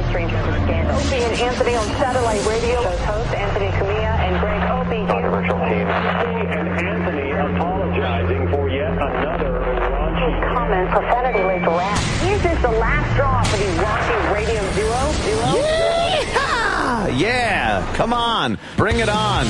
stranger to scandal. Opie and Anthony on satellite radio. Show's hosts Anthony Camilla and Greg Opie. Controversial team. Opie and Anthony apologizing for yet another raunchy comment, profanity-laced rant. Is this the last straw for the raunchy radio duo? Yeah, come on, bring it on.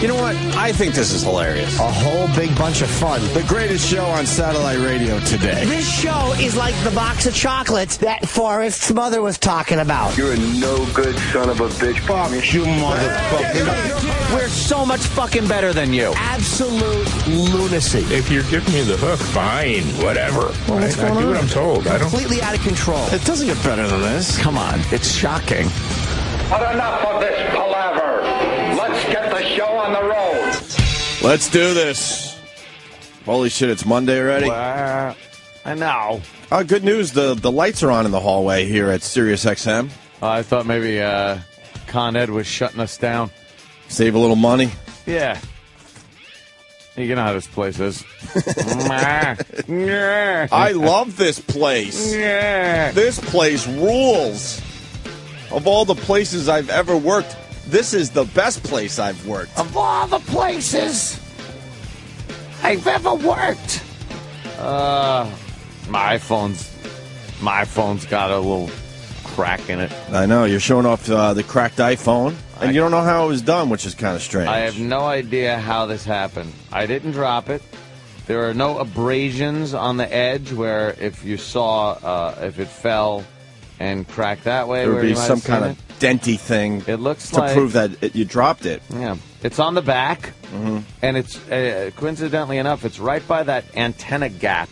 You know what? I think this is hilarious. A whole big bunch of fun. The greatest show on satellite radio today. This show is like the box of chocolates that Forrest's mother was talking about. You're a no-good son of a bitch. Fuck you, motherfucker. We're so much fucking better than you. Absolute lunacy. If you're giving me the hook, fine, whatever. Well, what's going I do on? what I'm told. I don't. Completely out of control. It doesn't get better than this. Come on, it's shocking. But enough of this palaver. Let's get the show on the road. Let's do this. Holy shit, it's Monday already. I know. Good news, the lights are on in the hallway here at Sirius XM. I thought maybe Con Ed was shutting us down. Save a little money. Yeah. You know how this place is. I love this place. This place rules. Of all the places I've ever worked, this is the best place I've worked. Of all the places I've ever worked. My phone's got a little crack in it. I know, you're showing off the cracked iPhone, and you don't know how it was done, which is kind of strange. I have no idea how this happened. I didn't drop it. There are no abrasions on the edge where if you saw if it fell and cracked that way, there would where be you might some have seen kind of denty thing it looks to like, prove that you dropped it. Yeah, it's on the back, and it's coincidentally enough, it's right by that antenna gap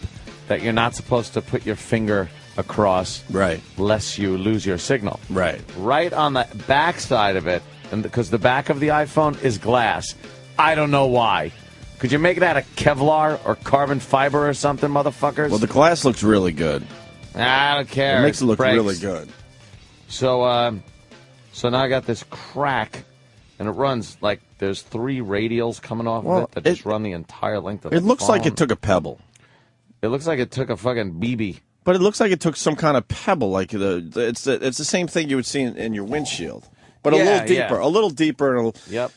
that you're not supposed to put your finger across, right? Lest you lose your signal, right? Right on the back side of it, and because the back of the iPhone is glass, I don't know why. Could you make it out of Kevlar or carbon fiber or something, motherfuckers? Well, the glass looks really good. I don't care. It makes it look breaks. really good. So, so now I got this crack, and it runs like there's 3 radials coming off of it that just run the entire length of the phone. It looks like it took a pebble. It looks like it took a fucking BB. But it looks like it took some kind of pebble. Like it's the same thing you would see in your windshield, but a little deeper, a little deeper, and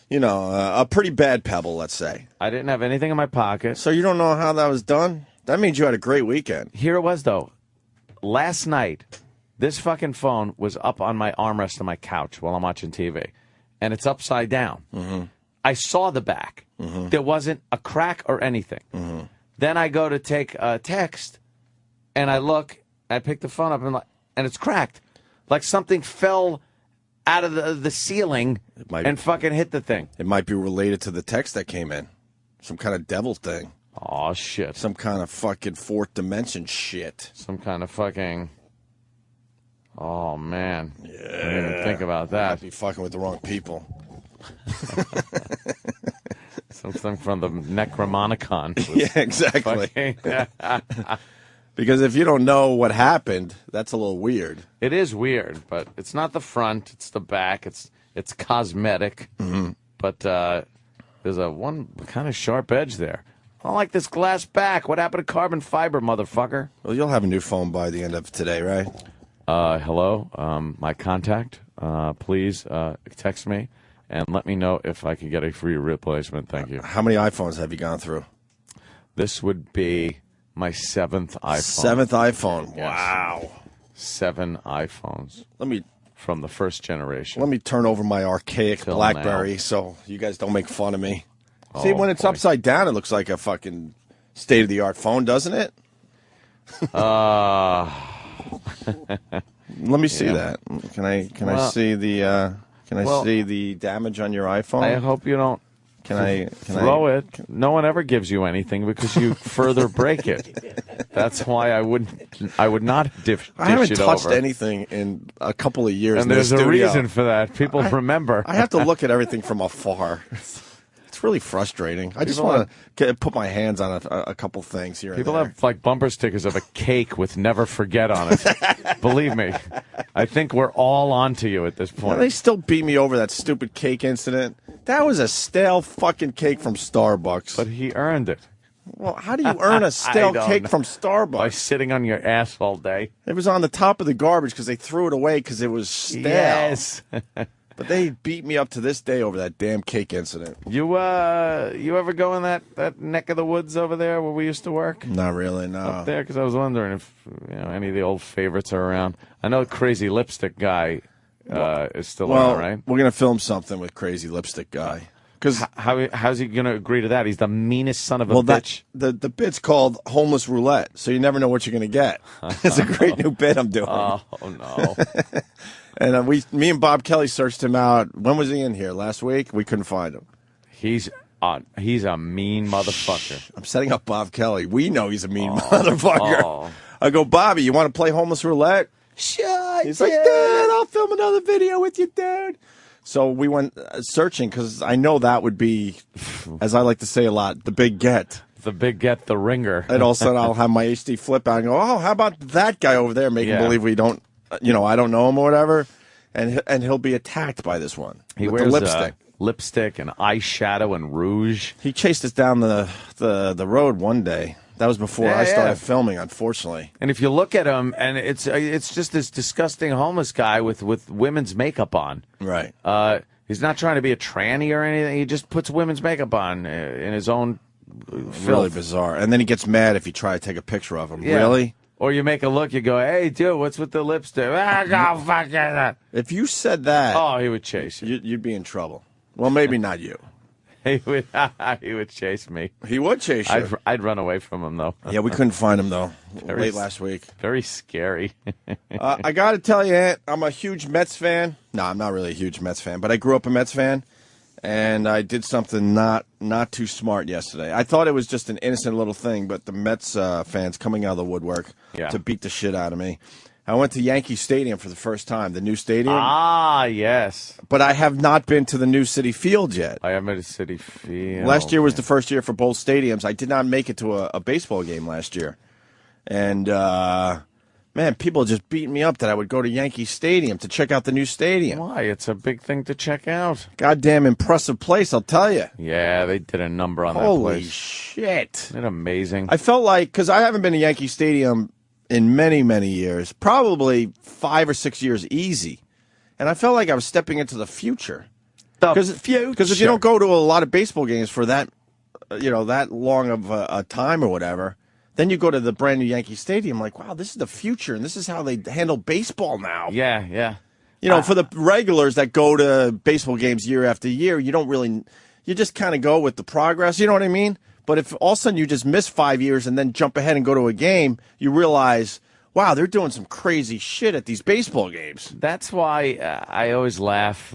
you know, a pretty bad pebble. Let's say. I didn't have anything in my pocket. So you don't know how that was done? That means you had a great weekend. Here it was though. Last night, this fucking phone was up on my armrest of my couch while I'm watching TV, and it's upside down. Mm-hmm. I saw the back. Mm-hmm. There wasn't a crack or anything. Mm-hmm. Then I go to take a text, and I look, I pick the phone up, and it's cracked. Like something fell out of the ceiling and fucking hit the thing. It might be related to the text that came in. Some kind of devil thing. Oh, shit. Some kind of fucking fourth dimension shit. Some kind of fucking... Oh, man. Yeah. I didn't even think about that. Might be fucking with the wrong people. Something from the Necromonicon. Yeah, exactly. Because if you don't know what happened, that's a little weird. It is weird, but it's not the front. It's the back. It's cosmetic. Mm-hmm. But there's one kind of sharp edge there. I don't like this glass back. What happened to carbon fiber, motherfucker? Well, you'll have a new phone by the end of today, right? Hello, my contact. Please text me and let me know if I can get a free replacement. Thank you. How many iPhones have you gone through? This would be my 7th iPhone. 7th iPhone. Yes. Wow. 7 iPhones. From the first generation. Let me turn over my archaic Till BlackBerry now. so you guys don't make fun of me. See, when it's upside down, it looks like a fucking state-of-the-art phone, doesn't it? Let me see that. Can I see the see the damage on your iPhone? I hope you don't throw it. No one ever gives you anything because you further break it. That's why I would not dish I haven't it touched over. anything in a couple of years. And there's a reason for that. People remember. I have to look at everything from afar. It's really frustrating. I just want to put my hands on a couple things here. People and there. have like bumper stickers of a cake with "Never Forget" on it. Believe me, I think we're all onto you at this point. They still beat me over that stupid cake incident. That was a stale fucking cake from Starbucks. But he earned it. Well, how do you earn a stale cake from Starbucks? By sitting on your ass all day. It was on the top of the garbage because they threw it away because it was stale. Yes. But they beat me up to this day over that damn cake incident. You ever go in that neck of the woods over there where we used to work? Not really, no. Up there, because I was wondering if any of the old favorites are around. I know Crazy Lipstick Guy is still around, right? We're going to film something with Crazy Lipstick Guy. Cause how's he going to agree to that? He's the meanest son of a bitch. The bit's called Homeless Roulette, so you never know what you're going to get. It's a great new bit I'm doing. Oh, no. And me and Bob Kelly searched him out. When was he in here? Last week? We couldn't find him. He's a mean motherfucker. I'm setting up Bob Kelly. We know he's a mean motherfucker. Oh. I go, Bobby, you want to play Homeless Roulette? Sure. He's like, dude, I'll film another video with you, dude. So we went searching because I know that would be, as I like to say a lot, the big get. The big get, the ringer. And all of a sudden I'll have my HD flip out and go, oh, how about that guy over there making believe we don't, I don't know him or whatever. And he'll be attacked by this one. He wears the lipstick. Lipstick and eyeshadow and rouge. He chased us down the road one day. That was before I started filming, unfortunately. And if you look at him, and it's just this disgusting homeless guy with women's makeup on. Right. He's not trying to be a tranny or anything. He just puts women's makeup on in his own filth. Really bizarre. And then he gets mad if you try to take a picture of him. Yeah. Really? Or you make a look, you go, hey, dude, what's with the lipstick? Go fuck that. If you said that... Oh, he would chase you. You'd be in trouble. Well, maybe not you. He would chase me. He would chase you. I'd run away from him, though. Yeah, we couldn't find him, though, late last week. Very scary. I got to tell you, Ant, I'm a huge Mets fan. No, I'm not really a huge Mets fan, but I grew up a Mets fan, and I did something not too smart yesterday. I thought it was just an innocent little thing, but the Mets fans coming out of the woodwork to beat the shit out of me. I went to Yankee Stadium for the first time, the new stadium. Ah, yes. But I have not been to the new Citi Field yet. I haven't been to Citi Field. Last year was the first year for both stadiums. I did not make it to a baseball game last year. And, man, people just beat me up that I would go to Yankee Stadium to check out the new stadium. Why? It's a big thing to check out. Goddamn impressive place, I'll tell you. Yeah, they did a number on that place. Holy shit. Isn't it amazing? I felt like, because I haven't been to Yankee Stadium in many, many years, probably 5 or 6 years easy. And I felt like I was stepping into the future. Because if you don't go to a lot of baseball games for that, that long of a time or whatever, then you go to the brand new Yankee Stadium, like, wow, this is the future, and this is how they handle baseball now. Yeah, yeah. For the regulars that go to baseball games year after year, you just kind of go with the progress, you know what I mean? But if all of a sudden you just miss 5 years and then jump ahead and go to a game, you realize, wow, they're doing some crazy shit at these baseball games. That's why I always laugh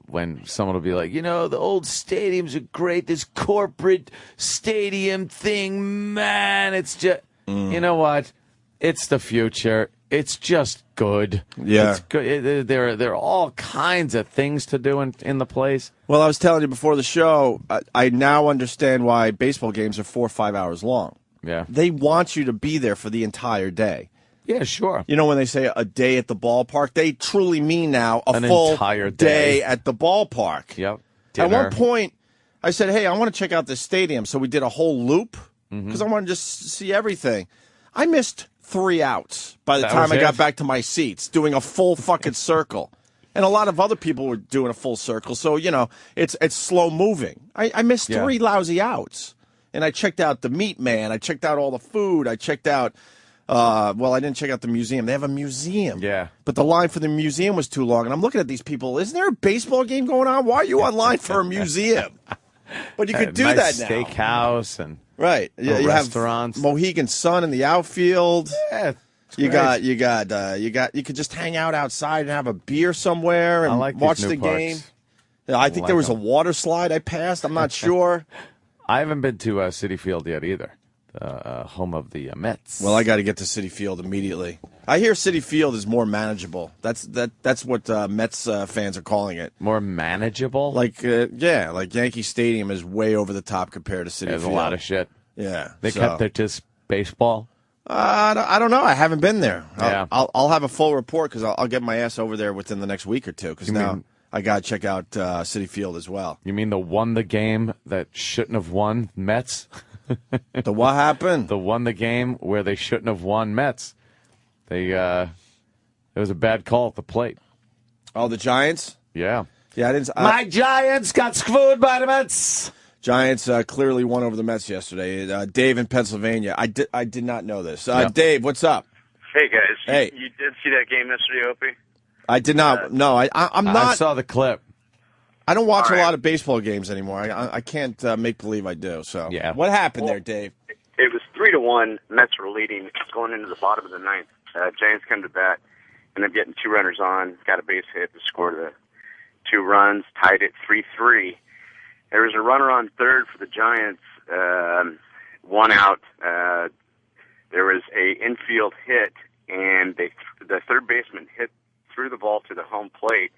when someone will be like, the old stadiums are great. This corporate stadium thing, man, it's just, you know what? It's the future. It's just good. Yeah. It's good. There are all kinds of things to do in the place. Well, I was telling you before the show, I now understand why baseball games are 4 or 5 hours long. Yeah. They want you to be there for the entire day. Yeah, sure. When they say a day at the ballpark, they truly mean now an full entire day at the ballpark. Yep. Dinner. At one point, I said, hey, I want to check out this stadium. So we did a whole loop because I wanted to just see everything. I missed 3 outs by the time I got back to my seats, doing a full fucking circle. And a lot of other people were doing a full circle. So, it's slow moving. I missed 3 lousy outs. And I checked out the meat man. I checked out all the food. I checked out, I didn't check out the museum. They have a museum. Yeah. But the line for the museum was too long. And I'm looking at these people. Isn't there a baseball game going on? Why are you online for a museum? But you could do nice that now. Steakhouse and right. Yeah, you restaurants. Have Mohegan Sun in the outfield. Yeah. You could just hang out outside and have a beer somewhere and watch the game. Yeah, I think there was a water slide I passed. I'm not sure. I haven't been to Citi Field yet either. Home of the Mets. Well, I got to get to Citi Field immediately. I hear Citi Field is more manageable. That's what Mets fans are calling it. More manageable? Like Yankee Stadium is way over the top compared to Citi Field. There's a lot of shit. Yeah. They kept it just baseball? I don't know. I haven't been there. Yeah. I'll have a full report because I'll get my ass over there within the next week or two because now I got to check out Citi Field as well. You mean the game that shouldn't have won, Mets? The what happened? The won the game where they shouldn't have won. Mets. There was a bad call at the plate. Oh, the Giants? Yeah. Yeah, I didn't. My Giants got screwed by the Mets. Giants clearly won over the Mets yesterday. Dave in Pennsylvania. I did not know this. Dave, what's up? Hey, guys. Hey. You did see that game yesterday, Opie? I did not. No, I'm not. I saw the clip. I don't watch a lot of baseball games anymore. I can't make believe I do. So, yeah. What happened there, Dave? It was 3-1. Mets were leading going into the bottom of the ninth. Giants come to bat, ended up getting 2 runners on, got a base hit to score the 2 runs, tied it 3-3. There was a runner on third for the Giants, 1 out. There was a infield hit, and the third baseman threw the ball to the home plate,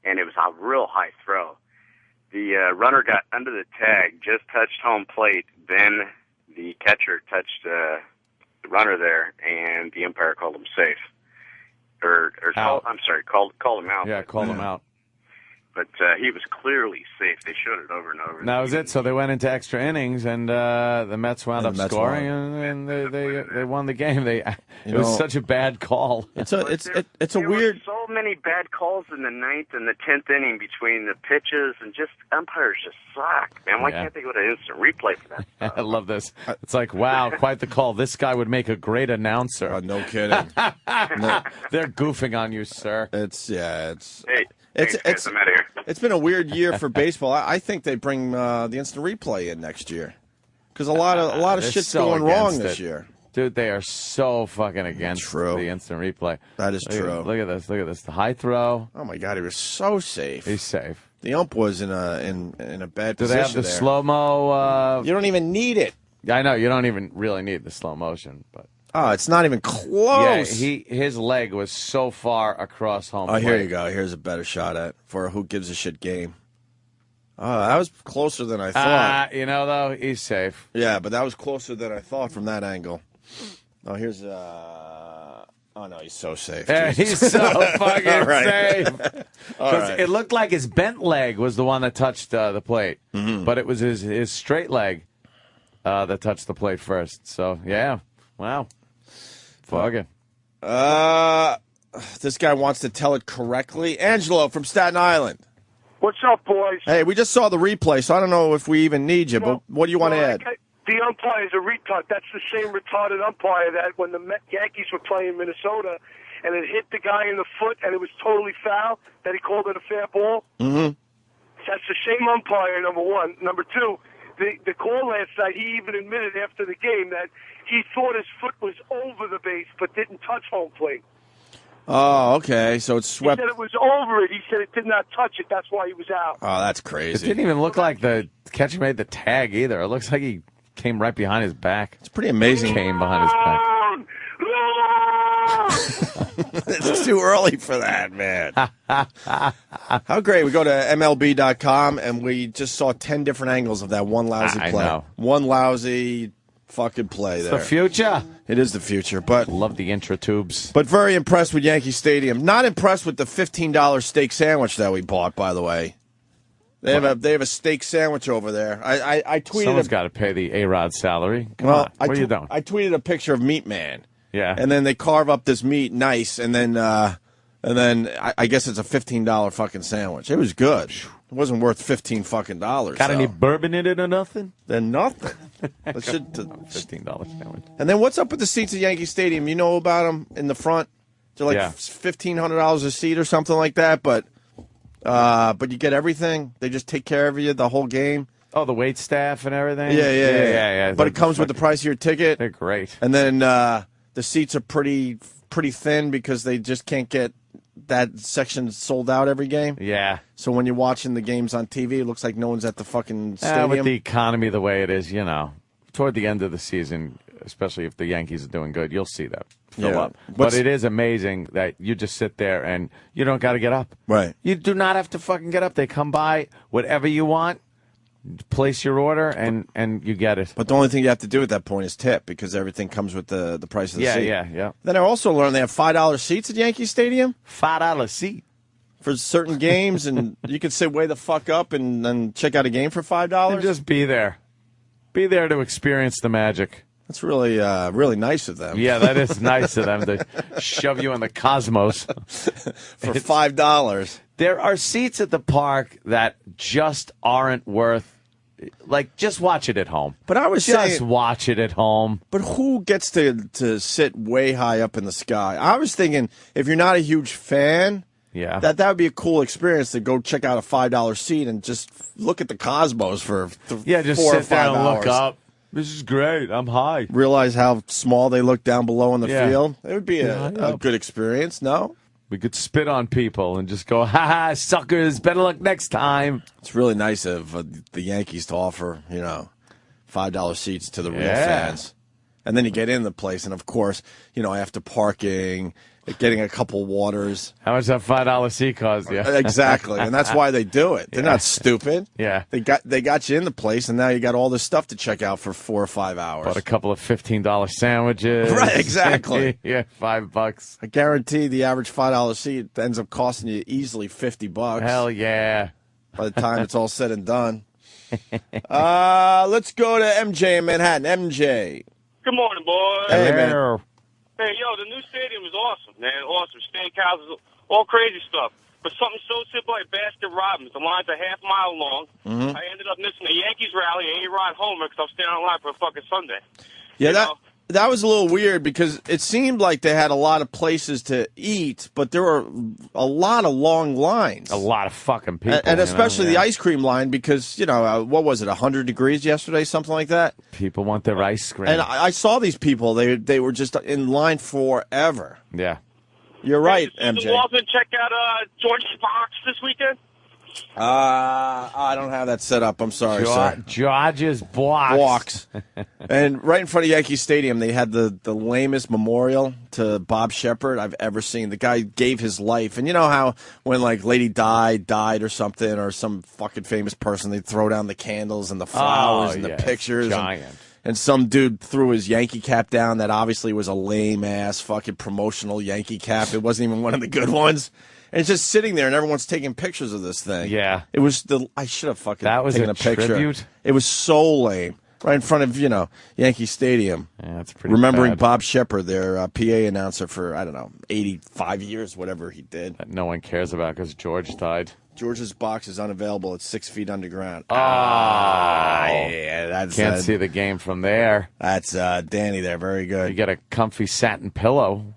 and it was a real high throw. The runner got under the tag, just touched home plate, then the catcher touched the runner there, and the umpire called him safe. Called him out. Yeah, called him out. But he was clearly safe. They showed it over and over. And that was it. So they went into extra innings, and the Mets wound up scoring, and they won the game. It was such a bad call. It's a there weird. Were so many bad calls in the 9th and the 10th inning between the pitches, and just umpires just suck, man. Why can't they go to instant replay for that stuff? I love this. It's like, wow, quite the call. This guy would make a great announcer. No kidding. No. They're goofing on you, sir. Hey. It's been a weird year for baseball. I think they bring the instant replay in next year because a lot of shit's going wrong this year. Dude, they are so fucking against the instant replay. That is true. Look at this. Look at this. The high throw. Oh my God, he was so safe. He's safe. The ump was in a bad position. Do they have the slow mo? You don't even need it. I know you don't even really need the slow motion, but. Oh, it's not even close. Yeah, his leg was so far across home plate. Oh, here you go. Here's a better shot for a who gives a shit game. Oh, that was closer than I thought. Though, he's safe. Yeah, but that was closer than I thought from that angle. Oh, here's oh no, he's so safe. Yeah, he's so fucking safe. Because it looked like his bent leg was the one that touched the plate, but it was his straight leg that touched the plate first. So yeah, wow. Fucking. This guy wants to tell it correctly. Angelo from Staten Island. What's up, boys? Hey, we just saw the replay, so I don't know if we even need you, but what do you want to add? The umpire's a retard. That's the same retarded umpire that when the Yankees were playing Minnesota and it hit the guy in the foot and it was totally foul, that he called it a fair ball. Mm-hmm. That's the same umpire, number one. Number two, the call last night, he even admitted after the game that he thought his foot was over the base but didn't touch home plate. Oh, okay. So it's swept. He said it was over it. He said it did not touch it. That's why he was out. Oh, that's crazy. It didn't even look like the catcher made the tag either. It looks like he came right behind his back. It's pretty amazing. Came behind his back. It's too early for that, man. How great. We go to MLB.com, and we just saw 10 different angles of that one lousy play. I know. One lousy fucking play there. The future. It is the future, but love the intra tubes. But very impressed with Yankee Stadium. Not impressed with the $15 steak sandwich that we bought, by the way. They have a steak sandwich over there. I tweeted. Someone's got to pay the A-Rod salary. Come on. What are you doing? I tweeted a picture of Meat Man. Yeah. And then they carve up this meat nice, and then I guess it's a $15 fucking sandwich. It was good. It wasn't worth $15 fucking dollars. Got any bourbon in it or nothing? Then nothing. $15 sandwich. And then what's up with the seats at Yankee Stadium? You know about them in the front? They're like $1,500 a seat or something like that, but you get everything. They just take care of you the whole game. Oh, the wait staff and everything? Yeah. But it comes with the price of your ticket. They're great. And then the seats are pretty thin because they just can't get that section sold out every game. Yeah. So when you're watching the games on TV, it looks like no one's at the fucking stadium. With the economy the way it is, toward the end of the season, especially if the Yankees are doing good, you'll see that fill up. But it is amazing that you just sit there and you don't got to get up. Right. You do not have to fucking get up. They come by, whatever you want, place your order, and you get it. But the only thing you have to do at that point is tip because everything comes with the price of the seat. Yeah. Then I also learned they have $5 seats at Yankee Stadium. $5 seat. For certain games, and you can sit way the fuck up and check out a game for $5. And just be there. Be there to experience the magic. That's really, really nice of them. Yeah, that is nice of them to shove you in the cosmos. For $5. There are seats at the park that just aren't worth. Like, just watch it at home. But I was just saying, watch it at home. But who gets to sit way high up in the sky? I was thinking, if you're not a huge fan, yeah, that would be a cool experience to go check out a $5 seat and just look at the cosmos for just 4 or sit there 5 and hours. look up. This is great. I'm high. Realize how small they look down below in the field. It would be a good experience. No. We could spit on people and just go, ha ha, suckers, better luck next time. It's really nice of the Yankees to offer, $5 seats to the real fans. And then you get in the place, and of course, after parking, getting a couple waters. How much that $5 seat cost you? Exactly, and that's why they do it. They're not stupid. Yeah. They got you in the place, and now you got all this stuff to check out for 4 or 5 hours. Bought a couple of $15 sandwiches. Right, exactly. Yeah, $5. I guarantee the average $5 seat ends up costing you easily $50. Hell yeah. By the time it's all said and done. Let's go to MJ in Manhattan. MJ. Good morning, boys. Hey, man. Hey, yo, the new stadium is awesome, man. Awesome. Steakhouses, all crazy stuff. But something so simple like Baskin Robbins, the line's a half mile long. I ended up missing a Yankees rally and A-Rod homer because I was standing on line for a fucking Sunday. Yeah, that was a little weird because it seemed like they had a lot of places to eat, but there were a lot of long lines. A lot of fucking people. And especially the ice cream line because, what was it, 100 degrees yesterday, something like that? People want their ice cream. And I saw these people. They were just in line forever. Yeah. You're right, Hey, MJ. Walton, check out George's Box this weekend. I don't have that set up. I'm sorry, sir. George's Box. And right in front of Yankee Stadium, they had the lamest memorial to Bob Shepard I've ever seen. The guy gave his life. And you know how when, Lady Di died or something, or some fucking famous person, they throw down the candles and the flowers and the pictures. Giant. And some dude threw his Yankee cap down that obviously was a lame-ass fucking promotional Yankee cap. It wasn't even one of the good ones. And it's just sitting there, and everyone's taking pictures of this thing. Yeah. It was I should have fucking taken a picture. Tribute? It was so lame. Right in front of, Yankee Stadium. Yeah, that's pretty Remembering bad. Bob Shepard, their PA announcer for, 85 years, whatever he did. That no one cares about because George died. George's Box is unavailable at 6 feet underground. Oh. Yeah, that's... Can't see the game from there. That's Danny there. Very good. You get a comfy satin pillow.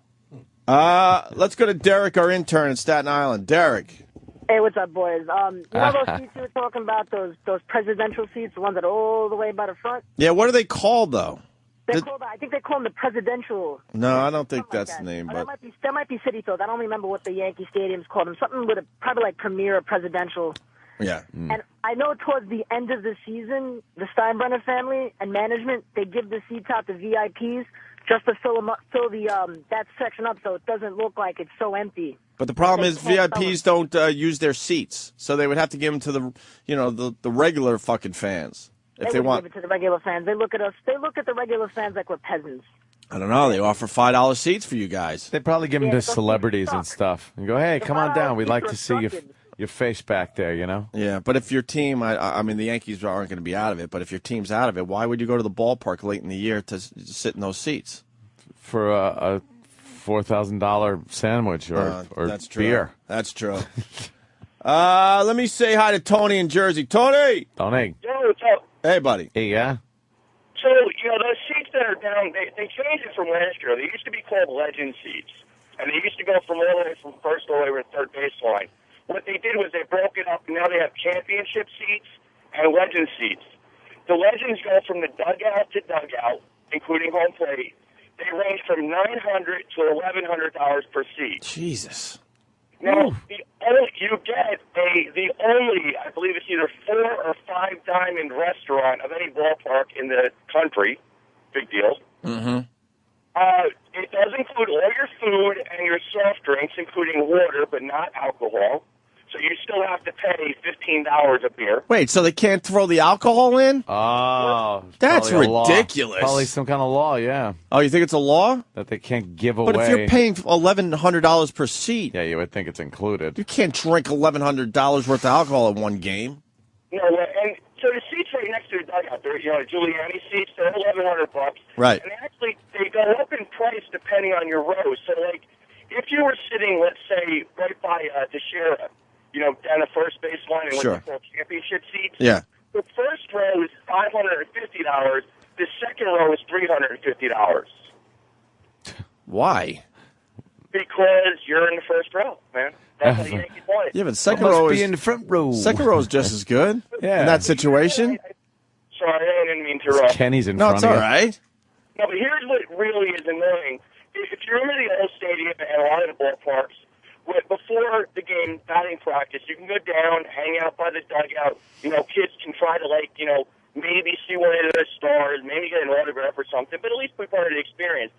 Let's go to Derek, our intern in Staten Island. Derek. Hey, what's up, boys? You know those seats you were talking about, those presidential seats, the ones that are all the way by the front? Yeah, what are they called, though? I think they call them the presidential. No, I don't think that's the name. But that might be City Field. I don't remember what the Yankee Stadium's called them. Something with probably like Premier or Presidential. Yeah. And I know towards the end of the season, the Steinbrenner family and management, they give the seats out to VIPs just to fill that section up so it doesn't look like it's so empty. But the problem is VIPs don't use their seats, so they would have to give them to the regular fucking fans if they want. Give it to the regular fans. They look at us. They look at the regular fans like we're peasants. I don't know. They offer $5 seats for you guys. They probably give them to celebrities and stuff. And go, hey, come on down. We'd like to see your face back there, Yeah, but if your team, I mean, the Yankees aren't going to be out of it, but if your team's out of it, why would you go to the ballpark late in the year to sit in those seats? For a $4,000 sandwich or that's true. beer. That's true. Let me say hi to Tony in Jersey. Tony! Tony. Yo, what's up? Hey, buddy. Hey, yeah? So, those seats that are down, they changed it from last year. They used to be called legend seats. And they used to go from all the way from first all the way to third baseline. What they did was they broke it up, and now they have championship seats and legend seats. The legends go from the dugout to dugout, including home plate. They range from $900 to $1,100 per seat. Jesus. Now, you get the only, I believe it's either 4 or 5 diamond restaurant of any ballpark in the country. Big deal. Mm-hmm. It does include all your food and your soft drinks, including water, but not alcohol. So you still have to pay $15 a beer. Wait, so they can't throw the alcohol in? Oh. That's ridiculous. Probably some kind of law, yeah. Oh, you think it's a law? That they can't give away. But if you're paying $1,100 per seat. Yeah, you would think it's included. You can't drink $1,100 worth of alcohol in one game. No, and so the seats right next next to a dugout. They're, Giuliani seats, they're $1,100. Right. And actually, they go up in price depending on your row. So, like, if you were sitting, let's say, right by Teixeira, down the first base line in Sure. the championship seats, Yeah. the first row is $550. The second row is $350. Why? Because you're in the first row, man. That's how the Yankees want it. Yeah, but second Must row be is in the front row. second row is just as good. Yeah. In that situation. Sorry, I didn't mean to interrupt. Kenny's in No, front it's of all you. right. No, but here's what really is annoying. If you remember the old stadium and a lot of the ballparks, before the game, batting practice, you can go down, hang out by the dugout. Kids can try to, maybe see one of the stars, maybe get an autograph or something, but at least be part of the experience.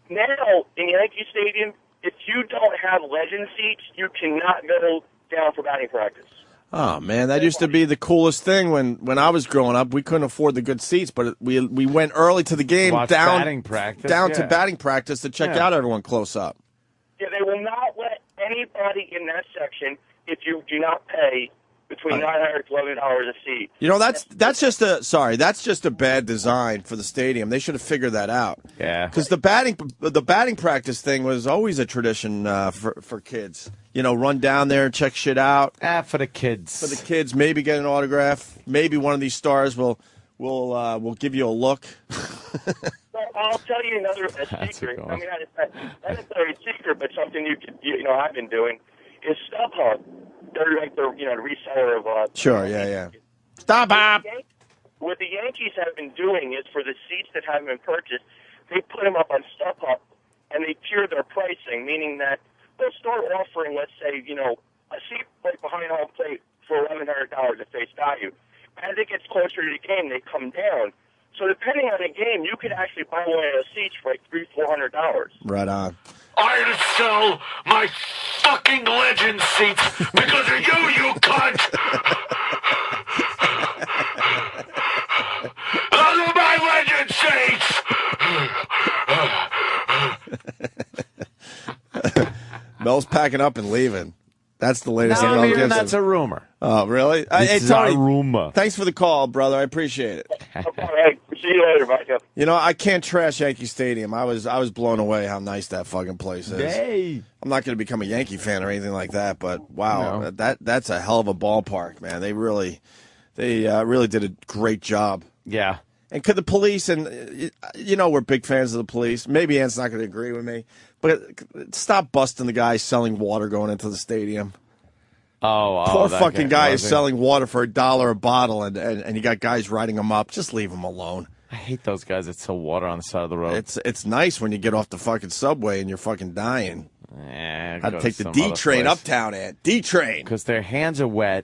Now, in Yankee Stadium, if you don't have legend seats, you cannot go down for batting practice. Oh man, that used to be the coolest thing when I was growing up. We couldn't afford the good seats, but we went early to the game, Watch down batting practice, to yeah. batting practice to check out everyone close up. Yeah, they will not let anybody in that section if you do not pay between $900 to $1,100 a seat. That's just a bad design for the stadium. They should have figured that out. Yeah, because the batting practice thing was always a tradition for kids. Run down there and check shit out. For the kids. For the kids, maybe get an autograph. Maybe one of these stars will give you a look. Well, I'll tell you another secret. I mean, that's not a secret, but something I've been doing is StubHub. They're like the reseller of. Sure, yeah. StubHub. What the Yankees have been doing is for the seats that haven't been purchased, they put them up on StubHub and they tier their pricing, meaning that they'll start offering, let's say, a seat right behind home plate for $1,100 at face value. As it gets closer to the game, they come down. So depending on the game, you could actually buy one of those seats for like $300-400. Right on. I'd sell my fucking legend seats because of you cunt! Those are my legend seats! Mel's packing up and leaving. That's the latest. No, on Mel Gibson. that's a rumor. Oh, really? Hey, It's Tony, a rumor. thanks for the call, brother. I appreciate it. Okay, see you later, Mike. I can't trash Yankee Stadium. I was blown away how nice that fucking place is. Hey. I'm not going to become a Yankee fan or anything like that, but wow, that's a hell of a ballpark, man. They really did a great job. Yeah. And could the police, and we're big fans of the police. Maybe Ant's not going to agree with me, but stop busting the guy selling water going into the stadium. Poor that fucking guy is wasn't- selling water for $1 a bottle, and you got guys writing him up. Just leave him alone. I hate those guys that sell water on the side of the road. It's nice when you get off the fucking subway and you're fucking dying. I'd take the D train uptown, Ant. D train, because their hands are wet,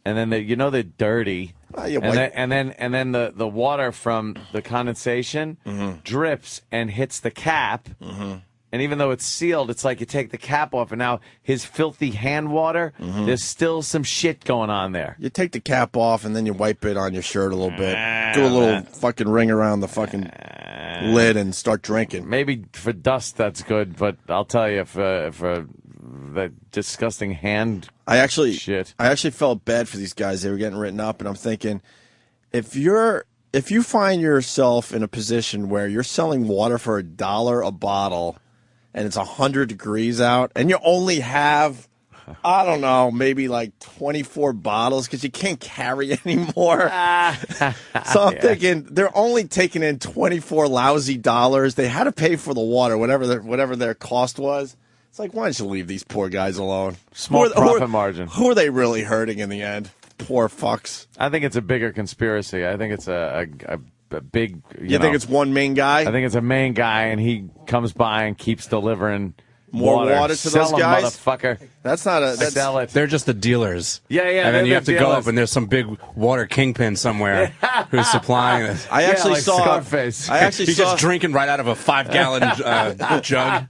and then they're dirty. And then the water from the condensation drips and hits the cap. And even though it's sealed, it's like you take the cap off, and now his filthy hand water, there's still some shit going on there. You take the cap off, and then you wipe it on your shirt a little bit. Do a little fucking ring around the fucking lid and start drinking. Maybe for dust, that's good, but I'll tell you, for that disgusting hand shit. I actually felt bad for these guys. They were getting written up, and I'm thinking, if you find yourself in a position where you're selling water for $1 a bottle, and it's 100 degrees out, and you only have, I don't know, maybe like 24 bottles because you can't carry anymore. So I'm thinking they're only taking in 24 lousy dollars. They had to pay for the water, whatever their cost was. It's like, why don't you leave these poor guys alone? Small profit margin. Who are they really hurting in the end? Poor fucks. I think it's a bigger conspiracy. I think it's a big. You think it's one main guy? I think it's a main guy, and he comes by and keeps delivering more water to Sell those guys. Motherfucker. That's not a. Sell it. They're just the dealers. Yeah. And then you have to go dealers. up, and there's some big water kingpin somewhere who's supplying this. I actually like saw Scarface. He's just drinking right out of a 5-gallon jug.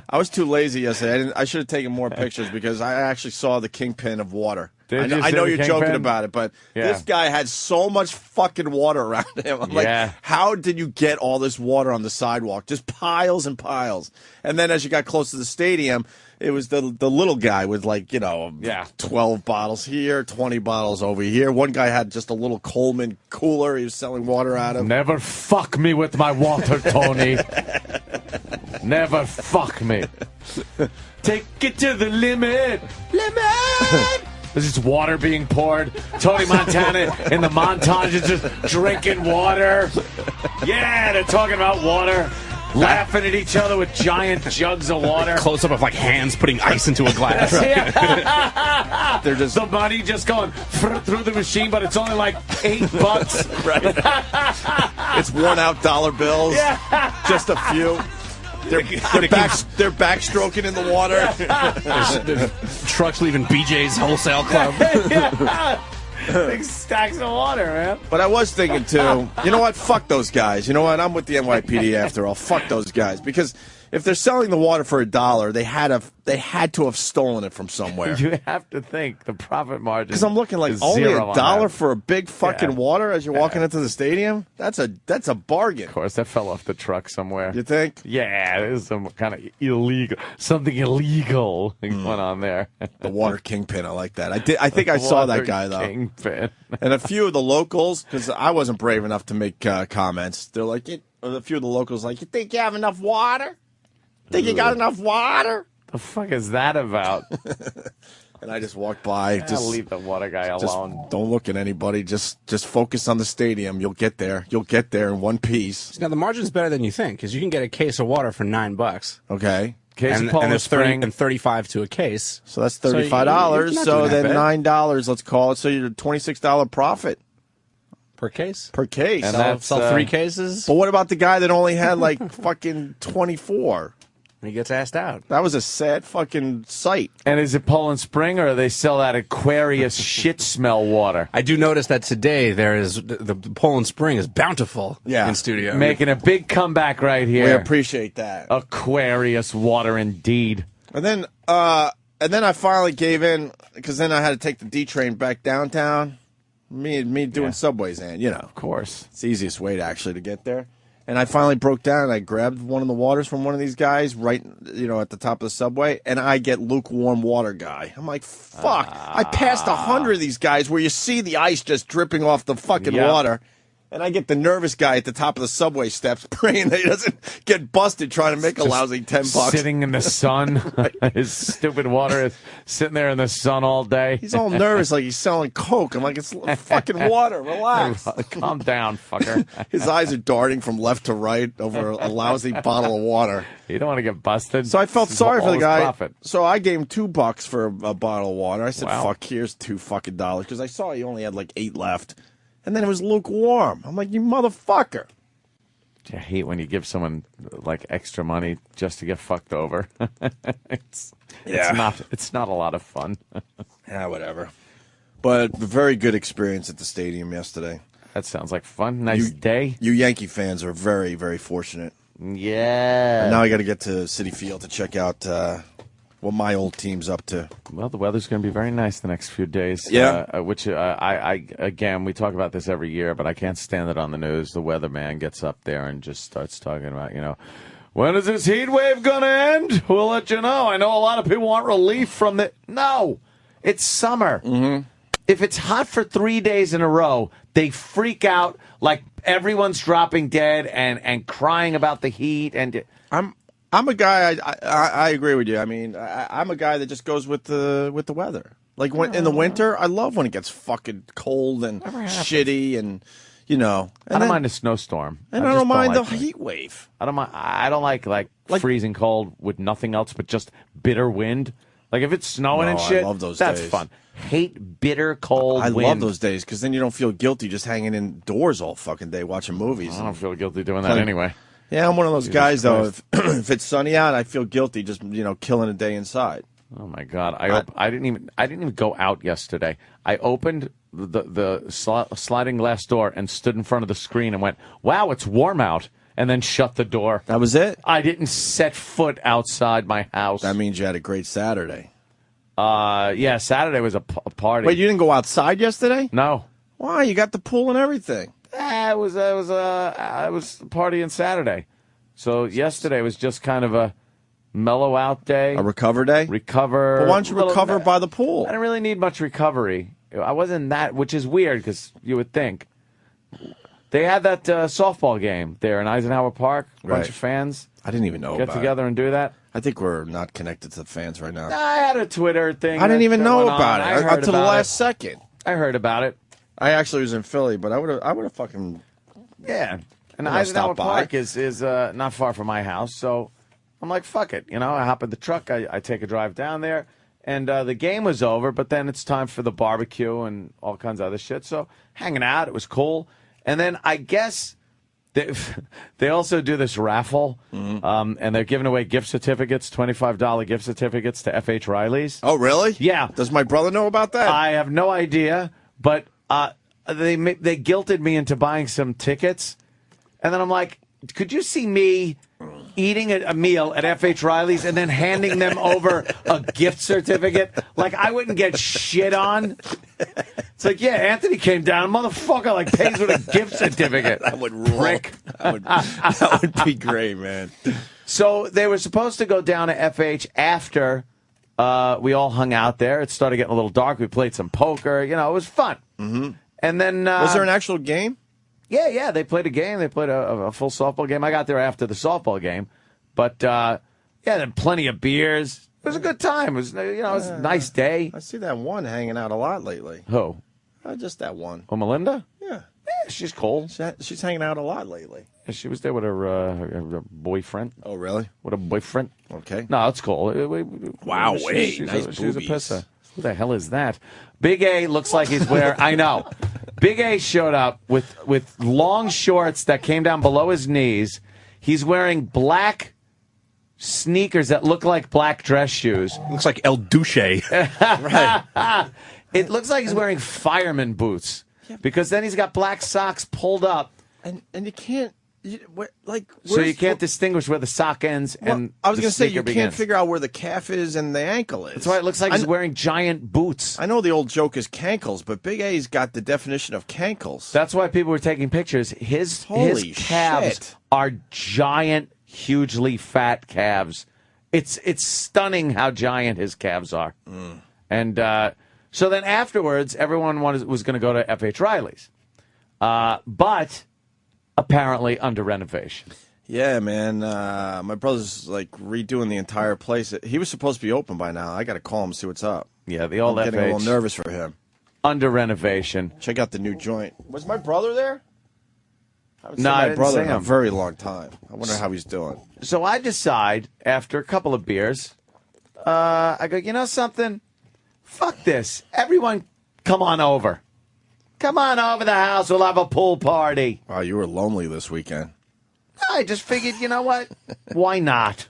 I was too lazy yesterday. I should have taken more pictures because I actually saw the kingpin of water. Did you I see know the you're kingpin? joking about it, but this guy had so much fucking water around him. I'm like, how did you get all this water on the sidewalk? Just piles and piles. And then as you got close to the stadium, It was the little guy with 12 bottles here, 20 bottles over here. One guy had just a little Coleman cooler he was selling water out of. Never fuck me with my water, Tony. Never fuck me. Take it to the limit. Limit! There's just water being poured. Tony Montana in the montage is just drinking water. Yeah, they're talking about water. Laughing at each other with giant jugs of water. Close up of hands putting ice into a glass. They're just the money just going through the machine, but it's only $8. Right. It's worn out dollar bills. Yeah. Just a few. They're backstroking in the water. There's trucks leaving BJ's Wholesale Club. Big stacks of water, man. But I was thinking, too, you know what? Fuck those guys. You know what? I'm with the NYPD after all. Fuck those guys. Because if they're selling the water for $1, they had to have stolen it from somewhere. You have to think the profit margin. Because I'm looking only $1 for a big fucking water as you're walking into the stadium. That's a bargain. Of course, that fell off the truck somewhere. You think? Yeah, there's some kind of something illegal went on there. The water kingpin, I like that. I think I saw that guy though. Kingpin. And a few of the locals, because I wasn't brave enough to make comments. They're like, a few of the locals like, you think you have enough water? Think you got enough water? The fuck is that about? And I just walked by. Just leave the water guy alone. Don't look at anybody. Just focus on the stadium. You'll get there. You'll get there in one piece. Now the margin's better than you think because you can get a case of water for $9. Okay. Case of Polish there's 30 Spring. and 35 to a case. So that's $35. So then $9. Let's call it. So you're $26 profit. Per case? Per case. And sell 3 cases? But what about the guy that only had fucking 24? He gets asked out. That was a sad fucking sight. And is it Poland Spring or they sell that Aquarius shit smell water? I do notice that today there is the Poland Spring is bountiful in studio. Making a big comeback right here. We appreciate that. Aquarius water indeed. And then I finally gave in because then I had to take the D train back downtown. Me doing subways, and of course, it's the easiest way to get there. And I finally broke down and I grabbed one of the waters from one of these guys right, at the top of the subway, and I get lukewarm water guy. I'm like, fuck. I passed 100 of these guys where you see the ice just dripping off the fucking water. And I get the nervous guy at the top of the subway steps praying that he doesn't get busted trying to make a lousy $10. Sitting in the sun. His stupid water is sitting there in the sun all day. He's all nervous like he's selling Coke. I'm like, it's fucking water. Relax. Calm down, fucker. His eyes are darting from left to right over a lousy bottle of water. You don't want to get busted. So I felt sorry for the guy. Profit. So I gave him $2 for a bottle of water. I said, fuck, here's $2 fucking because I saw he only had 8 left. And then it was lukewarm. I'm like, you motherfucker. I hate when you give someone extra money just to get fucked over. It's not a lot of fun. Yeah, whatever. But a very good experience at the stadium yesterday. That sounds like fun. Nice day. You Yankee fans are very, very fortunate. Yeah. And now I got to get to Citi Field to check out what my old team's up to. Well, the weather's going to be very nice the next few days. Yeah. Which again, we talk about this every year, but I can't stand it on the news. The weatherman gets up there and just starts talking about, when is this heat wave going to end? We'll let you know. I know a lot of people want relief from the... No, it's summer. Mm-hmm. If it's hot for 3 days in a row, they freak out like everyone's dropping dead and crying about the heat. And I'm a guy. I agree with you. I mean, I'm a guy that just goes with the weather. Like in the winter, I love when it gets fucking cold and shitty, and I don't mind a snowstorm, and I don't mind the heat wave. I don't mind. I don't like freezing cold with nothing else but just bitter wind. Like if it's snowing and shit, I love those that's days. fun. Hate bitter cold I wind. love those days because then you don't feel guilty just hanging indoors all fucking day watching movies. I don't feel guilty doing that anyway. Yeah, I'm one of those guys, though. If it's sunny out, I feel guilty just, killing a day inside. Oh, my God. I didn't even go out yesterday. I opened the sliding glass door and stood in front of the screen and went, wow, it's warm out, and then shut the door. That was it? I didn't set foot outside my house. That means you had a great Saturday. Yeah, Saturday was a party. Wait, you didn't go outside yesterday? No. Why? You got the pool and everything. I was partying Saturday, so yesterday was just kind of a mellow out day. A recover day? Recover. But why don't you recover by the pool? I didn't really need much recovery. I wasn't that, which is weird because you would think. They had that softball game there in Eisenhower Park. A bunch of fans. I didn't even know about it. Get together and do that. I think we're not connected to the fans right now. I had a Twitter thing. I didn't even know about it. Up to the last second. I heard about it. I actually was in Philly, but I would have fucking... Yeah. And Eisenhower Park is not far from my house, so I'm like, fuck it. You know, I hop in the truck, I take a drive down there, and the game was over, but then it's time for the barbecue and all kinds of other shit. So hanging out, it was cool. And then I guess they also do this raffle, and they're giving away gift certificates, $25 gift certificates to F.H. Riley's. Oh, really? Yeah. Does my brother know about that? I have no idea, but they guilted me into buying some tickets. And then I'm like, could you see me eating a meal at F.H. Riley's and then handing them over a gift certificate? Like, I wouldn't get shit on. It's like, yeah, Anthony came down. Motherfucker, like, pays with a gift certificate. That would rule. That would be great, man. So they were supposed to go down to F.H. after we all hung out there. It started getting a little dark. We played some poker. You know, it was fun. Mm-hmm. And then... was there an actual game? Yeah, they played a game. They played a full softball game. I got there after the softball game. But, yeah, then plenty of beers. It was a good time. It was, it was a nice day. I see that one hanging out a lot lately. Who? Just that one. Oh, Melinda? Yeah. She's cool. She's hanging out a lot lately. Yeah, she was there with her boyfriend. Oh, really? With a boyfriend. Okay. No, it's cool. Wow, she's nice she's a boobies. pisser. Who the hell is that? Big A looks like he's wearing... I know. Big A showed up with long shorts that came down below his knees. He's wearing black sneakers that look like black dress shoes. Looks like El Duce. Right. It looks like he's wearing fireman boots because then he's got black socks pulled up. And you can't... so you can't distinguish where the sock ends and I was going to say, you begins. can't figure out where the calf is and the ankle is. That's why it looks like he's wearing giant boots. I know the old joke is cankles, but Big A's got the definition of cankles. That's why people were taking pictures. His calves are giant, hugely fat calves. It's stunning how giant his calves are. And so then afterwards, everyone was going to go to F.H. Riley's. But... apparently under renovation. Yeah, man. My brother's like redoing the entire place. He was supposed to be open by now. I got to call him, see what's up. Yeah, the old I'm getting FH. a little nervous for him. Under renovation. Check out the new joint. Was my brother there? I haven't seen I my didn't brother see in a him. very long time. I wonder how he's doing. So I decide, after a couple of beers, I go, you know something? Fuck this. Everyone come on over. Come on over the house. We'll have a pool party. Wow, you were lonely this weekend. I just figured, you know what? Why not?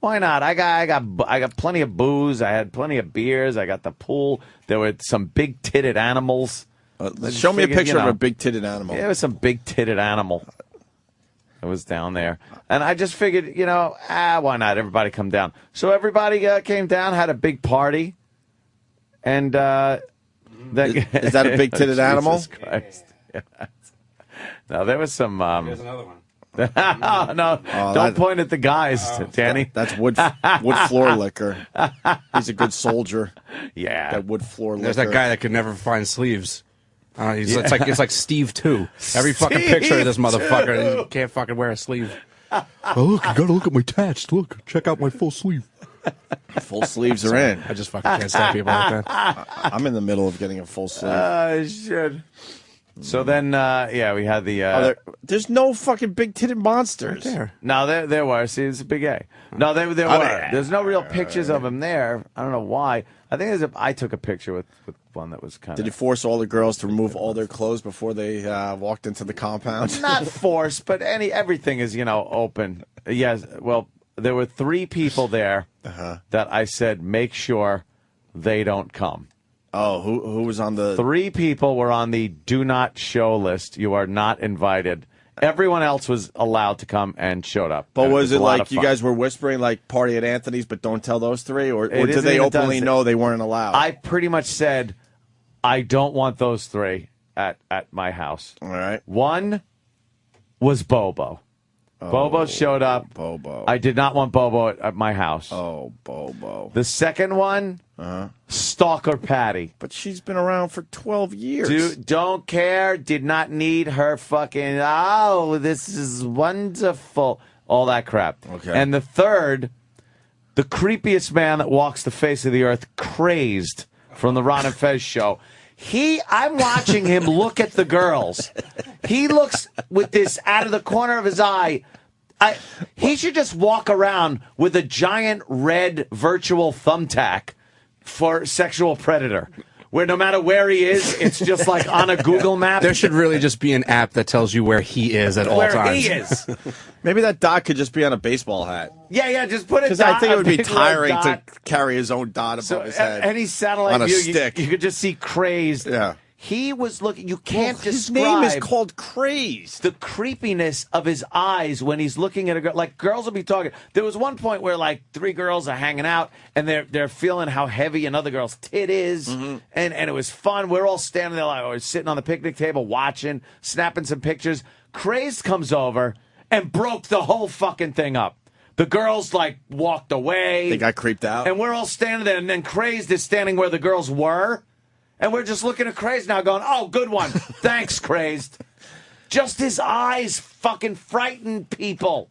Why not? I got plenty of booze. I had plenty of beers. I got the pool. There were some big-titted animals. Show me a picture of a big-titted animal. Yeah, it was some big-titted animal. It was down there. And I just figured, why not? Everybody come down. So everybody came down, had a big party. And... is that a big-titted animal? Jesus Christ. Yes. No, there was some... Here's another one. No, don't point at the guys, Danny. That's wood floor liquor. He's a good soldier. Yeah. That wood floor liquor. There's that guy that could never find sleeves. It's like Steve 2. Every fucking picture of this motherfucker, he can't fucking wear a sleeve. Oh, look, you gotta look at my tats. Look, check out my full sleeve. Full sleeves are in. I just fucking can't stand people like that. I'm in the middle of getting a full sleeve. Shit. So then, we had the... there's no fucking big-titted monsters. Right there. No, there were. See, it's a big A. No, there were. There's no real pictures of him there. I don't know why. I think I took a picture with one that was kind of... Did you force all the girls to remove all their clothes before they walked into the compound? Not force, but everything is, open. Yes, well, there were 3 people there that I said, make sure they don't come. Oh, who was on the... 3 people were on the do not show list. You are not invited. Everyone else was allowed to come and showed up. But was it a lot like of you fun. guys were whispering like party at Anthony's, but don't tell those 3? Or did they openly know they weren't allowed? I pretty much said, I don't want those 3 at my house. All right. One was Bobo. Bobo showed up. Bobo. I did not want Bobo at my house. Oh, Bobo. The second one, Stalker Patty. But she's been around for 12 years. Dude, don't care. Did not need her fucking, oh, this is wonderful. All that crap. Okay. And the third, the creepiest man that walks the face of the earth, Crazed, from the Ron and Fez show. I'm watching him look at the girls. He looks with this out of the corner of his eye. He should just walk around with a giant red virtual thumbtack for sexual predator, where no matter where he is, it's just like on a Google map. There should really just be an app that tells you where he is at all times. Where he is. Maybe that dot could just be on a baseball hat. Yeah, just put it. Because I think it would be tiring to carry his own dot above his head. Any satellite on a view, stick. You could just see Crazed. Yeah. He was looking. You can't describe. His name is called Crazed. The creepiness of his eyes when he's looking at a girl. Like, girls will be talking. There was one point where, like, 3 girls are hanging out, and they're feeling how heavy another girl's tit is, and it was fun. We're all standing there, like, sitting on the picnic table watching, snapping some pictures. Crazed comes over and broke the whole fucking thing up. The girls, like, walked away. They got creeped out. And we're all standing there, and then Crazed is standing where the girls were. And we're just looking at Crazed now going, oh, good one. Thanks, Crazed. Just his eyes fucking frightened people.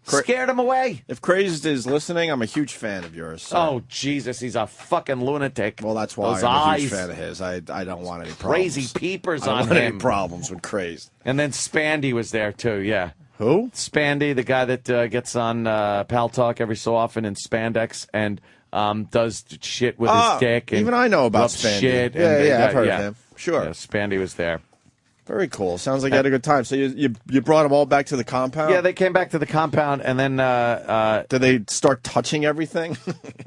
Scared him away. If Crazed is listening, I'm a huge fan of yours. So. Oh, Jesus. He's a fucking lunatic. Well, that's why Those I'm a eyes. huge fan of his. I don't want any problems. Crazy peepers I don't on want him. any problems with Crazed. And then Spandy was there, too, yeah. Who? Spandy, the guy that gets on Pal Talk every so often in spandex and does shit with his dick. And even I know about rubs Spandy. Shit I've heard of him. Sure. Yeah, Spandy was there. Very cool. Sounds like you had a good time. So you brought them all back to the compound? Yeah, they came back to the compound, and then... did they start touching everything?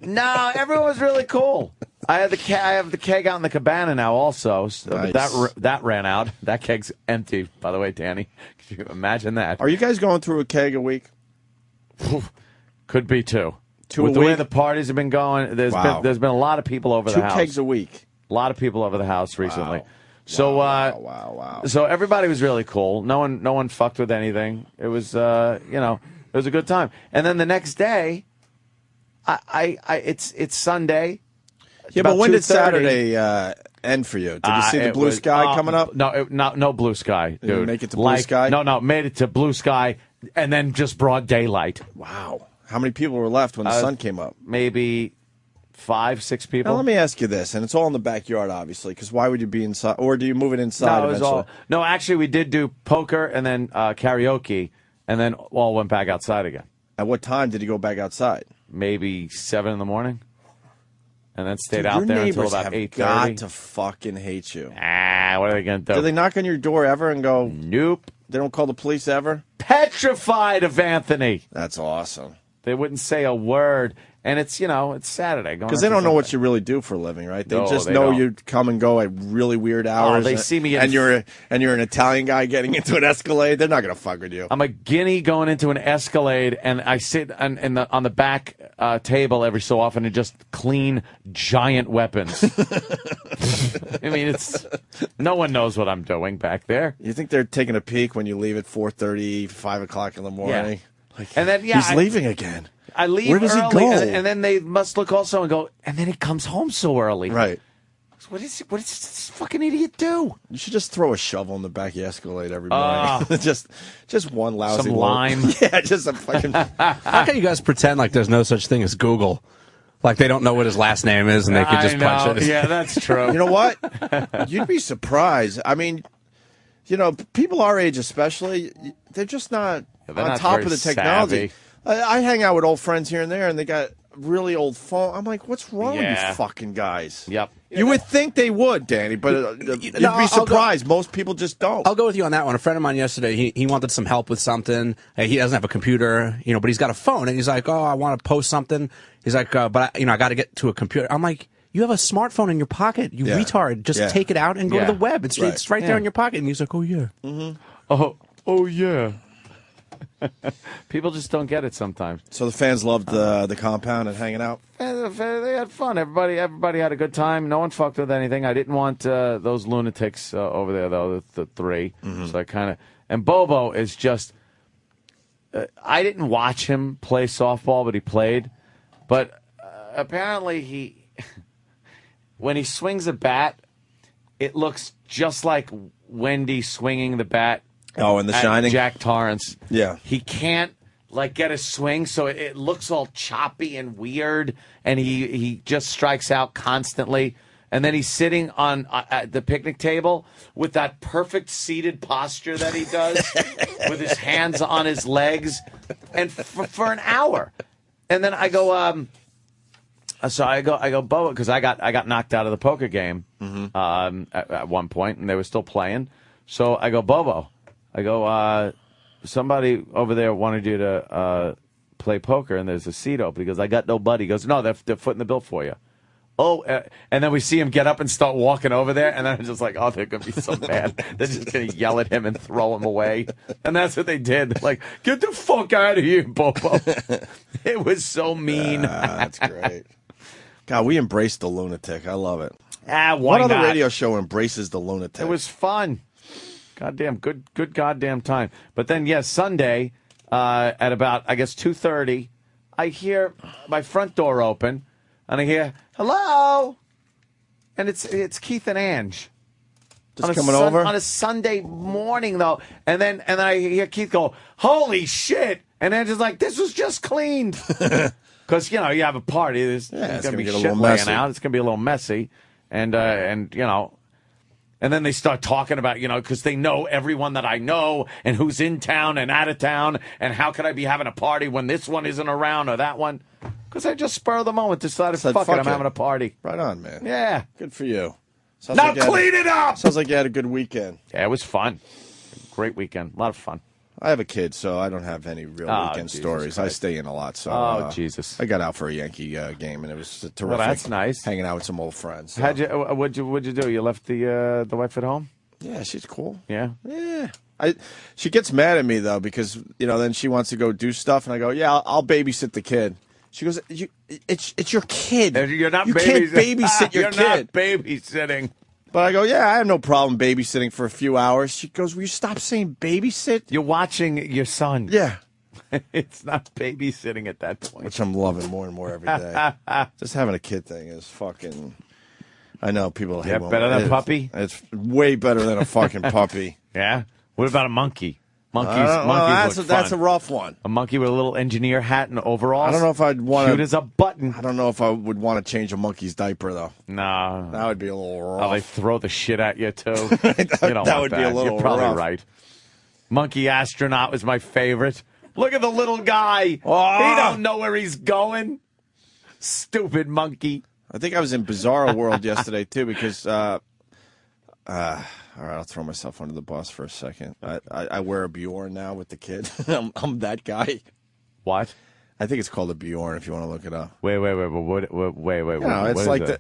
No, everyone was really cool. I have the keg out in the cabana now also. So Nice. that ran out. That keg's empty, by the way, Danny. Could you imagine that? Are you guys going through a keg a week? Could be 2. Two With a the way week? the parties have been going, there's been a lot of people over the 2 house. kegs a week. A lot of people over the house recently. Wow. So Wow. So everybody was really cool. No one fucked with anything. It was it was a good time. And then the next day, it's Sunday. Yeah, but when did 2:30. Saturday end for you? Did you see the blue sky coming up? No blue sky, dude. Did you make it to blue sky? No, made it to blue sky, and then just broad daylight. Wow. How many people were left when the sun came up? Maybe 5, 6 people. Now, let me ask you this, and it's all in the backyard, obviously, because why would you be inside? Or do you move it inside eventually? No, actually, we did do poker and then karaoke, and then all went back outside again. At what time did you go back outside? Maybe 7 in the morning, and then stayed out there until about 8:30. Your neighbors have got to fucking hate you. What are they going to do? Do they knock on your door ever and go, nope? They don't call the police ever? Petrified of Anthony. That's awesome. They wouldn't say a word. And it's, it's Saturday. Because they don't know what you really do for a living, right? They just they know don't. you come and go at really weird hours. They see me and you're an Italian guy getting into an Escalade. They're not going to fuck with you. I'm a guinea going into an Escalade, and I sit on the back table every so often and just clean giant weapons. I mean, no one knows what I'm doing back there. You think they're taking a peek when you leave at 4:30, 5 o'clock in the morning? Yeah. And then he's leaving again. I leave Where does early, he go? and then they must look also and go, and then he comes home so early. Right. What does this fucking idiot do? You should just throw a shovel in the back of the Escalade every morning. just one lousy some lime. Yeah, just a fucking. How can you guys pretend like there's no such thing as Google? Like they don't know what his last name is and they could just punch it. Yeah, that's true. You know what? You'd be surprised. I mean, people our age especially, they're just not on top of the technology. Savvy. I hang out with old friends here and there, and they got really old phone. I'm like, what's wrong with you fucking guys? Yep. You would think they would, Danny, but you'd be surprised. Most people just don't. I'll go with you on that one. A friend of mine yesterday, he wanted some help with something. He doesn't have a computer, but he's got a phone, and he's like, oh, I want to post something. He's like, but I got to get to a computer. I'm like, you have a smartphone in your pocket, you retard. Just take it out and go to the web. It's right there in your pocket. And he's like, oh, yeah. Mm-hmm. Oh, yeah. People just don't get it sometimes. So the fans loved the compound and hanging out? They had fun. Everybody had a good time. No one fucked with anything. I didn't want those lunatics over there, though, the 3. Mm-hmm. So I kind of... And Bobo is just... I didn't watch him play softball, but he played. But apparently when he swings a bat, it looks just like Wendy swinging the bat. Oh, in The Shining? Jack Torrance. Yeah. He can't, get a swing, so it looks all choppy and weird, and he just strikes out constantly. And then he's sitting on at the picnic table with that perfect seated posture that he does, with his hands on his legs, and for an hour. And then I go, I go, Bubba, because I got knocked out of the poker game at one point, and they were still playing. So I go, Bobo, somebody over there wanted you to play poker, and there's a seat open. He goes, I got nobody. He goes, no, they're footing the bill for you. Oh, and then we see him get up and start walking over there, and then I'm just like, oh, they're going to be so mad. They're just going to yell at him and throw him away. And that's what they did. Like, get the fuck out of here, Bobo. It was so mean. That's great. God, we embraced the lunatic. I love it. Why what other not? radio show embraces the lunatic? It was fun. Goddamn, good goddamn time. But then, Sunday at about, I guess, 2:30, I hear my front door open, and I hear, hello, and it's Keith and Ange. Just coming over? On a Sunday morning, though. And then I hear Keith go, holy shit. And Ange is like, this was just cleaned. Because, you have a party. There's going to be shit laying out. It's going to be a little messy. And then they start talking about, because they know everyone that I know and who's in town and out of town. And how could I be having a party when this one isn't around or that one? Because I just spur of the moment decided, fuck it, I'm having a party. Right on, man. Yeah. Good for you. Sounds now clean it up! Sounds like you had a good weekend. Yeah, it was fun. Great weekend. A lot of fun. I have a kid, so I don't have any real weekend stories. I stay in a lot, so Jesus! I got out for a Yankee game, and it was terrific. Well, that's nice. Hanging out with some old friends. So. What'd you do? You left the wife at home? Yeah, she's cool. Yeah, yeah. She gets mad at me though because then she wants to go do stuff, and I go, yeah, I'll babysit the kid. She goes, it's your kid. You're not. You can't babysit your You're kid. Not babysitting. But I go, yeah, I have no problem babysitting for a few hours. She goes, will you stop saying babysit? You're watching your son. Yeah. It's not babysitting at that point. Which I'm loving more and more every day. Just having a kid thing is fucking... I know people hate better than a puppy? It's way better than a fucking puppy. Yeah? What about a monkey? Monkeys that's a rough one. A monkey with a little engineer hat and overalls? I don't know if I'd want to... Cute as a button. I don't know if I would want to change a monkey's diaper, though. No. That would be a little rough. Oh, they throw the shit at you, too. that would be a little You're probably rough. right. Monkey astronaut was my favorite. Look at the little guy. Oh. He don't know where he's going. Stupid monkey. I think I was in Bizarro World yesterday, too, because... all right, I'll throw myself under the bus for a second. I wear a Bjorn now with the kid. I'm that guy. What? I think it's called a Bjorn if you want to look it up. Wait.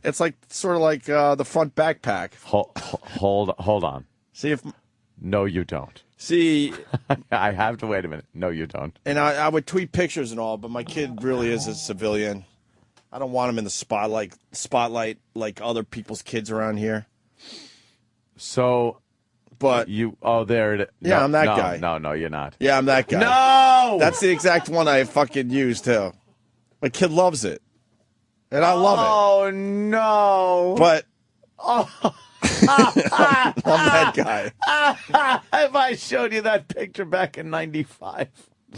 It's like sort of like the front backpack. Hold on. See if. No, you don't. See, I have to wait a minute. No, you don't. And I would tweet pictures and all, but my kid really is a civilian. I don't want him in the spotlight like other people's kids around here. So, but there it is. Yeah, no, I'm that guy. No, you're not. Yeah, I'm that guy. No! That's the exact one I fucking use, too. My kid loves it. And I love it. Oh, no. But I'm that guy. If I showed you that picture back in 95.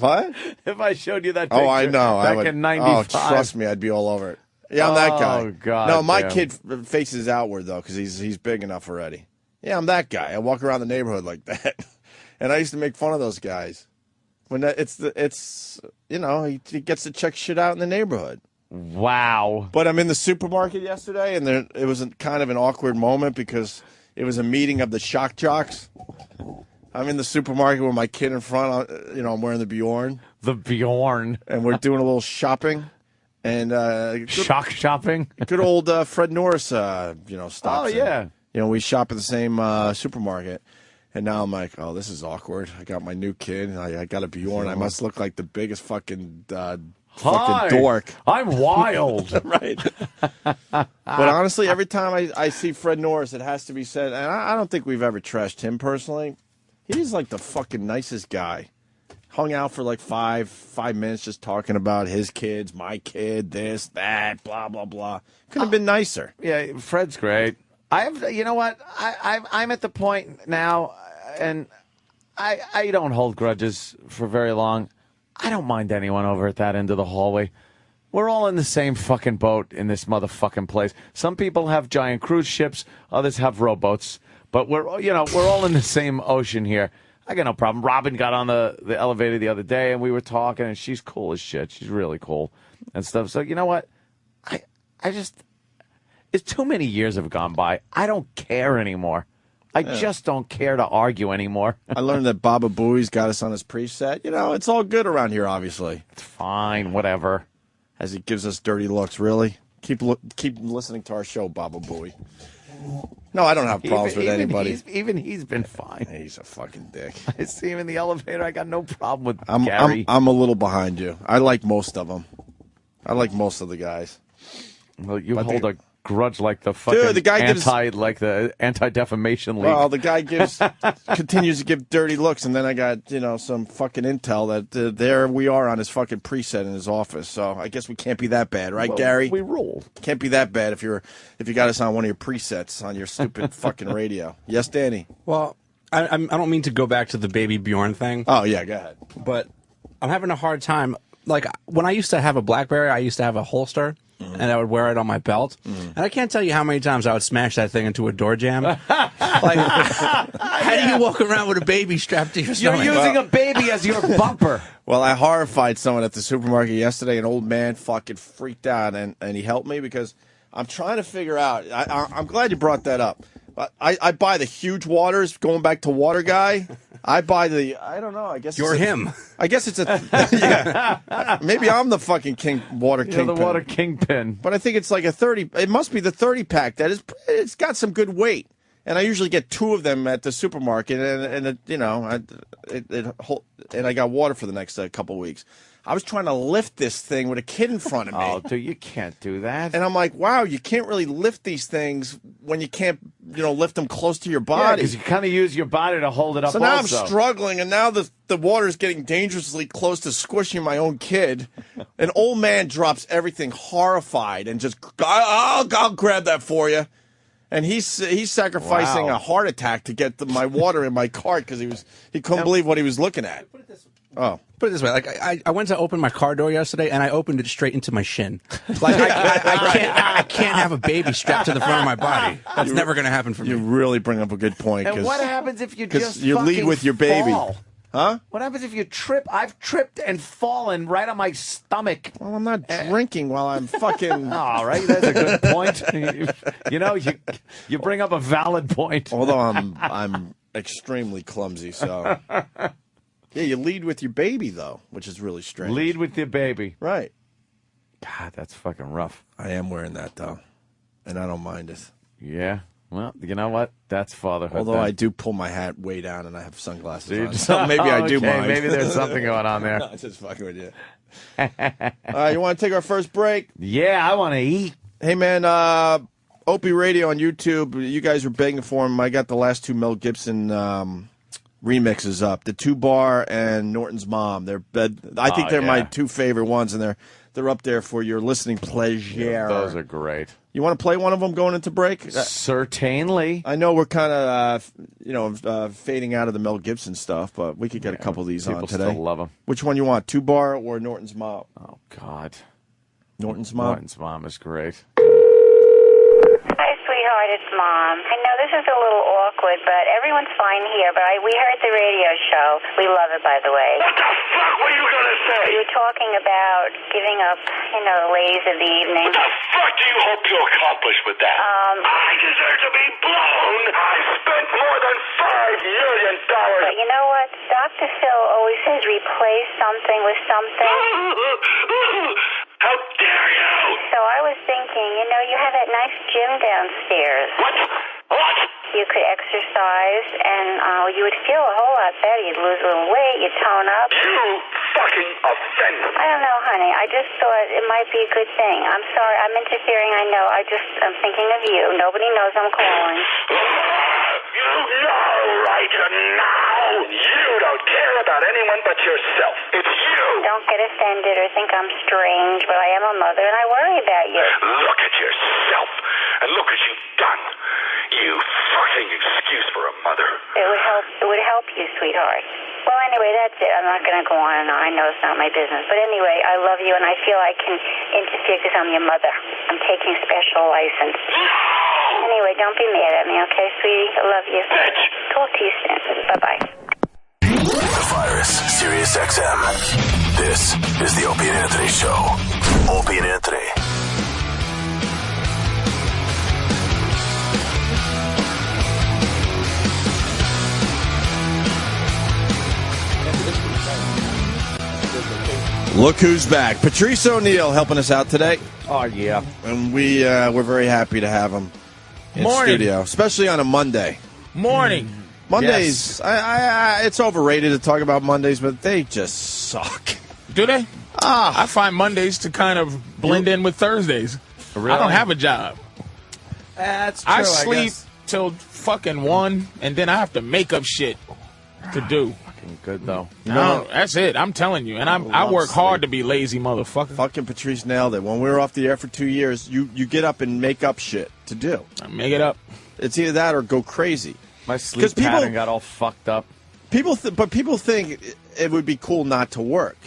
What? If I showed you that picture I know. back in 95. Oh, trust me, I'd be all over it. Yeah, I'm that guy. Oh, God. No, my kid faces outward, though, because he's big enough already. Yeah, I'm that guy. I walk around the neighborhood like that. And I used to make fun of those guys. When he gets to check shit out in the neighborhood. Wow. But I'm in the supermarket yesterday, and it was kind of an awkward moment because it was a meeting of the shock jocks. I'm in the supermarket with my kid in front. I'm wearing the Bjorn. The Bjorn. And we're doing a little shopping. And shopping. Good old Fred Norris, stops. Oh yeah. We shop at the same supermarket. And now I'm like, oh, this is awkward. I got my new kid. And I got a Bjorn. I must look like the biggest fucking dork. I'm wild. Right. But honestly, every time I see Fred Norris, it has to be said, and I don't think we've ever trashed him personally. He's like the fucking nicest guy. Hung out for like five minutes just talking about his kids, my kid, this, that, blah, blah, blah. Could have been nicer. Yeah, Fred's great. You know what? I'm at the point now, and I don't hold grudges for very long. I don't mind anyone over at that end of the hallway. We're all in the same fucking boat in this motherfucking place. Some people have giant cruise ships, others have rowboats, but we're all in the same ocean here. I got no problem. Robin got on the elevator the other day, and we were talking, and she's cool as shit. She's really cool and stuff. So you know what? It's too many years have gone by. I don't care anymore. I just don't care to argue anymore. I learned that Baba Booey's got us on his preset. You know, it's all good around here, obviously. It's fine, whatever. As he gives us dirty looks, really? Keep listening to our show, Baba Booey. No, I don't have problems with anybody. He's been fine. He's a fucking dick. I see him in the elevator. I got no problem with Gary. I'm a little behind you. I like most of them. I like most of the guys. Well, you hold a grudge like the fucking the anti-defamation league. Well, the guy continues to give dirty looks, and then I got some fucking intel that there we are on his fucking preset in his office. So I guess we can't be that bad, right, Gary? We rule. Can't be that bad if you got us on one of your presets on your stupid fucking radio. Yes, Danny. Well, I don't mean to go back to the Baby Bjorn thing. Oh yeah, go ahead. But I'm having a hard time. Like when I used to have a BlackBerry, I used to have a holster. And I would wear it on my belt. And I can't tell you how many times I would smash that thing into a door jam. Like, how do you walk around with a baby strapped to your stomach? You're using a baby as your bumper. Well, I horrified someone at the supermarket yesterday. An old man fucking freaked out, and he helped me because I'm trying to figure out. I'm glad you brought that up. I buy the huge waters, going back to water guy. I buy I don't know, I guess you're him. I guess it's yeah. Maybe I'm the fucking water kingpin. You're the water kingpin. But I think it's like a 30, it must be the 30 pack. It's got some good weight. And I usually get 2 of them at the supermarket, and I got water for the next couple weeks. I was trying to lift this thing with a kid in front of me. Oh, dude, you can't do that. And I'm like, wow, you can't really lift these things when you can't, lift them close to your body. Yeah, because you kind of use your body to hold it up. So now I'm struggling, and now the water's getting dangerously close to squishing my own kid. An old man drops everything horrified and just, I'll grab that for you. And he's sacrificing a heart attack to get my water in my cart because he couldn't believe what he was looking at. Put it this way, like I went to open my car door yesterday, and I opened it straight into my shin. Like I can't have a baby strapped to the front of my body. That's never going to happen for me. You really bring up a good point. And what happens if you just you lead with your baby? Fall? Huh? What happens if you trip? I've tripped and fallen right on my stomach. Well, I'm not drinking while I'm fucking. All right, that's a good point. You bring up a valid point. Although I'm extremely clumsy, so. Yeah, you lead with your baby, though, which is really strange. Lead with your baby. Right. God, that's fucking rough. I am wearing that, though, and I don't mind it. Yeah. Well, you know what? That's fatherhood. Although then. I do pull my hat way down and I have sunglasses on. So maybe I do mind. Maybe there's something going on there. No, I'm just fucking with you. You want to take our first break? Yeah, I want to eat. Hey, man, Opie Radio on YouTube, you guys were begging for him. I got the last 2 Mel Gibson remixes up, the 2-bar and Norton's Mom. I think they're my 2 favorite ones, and they're up there for your listening pleasure. Yeah, those are great. You want to play one of them going into break? Certainly. I know we're kind of fading out of the Mel Gibson stuff, but we could get a couple of these on today. Still love them. Which one you want, 2-bar or Norton's Mom? Oh God, Norton's Mom. Norton's Mom is great. Hi, sweetheart, it's Mom. I know this is a little awkward, but everyone's fine here. But we heard the radio show. We love it, by the way. What the fuck were you gonna say? You were talking about giving up, the ladies of the evening. What the fuck do you hope you accomplish with that? I deserve to be blown. I spent more than $5 million. But you know what? Dr. Phil always says replace something with something. How dare you? So I was thinking, you have that nice gym downstairs. What? You could exercise, and you would feel a whole lot better. You'd lose a little weight, you'd tone up. You fucking offender. I don't know, honey. I just thought it might be a good thing. I'm sorry. I'm interfering, I know. I'm thinking of you. Nobody knows I'm calling. You know right now. you don't care about anyone but yourself. It's you. Don't get offended or think I'm strange, but I am a mother and I worry about you. Look at yourself, and look what you've done. You fucking excuse for a mother. It would help you, sweetheart. Well, anyway, that's it. I'm not going to go on and on. I know it's not my business. But anyway, I love you, and I feel I can interfere because I'm your mother. I'm taking special license. Anyway, don't be mad at me, okay, sweetie? I love you. Talk to you soon. Bye-bye. The virus, Sirius XM. This is the Opie and Anthony Show. Opie and Anthony. Look who's back. Patrice O'Neal helping us out today. Oh, yeah. And we're very happy to have him in studio, especially on a Monday. Morning. Mondays, yes. It's overrated to talk about Mondays, but they just suck. Do they? I find Mondays to kind of blend in with Thursdays. Really? I don't have a job. That's true, I sleep guess. till fucking 1, and then I have to make up shit to do. Good though. No, that's it. I'm telling you, and I work hard to be lazy, motherfucker. Fucking Patrice nailed it. When we were off the air for 2 years, you get up and make up shit to do. I make it up. It's either that or go crazy. My sleep pattern got all fucked up. But people think it would be cool not to work.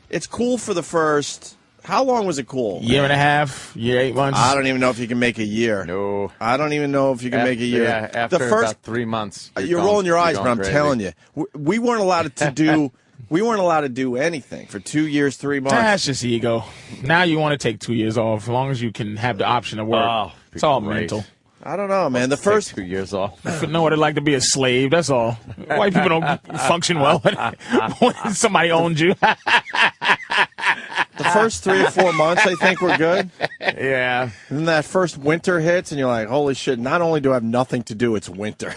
It's cool for the first. How long was it cool? Year and a half, year, 8 months. I don't even know if you can make a year. No. I don't even know if you can make a year. Yeah, after the first, about 3 months. You're rolling your eyes, but I'm telling you, we weren't allowed to do. We weren't allowed to do anything for 2 years, 3 months. That's just ego. Now you want to take 2 years off, as long as you can have the option to work. Oh, it's all great. mental. I don't know, man. The first 2 years off. Know what it's like to be a slave. That's all. White people don't function well when somebody owns you. The first 3 or 4 months, I think, were good. Yeah. And then that first winter hits, and you're like, holy shit, not only do I have nothing to do, it's winter.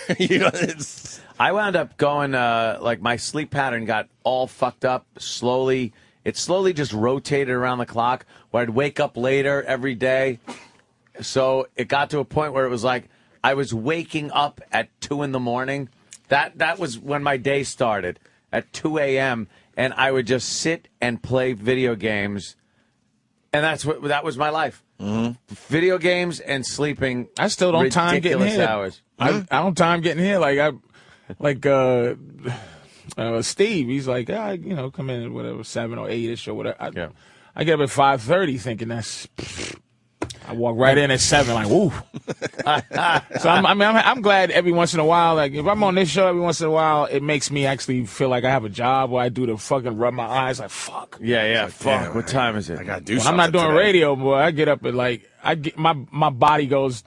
I wound up going, like, my sleep pattern got all fucked up slowly. It slowly just rotated around the clock, where I'd wake up later every day. So it got to a point where it was like I was waking up at 2 in the morning. That was when my day started, at 2 a.m., and I would just sit and play video games, and that was my life. Mm-hmm. Video games and sleeping. I still don't time getting here. Hours. I don't time getting here. Steve, he's like, come in at whatever 7 or 8ish or whatever. I get up at 5:30, thinking that's. I walk right in at 7, like, woo. So I'm glad every once in a while, like, if I'm on this show every once in a while, it makes me actually feel like I have a job where I do the fucking rub my eyes, like, fuck. Yeah, fuck. Damn, what time is it? I gotta do when something. I'm not doing today. radio, boy, I get up at, like, my body goes,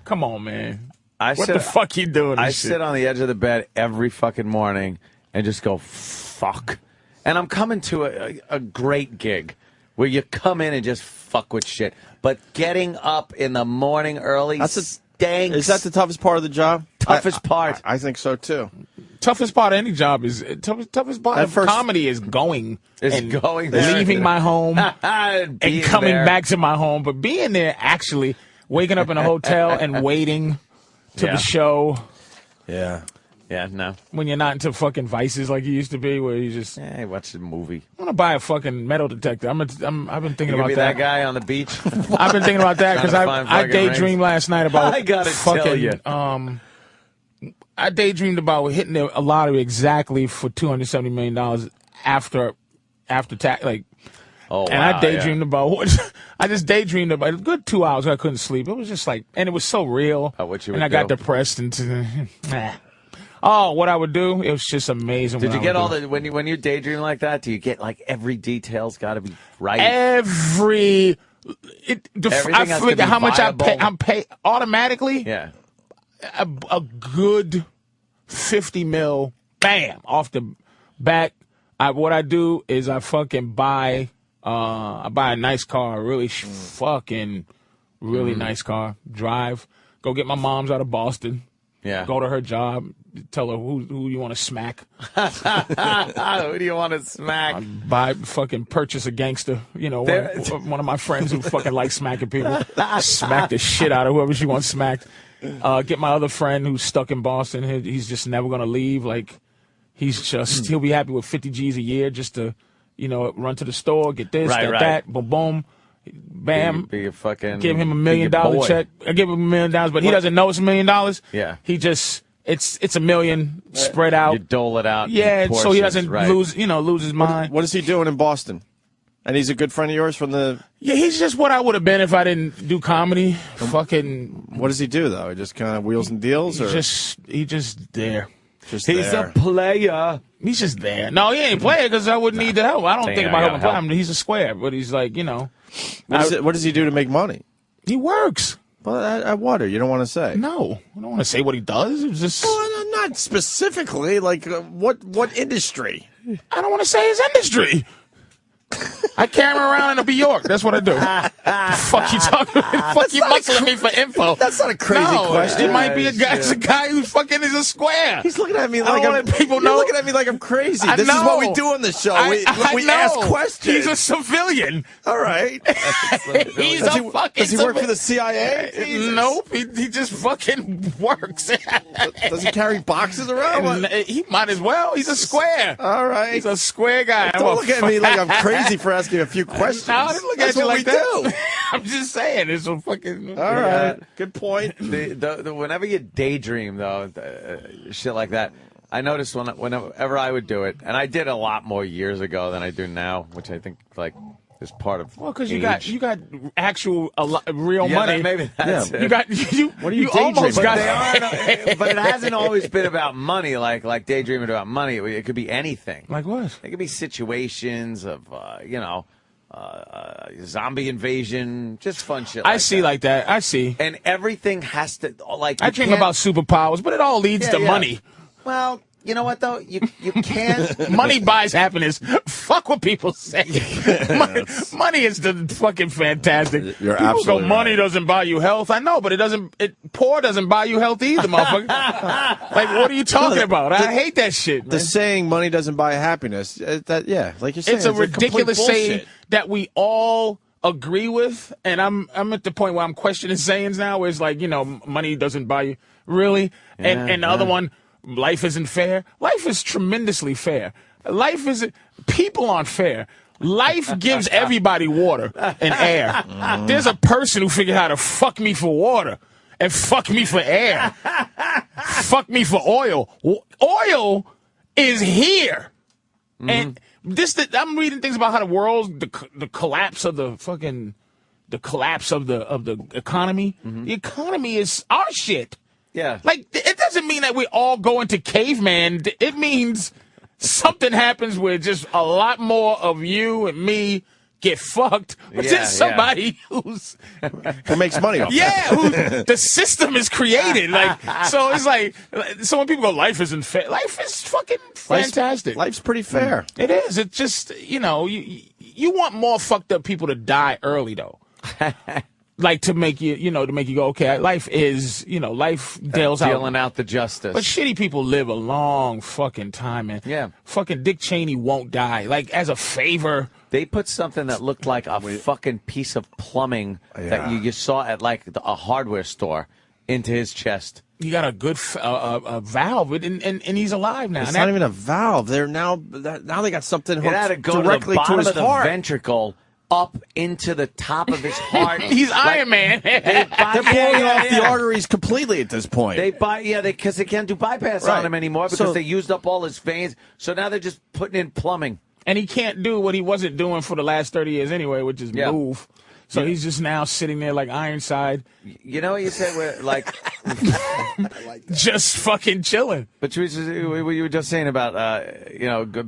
come on, man. What the fuck you doing? I sit on the edge of the bed every fucking morning and just go, fuck. And I'm coming to a great gig where you come in and just fuck with shit. But getting up in the morning early stinks. Is that the toughest part of the job? Toughest part. I think so, too. Toughest part of any job is toughest part of comedy is going leaving my home and coming back to my home. But being there, actually waking up in a hotel and waiting to the show. Yeah. Yeah, no. When you're not into fucking vices like you used to be, where you just watch the movie. I want to buy a fucking metal detector. I've been thinking about that guy on the beach. I've been thinking about that because I daydreamed last night about. I gotta tell you. I daydreamed about hitting the lottery exactly for $270 million after tax. Like, I daydreamed about what. I just daydreamed about a good 2 hours. I couldn't sleep. It was just like, and it was so real. And I got depressed what I would do, it was just amazing. Did you get all the when you daydream like that? Do you get like every detail's got to be right? I figure how much I'm pay automatically. Yeah, a good 50 mil, bam, off the back. What I do is I fucking buy a nice car, really nice car. Drive, go get my mom's out of Boston. Yeah. Go to her job, tell her who you want to smack. Who do you want to smack? Purchase a gangster. One of my friends who fucking likes smacking people. Smack the shit out of whoever she wants smacked. Get my other friend who's stuck in Boston. He's just never going to leave. Like, he'll be happy with 50 G's a year just to, run to the store, get this, that, boom, boom. Bam. Be a fucking, give him $1 million check. I give him $1 million, but he doesn't know it's $1 million. Yeah. He just, it's $1 million spread out. You dole it out. Yeah, so he doesn't lose his mind. What is he doing in Boston? And he's a good friend of yours from the... Yeah, he's just what I would have been if I didn't do comedy. Fucking... What does he do, though? He just kind of wheels and deals? He's just there. He's a player. He's just there. No, he ain't a player because I wouldn't need the help. I don't think about helping him. He's a square, but he's like, What does he do to make money? He works. Well, at what? You don't want to say? No. I don't want to say what he does. It's just... Well, not specifically. Like, what industry? I don't want to say his industry. I carry him around in New York. That's what I do. Fuck you talking about? Fuck you muscling me for info. That's not a crazy question. It might be a guy. It's a guy who fucking is a square. He's looking at me like people know. You're looking at me like I'm crazy. This is what we do on the show. We ask questions. He's a civilian. All right. He's a fucking. Does he work for the CIA? Nope. He just fucking works. Does he carry boxes around? He might as well. He's a square. All right. He's a square guy. Don't look at me like I'm crazy for asking a few questions. No, I didn't look That's at you what like we that. do. I'm just saying, it's a fucking. All right, good point. Whenever you daydream, though, shit like that, I noticed whenever I would do it, and I did a lot more years ago than I do now, which I think is part of. Well, because you got actual real money. Maybe that's it. You got you. What are you almost got. But it hasn't always been about money. Like daydreaming about money, it could be anything. Like what? It could be situations of zombie invasion, just fun shit. I see like that. I see. And everything has to I dream about superpowers, but it all leads to money. Well, you know what though? You can't. Money buys happiness. Fuck what people say. money is the fucking fantastic. You're people absolutely go, money right. doesn't buy you health. I know, but it doesn't. Poor doesn't buy you health either, motherfucker. Like, what are you talking about? I hate that shit. Man. The saying "money doesn't buy happiness." Like you're saying, it's a ridiculous complete saying bullshit. that we all agree with, and I'm at the point where I'm questioning sayings now. Where it's like, money doesn't buy you really, and the other one. Life isn't fair. Life is tremendously fair. Life isn't. People aren't fair. Life gives everybody water and air. There's a person who figured out how to fuck me for water and fuck me for air. Fuck me for oil. Oil is here. And I'm reading things about how the world, the collapse of the fucking, the collapse of the economy. The economy is our shit. Yeah. Like, it doesn't mean that we all go into caveman. It means something happens where just a lot more of you and me get fucked. But there's somebody who makes money off who the system is created. Like, so it's like, so when people go, life isn't fair. Life is fucking fantastic. Life's pretty fair. It is. It's just, you want more fucked up people to die early, though. Like to make you go, okay, life is, life deals out. Dealing out the justice. But shitty people live a long fucking time, man. Yeah. Fucking Dick Cheney won't die. Like, as a favor. They put something that looked like a fucking piece of plumbing that you saw at like a hardware store into his chest. You got a good a valve, and he's alive now. It's not even a valve. They're now they got something hooked It had to go directly to the bottom his of the heart. ventricle. Up into the top of his heart. He's Iron Man. They're blowing off the arteries completely at this point. Because they can't do bypass on him anymore because they used up all his veins. So now they're just putting in plumbing. And he can't do what he wasn't doing for the last 30 years anyway, which is move. So he's just now sitting there like Ironside. You know what you said? Where like, just fucking chilling. But you were just saying about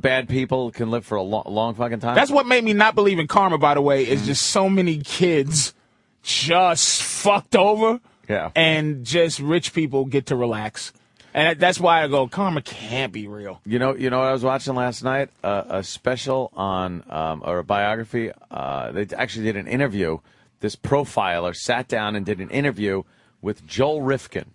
bad people can live for a long fucking time. That's what made me not believe in karma. By the way, is just so many kids just fucked over. Yeah, and just rich people get to relax. And that's why I go, karma can't be real. You know what I was watching last night? A special on, or a biography. They actually did an interview. This profiler sat down and did an interview with Joel Rifkin.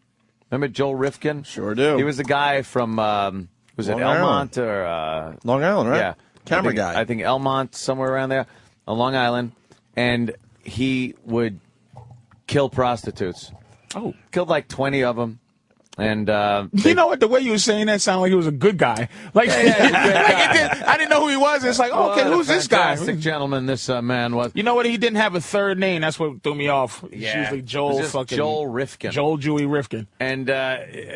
Remember Joel Rifkin? Sure do. He was the guy from, was it Elmont or? Long Island, right? Yeah. Camera guy. I think Elmont, somewhere around there, on Long Island. And he would kill prostitutes. Oh. Killed like 20 of them. And you know what? The way you were saying that sounded like he was a good guy. Like, I didn't know who he was. It's like, okay, who's this guy? Fantastic gentleman, this man was. You know what? He didn't have a third name. That's what threw me off. It's usually Joel Rifkin. Joel Dewey Rifkin. And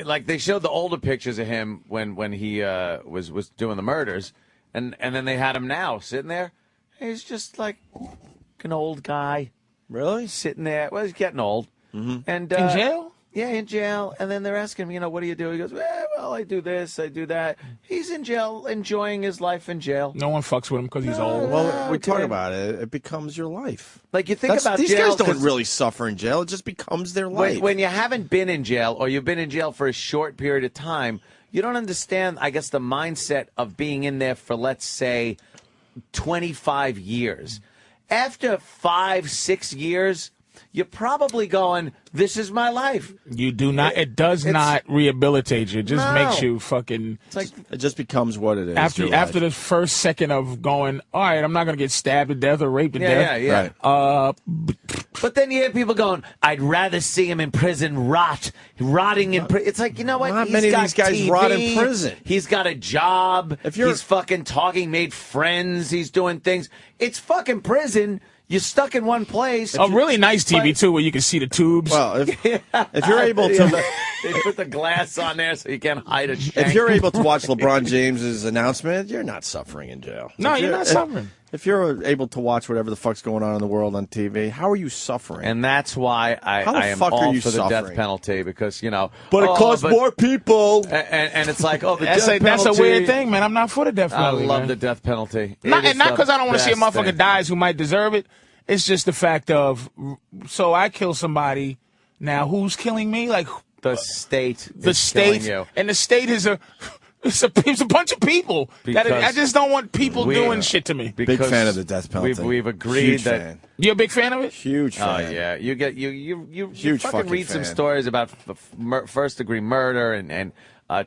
like they showed the older pictures of him when he was doing the murders, and then they had him now sitting there. He's just like an old guy. Really? Sitting there. Well, he's getting old. Mm-hmm. And in jail? Yeah, in jail. And then they're asking him, what do you do? He goes, well, I do this, I do that. He's in jail, enjoying his life in jail. No one fucks with him because he's old. Well, we talk about it. It becomes your life. Like, you think about these jail, guys don't really suffer in jail. It just becomes their life. When you haven't been in jail, or you've been in jail for a short period of time, you don't understand, I guess, the mindset of being in there for, let's say, 25 years. After 5-6 years, you're probably going, this is my life. You do not. It does not rehabilitate you. It just makes you fucking. It's like it just becomes what it is. After the first second of going, all right, I'm not going to get stabbed to death or raped to death. Yeah. Right. But then you hear people going, I'd rather see him in prison rotting in prison. It's like, you know what? Not many of these guys TV. rot in prison. He's got a job. He's fucking talking, made friends. He's doing things. It's fucking prison. You're stuck in one place. A really nice TV, too, where you can see the tubes. Well, if you're able to... They put the glass on there so you can't hide a shank. If you're able to watch LeBron James's announcement, you're not suffering in jail. No, you're not suffering. If you're able to watch whatever the fuck's going on in the world on TV, how are you suffering? And that's why I am all for the death penalty, because, But it costs more people. And it's like, the that's death penalty. That's a weird thing, man. I'm not for the death penalty. I love the death penalty. Not because I don't want to see a motherfucker dies who might deserve it. It's just the fact of, so I kill somebody, now who's killing me? Like the state. The state, killing you. And the state is it's a bunch of people. I just don't want people doing shit to me. Big fan of the death penalty. We've agreed that you're a big fan of it. Huge fan. Oh yeah, you Huge fucking read fan. some stories about first degree murder and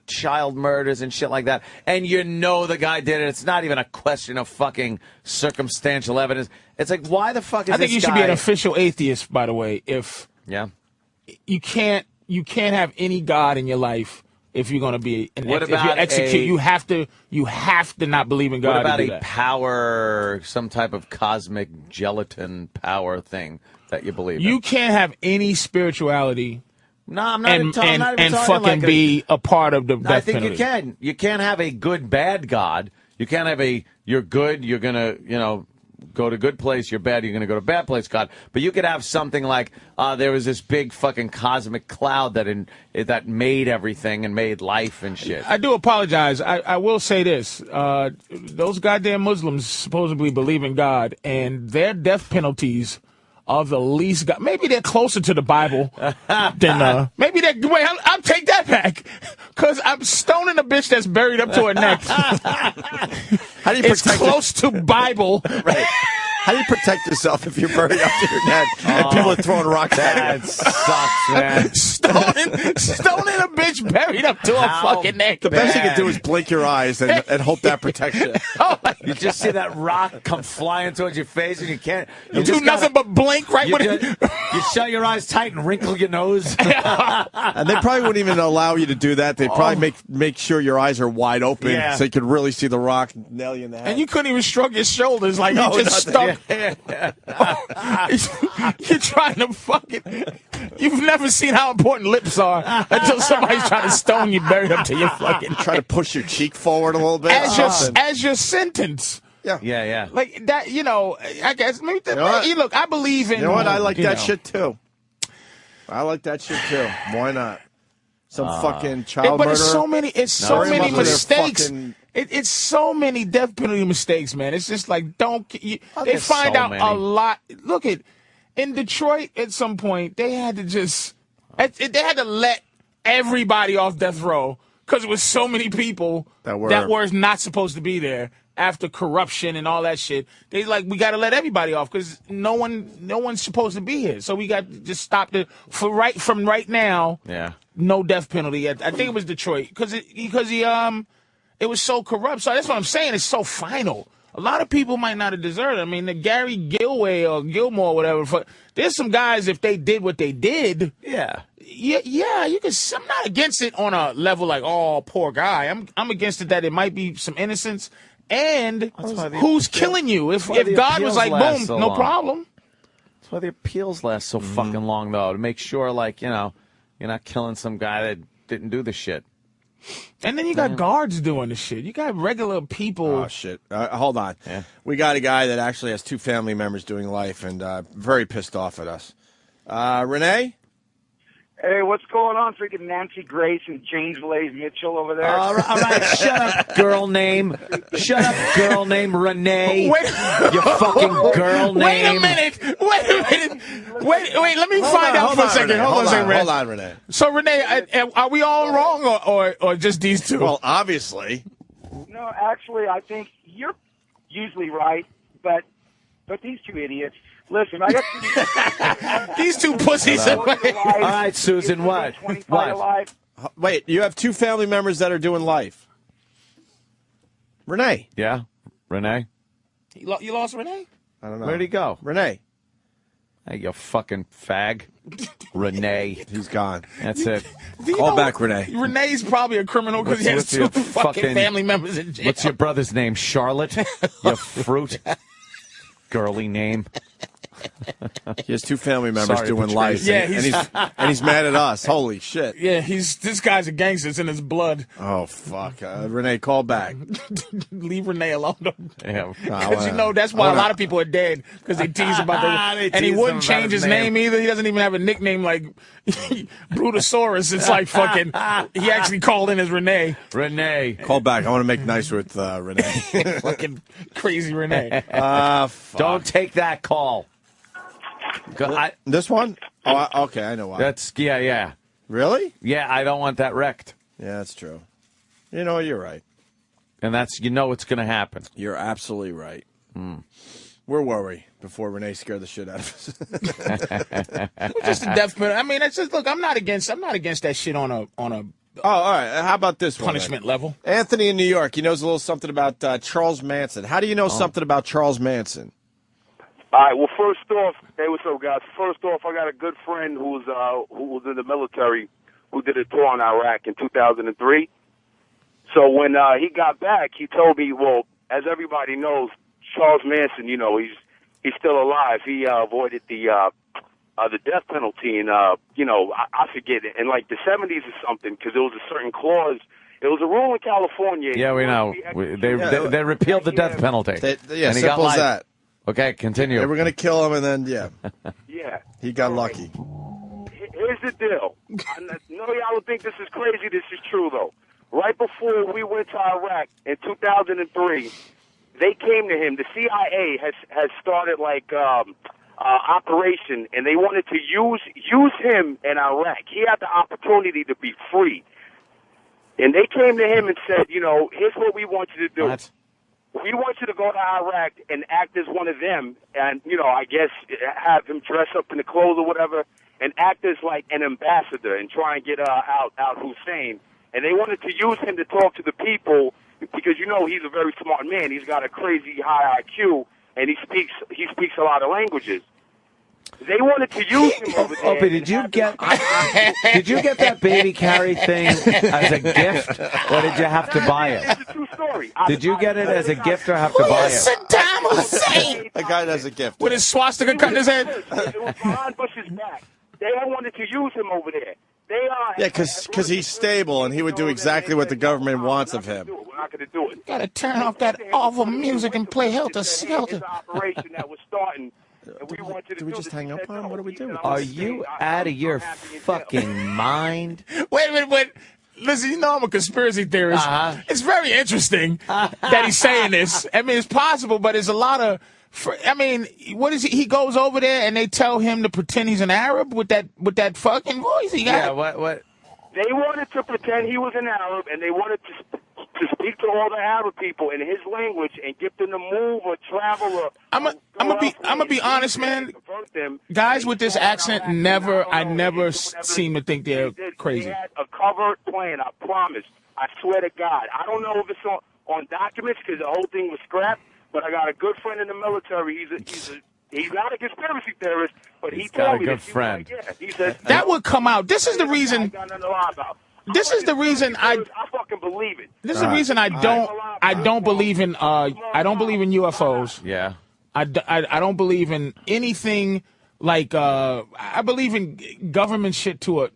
child murders and shit like that, and the guy did it. It's not even a question of fucking circumstantial evidence. It's like, why the fuck is this guy? I think you should be an official atheist, by the way. If you can't have any God in your life if you're going to be if you execute. You have to not believe in God. What about to do a that. power, some type of cosmic gelatin power thing that you believe in? You can't have any spirituality. No, I'm not even talking. And fucking be a part of the death I think penalty. you can. You can't have a good bad God. You can't have you're good. You're gonna go to good place. You're bad. You're gonna go to bad place. God. But you could have something like there was this big fucking cosmic cloud that made everything and made life and shit. I do apologize. I will say this: those goddamn Muslims supposedly believe in God, and their death penalties are the least God. Maybe they're closer to the Bible than maybe they're. Wait, I'll take that back, because I'm stoning a bitch that's buried up to her neck. How do you it's protect close to Bible. Right. How do you protect yourself if you're buried up to your neck and people are throwing rocks at you? That sucks, man. stoning a bitch buried up to her fucking neck. The best you can do is blink your eyes and hope that protects you. You just see that rock come flying towards your face, and you can't. You do nothing but blink right when you shut your eyes tight and wrinkle your nose. And they probably wouldn't even allow you to do that. They'd probably make sure your eyes are wide open so you could really see the rock nail you in the head. And you couldn't even shrug your shoulders like you just stuck. You're trying to fucking. You've never seen how important lips are until somebody's trying to stone you buried up to your fucking. Try to push your cheek forward a little bit. As your sentence. Yeah. Like that, I guess. Maybe look, I believe in. You know what? I like that shit too. I like that shit too. Why not? Some fucking child murderer. But it's so many mistakes. It's so many death penalty mistakes, man. It's just like they find out a lot. Look in Detroit at some point they had to let everybody off death row because it was so many people that were not supposed to be there after corruption and all that shit. They we got to let everybody off because no one's supposed to be here. So we got to just stop from right now. Yeah. No death penalty. I think it was Detroit because it was so corrupt. So that's what I'm saying. It's so final. A lot of people might not have deserved it. I mean, the Gary Gilway or Gilmore or whatever. There's some guys, if they did what they did, Yeah, you can. I'm not against it on a level like, oh, poor guy. I'm against it that it might be some innocence and who's killing you. If God was like, boom, no problem. That's why the appeals last so fucking long, though, to make sure, like, you know, you're not killing some guy that didn't do the shit. And then you got guards doing the shit. You got regular people. Oh, shit. Hold on. Yeah. We got a guy that actually has 2 family members doing life and very pissed off at us. Renee? Hey, what's going on? Freaking Nancy Grace and James Blaze Mitchell over there. All right, shut up, girl name. Shut up, girl name Renee. You fucking girl name. Wait a minute. Wait, let me find out for a second. Renee. Hold on, Hold on, Renee. So, Renee, are we all wrong or just these two? Well, obviously. No, actually, I think you're usually right, but these 2 idiots. Listen, I got these 2 pussies. All right, Susan, what? Wait, you have 2 family members that are doing life. Renee. Yeah, Renee. You lost Renee? I don't know. Where'd he go? Renee. Hey, you fucking fag. Renee. He's gone. That's it. Call back, Renee. Renee's probably a criminal because he has 2 fucking family members in jail. What's your brother's name? Charlotte? You fruit. Girly name. He has 2 family members doing Patrice. life. Yeah, and he's mad at us. Holy shit. Yeah, this guy's a gangster. It's in his blood. Oh, fuck. Renee, call back. Leave Renee alone. Yeah. Because you know that's why a lot of people are dead because they tease about that. And he wouldn't change his name either. He doesn't even have a nickname like Brutosaurus. It's like fucking. He actually called in as Renee. Renee. Call back. I want to make nice with Renee. Fucking crazy Renee. Don't take that call. This one? Oh, okay, I know why. That's yeah. Really? Yeah, I don't want that wrecked. Yeah, that's true. You know, you're right. And that's, you know, it's going to happen. You're absolutely right. Where were we before Renee scared the shit out of us? Just a death penalty. I mean, it's just, look. I'm not against that shit on a. Oh, all right. How about this punishment level? Anthony in New York. He knows a little something about Charles Manson. How do you know something about Charles Manson? All right. Well, first off, hey, what's up, guys? First off, I got a good friend who was in the military, who did a tour on Iraq in 2003. So when he got back, he told me, well, as everybody knows, Charles Manson, you know, he's still alive. He avoided the death penalty, and you know, I forget it, in like the 70s or something, because there was a certain clause. It was a rule in California. Yeah, we know. They repealed the death penalty. Yeah, simple as that. Okay, continue. They were going to kill him, and then, yeah. He got lucky. Here's the deal. I know y'all would think this is crazy. This is true, though. Right before we went to Iraq in 2003, they came to him. The CIA has started, like, operation, and they wanted to use him in Iraq. He had the opportunity to be free. And they came to him and said, you know, here's what we want you to do. What? We want you to go to Iraq and act as one of them and, you know, I guess have him dress up in the clothes or whatever and act as like an ambassador and try and get out Hussein. And they wanted to use him to talk to the people because, you know, he's a very smart man. He's got a crazy high IQ and he speaks a lot of languages. They wanted to use him over there. Opie, did you get that baby carry thing as a gift, or did you have to buy it? It's a true story. Did you get it as a gift or have to buy it? Saddam Hussein. I got it as a gift. With his swastika cut in his head. It was behind Bush's back. They all wanted to use him over there. Yeah, because he's stable and he would do exactly what the government wants of him. We're not going to do it. Gotta turn off that awful music and play Helter Skelter. It's an operation that was starting. Do we just hang up on him? What do we do? Are you out of your fucking mind? Wait a minute, wait. Listen, you know I'm a conspiracy theorist. It's very interesting that he's saying this. I mean, it's possible, but it's a lot of... I mean, what is he goes over there and they tell him to pretend he's an Arab with that fucking voice he got? Yeah, what? They wanted to pretend he was an Arab, and they wanted to speak to all the Arab people in his language and get them to move or travel. Or I'm gonna be honest, man. Guys with this accent I never seem to think they're crazy. They had a covered plan. I promise. I swear to God. I don't know if it's on documents because the whole thing was scrapped. But I got a good friend in the military. He's He's not a conspiracy theorist, but he got told a me good this. friend. He was like, yeah. He said That would come out. This is the reason. This is the reason I fucking believe it. This is the reason I don't believe in UFOs. Yeah. I don't believe in anything like I believe in government shit to a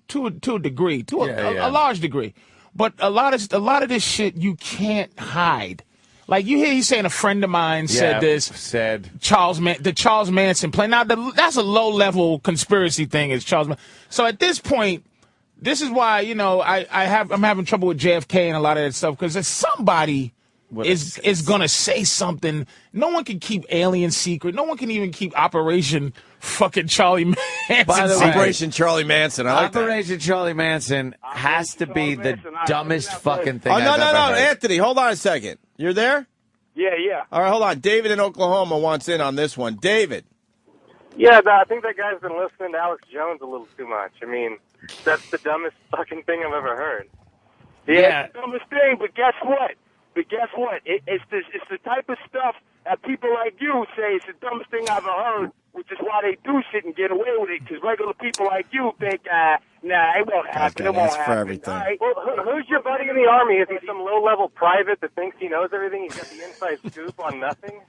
degree, a large degree. But a lot of this shit you can't hide. Like you hear he's saying a friend of mine said this. Said the Charles Manson play. Now that's a low level conspiracy thing. Is Charles Manson. So at this point, this is why I'm having trouble with JFK and a lot of that stuff because somebody is gonna say something. No one can keep alien secret. No one can even keep Operation fucking Charlie Manson. By the way, Operation Charlie Manson. I like Operation Charlie Manson has to be the dumbest fucking thing. Oh, I've ever heard. Anthony, hold on a second. You're there? Yeah. All right, hold on. David in Oklahoma wants in on this one. David. Yeah, I think that guy's been listening to Alex Jones a little too much. I mean, that's the dumbest fucking thing I've ever heard. Yeah, it's the dumbest thing, but guess what? It's the type of stuff that people like you say it's the dumbest thing I've ever heard, which is why they do shit and get away with it, because regular people like you think, nah, it won't happen. It won't happen. For everything. Right? Well, who's your buddy in the Army? Is he some low-level private that thinks he knows everything? He's got the inside scoop on nothing?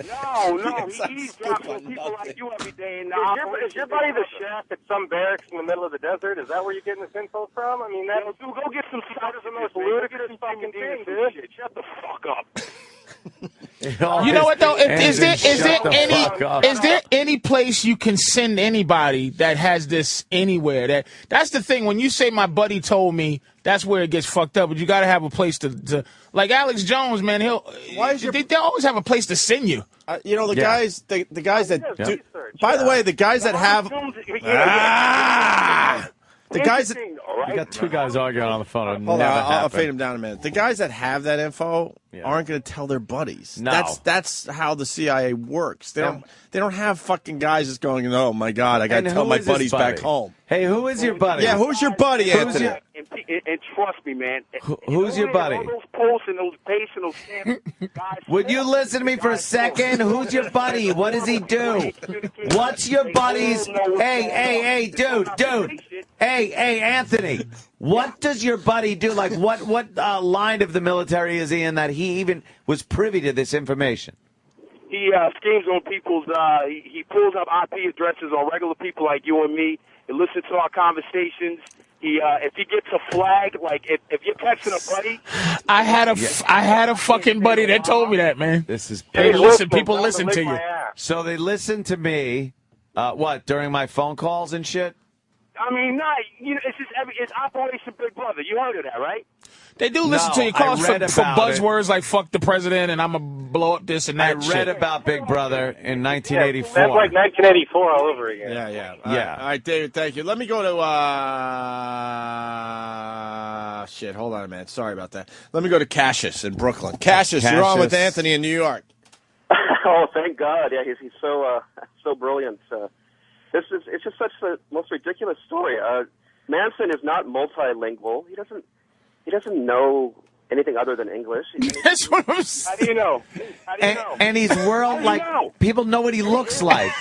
No, he's dropping people like you every day. Is your buddy the chef at some barracks in the middle of the desert? Is that where you're getting this info from? I mean, dude, go get some that is the most ludicrous fucking thing, dude. Shut the fuck up. You know what though? Is there any place you can send anybody that has this anywhere? That's the thing. When you say my buddy told me, that's where it gets fucked up. But you got to have a place to like Alex Jones, man. They always have a place to send you. The guys that do. By the way, the guys that have. The guys that you got two guys arguing on the phone. Hold on, I'll fade them down a minute. The guys that have that info aren't going to tell their buddies. No. That's how the CIA works. They don't have fucking guys just going, oh my God, I got to tell my buddies back home. Hey, who is your buddy? Yeah, who's your buddy, Anthony? And trust me, man. Who's your buddy? All those posts and those paces and those stamps, guys. Would you listen to me for a second? Who's your buddy? What does he do? What's your buddy's? Hey, dude. Hey, Anthony. What does your buddy do? Like, what line of the military is he in that he even was privy to this information? He schemes on people's. He pulls up IP addresses on regular people like you and me. He listens to our conversations. If he gets a flag, like if you're texting a buddy, I had a fucking buddy that told me that, man. This is people listen to you. So they listen to me. During my phone calls and shit? I mean, it's Operation Big Brother. You heard of that, right? They do listen to your calls for buzzwords like "fuck the president" and "I'm gonna blow up this and that." I read about Big Brother in 1984. That's like 1984 all over again. Yeah. All right, David, thank you. Let me go to shit. Hold on a minute. Sorry about that. Let me go to Cassius in Brooklyn. Cassius, you're on with Anthony in New York. Oh, thank God! Yeah, he's so brilliant. It's just such the most ridiculous story. Manson is not multilingual. He doesn't know anything other than English. That's what I'm saying. How do you know? And he's people know what he looks like.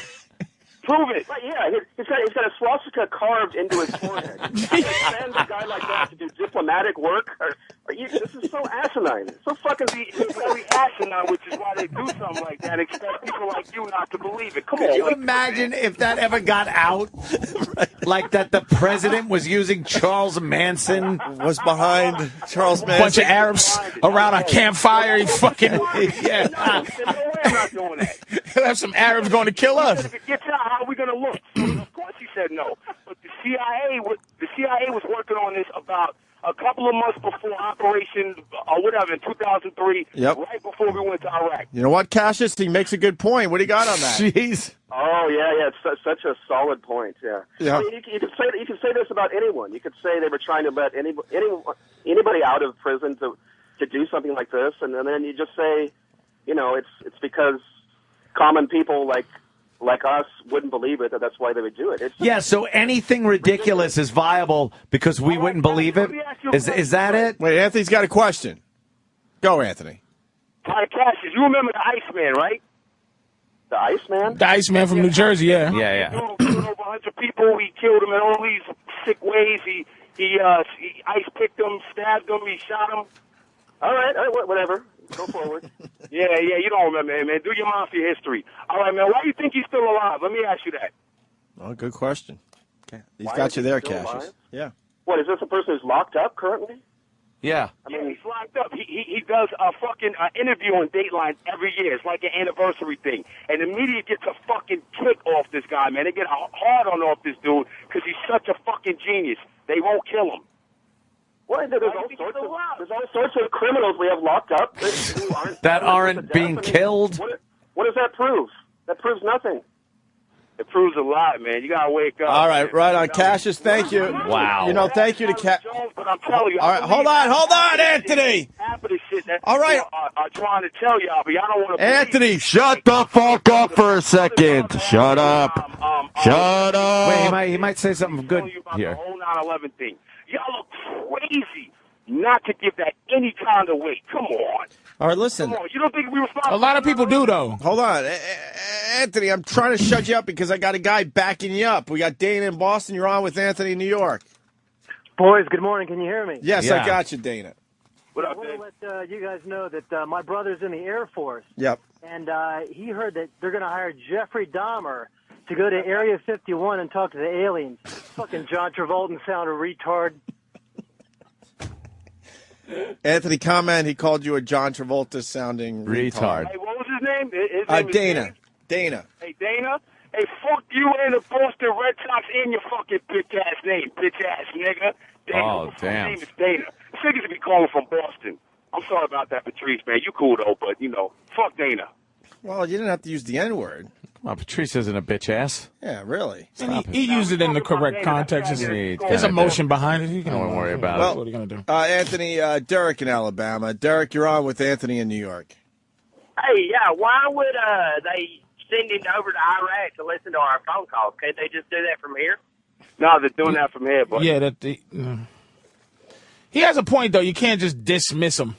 Prove it. Right, yeah, he's got a swastika carved into his forehead. You send a guy like that to do diplomatic work? This is so asinine. So fucking very asinine, which is why they do something like that. Expect people like you not to believe it. Come on. Could you imagine if that ever got out? Like that the president was using Charles Manson? Was behind Charles Manson? Bunch of Arabs around a campfire. He fucking... Yeah. No way I'm not doing that. He'll have some Arabs going to kill us. If it gets out, how are we going to look? So, of course he said no. But the CIA was working on this about a couple of months before Operation or whatever in 2003, right before we went to Iraq. You know what, Cassius? He makes a good point. What do you got on that? Jeez. Oh yeah, it's such a solid point. Yeah. I mean, you could say this about anyone. You could say they were trying to let anybody out of prison to do something like this, and then you just say, it's because common people like us wouldn't believe it, that's why they would do it. So anything ridiculous is viable because we wouldn't believe it? Is that it? Wait, Anthony's got a question. Go, Anthony. Hi, Cassius. You remember the Iceman, right? The Iceman? The Iceman from New Jersey, yeah. Yeah. Killed over 100 people. He killed them in all these sick ways. He ice picked them, stabbed them, he shot them. All right, whatever. Go forward. Yeah, you don't remember him, man. Do your mafia history. All right, man, why do you think he's still alive? Let me ask you that. Oh, good question. Okay. He's Why got is you he there, still Cassius. alive? Yeah. What, is this a person who's locked up currently? Yeah. I mean, he's locked up. He does a fucking interview on Dateline every year. It's like an anniversary thing. And the media gets a fucking kick off this guy, man. They get a hard on off this dude because he's such a fucking genius. They won't kill him. Well, there's all sorts of criminals we have locked up that aren't being killed. What does that prove? That proves nothing. It proves a lot, man. You gotta wake up. All right, right on. Cassius, thank you. Wow. Thank you to But I'm telling you. All right, hold on, Anthony. Half of the shit that all right. are trying to tell y'all, but y'all don't want to. Anthony, shut the fuck up for a second. Shut up. Shut up. Wait, he might say something good here. The whole 9/11 thing. Y'all look crazy not to give that any kind of weight. Come on. All right, listen. Come on. You don't think we responsible? A lot of people do, though. Hold on. Anthony, I'm trying to shut you up because I got a guy backing you up. We got Dana in Boston. You're on with Anthony in New York. Boys, good morning. Can you hear me? Yes, I got you, Dana. What up, I want to let you guys know that my brother's in the Air Force. Yep. And he heard that they're going to hire Jeffrey Dahmer to go to Area 51 and talk to the aliens. Fucking John Travolta sound a retard. Anthony, comment. He called you a John Travolta sounding retard. Hey, what was his name? His name is Dana. Dana. Hey, Dana. Hey, fuck you and the Boston Red Sox and your fucking bitch-ass name, bitch-ass nigga. Dana. Oh, damn. His name is Dana. This nigga should be calling from Boston. I'm sorry about that, Patrice, man. You cool, though, but, fuck Dana. Well, you didn't have to use the N-word. Come on, Patrice isn't a bitch ass. Yeah, really. He used it in the correct context. There's emotion behind it. Don't worry about it. What are you going to do? Anthony, Derek in Alabama. Derek, you're on with Anthony in New York. Hey, yeah, why would they send him over to Iraq to listen to our phone calls? Can't they just do that from here? No, they're doing that from here, but yeah, he has a point though. You can't just dismiss him.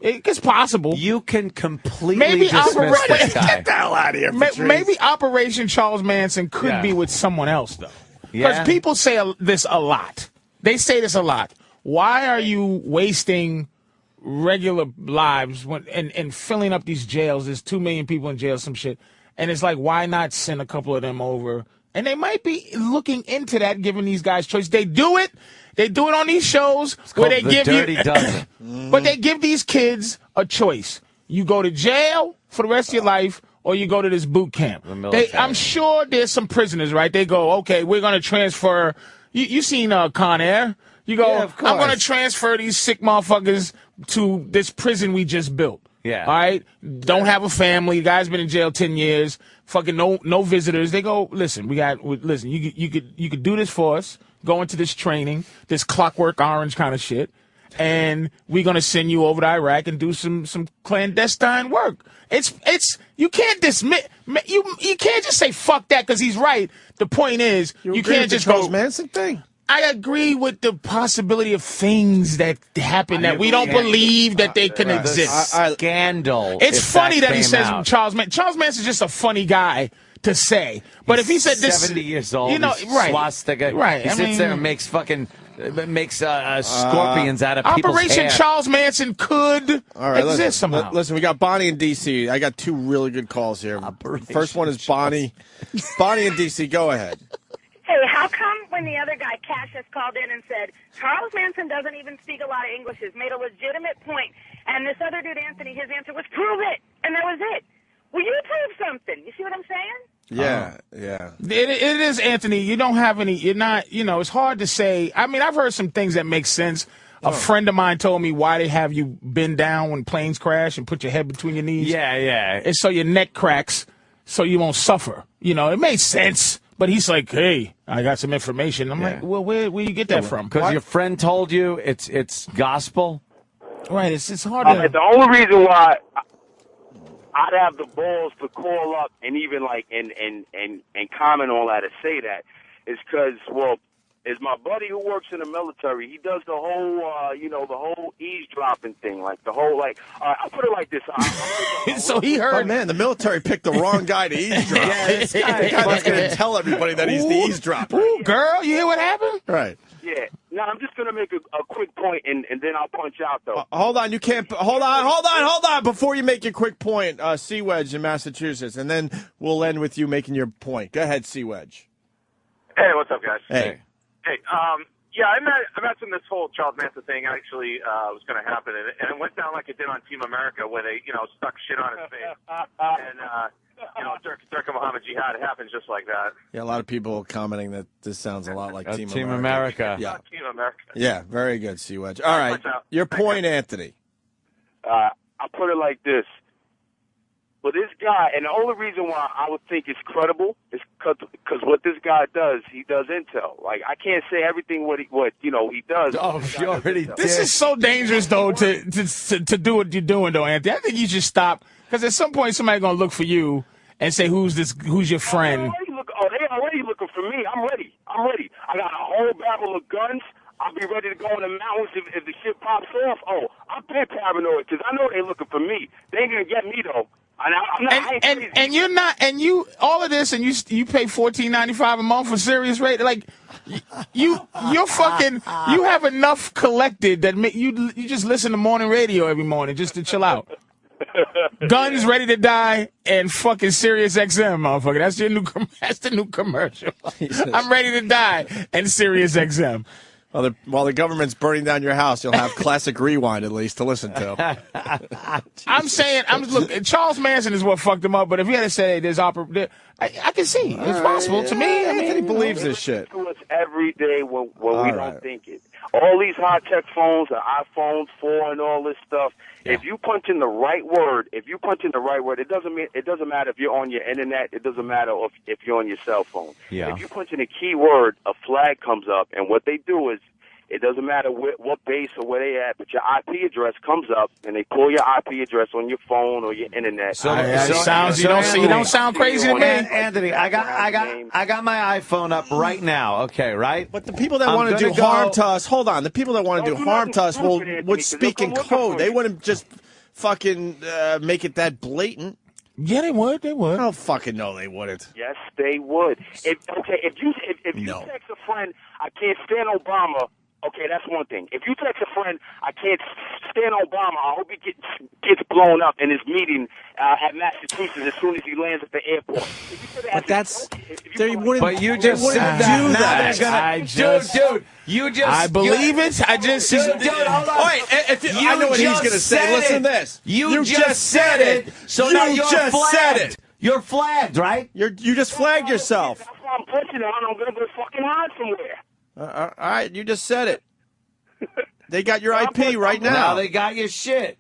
It's possible. You can completely dismiss this guy. Get the hell out of here, Patrice. Maybe Operation Charles Manson could be with someone else though, because people say this a lot. They say this a lot. Why are you wasting regular lives and filling up these jails? There's 2 million people in jail, some shit. And it's like, why not send a couple of them over? And they might be looking into that, giving these guys choice. They do it. They do it on these shows where they give Dirty you. Dozen. But they give these kids a choice. You go to jail for the rest of your life, or you go to this boot camp. I'm sure there's some prisoners, right? They go, okay, we're going to transfer. You seen Con Air? You go, I'm going to transfer these sick motherfuckers to this prison we just built. Yeah. All right. Don't have a family. The guy's been in jail 10 years. Fucking no visitors. They go, listen, you could do this for us. Go into this training, this Clockwork Orange kind of shit, and we're gonna send you over to Iraq and do some clandestine work. It's you can't dismiss you can't just say fuck that because he's right. The point is you can't just Charles go Manson thing. I agree with the possibility of things that happen that we don't believe that they can exist. Scandal. It's funny that he says out. Charles Manson's just a funny guy to say. But if he said this, 70 years old, right, swastika, right. He sits there and makes scorpions out of people's Operation hair. Charles Manson could exist somehow. Listen, we got Bonnie in D.C. I got 2 really good calls here. First one is Bonnie. Bonnie in D.C., go ahead. Hey, how come when the other guy, Cassius, called in and said, Charles Manson doesn't even speak a lot of English, has made a legitimate point, and this other dude, Anthony, his answer was, prove it, and that was it. Well, you prove something. You see what I'm saying? Yeah. It is, Anthony. You don't have any, you're not, it's hard to say. I mean, I've heard some things that make sense. A friend of mine told me why they have you bend down when planes crash and put your head between your knees. Yeah. It's so your neck cracks so you won't suffer. It made sense. But he's like, hey, I got some information. I'm like, well, where you get that from? Because your friend told you it's gospel? Right, it's hard to... The only reason why I'd have the balls to call up and even and comment on that and say that is because, well, is my buddy who works in the military. He does the whole, the whole eavesdropping thing, like the whole, I'll put it like this. So he heard. Oh, man, the military picked the wrong guy to eavesdrop. Yeah, the guy that's going to tell everybody that he's the eavesdropper. Ooh, girl, you hear what happened? Right. Yeah. Now, I'm just going to make a quick point, and then I'll punch out, though. Hold on. You can't. Hold on. Before you make your quick point, Sea Wedge in Massachusetts, and then we'll end with you making your point. Go ahead, Sea Wedge. Hey, what's up, guys? Hey. Hey, yeah, I imagine this whole Charles Manson thing actually was going to happen, and it went down like it did on Team America, where they, stuck shit on his face, and Dirk Muhammad Jihad happened just like that. Yeah, a lot of people commenting that this sounds a lot like Team America. Yeah. Team America. Yeah, very good, Sea Wedge. All right, your point, Anthony. I'll put it like this. But this guy, and the only reason why I would think it's credible is because what this guy does, he does intel. Like, I can't say everything what he does. Oh, you already did. This is so dangerous, though, to do what you're doing, though, Anthony. I think you should stop, because at some point somebody's going to look for you and say, who's your friend? They already looking for me. I'm ready. I got a whole barrel of guns. I'll be ready to go in the mountains if the shit pops off. Oh, I'm pretty paranoid because I know they're looking for me. They ain't going to get me, though. And you're not, and you all of this, and you pay $14.95 a month for Sirius rate. Like you're fucking, you have enough collected that you just listen to morning radio every morning just to chill out. Guns ready to die and fucking Sirius XM, motherfucker. That's the new commercial. I'm ready to die and Sirius XM. While the government's burning down your house, you'll have classic rewind at least to listen to. Look, Charles Manson is what fucked him up. But if you had to say there's I can see it's possible to me. I mean, he believes this shit. To us every day when we don't think it. All these high tech phones, the iPhone 4, and all this stuff. Yeah. If you punch in the right word, it doesn't matter if you're on your internet. It doesn't matter if you're on your cell phone. Yeah. If you punch in a keyword, a flag comes up, and what they do is, it doesn't matter what base or where they at, but your IP address comes up, and they pull your IP address on your phone or your internet. You don't sound crazy to me, Anthony. I got my iPhone up right now. Okay, right. But the people that want to do harm to us, hold on. The people that want to do harm to us would speak in code. They wouldn't just fucking make it that blatant. Yeah, they would. Oh, fucking no, they wouldn't. Yes, they would. If you text a friend, I can't stand Obama. Okay, that's one thing. If you text a friend, I can't stand Obama. I hope he gets blown up in his meeting at Massachusetts as soon as he lands at the airport. But that's they wouldn't. But you just do that. Dude, you just. I believe it. I just. Dude, hold on. All right, I know what he's going to say. Listen to this. You just said it. So now you're flagged. You're flagged, right? You just flagged yourself. That's why I'm pushing it. I'm going to go fucking hide somewhere. All right, you just said it. They got your IP right now. Now they got your shit.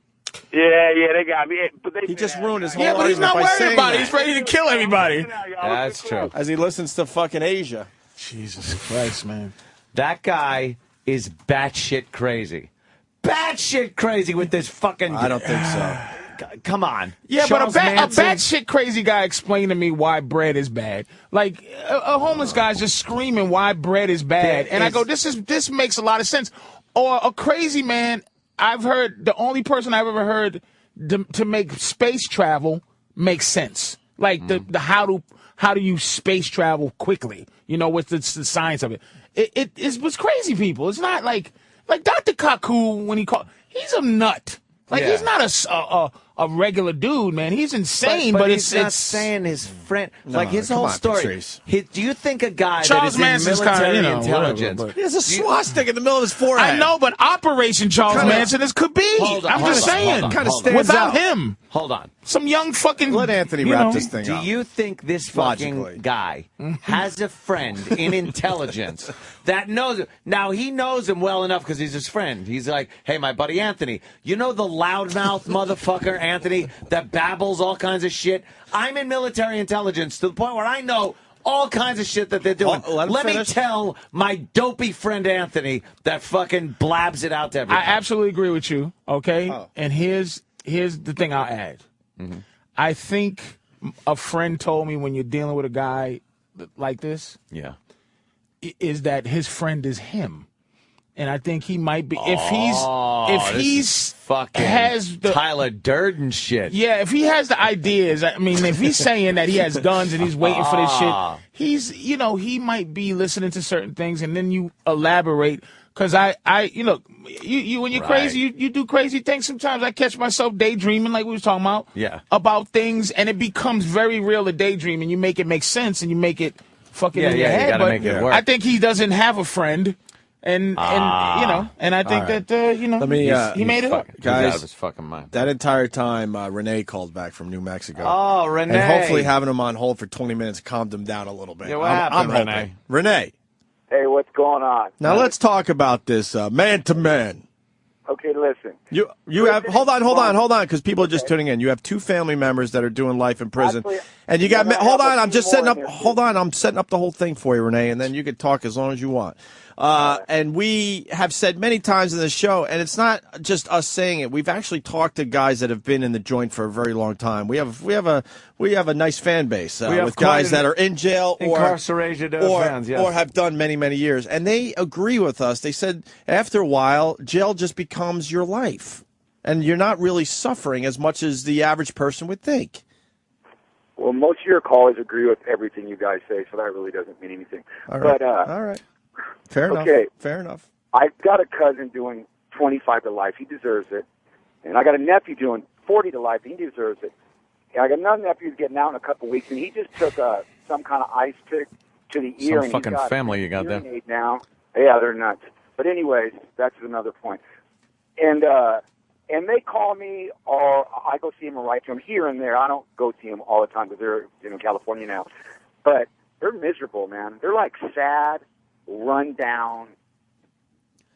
Yeah, they got me. But he just ruined his whole argument. Yeah, but he's not worried about it. He's ready to kill everybody. That's true. As he listens to fucking Asia. Jesus Christ, man. That guy is batshit crazy. Batshit crazy with this fucking... I don't think so. Come on. Yeah, Charles but a Manson. batshit crazy guy explained to me why bread is bad. Like, a homeless guy's just screaming why bread is bad. And I go, this makes a lot of sense. Or a crazy man, I've heard, the only person I've ever heard to make space travel makes sense. Like, the how do you space travel quickly? You know, what's the science of it? It was crazy people. It's not like Dr. Kaku, when he's a nut. Like, he's not a regular dude, man. He's insane, but he's not saying his friend. No, like, his whole story. Do you think a guy Charles that is Manson's in military kinda, intelligence... He has a swastika in the middle of his forehead. I know, but Operation Charles Manson could be. I'm just saying. Kind of stands Without out. him. Hold on. Some young fucking... Let Anthony wrap this thing up. Do you think this fucking guy has a friend in intelligence that knows him? Now, he knows him well enough because he's his friend. He's like, hey, my buddy Anthony, you know the loudmouth motherfucker, Anthony, that babbles all kinds of shit? I'm in military intelligence to the point where I know all kinds of shit that they're doing. Let me tell my dopey friend Anthony that fucking blabs it out to everybody. I absolutely agree with you, okay? And here's the thing I'll add. I think a friend told me when you're dealing with a guy like this, is that his friend is him. And I think he might be if he's fucking has the Tyler Durden shit. Yeah, if he has the ideas, I mean, if he's saying that he has guns and he's waiting for this shit, he's he might be listening to certain things, and then you elaborate. Because you when you're crazy, you do crazy things. Sometimes I catch myself daydreaming, like we was talking about, about things, and it becomes very real to daydream, and you make it make sense, and you make it fucking in your head. You gotta but make it work. I think he doesn't have a friend. And I think that Let me, he made it up. He's out of Guys, his fucking mind. that entire time, Renee called back from New Mexico. Oh, Renee. And hopefully having him on hold for 20 minutes calmed him down a little bit. Yeah, what happened, I'm Renee? hoping. Renee. Hey, what's going on? Now let's talk about this man to man. Okay, listen. You have hold on, because people are just tuning in. You have two family members that are doing life in prison, and you got hold on. I'm just setting up. Hold on, I'm setting up the whole thing for you, Renee, and then you can talk as long as you want. And we have said many times in the show, and it's not just us saying it. We've actually talked to guys that have been in the joint for a very long time. We have a nice fan base with guys that are in jail or incarcerated fans, yes. or have done many, many years, and they agree with us. They said after a while, jail just becomes your life, and you're not really suffering as much as the average person would think. Well, most of your callers agree with everything you guys say, so that really doesn't mean anything. All right. But all right. Fair enough. Okay. Fair enough. I've got a cousin doing 25 to life. He deserves it. And I got a nephew doing 40 to life. He deserves it. And I got another nephew who's getting out in a couple of weeks, and he just took some kind of ice pick to the ear. Some fucking family you got there. Now. Yeah, they're nuts. But anyways, that's another point. And they call me, or I go see him and write to him here and there. I don't go see him all the time because they're in California now. But they're miserable, man. They're like sad, run down,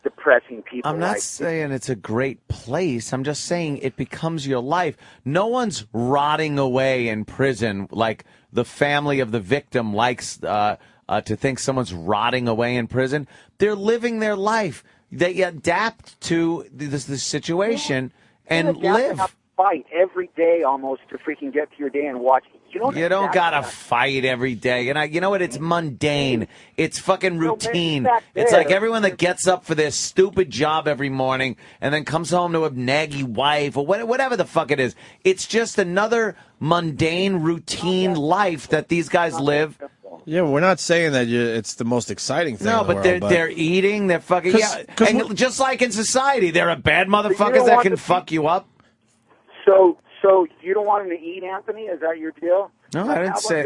depressing people. I'm not saying it's a great place. I'm just saying it becomes your life. No one's rotting away in prison like the family of the victim likes to think someone's rotting away in prison. They're living their life. They adapt to this situation and live. Have to fight every day almost to freaking get to your day and watch. You don't gotta fight every day. And you know what? It's mundane. It's fucking routine. It's like everyone that gets up for their stupid job every morning and then comes home to a naggy wife or whatever the fuck it is. It's just another mundane, routine life that these guys live. Yeah, we're not saying that it's the most exciting thing. No, in the but world, they're eating. They're fucking and just like in society, there are bad motherfuckers that can fuck you up. So you don't want him to eat, Anthony? Is that your deal? No, I didn't say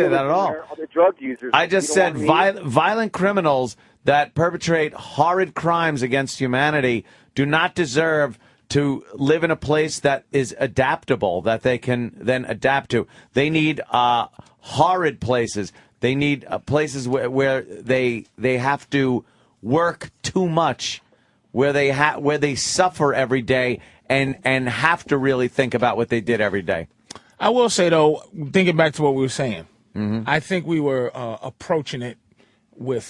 that at all. The drug users. I just said violent criminals that perpetrate horrid crimes against humanity do not deserve to live in a place that is adaptable, that they can then adapt to. They need horrid places. They need places where they have to work too much, where they suffer every day and have to really think about what they did every day. I will say, though, thinking back to what we were saying, I think we were approaching it with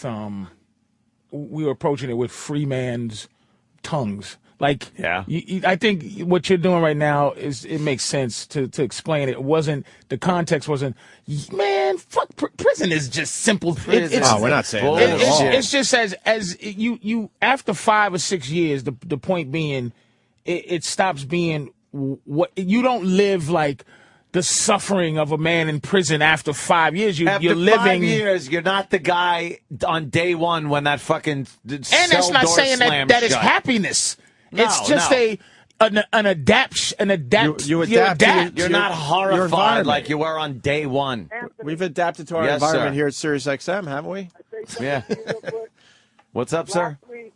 free man's tongues. Like, I think what you're doing right now it makes sense to explain it. It wasn't, the context wasn't, man, fuck, prison is just simple. We're not saying that at all. It's just as you after 5 or 6 years, the point being, it stops being what you don't live like. The suffering of a man in prison after 5 years. After you're living 5 years, you're not the guy on day one when that fucking and that's not saying that is happiness. No, it's just an adaptation. You adapt. You're not horrified like you were on day one. We've adapted to our environment here at Sirius XM, haven't we? Yeah. What's up, sir? Last week,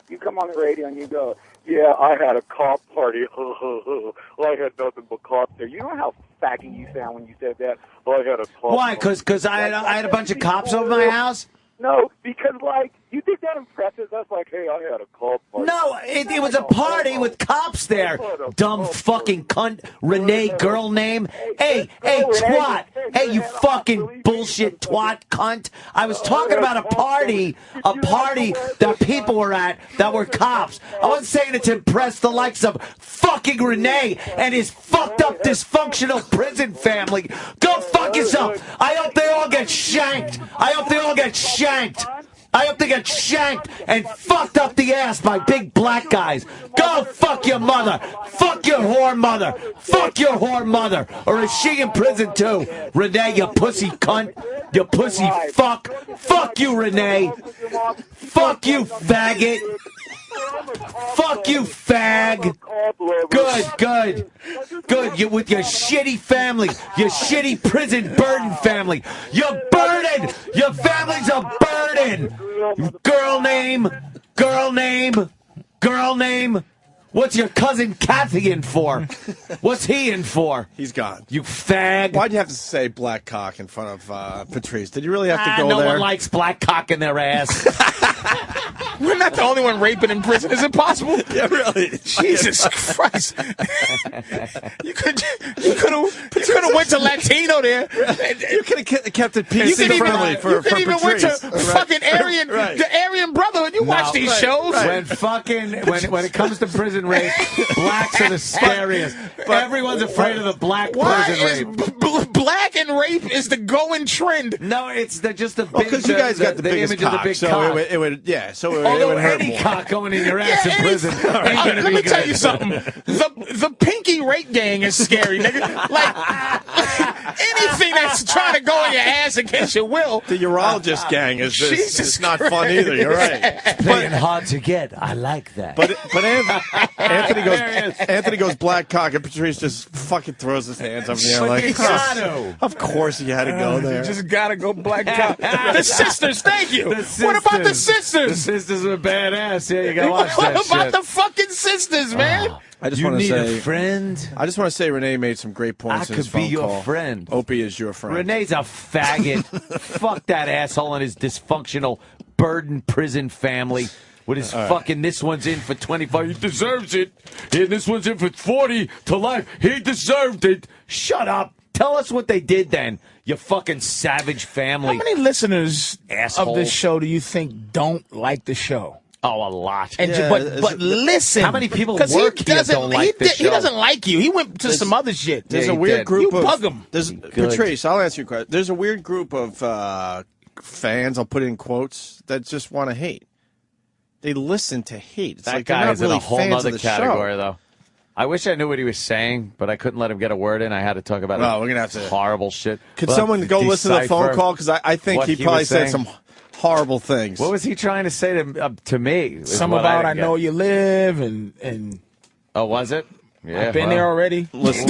you come on the radio and you go, yeah, I had a cop party. I had nothing but cops there. You know how faggy you sound when you said that? I had a cop Why? party. Because I had a bunch of cops over my house? No, because, you think that impresses us? Like, hey, I had a club party. No, it was a party with cops there. Dumb fucking cunt. Renee, girl name. Hey, twat. Hey, you fucking bullshit twat cunt. I was talking about a party that people were at that were cops. I wasn't saying it to impress the likes of fucking Renee and his fucked up dysfunctional prison family. Go fuck yourself. I hope they all get shanked. I hope they all get shanked. I hope they get shanked and fucked up the ass by big black guys. Go fuck your mother. Fuck your whore mother. Fuck your whore mother. Or is she in prison too? Renee, you pussy cunt. You pussy fuck. Fuck you, Renee. Fuck you, faggot. Fuck you, fag. Good. You with your shitty family, your shitty prison burden family. You're burdened. Your family's a burden. Girl name. What's your cousin Kathy in for? What's he in for? He's gone. You fag. Why'd you have to say black cock in front of Patrice? Did you really have to go no there? No one likes black cock in their ass. We're not the only one raping in prison. Is it possible? Yeah, really. Jesus Christ. You could have went to Latino there. You could have kept it PC friendly for Patrice. You could even went to fucking Aryan, the Aryan Brotherhood. You watch these shows. When it comes to prison rape, blacks are the scariest. But everyone's afraid of the black prison rape. Black and rape is the going trend. No, it's just the because you guys got the biggest image cock, of the big so cock. it would Although hurt any more. cock going in your ass in prison ain't gonna Let be me good. tell you something. The pinky rape gang is scary, nigga. Like anything that's trying to go in your ass against your will. The urologist gang is it's not fun either. You're right. It's paying hard to get. I like that. But Anthony goes black cock, and Patrice just fucking throws his hands up in the air like, of course he had to go there. You just gotta go black cock. The sisters, thank you. What about the sisters? The sisters are badass. Yeah, you gotta watch that What about shit. the fucking sisters, man? I just You want to need say, a friend? I just want to say Renee made some great points I in his could be phone your call. friend. Opie is your friend. Renee's a faggot. Fuck that asshole and his dysfunctional burden prison family. With his fucking, this one's in for 25. He deserves it. And this one's in for 40 to life. He deserved it. Shut up. Tell us what they did then, you fucking savage family. How many listeners Asshole. of this show do you think don't like the show? Oh, a lot. And but listen. How many people 'cause work he here doesn't, don't like this He show? doesn't like you. He went to some other shit. There's Yeah, a he weird did. group You of bug him. Patrice, I'll answer your question. There's a weird group of fans, I'll put it in quotes, that just want to hate. They listen to hate. It's That like they're guy not is really in a whole fans nother of the category, show. though. I wish I knew what he was saying, but I couldn't let him get a word in. I had to talk about Well, we're gonna have to horrible shit. Could We'll someone have go listen to the phone decipher call? Because I think what he probably was said saying. some horrible things. What was he trying to say to me? is Some what about I didn't know get. you live and Oh, was it? Yeah, I've been there already. Listen,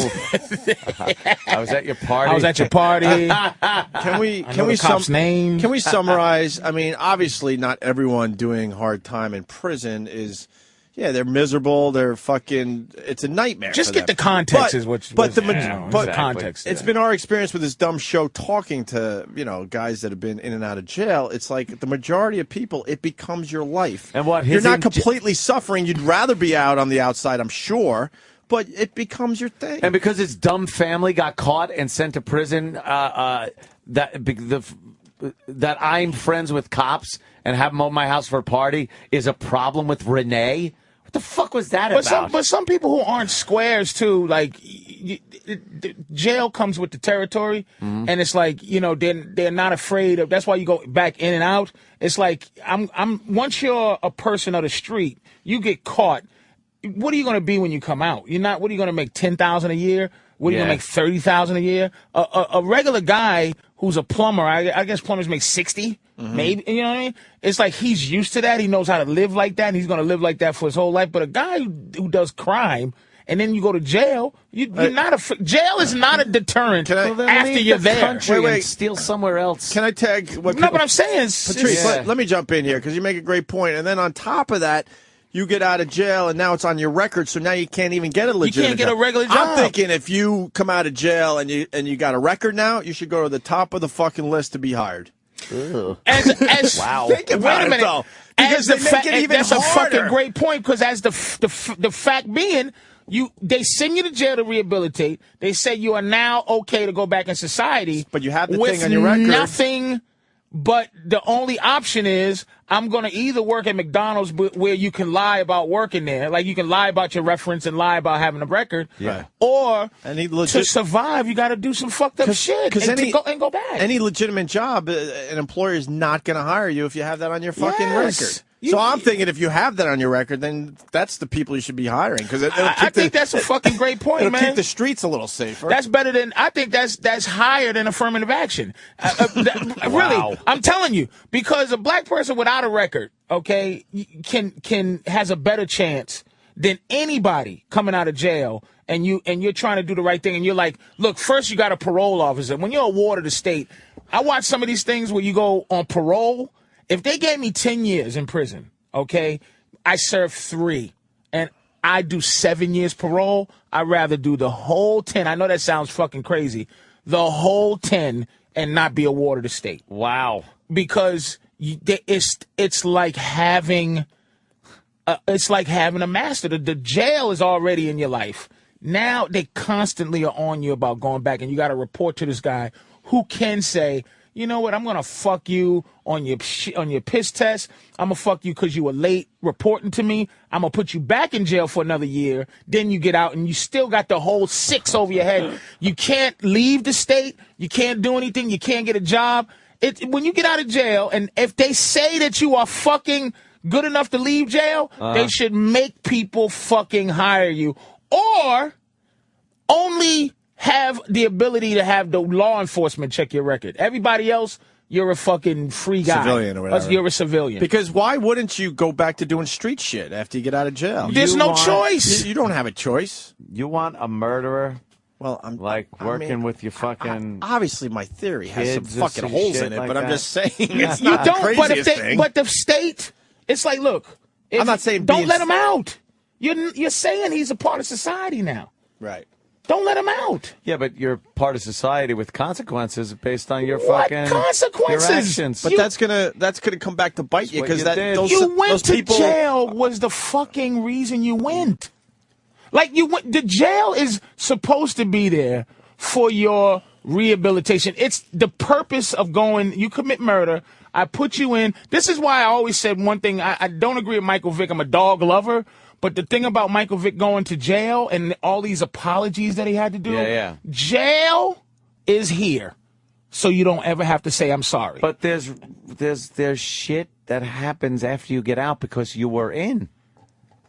I was at your party. I was at your party. can we the cop's name. Can we summarize? I mean, obviously, not everyone doing hard time in prison is. Yeah, they're miserable. They're fucking. It's a nightmare. Just for get them. the context. But the context. It's been our experience with this dumb show talking to guys that have been in and out of jail. It's like the majority of people, it becomes your life. And what you're not completely suffering. You'd rather be out on the outside, I'm sure. But it becomes your thing. And because his dumb family got caught and sent to prison, that I'm friends with cops and have them over my house for a party is a problem with Renee. What the fuck was that about? But some people who aren't squares too, like jail comes with the territory, and it's like they're not afraid of. That's why you go back in and out. It's like I'm once you're a person of the street, you get caught. What are you going to be when you come out? You're not. What are you going to make $10,000 a year? What are you going to make $30,000 a year? A regular guy who's a plumber, I guess plumbers make 60, maybe. You know what I mean? It's like he's used to that. He knows how to live like that, and he's going to live like that for his whole life. But a guy who does crime and then you go to jail, you're not jail is not a deterrent after you're there. Country and steal somewhere else. Can I tag what? No, but I'm saying, Patrice, let me jump in here because you make a great point. And then on top of that, you get out of jail, and now it's on your record, so now you can't even get a legitimate You can't get a regular job. I'm thinking if you come out of jail and you got a record now, you should go to the top of the fucking list to be hired. As wow. Think about it, though. Because they make it even that's harder. a fucking great point, because as the fact being, they send you to jail to rehabilitate. They say you are now okay to go back in society. But you have the with thing on your record. nothing. But the only option is I'm going to either work at McDonald's where you can lie about working there, like you can lie about your reference and lie about having a record, or to survive, you got to do some fucked up shit and go back. Any legitimate job, an employer is not going to hire you if you have that on your fucking record. So I'm thinking if you have that on your record, then that's the people you should be hiring. Because I think that's a fucking great point, it'll man. keep the streets a little safer. That's better than, I think that's higher than affirmative action. Really, I'm telling you, because a black person without a record, okay, has a better chance than anybody coming out of jail. And you're trying to do the right thing, and you're like, look, first you got a parole officer. When you're a ward of the state, I watch some of these things where you go on parole. If they gave me 10 years in prison, okay, I serve 3, and I do 7 years parole, I'd rather do the whole 10. I know that sounds fucking crazy. The whole 10 and not be a ward of the state. Wow. Because it's like having a master. The jail is already in your life. Now they constantly are on you about going back, and you got to report to this guy who can say, you know what, I'm going to fuck you on your piss test. I'm going to fuck you because you were late reporting to me. I'm going to put you back in jail for another year. Then you get out and you still got the whole 6 over your head. You can't leave the state. You can't do anything. You can't get a job. When you get out of jail, and if they say that you are fucking good enough to leave jail, they should make people fucking hire you. Or only have the ability to have the law enforcement check your record. Everybody else, you're a fucking free guy. Civilian or whatever. You're a civilian. Because why wouldn't you go back to doing street shit after you get out of jail? There's no choice. You don't have a choice. You want a murderer? Well, I'm working with your fucking. Obviously, my theory has some kids or fucking some holes shit in it, like but I'm that. just saying it's You not don't, the craziest thing. But the state, it's like, look, I'm not saying don't let him out. You're saying he's a part of society now. Right. Don't let him out. Yeah, but you're part of society with consequences based on your What fucking consequences? your actions. But that's gonna come back to bite you because You went to jail was the fucking reason you went. Like the jail is supposed to be there for your rehabilitation. It's the purpose of going. You commit murder. I put you in. This is why I always said one thing. I don't agree with Michael Vick. I'm a dog lover. But the thing about Michael Vick going to jail and all these apologies that he had to do, jail is here, so you don't ever have to say I'm sorry. But there's shit that happens after you get out because you were in.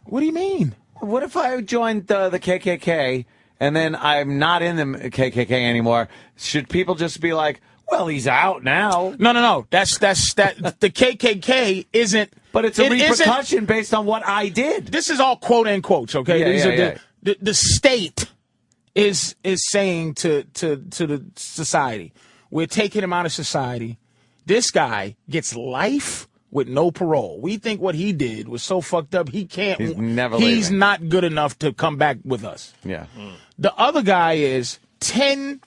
What do you mean? What if I joined the KKK and then I'm not in the KKK anymore? Should people just be like, well, he's out now? No. That's the KKK isn't. But it's a repercussion based on what I did. This is all quote and quotes, okay? The state is saying to the society, we're taking him out of society. This guy gets life with no parole. We think what he did was so fucked up he can't. He's not good enough to come back with us. Yeah. The other guy is 10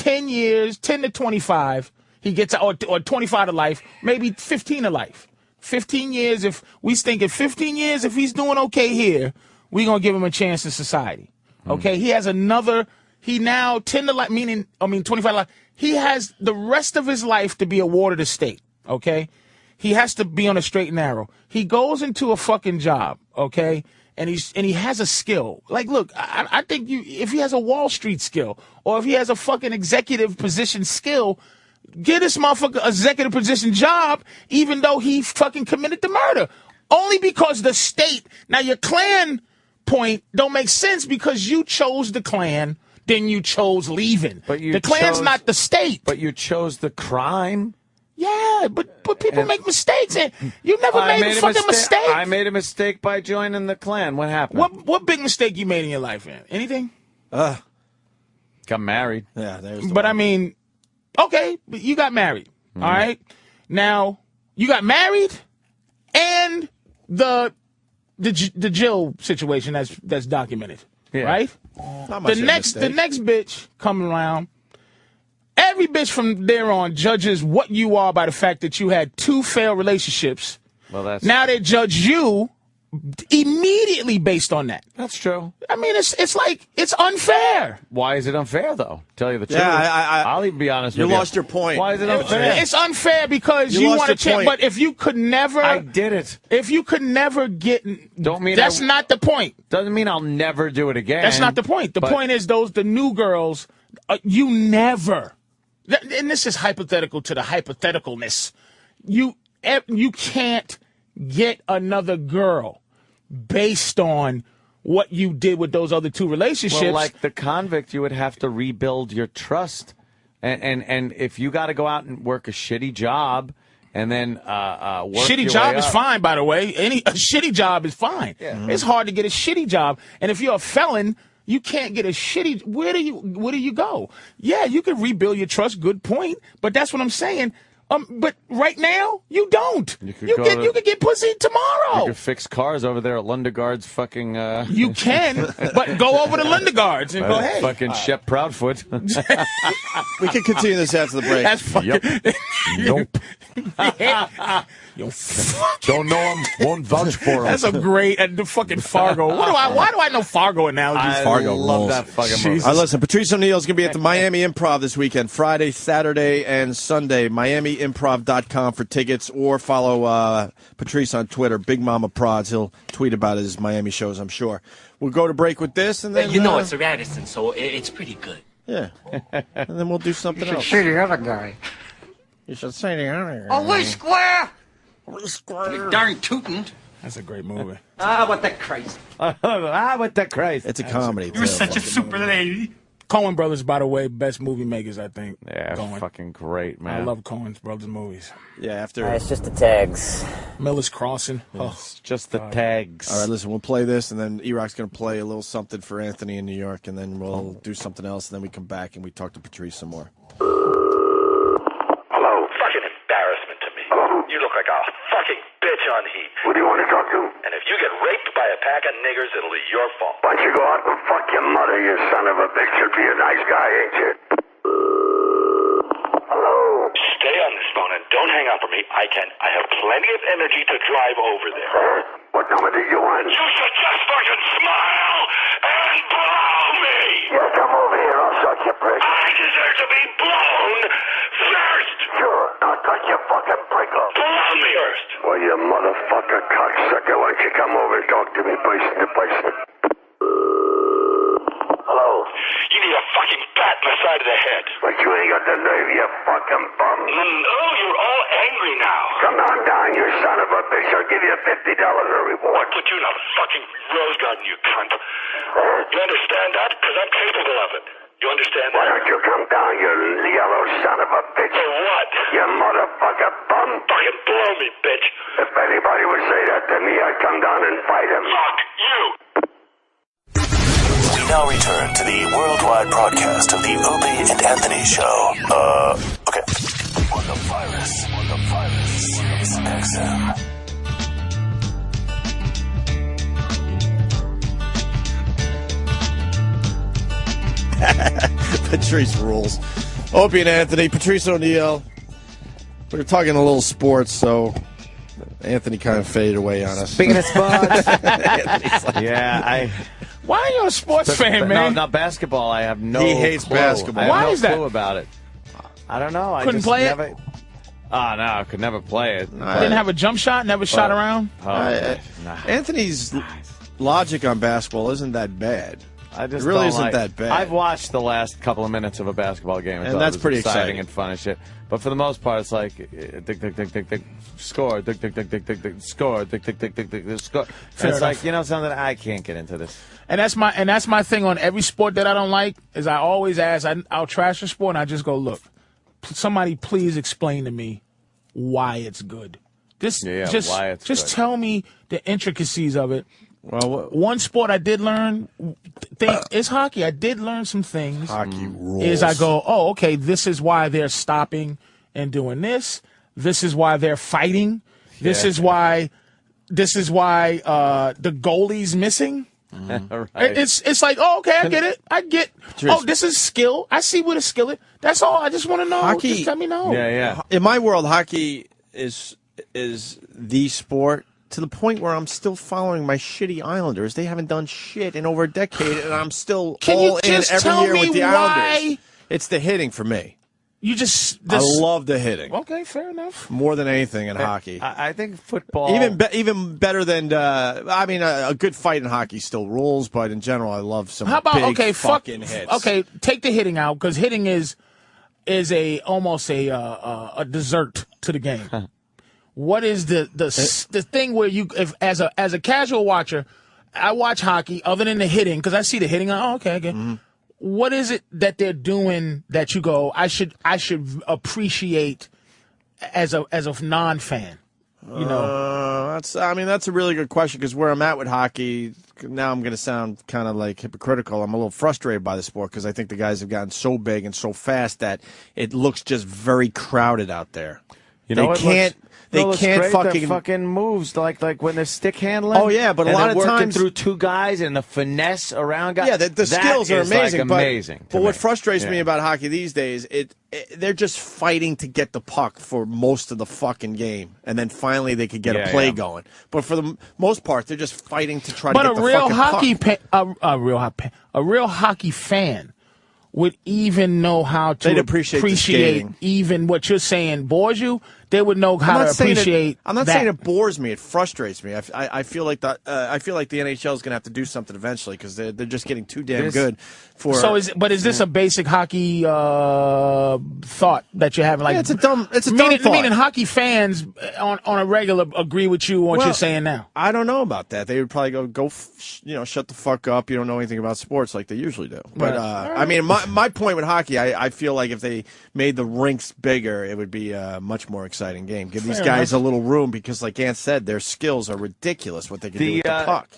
years, 10 to 25. He gets or 25 to life, maybe 15 to life. 15 years, if we think in 15 years, if he's doing okay here, we're going to give him a chance in society. Okay? He has he now 10 to life, 25 to life. He has the rest of his life to be a ward of the state. Okay? He has to be on a straight and narrow. He goes into a fucking job, okay? And he has a skill. Like, look, I think if he has a Wall Street skill or if he has a fucking executive position skill, get this motherfucker an executive position job, even though he fucking committed the murder. Only because the state. Now, your Klan point don't make sense because you chose the Klan, then you chose leaving. But the Klan's not the state. But you chose the crime. Yeah, but people make mistakes, and you never made a fucking mistake. I made a mistake by joining the Klan. What happened? What big mistake you made in your life, man? Anything? Got married. Yeah, but I mean, okay, but you got married. All right. Now you got married, and the Jill situation that's documented, right? Not much The next bitch coming around. Every bitch from there on judges what you are by the fact that you had 2 failed relationships. Well, that's now they judge you immediately based on that. That's true. I mean, it's like it's unfair. Why is it unfair, though? Tell you the truth. Yeah, I'll even be honest with you. You lost your point. Why is it unfair? It's unfair because You you lost want to your change. point. But if you could never, I did it. If you could never get, Don't mean that's not the point. Doesn't mean I'll never do it again. That's not the point. The point is the new girls. You never, and this is hypothetical to the hypotheticalness. You can't get another girl based on what you did with those other 2 relationships. Well, like the convict, you would have to rebuild your trust, and if you got to go out and work a shitty job, and then work shitty your job way is up. fine, by the way. A shitty job is fine. Yeah. It's hard to get a shitty job, and if you're a felon, you can't get a shitty. Where do you go? Yeah, you can rebuild your trust. Good point, but that's what I'm saying. But right now, you don't. You could get pussy tomorrow. You could fix cars over there at Lundegaard's fucking... You can, but go over to Lundegaard's and go, hey. Fucking Shep Proudfoot. We can continue this after the break. That's fucking... Nope. Yo, don't know him, won't vouch for him. That's a great the fucking Fargo. Why do I know Fargo analogies? Fargo love rules. that fucking movie. Listen, Patrice O'Neal is going to be at the Miami Improv this weekend, Friday, Saturday, and Sunday. MiamiImprov.com for tickets, or follow Patrice on Twitter, Big Mama Prods. He'll tweet about his Miami shows, I'm sure. We'll go to break with this, and then it's a Radisson, so it's pretty good. Yeah, and then we'll do something else. see the other guy. You should say the other Oh, we square! We square. Darn tootin'. That's a great movie. What the Christ? What the Christ? It's a comedy. You're such a super lady. Coen Brothers, by the way, best movie makers, I think. Yeah, fucking great, man. I love Coen Brothers movies. Yeah, after... It's just the tags. Miller's Crossing. It's just the tags. All right, listen, we'll play this, and then E-Rock's going to play a little something for Anthony in New York, and then we'll do something else, and then we come back and we talk to Patrice some more. Hello. Fucking embarrassment to me. You look like a fucking bitch on heat. Who do you want to talk to? And if you get raped by a pack of niggers, it'll be your fault. Why don't you go out and fuck your mother, you son of a bitch? You'd be a nice guy, ain't you? Hello? Stay on this phone and don't hang up on me. I have plenty of energy to drive over there. What number did you want? You should just fucking smile and blow me! Yeah, come over here, I'll suck your prick. I deserve to be blown first! Sure, I'll cut your fucking prick off. Blow me first! Well, you motherfucker cocksucker, why don't you come over and talk to me person to person? Hello? You need a fucking bat in the side of the head. But you ain't got the nerve, you fucking bum. Oh, you're all angry now. Come on down, you son of a bitch. I'll give you $50 a reward. I'll put you in a fucking rose garden, you cunt. You understand that? Because I'm capable of it. You understand that? Why don't you come down, you yellow son of a bitch? For what? You motherfucker bum. Fucking blow me, bitch. If anybody would say that to me, I'd come down and fight him. Fuck you. We now return to the worldwide broadcast of the Opie and Anthony Show. Okay. On the virus. Sirius XM. Patrice rules. Opie and Anthony, Patrice O'Neal. We were talking a little sports, so Anthony kind of faded away on us. Speaking of sports. Yeah, Why are you a sports fan, man? No, not basketball. I have no He hates clue. basketball. I have Why no is that? clue about it. I don't know. I Couldn't just play it? never... Oh, no, I could never play it. Didn't have a jump shot, never shot around? Anthony's logic on basketball isn't that bad. I just it really don't isn't like, that bad. I've watched the last couple of minutes of a basketball game, And that's pretty exciting exciting. and fun and shit. But for the most part, it's like tick, tick, tick, tick, tick, score, tick, tick, tick, tick, tick, tick, score, tick, tick, tick, tick, tick, score. Fair It's enough. like, you know something, I can't get into this. And that's my thing on every sport that I don't like is I always ask, I'll trash a sport and I just go, look, somebody please explain to me why it's good. Just why it's good. tell me the intricacies of it. Well, one sport I did learn is hockey. I did learn some things. Hockey rules. Is I go, oh, okay, this is why they're stopping and doing this. This is why they're fighting. This is why the goalie's missing. Right. It's like, oh, okay, I get it. I get. Oh, this is skill. I see what a skill is. That's all. I just want to know. Hockey, Just let me know. Yeah. In my world, hockey is the sport to the point where I'm still following my shitty Islanders. They haven't done shit in over a decade, and I'm still all in every year with the Islanders. It's the hitting for me. You just I love the hitting. Okay, fair enough. More than anything in hockey. I think football even better than I mean a good fight in hockey still rules, but in general I love some How about big fucking hits. Okay, take the hitting out because hitting is almost a dessert to the game. What is the thing where you as a casual watcher, I watch hockey other than the hitting because I see the hitting. Oh, okay, okay. Mm-hmm. What is it that they're doing that you go, I should appreciate as a non-fan? You know, that's a really good question because where I'm at with hockey now, I'm going to sound kind of like hypocritical. I'm a little frustrated by the sport because I think the guys have gotten so big and so fast that it looks just very crowded out there. You know, They can't fucking moves like when they're stick handling. Oh yeah, but a lot of working times through two guys and the finesse around guys. Yeah, the skills are amazing. Amazing. But what frustrates me about hockey these days, they're just fighting to get the puck for most of the fucking game, and then finally they could get a play going. But for the most part, they're just fighting to try to get the fucking puck. A real hockey fan would even know how to appreciate even what you're saying bores you. They would know how to appreciate. I'm not saying it bores me. It frustrates me. I feel like the NHL is going to have to do something eventually because they're just getting too damn good. Is this a basic hockey thought that you're having? Like, it's a dumb thought. Meaning hockey fans on a regular agree with you on what you're saying now. I don't know about that. They would probably go shut the fuck up. You don't know anything about sports like they usually do. But I mean, my point with hockey, I feel like if they made the rinks bigger, it would be much more exciting game. Give these guys a little room because, like Ant said, their skills are ridiculous. What they can do with the puck.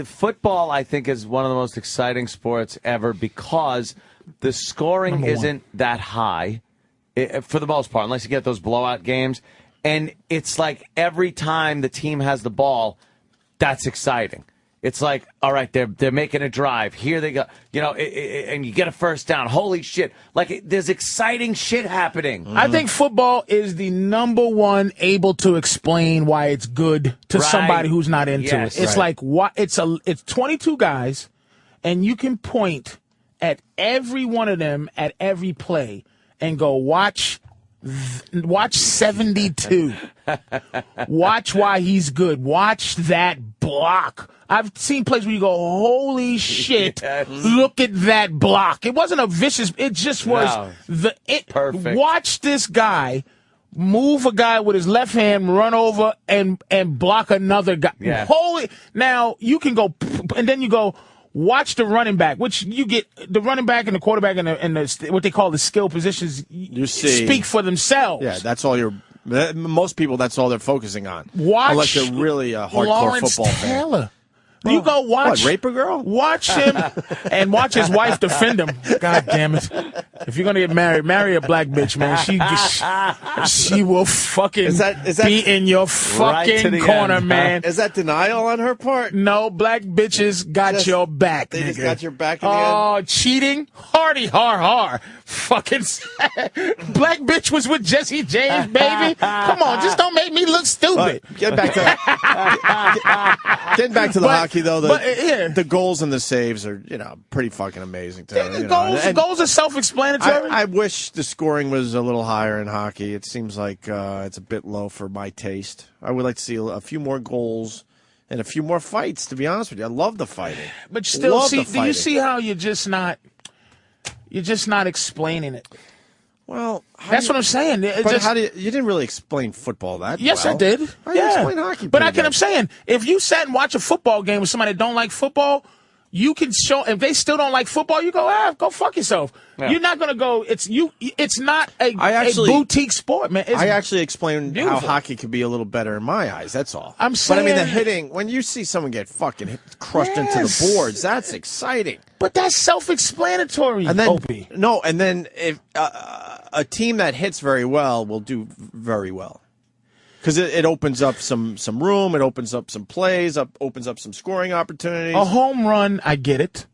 Football, I think, is one of the most exciting sports ever because the scoring isn't that high for the most part, unless you get those blowout games. And it's like every time the team has the ball, that's exciting. It's like, all right, they're making a drive. Here they go. You know, and you get a first down. Holy shit. Like, there's exciting shit happening. Mm-hmm. I think football is the number one able to explain why it's good to somebody who's not into it. It's like, it's 22 guys, and you can point at every one of them at every play and go, watch 72. Watch why he's good. Watch that block. I've seen plays where you go, holy shit, look at that block. It wasn't a vicious, it just was perfect. Watch this guy move a guy with his left hand, run over and block another guy. Yeah. Now you can go, and then you go, watch the running back, which you get the running back and the quarterback and the what they call the skill positions. You speak for themselves. Yeah, that's all most people, that's all they're focusing on. Unless they're really a hardcore Lawrence football Taylor. fan. You go watch. What, rape a girl? Watch him and watch his wife defend him. God damn it. If you're going to get married, marry a black bitch, man. She will fucking be in your fucking corner, man. Is that denial on her part? No, black bitches got your back. They just got your back in the end? Cheating? Hardy, har. Fucking black bitch was with Jesse James, baby. Come on, just don't make me look stupid. Getting back to the hockey, though, the goals and the saves are, pretty fucking amazing. Goals are self-explanatory. I wish the scoring was a little higher in hockey. It seems like it's a bit low for my taste. I would like to see a few more goals and a few more fights, to be honest with you. I love the fighting. But still, do you see how you're just not explaining it? Well, that's what I'm saying. You didn't really explain football that Yes, well. I did. Explain hockey. But I'm saying, if you sat and watch a football game with somebody that don't like football, you can show. If they still don't like football, you go, go fuck yourself. Yeah. You're not gonna go. It's not a boutique sport, man. I actually explained how hockey could be a little better in my eyes. That's all. I'm saying, but I mean, the hitting, when you see someone get fucking crushed into the boards, that's exciting. But that's self-explanatory. And then Opie. and then if a team that hits very well will do very well. Because it opens up some room, it opens up some plays, opens up some scoring opportunities. A home run, I get it.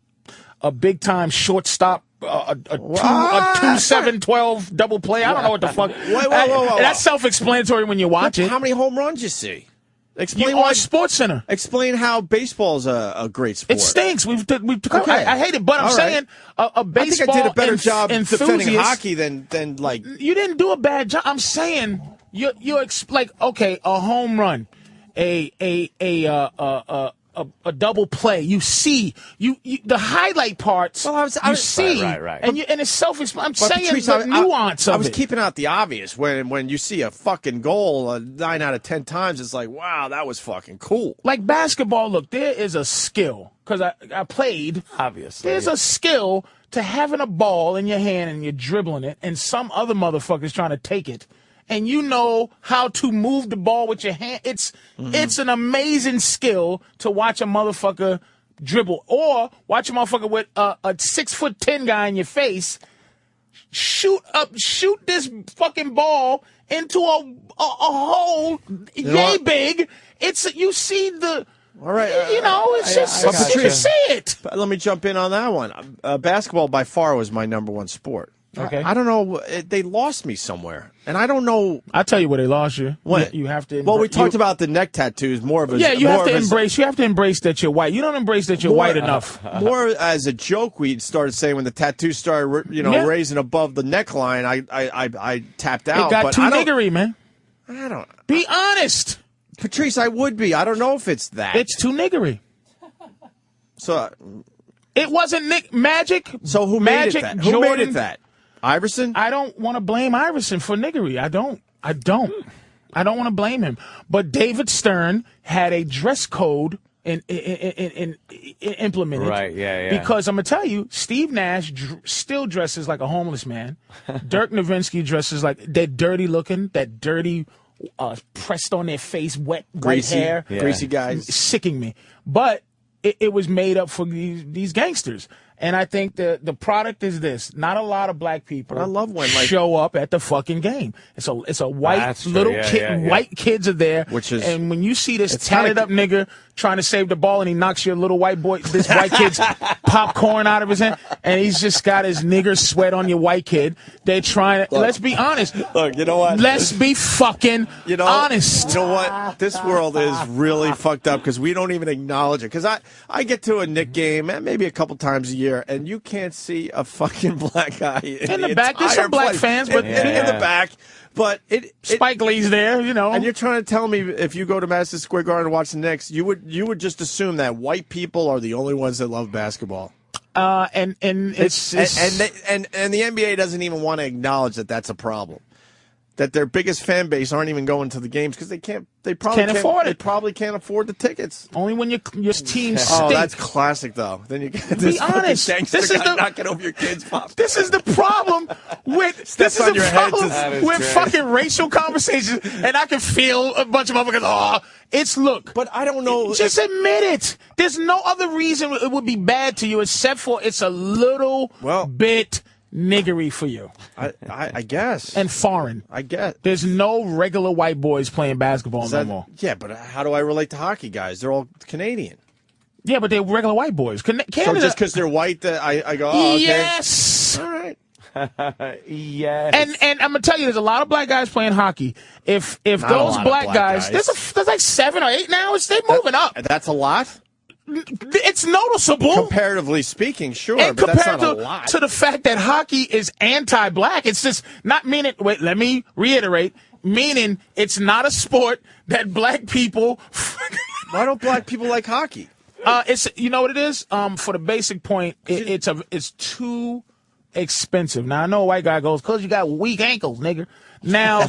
A big time shortstop, a 2-7-12 double play. I don't know what the fuck. Whoa. That's self-explanatory when you watch it. How many home runs you see? Explain on SportsCenter. Explain how baseball's a great sport. It stinks. Okay. I hate it, but I'm saying a baseball I think I did a better job defending enthusiast- hockey than like. You didn't do a bad job. I'm saying you're like, okay, a home run, a double play. You see the highlight parts. Well, you see, right. and it's self-explanatory. I'm saying Patrice, the nuance of it. I was keeping out the obvious. When you see a fucking goal 9 out of 10 times, it's like, wow, that was fucking cool. Like basketball, look, there is a skill, because I played. Obviously. There's a skill to having a ball in your hand and you're dribbling it, and some other motherfucker's trying to take it, and you know how to move the ball with your hand. It's an amazing skill to watch a motherfucker dribble, or watch a motherfucker with a 6'10" guy in your face shoot this fucking ball into a hole yay big. You see the. All right, it's just you see it. Let me jump in on that one. Basketball by far was my number one sport. Okay. I don't know. They lost me somewhere, and I don't know. I'll tell you where they lost you. What? You have to. Well, we talked about the neck tattoos more of a. Yeah, you have to embrace. You have to embrace that you're white. You don't embrace that you're white enough. More as a joke, we started saying when the tattoos started, raising above the neckline. I tapped out. It got but too niggery, man. I don't. Be honest, Patrice. I would be. I don't know if it's that. It's too niggery. So. It wasn't Magic. So who made it that? Who made it that? Iverson? I don't want to blame Iverson for niggery. I don't want to blame him. But David Stern had a dress code implemented. Right, yeah. Because I'm going to tell you, Steve Nash still dresses like a homeless man. Dirk Nowitzki dresses like that dirty looking, that dirty, pressed on their face, wet, greasy, white hair. Yeah. Greasy guys. Sicking me. But it was made up for these gangsters. And I think the product is this. Not a lot of black people show up at the fucking game. It's a white little kid. White kids are there. And when you see this tatted up nigga trying to save the ball and he knocks your little white kid's popcorn out of his hand, and he's just got his nigger sweat on your white kid. They're trying to, let's be honest. Look, you know what? Let's be fucking honest. You know what? This world is really fucked up because we don't even acknowledge it. Because I get to a Knick game maybe a couple times a year, and you can't see a fucking black guy in the back. There's some black fans, but in the back. But Spike Lee's there, And you're trying to tell me if you go to Madison Square Garden and watch the Knicks, you would just assume that white people are the only ones that love basketball. And the NBA doesn't even want to acknowledge that that's a problem. That their biggest fan base aren't even going to the games because they probably can't afford it. They probably can't afford the tickets. Only when your team stinks. Oh, that's classic though. Then you get this honest. This is knocking over your kids' pop. This is the problem with fucking racial conversations, and I can feel a bunch of motherfuckers. Look. But I don't know. Just admit it. There's no other reason it would be bad to you except for it's a little bit niggery for you. I guess. And foreign. I guess. There's no regular white boys playing basketball no more. Yeah, but how do I relate to hockey guys? They're all Canadian. Yeah, but they're regular white boys. Canada, so just because they're white, that I go, oh, okay. Yes. All right. Yes. And I'm gonna tell you, there's a lot of black guys playing hockey. If those black guys, there's like 7 or 8 now. They're moving up. That's a lot. It's noticeable. Comparatively speaking, sure, and but that's compared not a lot. to the fact that hockey is anti-black. It's just not meaning, wait, let me reiterate, meaning it's not a sport that black people... Why don't black people like hockey? It's you know what it is? For the basic point, it's too expensive. Now, I know a white guy goes, because you got weak ankles, nigga. Now,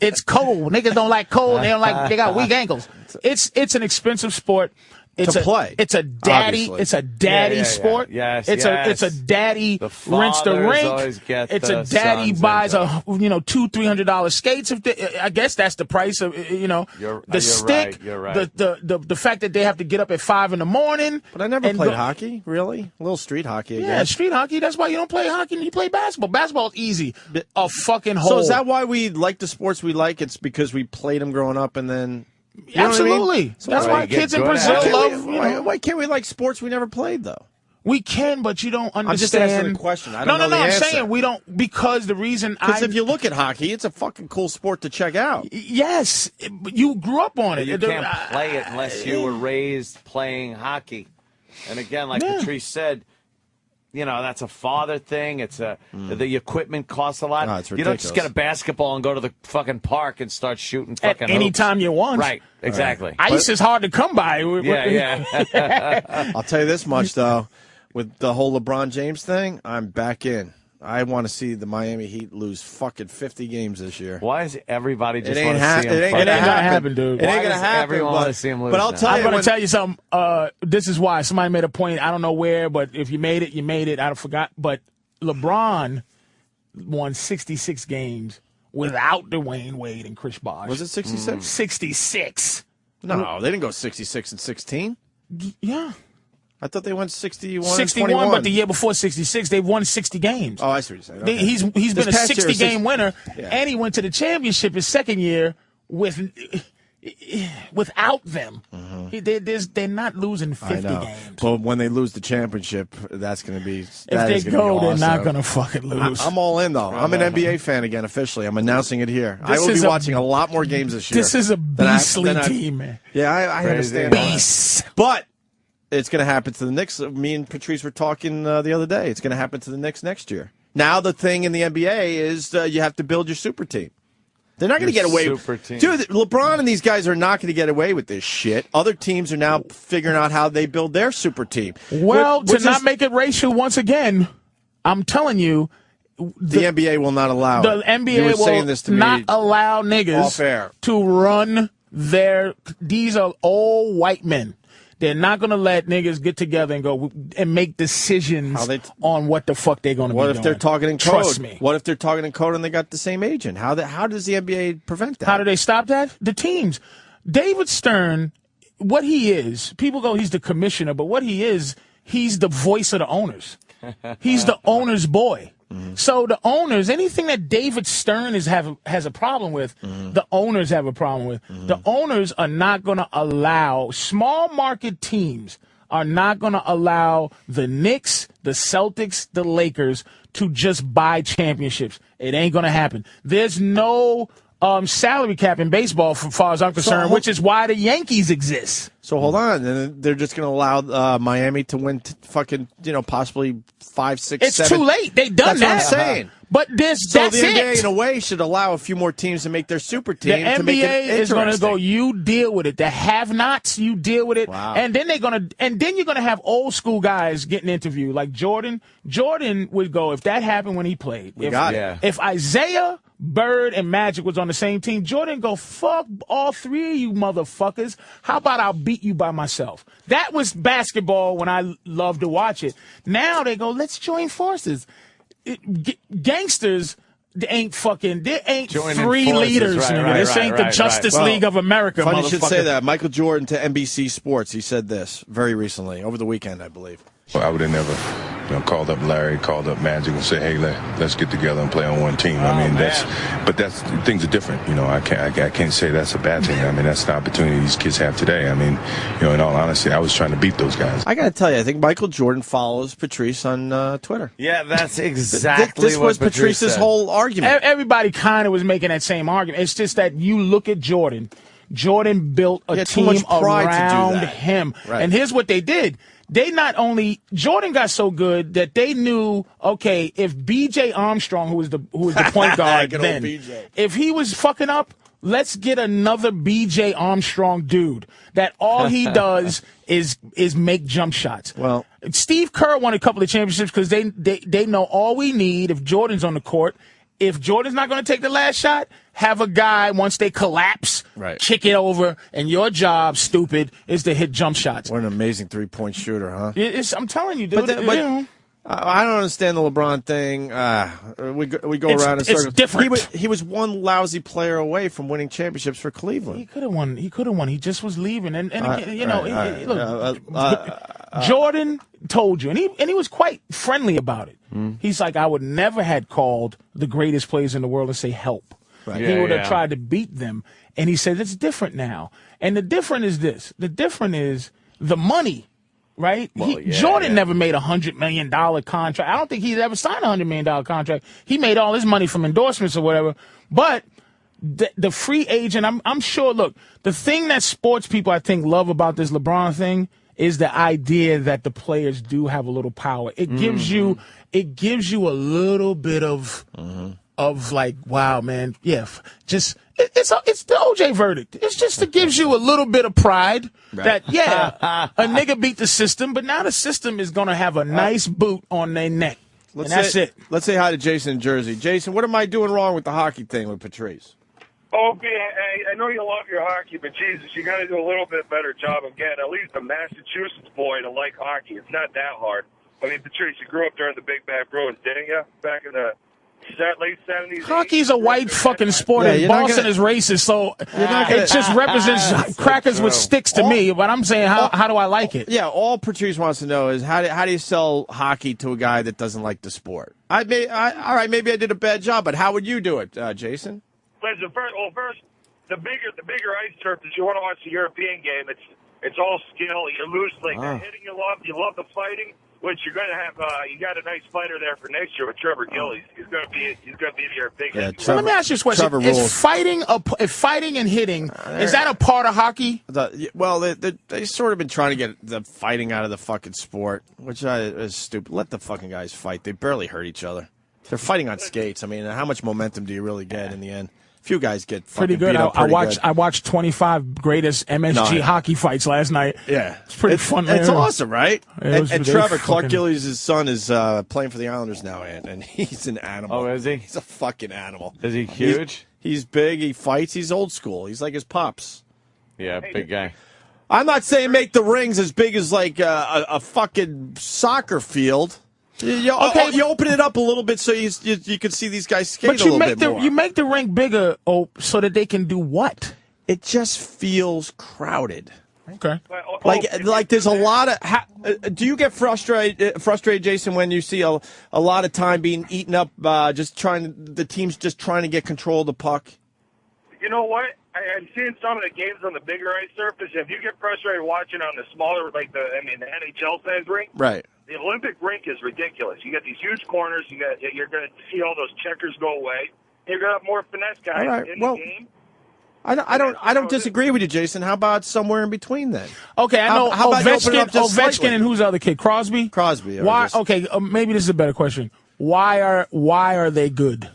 it's cold. Niggas don't like cold. They got weak ankles. It's an expensive sport. to play. It's a daddy. Obviously. It's a daddy sport. Yes, it's a daddy the rents the always rink. get It's the a daddy sons buys into $200-$300 skates. I guess that's the price of the stick. Right, you're right. The fact that they have to get up at 5 a.m. But I never played hockey. Really, a little street hockey. I guess. Street hockey. That's why you don't play hockey. You play basketball. Basketball is easy. A fucking hole. So is that why we like the sports we like? It's because we played them growing up, and then. You know Absolutely. what I mean? So that's why kids in Brazil love. Why can't we like sports we never played though? We can, but you don't understand. I'm just asking a question. I don't know the answer. I'm saying we don't because the reason if you look at hockey, it's a fucking cool sport to check out. Yes, you grew up on it. You can't play it unless you were raised playing hockey. And again, like Patrice said, that's a father thing. It's the equipment costs a lot. No, it's you don't just get a basketball and go to the fucking park and start shooting fucking at any time you want. Right, exactly. Ice is hard to come by. Yeah. I'll tell you this much though, with the whole LeBron James thing, I'm back in. I want to see the Miami Heat lose fucking 50 games this year. Why is everybody just want to see him? It ain't gonna happen, dude. It ain't gonna happen. Everyone want to see him lose. But I'll tell I'm you, going to tell you something. This is why somebody made a point. I don't know where, but if you made it, you made it. I forgot. But LeBron won 66 games without Dwayne Wade and Chris Bosh. Was it 66? 66. No, they didn't go 66 and 16. Yeah. I thought they won 61 61, and 21. but the year before 66, they won 60 games. Oh, I see what you're saying. Okay. He's been a 60-game winner, yeah. And he went to the championship his second year without them. Mm-hmm. They're not losing 50 games. But when they lose the championship, that's going to be if they go, awesome. they're not going to fucking lose. I'm all in, though. I'm an NBA fan again, officially. I'm announcing it here. I will be watching a lot more games this year. This is a beastly team, man. Yeah, I understand. Beasts. But it's going to happen to the Knicks. Me and Patrice were talking the other day. It's going to happen to the Knicks next year. Now the thing in the NBA is you have to build your super team. They're not going to get away with it. Dude, LeBron and these guys are not going to get away with this shit. Other teams are now figuring out how they build their super team. Well, to not make it racial once again, I'm telling you. The NBA will not allow the it. NBA will not allow niggas to run their. These are all white men. They're not going to let niggas get together and go and make decisions on what the fuck they're going to be doing. What if they're talking in code? Trust me. What if they're talking in code and they got the same agent? How does the NBA prevent that? How do they stop that? The teams. David Stern, what he is, people go, he's the commissioner, but what he is, he's the voice of the owners. He's the owner's boy. Mm-hmm. So the owners, anything that David Stern has a problem with, the owners have a problem with. The owners are not going to allow, small market teams are not going to allow the Knicks, the Celtics, the Lakers to just buy championships. It ain't going to happen. There's no salary cap in baseball, as far as I'm concerned, which is why the Yankees exist. So hold on, and they're just going to allow Miami to win fucking, possibly 5, 6, 7. It's too late. They done that. That's what I'm saying. But that's the NBA, in a way, should allow a few more teams to make their super team. The to make it NBA is going to go. interesting. You deal with it. The have-nots, you deal with it. Wow. And then you're gonna have old school guys getting interviewed, like Jordan. Jordan would go if that happened when he played. If Isaiah, Bird, and Magic was on the same team, Jordan go, fuck all three of you motherfuckers. How about I'll beat you by myself? That was basketball when I loved to watch it. Now they go, let's join forces. Gangsters, there ain't three leaders. This ain't the Justice League of America. Funny motherfucker. you should say that. Michael Jordan to NBC Sports, he said this very recently, over the weekend, I believe. Well, I would have never, called up Larry, called up Magic, and said, "Hey, let's get together and play on one team." Things are different. I can't say that's a bad thing. I mean, that's the opportunity these kids have today. I mean, in all honesty, I was trying to beat those guys. I got to tell you, I think Michael Jordan follows Patrice on Twitter. Yeah, that's exactly this was what Patrice's said. whole argument. Everybody kind of was making that same argument. It's just that you look at Jordan. Jordan built a team around him. Right. And here's what they did. Jordan got so good that they knew, okay, if B.J. Armstrong, who was the point guard then, if he was fucking up, let's get another B.J. Armstrong dude that all he does is make jump shots. Well, Steve Kerr won a couple of championships because they know all we need if Jordan's on the court if Jordan's not going to take the last shot, have a guy, once they collapse, kick it over, and your job, stupid, is to hit jump shots. What an amazing three-point shooter, huh? I'm telling you, dude. But I don't understand the LeBron thing. We go around in circles. It's different. He was one lousy player away from winning championships for Cleveland. He could have won. He just was leaving. And again, look, Jordan told you, and he was quite friendly about it. He's like, I would never had called the greatest players in the world and say help. Right. He would have tried to beat them. And he said, it's different now. And the different is this. The different is the money, right? Jordan never made $100 million contract. I don't think he's ever signed a $100 million contract. He made all his money from endorsements or whatever. But the free agent, I'm sure, look, the thing that sports people, I think, love about this LeBron thing is the idea that the players do have a little power. It gives you a little bit of like, wow, man, it's the OJ verdict. It's just it gives you a little bit of pride that a nigga beat the system, but now the system is gonna have a nice boot on their neck. That's it. Let's say hi to Jason in Jersey. Jason, what am I doing wrong with the hockey thing with Patrice? Opie, I know you love your hockey, but Jesus, you got to do a little bit better job of getting at least a Massachusetts boy to like hockey. It's not that hard. I mean, Patrice, you grew up during the Big Bad Bruins, didn't you? Back in the late 70s. Hockey's a white fucking sport, and Boston is racist, so it just represents crackers with sticks to me. But I'm saying, how do I like it? Yeah, all Patrice wants to know is how do you sell hockey to a guy that doesn't like the sport? All right, maybe I did a bad job, but how would you do it, Jason? Listen, first, the bigger ice surface. You want to watch the European game? It's all skill. You lose like the hitting. You love the fighting, which you're going to have. You got a nice fighter there for next year with Trevor Gillies. He's going to be your big. So let me ask you this question: Is fighting and hitting is that a part of hockey? They sort of been trying to get the fighting out of the fucking sport, which is stupid. Let the fucking guys fight. They barely hurt each other. They're fighting on skates. I mean, how much momentum do you really get in the end? Few guys get pretty good. I watched 25 greatest MSG hockey fights last night. Yeah, it's pretty fun. Man. It's awesome, right? And Trevor, Clark Gillies' son, is playing for the Islanders now, and he's an animal. Oh, is he? He's a fucking animal. Is he huge? He's big. He fights. He's old school. He's like his pops. Yeah, big guy. I'm not saying make the rings as big as like a fucking soccer field. You open it up a little bit so you can see these guys skate a little bit more. You make the rink bigger, so that they can do what? It just feels crowded. Okay. Like there's a lot of. Do you get frustrated, Jason, when you see a lot of time being eaten up, the team's just trying to get control of the puck? You know what? I've seen some of the games on the bigger ice surface. If you get frustrated watching on the smaller, the NHL size rink, right? The Olympic rink is ridiculous. You got these huge corners. You're going to see all those checkers go away. You're going to have more finesse guys in the game. I don't disagree with you, Jason. How about somewhere in between then? Okay, I know Ovechkin and who's the other kid? Crosby. Crosby. Why? Okay, maybe this is a better question. Why are they good?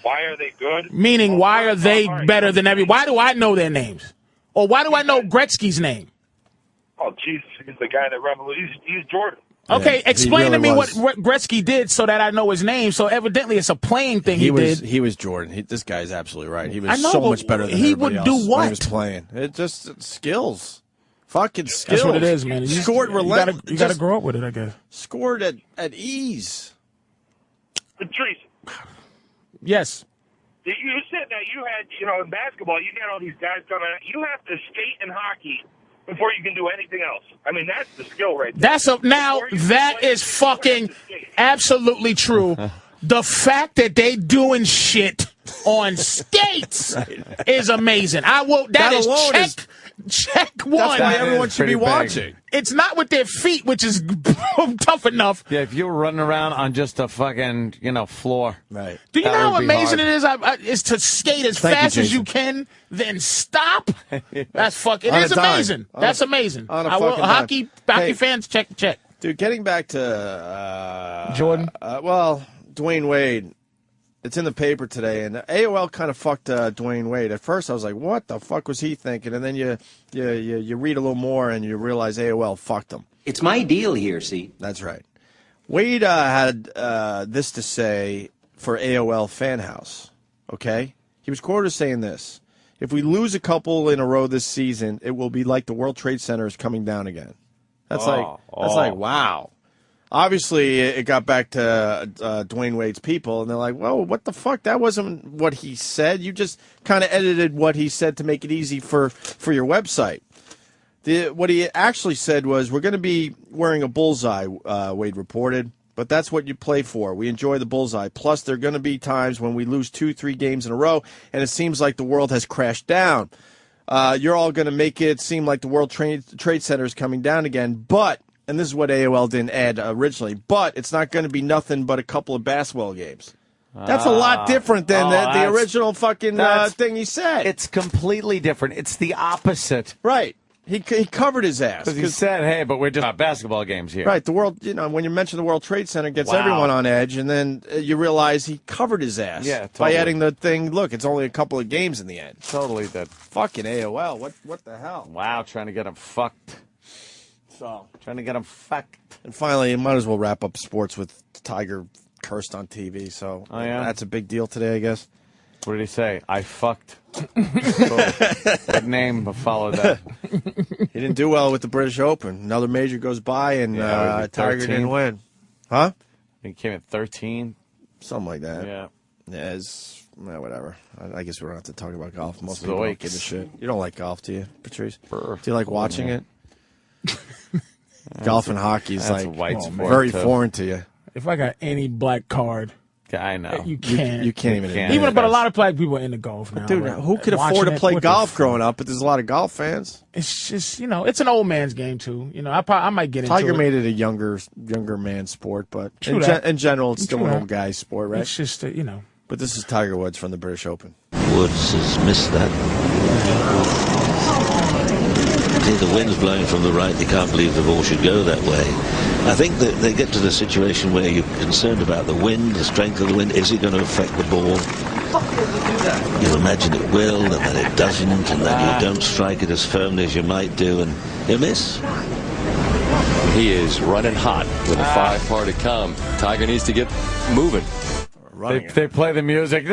Why are they good? Meaning, why are they better than everyone? Why do I know their names? Or why do I know Gretzky's name? Oh, Jesus, he's the guy that revolutionized. He's Jordan. Okay, explain to me what Gretzky did so that I know his name. So evidently it's a playing thing he did. He was Jordan. This guy's absolutely right. He was so much better than everybody else. He would do what? When he was playing. It's skills. Fucking skills. That's what it is, man. He scored relentless. You got to grow up with it, I guess. Scored at ease. Patrice. Yes. You said that you had, in basketball, you got all these guys coming out. You have to skate in hockey before you can do anything else. I mean, that's the skill right there. That is fucking absolutely true. The fact that they doing shit on skates is amazing. That is check one. That's why everyone should be watching. It's not with their feet, which is tough enough. Yeah, if you were running around on just a fucking, floor. Right. Do you know how amazing it is to skate as fast as you can, then stop? That's fucking, it is amazing. That's amazing. Hockey fans, check. Dude, getting back to Jordan. Dwayne Wade. It's in the paper today, and AOL kind of fucked Dwayne Wade. At first, I was like, "What the fuck was he thinking?" And then you read a little more, and you realize AOL fucked him. It's my deal here, see? That's right. Wade had this to say for AOL Fan House. Okay? He was quoted as saying this. If we lose a couple in a row this season, it will be like the World Trade Center is coming down again. That's like, wow. Obviously, it got back to Dwayne Wade's people, and they're like, whoa, what the fuck? That wasn't what he said. You just kind of edited what he said to make it easy for your website. What he actually said was, we're going to be wearing a bullseye, Wade reported, but that's what you play for. We enjoy the bullseye. Plus, there are going to be times when we lose 2-3 games in a row, and it seems like the world has crashed down. You're all going to make it seem like the World Trade Center is coming down again, but... And this is what AOL didn't add originally, but it's not going to be nothing but a couple of basketball games. That's a lot different than the original fucking thing he said. It's completely different. It's the opposite. Right. He covered his ass. Because he said, hey, but we're just about basketball games here. Right. The world, when you mention the World Trade Center, it gets everyone on edge, and then you realize he covered his ass by adding the thing, look, it's only a couple of games in the end. Totally did. Fucking AOL. What the hell? Wow, trying to get him fucked. So trying to get him fucked. And finally, you might as well wrap up sports with Tiger cursed on TV. So that's a big deal today, I guess. What did he say? I fucked. What name followed that? He didn't do well with the British Open. Another major goes by, and Tiger didn't win. Huh? He came at 13. Something like that. Yeah. Yeah, whatever. I guess we don't have to talk about golf. Most people don't give a shit. You don't like golf, do you, Patrice? Do you like watching it? Golf and hockey is like very foreign to you. If I got any black card, I know you can't. You can't even. Even but a lot of black people are into golf now. Dude, who could afford to play golf growing up? But there's a lot of golf fans. It's just it's an old man's game too. I might get into it. Tiger made it a younger man sport, but in general, it's still an old guy's sport, right? It's just But this is Tiger Woods from the British Open. Woods has missed that. The wind's blowing from the right. You can't believe the ball should go that way. I think that they get to the situation where you're concerned about the wind, the strength of the wind. Is it going to affect the ball? You imagine it will, and then it doesn't, and then you don't strike it as firmly as you might do, and you miss. He is running hot with a 5-par to come. Tiger needs to get moving. They play the music.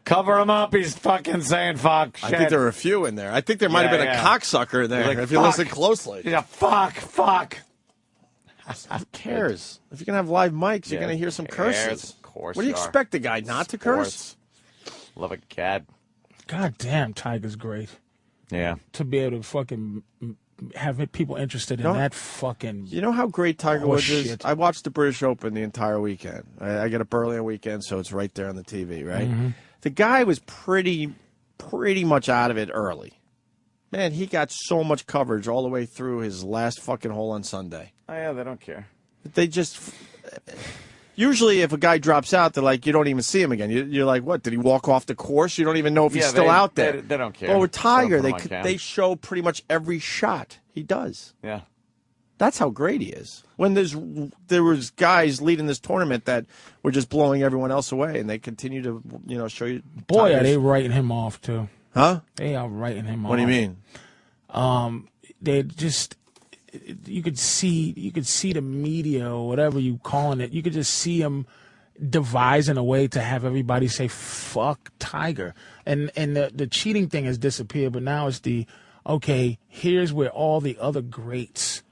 Cover him up. He's fucking saying fuck shit. I think there were a few in there. I think there might have been a cocksucker in there, like, if you listen closely. Yeah, fuck. Who cares? If you're going to have live mics, you're going to hear some curses. Of course. What do you expect the guy not to curse? Love a cat. God damn, Tiger's great. Yeah. To be able to fucking have people interested in that fucking. You know how great Tiger Woods is? Shit. I watched the British Open the entire weekend. I get up early on weekend, so it's right there on the TV, right? Mm-hmm. The guy was pretty much out of it early. Man, he got so much coverage all the way through his last fucking hole on Sunday. Oh, yeah, they don't care. They just... Usually, if a guy drops out, they're like, you don't even see him again. You're like, what? Did he walk off the course? You don't even know if he's still out there. They don't care. Well, with Tiger, they show pretty much every shot he does. Yeah. That's how great he is. When there was guys leading this tournament that were just blowing everyone else away, and they continue to show you. Boy, are they writing him off too? Huh? They are writing him off. What do you mean? They just. You could see the media or whatever you calling it. You could just see them devising a way to have everybody say "fuck Tiger," and the cheating thing has disappeared. But now it's here's where all the other greats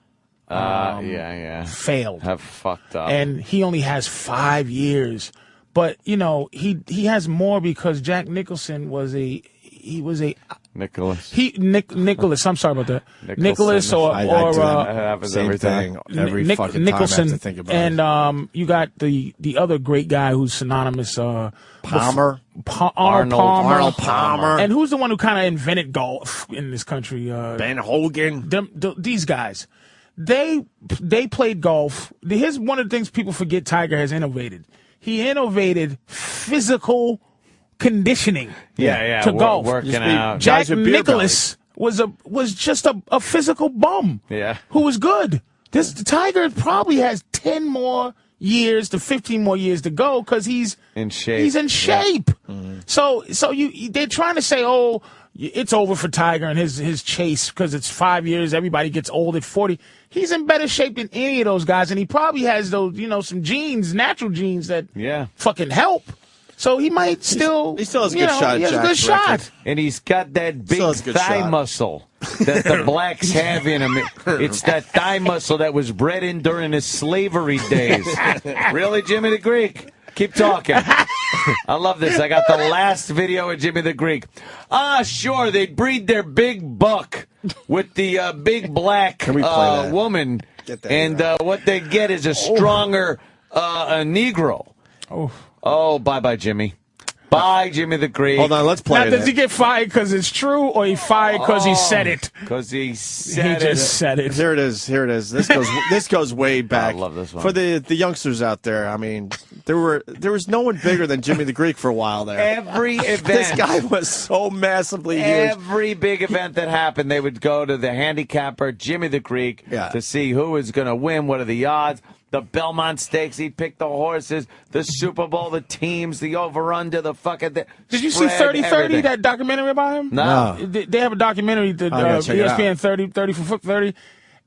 failed, have fucked up, and he only has 5 years. But he has more because Jack Nicholson was a. Nicholas. Nicholas. I'm sorry about that. Nicholas or same thing. Every fucking Nicholson, time I have to think about and it. You got the other great guy who's synonymous. Palmer. Arnold Palmer. And who's the one who kind of invented golf in this country? Ben Hogan. These guys. They played golf. Here's one of the things people forget Tiger has innovated. He innovated physical conditioning to golf. Working out. Jack Nicklaus was just a physical bum who was good. This Tiger probably has 10 more years to 15 more years to go because he's in shape. He's in shape. Mm-hmm. So they're trying to say, it's over for Tiger and his chase because it's 5 years. Everybody gets old at 40. He's in better shape than any of those guys, and he probably has those, some genes, natural genes that fucking help. So he might still. He still has a good shot. He has a good shot. And he's got that big thigh muscle that the blacks have in him. It's that thigh muscle that was bred in during his slavery days. Really, Jimmy the Greek? Keep talking. I love this. I got the last video of Jimmy the Greek. Sure, they'd breed their big buck with the big black woman. And what they get is a stronger a Negro. Oh, bye-bye, Jimmy. Bye, Jimmy the Greek. Hold on, let's play Now, does he get fired because it's true, or he fired because he said it? Because he said He just said it. Here it is. This goes way back. I love this one. For the youngsters out there, I mean, there was no one bigger than Jimmy the Greek for a while there. Every event. This guy was so massively huge. Every big event that happened, they would go to the handicapper, Jimmy the Greek, to see who is going to win, what are the odds. The Belmont Stakes, he'd pick the horses, the Super Bowl, the teams, the over-under, the fucking... Did you see 30-30, that documentary about him? No. They have a documentary, ESPN 30 for 30,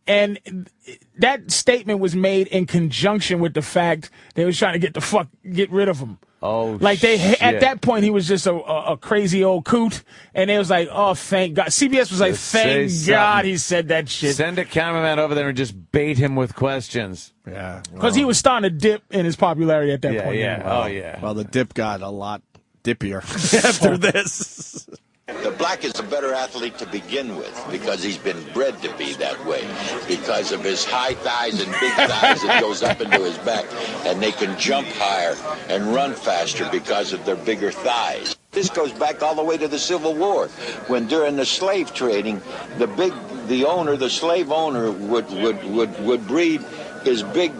and that statement was made in conjunction with the fact they was trying to get rid of him. Oh, like at that point, he was just a crazy old coot, and it was like, oh, thank God. CBS was like, thank God he said that shit. Send a cameraman over there and just bait him with questions. Yeah. Because he was starting to dip in his popularity at that point. Yeah. Oh, yeah. Well, the dip got a lot dippier after this. The black is a better athlete to begin with because he's been bred to be that way. Because of his high thighs and big thighs, it goes up into his back. And they can jump higher and run faster because of their bigger thighs. This goes back all the way to the Civil War, when during the slave trading, the slave owner would breed his big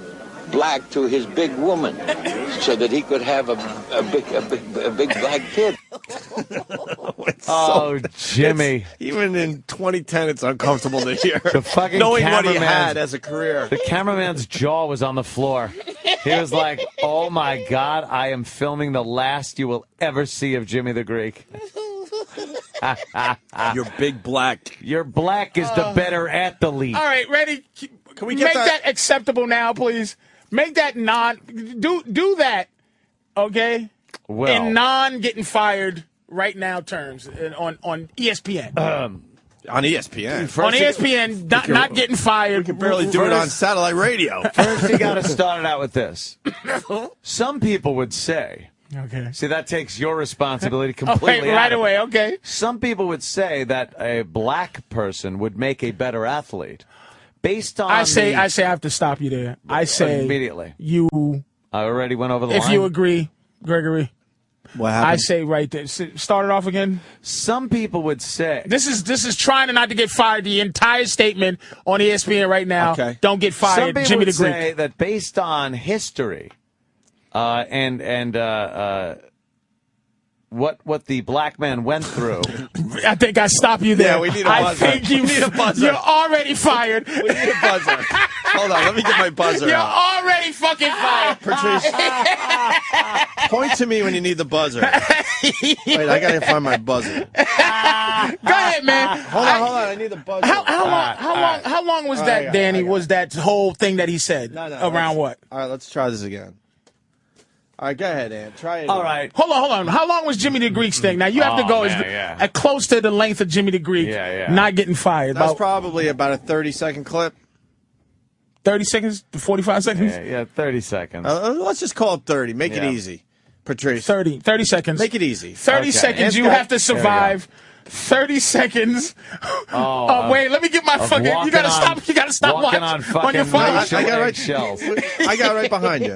black to his big woman, so that he could have a big black kid. Jimmy! Even in 2010, it's uncomfortable to hear. The fucking knowing what he had as a career. The cameraman's jaw was on the floor. He was like, "Oh my God, I am filming the last you will ever see of Jimmy the Greek." Your big black. Your black is the better athlete. All right, ready? Can we make that acceptable now, please? Make that do that, okay? Well, in getting fired right now terms on ESPN. On ESPN. On ESPN, not getting fired. We can barely do it on satellite radio. First, you got to start it out with this. Some people would say. Okay. See, that takes your responsibility completely right away. Okay. Some people would say that a black person would make a better athlete. Based on I say I have to stop you there. I say immediately. I already went over the line. If you agree, Gregory. What happened? I say right there. Start it off again. Some people would say this is trying not to get fired. The entire statement on ESPN right now. Okay. Don't get fired. Some people Jimmy would the Greek. say that based on history, what the black man went through. I think I stop you there. Yeah, we need a buzzer. I think we need a buzzer. You're already fired. We need a buzzer. Hold on, let me get my buzzer You're out. already fucking fired. Patrice, point to me when you need the buzzer. Wait, I gotta find my buzzer. Go ahead, man. Hold on. I need the buzzer. How long was that, Danny? Was that whole thing that he said? Around what? All right, let's try this again. All right, go ahead, Ant. Try it. All right. Hold on. How long was Jimmy the Greek's thing? Now, you have to go at close to the length of Jimmy the Greek, not getting fired. That's probably about a 30-second clip. 30 seconds to 45 seconds? Yeah, 30 seconds. Let's just call it 30. Make it easy. Patrice. 30 seconds. Make it easy. 30 seconds. You have to survive 30 seconds. Wait, let me get my fucking. You gotta stop walking watching on your phone. racial eggshells. I got right behind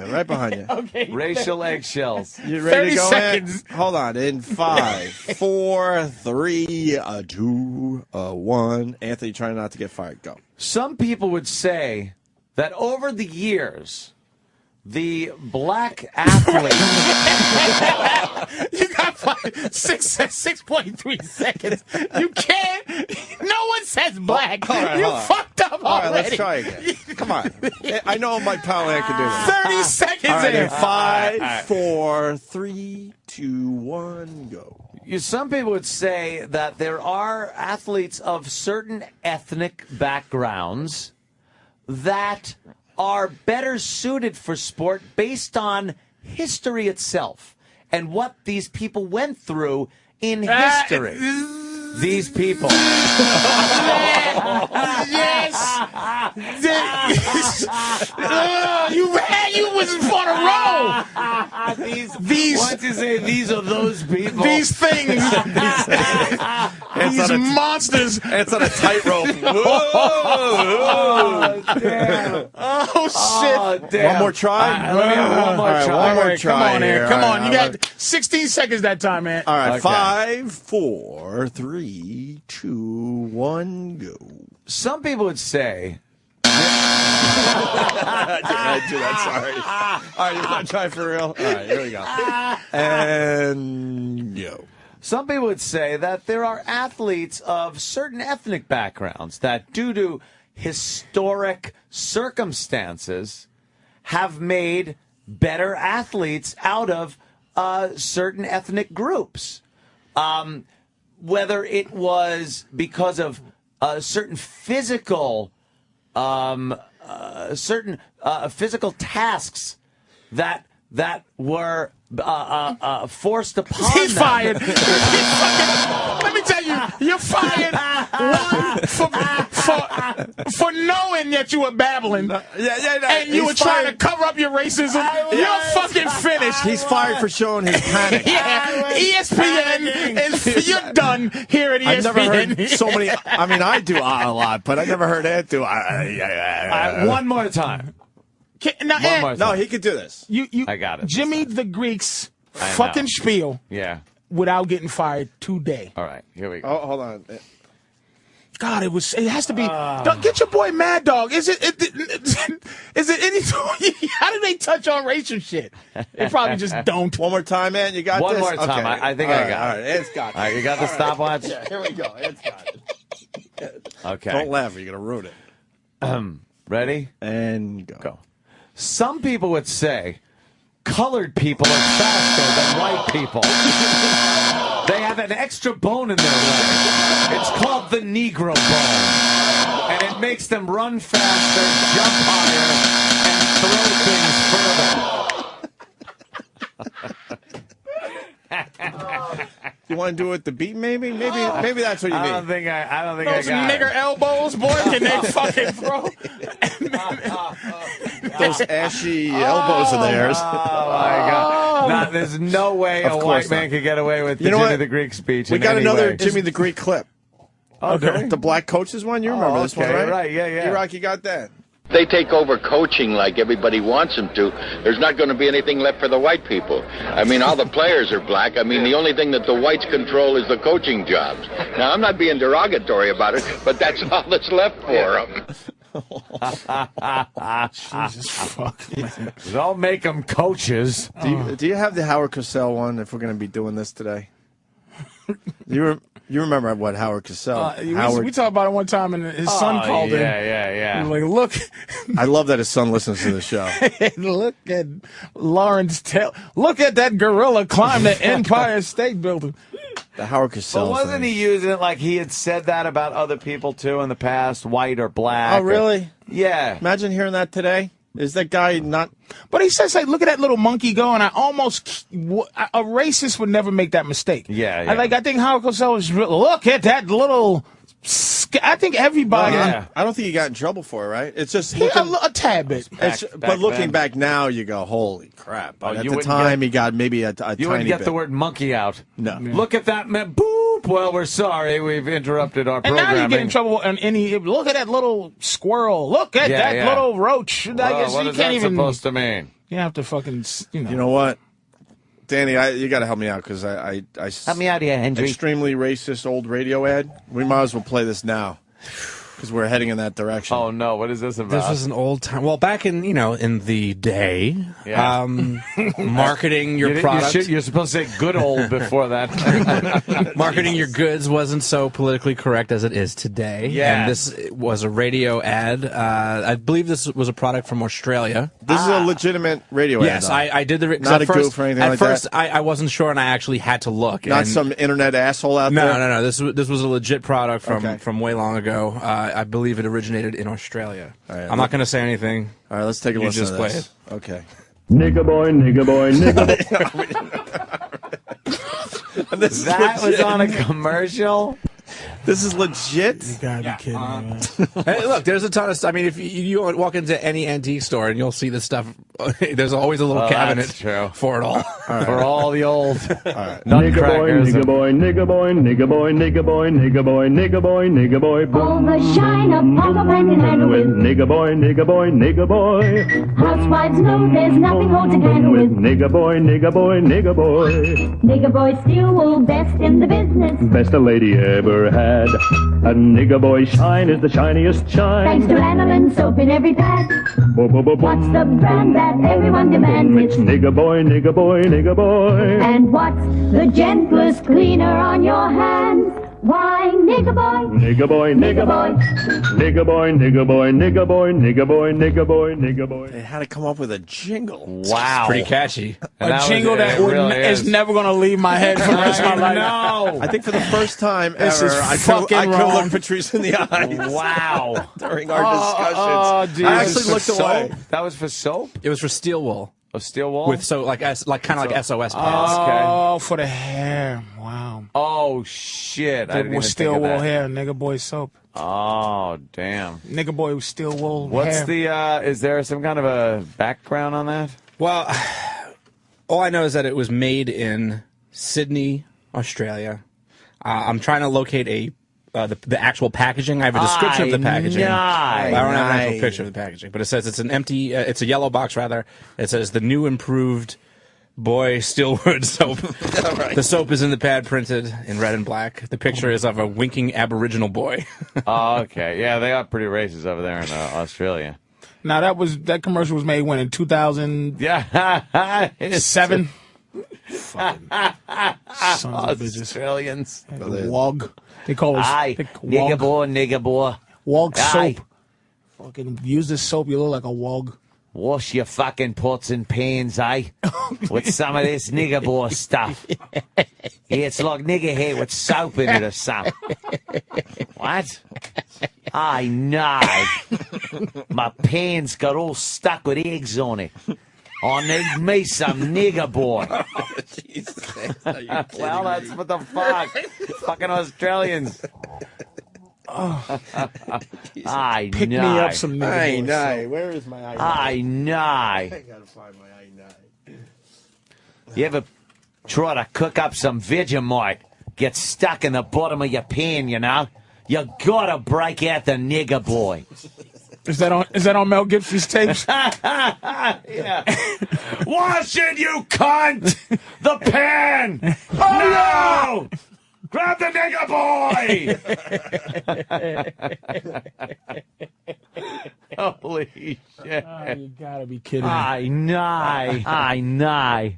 you. Okay. Racial eggshells. You ready 30 to go? seconds. Hold on. In 5, 4, 3, 2, 1. Anthony, trying not to get fired. Go. Some people would say that over the years, the black athlete. You got 6.3 seconds. You can't. No one says black. Right, you fucked up All already. right, let's try again. Come on. I know my pal Ant can do this. 30 seconds All right, in. in 5, 4, 3, 2, 1, go. Some people would say that there are athletes of certain ethnic backgrounds that are better suited for sport based on history itself and what these people went through in history. These people. Yes. You was for the roll. These. Why don't you say these are those people? These things. These monsters. It's on a tightrope. Oh, damn. Oh, shit. Oh, damn. One more try? Let me have one more try. One more try. Come on, here. Ant. Come on. You got 16 seconds that time, man. All right. Okay. 5, 4, 3, 2, 1, go. Some people would say. I do that, sorry. All right, you want to try for real? All right, here we go. And go. Some people would say that there are athletes of certain ethnic backgrounds that, due to historic circumstances, have made better athletes out of certain ethnic groups. Whether it was because of certain physical physical tasks that were forced upon He's them. fired. Let me tell you, you're fired. One, for knowing that you were babbling. And you were trying to cover up your racism. You're fucking finished. He's fired for showing his panic. Yeah, ESPN, you're done here at ESPN. I've never heard so many. I mean, I do a lot, but I never heard Ant do. One more time. No, he could do this. I got it. Jimmy the Greek's fucking spiel Yeah. without getting fired today. All right, here we go. Oh, hold on. God, it has to be. Don't get your boy Mad Dog. Is it any? How do they touch on racial shit? They probably just don't. One more time, man. You got One this? more time. Okay. I think I got it. All right, Ant's got it. All right, you got the stopwatch? Yeah, here we go. Ant's got it. Okay. Don't laugh or you're going to ruin it. Ready? And go. Some people would say colored people are faster than white people. They have an extra bone in their leg. It's called the Negro bone. And it makes them run faster, jump higher, and throw things further. You want to do it with the beat, maybe? Maybe that's what you I need. don't think I Those got nigger it. elbows, boy, can they fucking throw? Those ashy elbows of theirs. Oh, my God. No, there's no way a white man could get away with the Jimmy the Greek speech. We got in any another way. Jimmy the Greek clip. Okay. The black coaches one? You remember this one, right? Right, yeah. E-Rock, you got that? They take over coaching like everybody wants them to. There's not going to be anything left for the white people. I mean, all the players are black. I mean, the only thing that the whites control is the coaching jobs. Now, I'm not being derogatory about it, but that's all that's left for them. Jesus fuck, man. Don't make them coaches. Do you have the Howard Cosell one if we're going to be doing this today? You remember what Howard Cosell? We talked about it one time, and his son called in. Yeah. He was like, look. I love that his son listens to the show. Look at Lawrence Taylor. Look at that gorilla climb the Empire State Building. The Howard Cosell But wasn't he using it like he had said that about other people, too, in the past, white or black? Oh, really? Yeah. Imagine hearing that today. Is that guy not... But he says, like, look at that little monkey go, and a racist would never make that mistake. Yeah. I think Howard Cosell is look at that little... I think everybody... I don't think he got in trouble for it, right? It's just... a tad bit. But looking back now, you go, holy crap. But at the time, he got maybe a tiny bit. You wouldn't get the word monkey out. No. Yeah. Look at that, man. Boop. Well, we're sorry. We've interrupted our And programming. now you get in trouble on any... Look at that little squirrel. Look at that little roach. I guess what you is can't that even... supposed to mean? You have to fucking... You know what? Danny, you got to help me out because I help me out here, Hendry. Extremely racist old radio ad. We might as well play this now because we're heading in that direction. Oh no! What is this about? This was an old time. Well, back in in the day, marketing your product. You're supposed to say "good old" before that. Marketing your goods wasn't so politically correct as it is today. Yeah. And this was a radio ad. I believe this was a product from Australia. This is a legitimate radio ad. Yes, I did the. Not a goof or anything like that? At first, I wasn't sure, and I actually had to look. Not and some internet asshole out there? No. This was a legit product from way long ago. I believe it originated in Australia. right, I'm not going to say anything. All right, let's take a listen just to play this. it. Okay. Nigga boy, nigga boy, nigga boy. That was on a commercial? This is legit? You gotta be kidding me, man. Hey, look, there's a ton of stuff. I mean, if you walk into any antique store and you'll see this stuff, there's always a little cabinet for it all. For all the old Nigga boy, nutcrackers. nigga boy, nigga boy, nigga boy, nigga boy, nigga boy, nigga boy, nigga boy, boom. The shine of Papa hand in hand with Nigga boy, nigga boy, nigga boy. housewives know there's nothing hold to handle with Nigga boy, nigga boy, nigga boy. nigga boy steel wool best in the business. Best a lady ever had. A nigga boy shine is the shiniest shine. Thanks to aniline soap in every pad. What's the brand that everyone demands? It's nigga boy, nigga boy, nigga boy. And what's the gentlest cleaner on your hands? Why, nigga boy. Nigga boy, nigga boy. Nigga boy, nigga boy, nigga boy, nigga boy, nigga boy, nigga boy. They had to come up with a jingle. Wow. Pretty catchy. A jingle that is never going to leave my head for the rest of my life. No. I think for the first time This ever, is I fucking could wrong. look Patrice in the eyes. Wow. During our discussions. dude. I actually looked away. That was for soap? It was for steel wool. A steel wool? With kind of like SOS pants. Oh, for the hair. Wow. Oh, shit. I didn't even With steel think of wool that. hair, nigga boy soap. Oh, damn. Nigga boy with steel wool What's hair. is there some kind of a background on that? Well, all I know is that it was made in Sydney, Australia. I'm trying to locate the actual packaging. I have a description of the packaging. I don't have an actual picture of the packaging, but it says it's an empty. It's a yellow box rather. It says the new improved Boy Steelwood soap. Right. The soap is in the pad printed in red and black. The picture is of a winking Aboriginal boy. Oh, okay. Yeah, they are pretty racist over there in Australia. Now that commercial was made when in 2007. Fucking sons of bitches. Australians. Wog. They call us nigger boy. Wog Aye. soap. Fucking use this soap. You look like a wog. Wash your fucking pots and pans, eh? With some of this nigger boy stuff. Yeah, it's like nigger hair with soap in it or something. What? I know. My pans got all stuck with eggs on it. I need me some nigger boy. Oh, Jesus. Well, that's what the fuck. Fucking Australians. I Pick know. me up some nigger I boy know. soap. Where is my I know. I gotta find my I know. You ever try to cook up some Vegemite? Get stuck in the bottom of your pan, you know? You gotta break out the nigger boy. Is that on Mel Gibson's tapes? Yeah. Wash it, you cunt! The pan! Oh, no! Grab the nigger boy! Holy shit. Oh, you gotta be kidding me. I know. I know.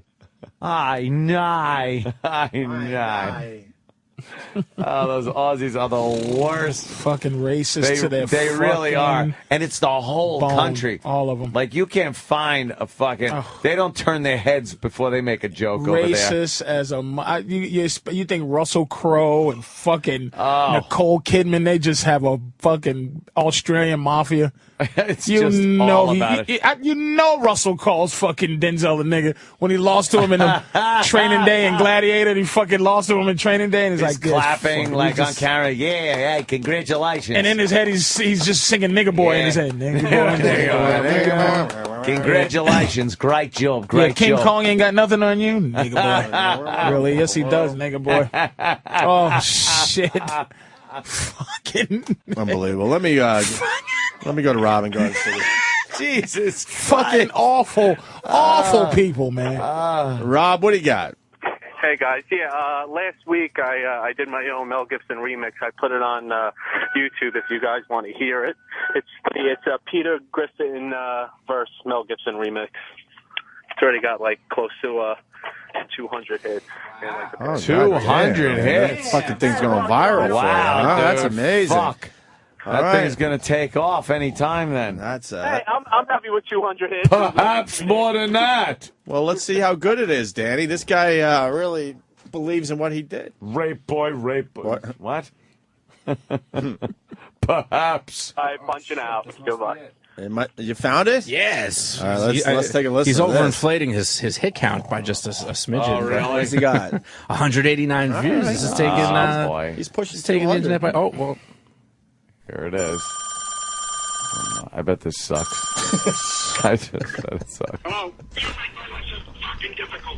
I know. I know. Oh, those Aussies are the worst. Fucking racist to their They really are. fucking And it's the whole bone, country. all of them. Like, you can't find a fucking... They don't turn their heads before they make a joke over there. Racist as a... You think Russell Crowe and fucking Nicole Kidman, they just have a fucking Australian mafia? It's just all about it. You know Russell calls fucking Denzel a nigga when he lost to him in the Training Day and Gladiator. He fucking lost to him in Training Day, and he's like this, clapping fuck, like he on just- camera. Yeah, hey, congratulations. And in his head, he's just singing nigga boy in his head. Nigga boy, nigga boy. Congratulations, great job, great King job. Kong ain't got nothing on you, nigga boy. Really? Yes, he does, nigga boy. Oh shit! Fucking Unbelievable. Let me go to Robin Garden City. Jesus, fucking awful people, man. Rob, what do you got? Hey guys, last week I did my own Mel Gibson remix. I put it on YouTube if you guys want to hear it. It's a Peter Griffin verse Mel Gibson remix. It's already got like close to 200 hits. Oh, 200 damn, hits. That fucking thing's going viral. Wow, for you, huh? dude, That's amazing. Fuck. That thing's going to take off any time then. That's Hey, I'm happy with 200 hits. Perhaps more than that. Well, let's see how good it is, Danny. This guy really believes in what he did. Rape boy. What? Perhaps. All right, punching out. Goodbye. You found it? Yes. All right, let's take a listen. He's to this. overinflating his hit count by just a smidgen. Oh, really? What's he got? 189 views. Right. This is taking. Boy. He's pushing. He's taking the internet by. Oh well. Here it is. Oh, no, I bet this sucks. I just bet it sucks. Hello? You make my life so fucking difficult.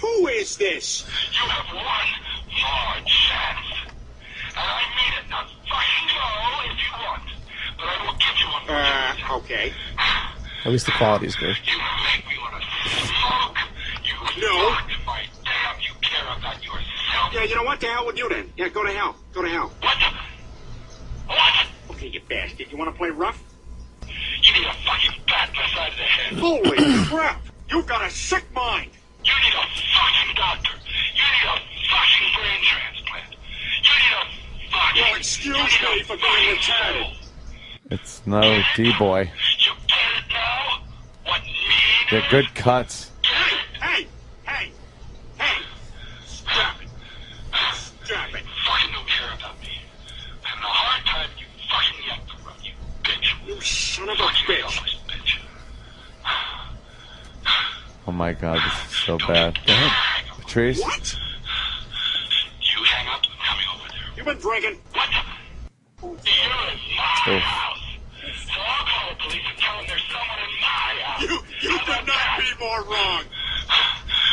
Who is this? You have one more chance. And I mean it. Now fucking go if you want. But I will give you one more chance. Okay. At least the quality is good. You make me want to smoke. You fuck my damn you care about yourself. Yeah, you know what? To hell with you then. Yeah, go to hell. Go to hell. What? Okay, you bastard. You want to play rough? You need a fucking bat in the side of the head. Holy crap! You've got a sick mind. You need a fucking doctor. You need a fucking brain transplant. You need a fucking... Well, excuse me for being retarded. It's no D-boy. You get it now? What mean? They're good cuts. Hey! Stop it. Stop it. Fucking don't care about me. I'm having a hard time you fucking yet to run, you bitch. You son of a bitch. Oh my God, this is so bad. Go ahead, Patrice. What? You hang up. I'm coming over there. You've been drinking. What? You're in my house. So I'll call the police and tell them there's someone in my house. You could not be more wrong.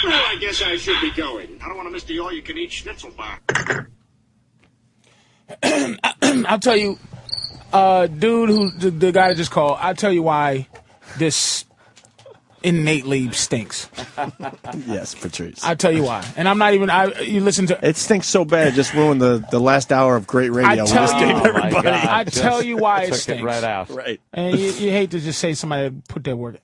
Well, I guess I should be going. I don't want to miss the all-you-can-eat schnitzel bar. I'll tell you, dude, who the guy that just called, I'll tell you why this innately stinks. Yes, Patrice. I'll tell you why. And I'm not even, you listen to... It stinks so bad, it just ruined the last hour of great radio. I tell you, everybody. I tell you why it stinks. It right out. Right. And you hate to just say somebody put their word.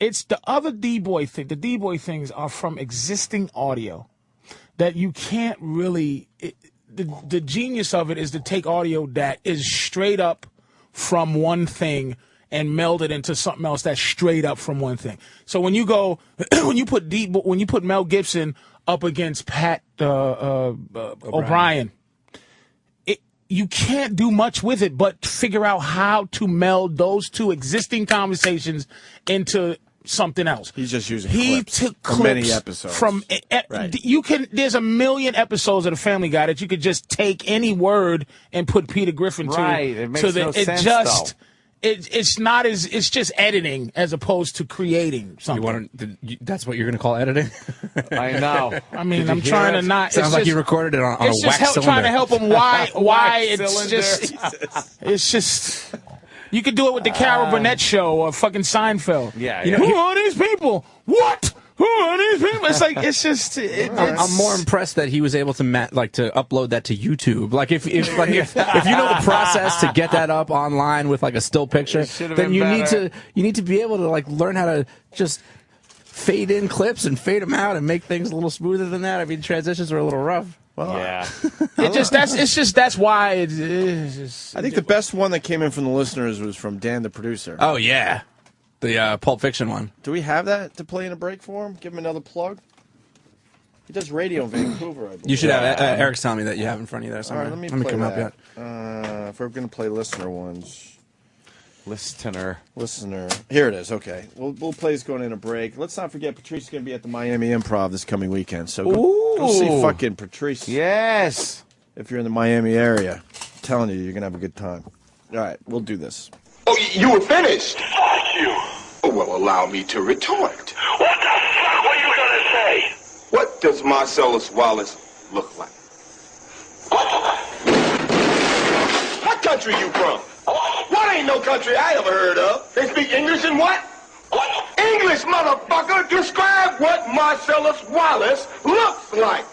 It's the other D-boy thing. The D-boy things are from existing audio that you can't really... The genius of it is to take audio that is straight up from one thing and meld it into something else that's straight up from one thing. So when you go, when you put Mel Gibson up against Pat O'Brien, you can't do much with it but figure out how to meld those two existing conversations into something else. He's just using clips took clips from many episodes. From Right. you can. There's a million episodes of The Family Guy that you could just take any word and put Peter Griffin to. Right. It makes no it sense, just. though. It's not as it's just editing as opposed to creating something. That's what you're going to call editing? I know. I mean, I'm trying to not. Sounds like you recorded it on a wax cylinder. Trying to help him. Why Wax it's cylinder. just. It's just. You could do it with the Carol Burnett show or fucking Seinfeld. Yeah. You know, who are these people? What? Who are these people? It's like it's just. I'm more impressed that he was able to to upload that to YouTube. Like if you know the process to get that up online with like a still picture, then you need to be able to like learn how to just fade in clips and fade them out and make things a little smoother than that. I mean, transitions are a little rough. Well, yeah. That's why it's just. I think the best one that came in from the listeners was from Dan, the producer. Oh yeah, the Pulp Fiction one. Do we have that to play in a break for him? Give him another plug. He does radio in Vancouver, I believe. You should have. Eric's telling me that you have in front of you there somewhere. All right, let me come play up that. If we're going to play listener ones. Listener. Here it is. Okay. We'll play this going in a break. Let's not forget Patrice is going to be at the Miami Improv this coming weekend. So go see fucking Patrice. Yes. If you're in the Miami area. I'm telling you, you're going to have a good time. All right. We'll do this. Oh, you were finished. Fuck you. Oh, well, allow me to retort. What the fuck were you gonna say? What does Marcellus Wallace look like? What country you from? What ain't no country I ever heard of? They speak English and what? English, motherfucker! Describe what Marcellus Wallace looks like.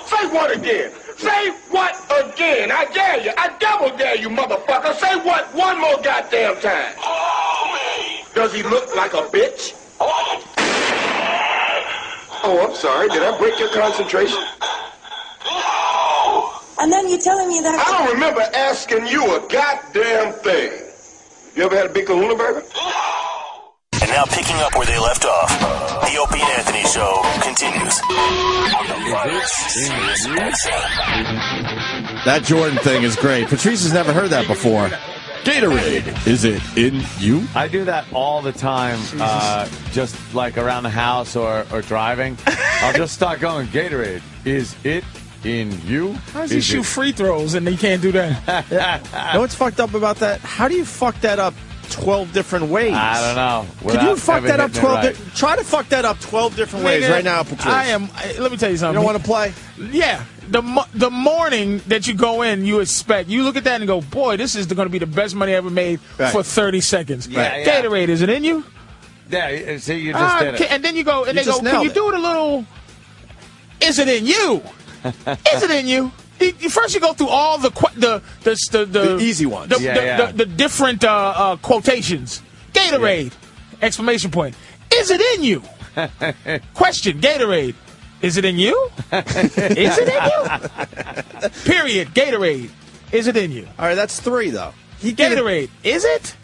Say what again? Say what again? I dare you. I double dare you, motherfucker. Say what one more goddamn time. Does he look like a bitch? Oh, I'm sorry. Did I break your concentration? And then you're telling me that... I don't remember asking you a goddamn thing. You ever had a big kahuna burger? And now picking up where they left off, the Opie and Anthony Show continues. That Jordan thing is great. Patrice has never heard that before. Gatorade, is it in you? I do that all the time, just like around the house or driving. I'll just start going, Gatorade, is it in you? How does he shoot free throws and they can't do that? You know what's fucked up about that? How do you fuck that up 12 different ways? I don't know. Could you fuck that up 12 Try to fuck that up 12 different ways right now, Patrice. Let me tell you something. You don't want to play? Yeah. The morning that you go in, you look at that and go, boy, this is going to be the best money I ever made for 30 seconds. Yeah. Gatorade, is it in you? Yeah, see, you just did it. And then you go, and they go, can you do it a little, is it in you? Is it in you? First, you go through all the easy ones. The different quotations. Gatorade! Exclamation point. Is it in you? Question. Gatorade. Is it in you? Is it in you? Period. Gatorade. Is it in you? All right, that's 3 though. Gatorade. Is it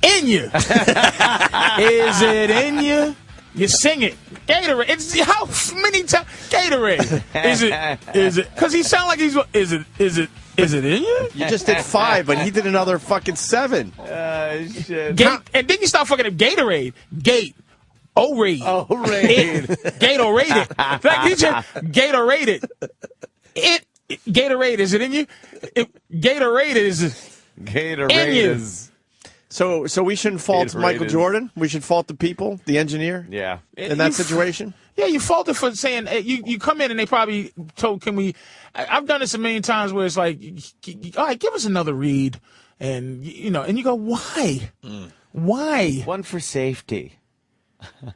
in you? Is it in you? You sing it. Gatorade. It's how many times? Gatorade. Is it? Because he sound like he's. Is it in you? You just did 5, but he did another fucking 7. Shit. And then you start fucking up Gatorade. Gate. O-Raid. O-Raid. Gatorade. Gatorade. Gatorade. Is it in you? Gatorade is. Gatorade in you. is. So we shouldn't fault Gatorade Michael is. Jordan? We should fault the people, the engineer? Yeah. In that situation? Yeah, you faulted for saying, you come in and they probably told, I've done this a million times where it's like, all right, give us another read. And, and you go, why? Why? One for safety.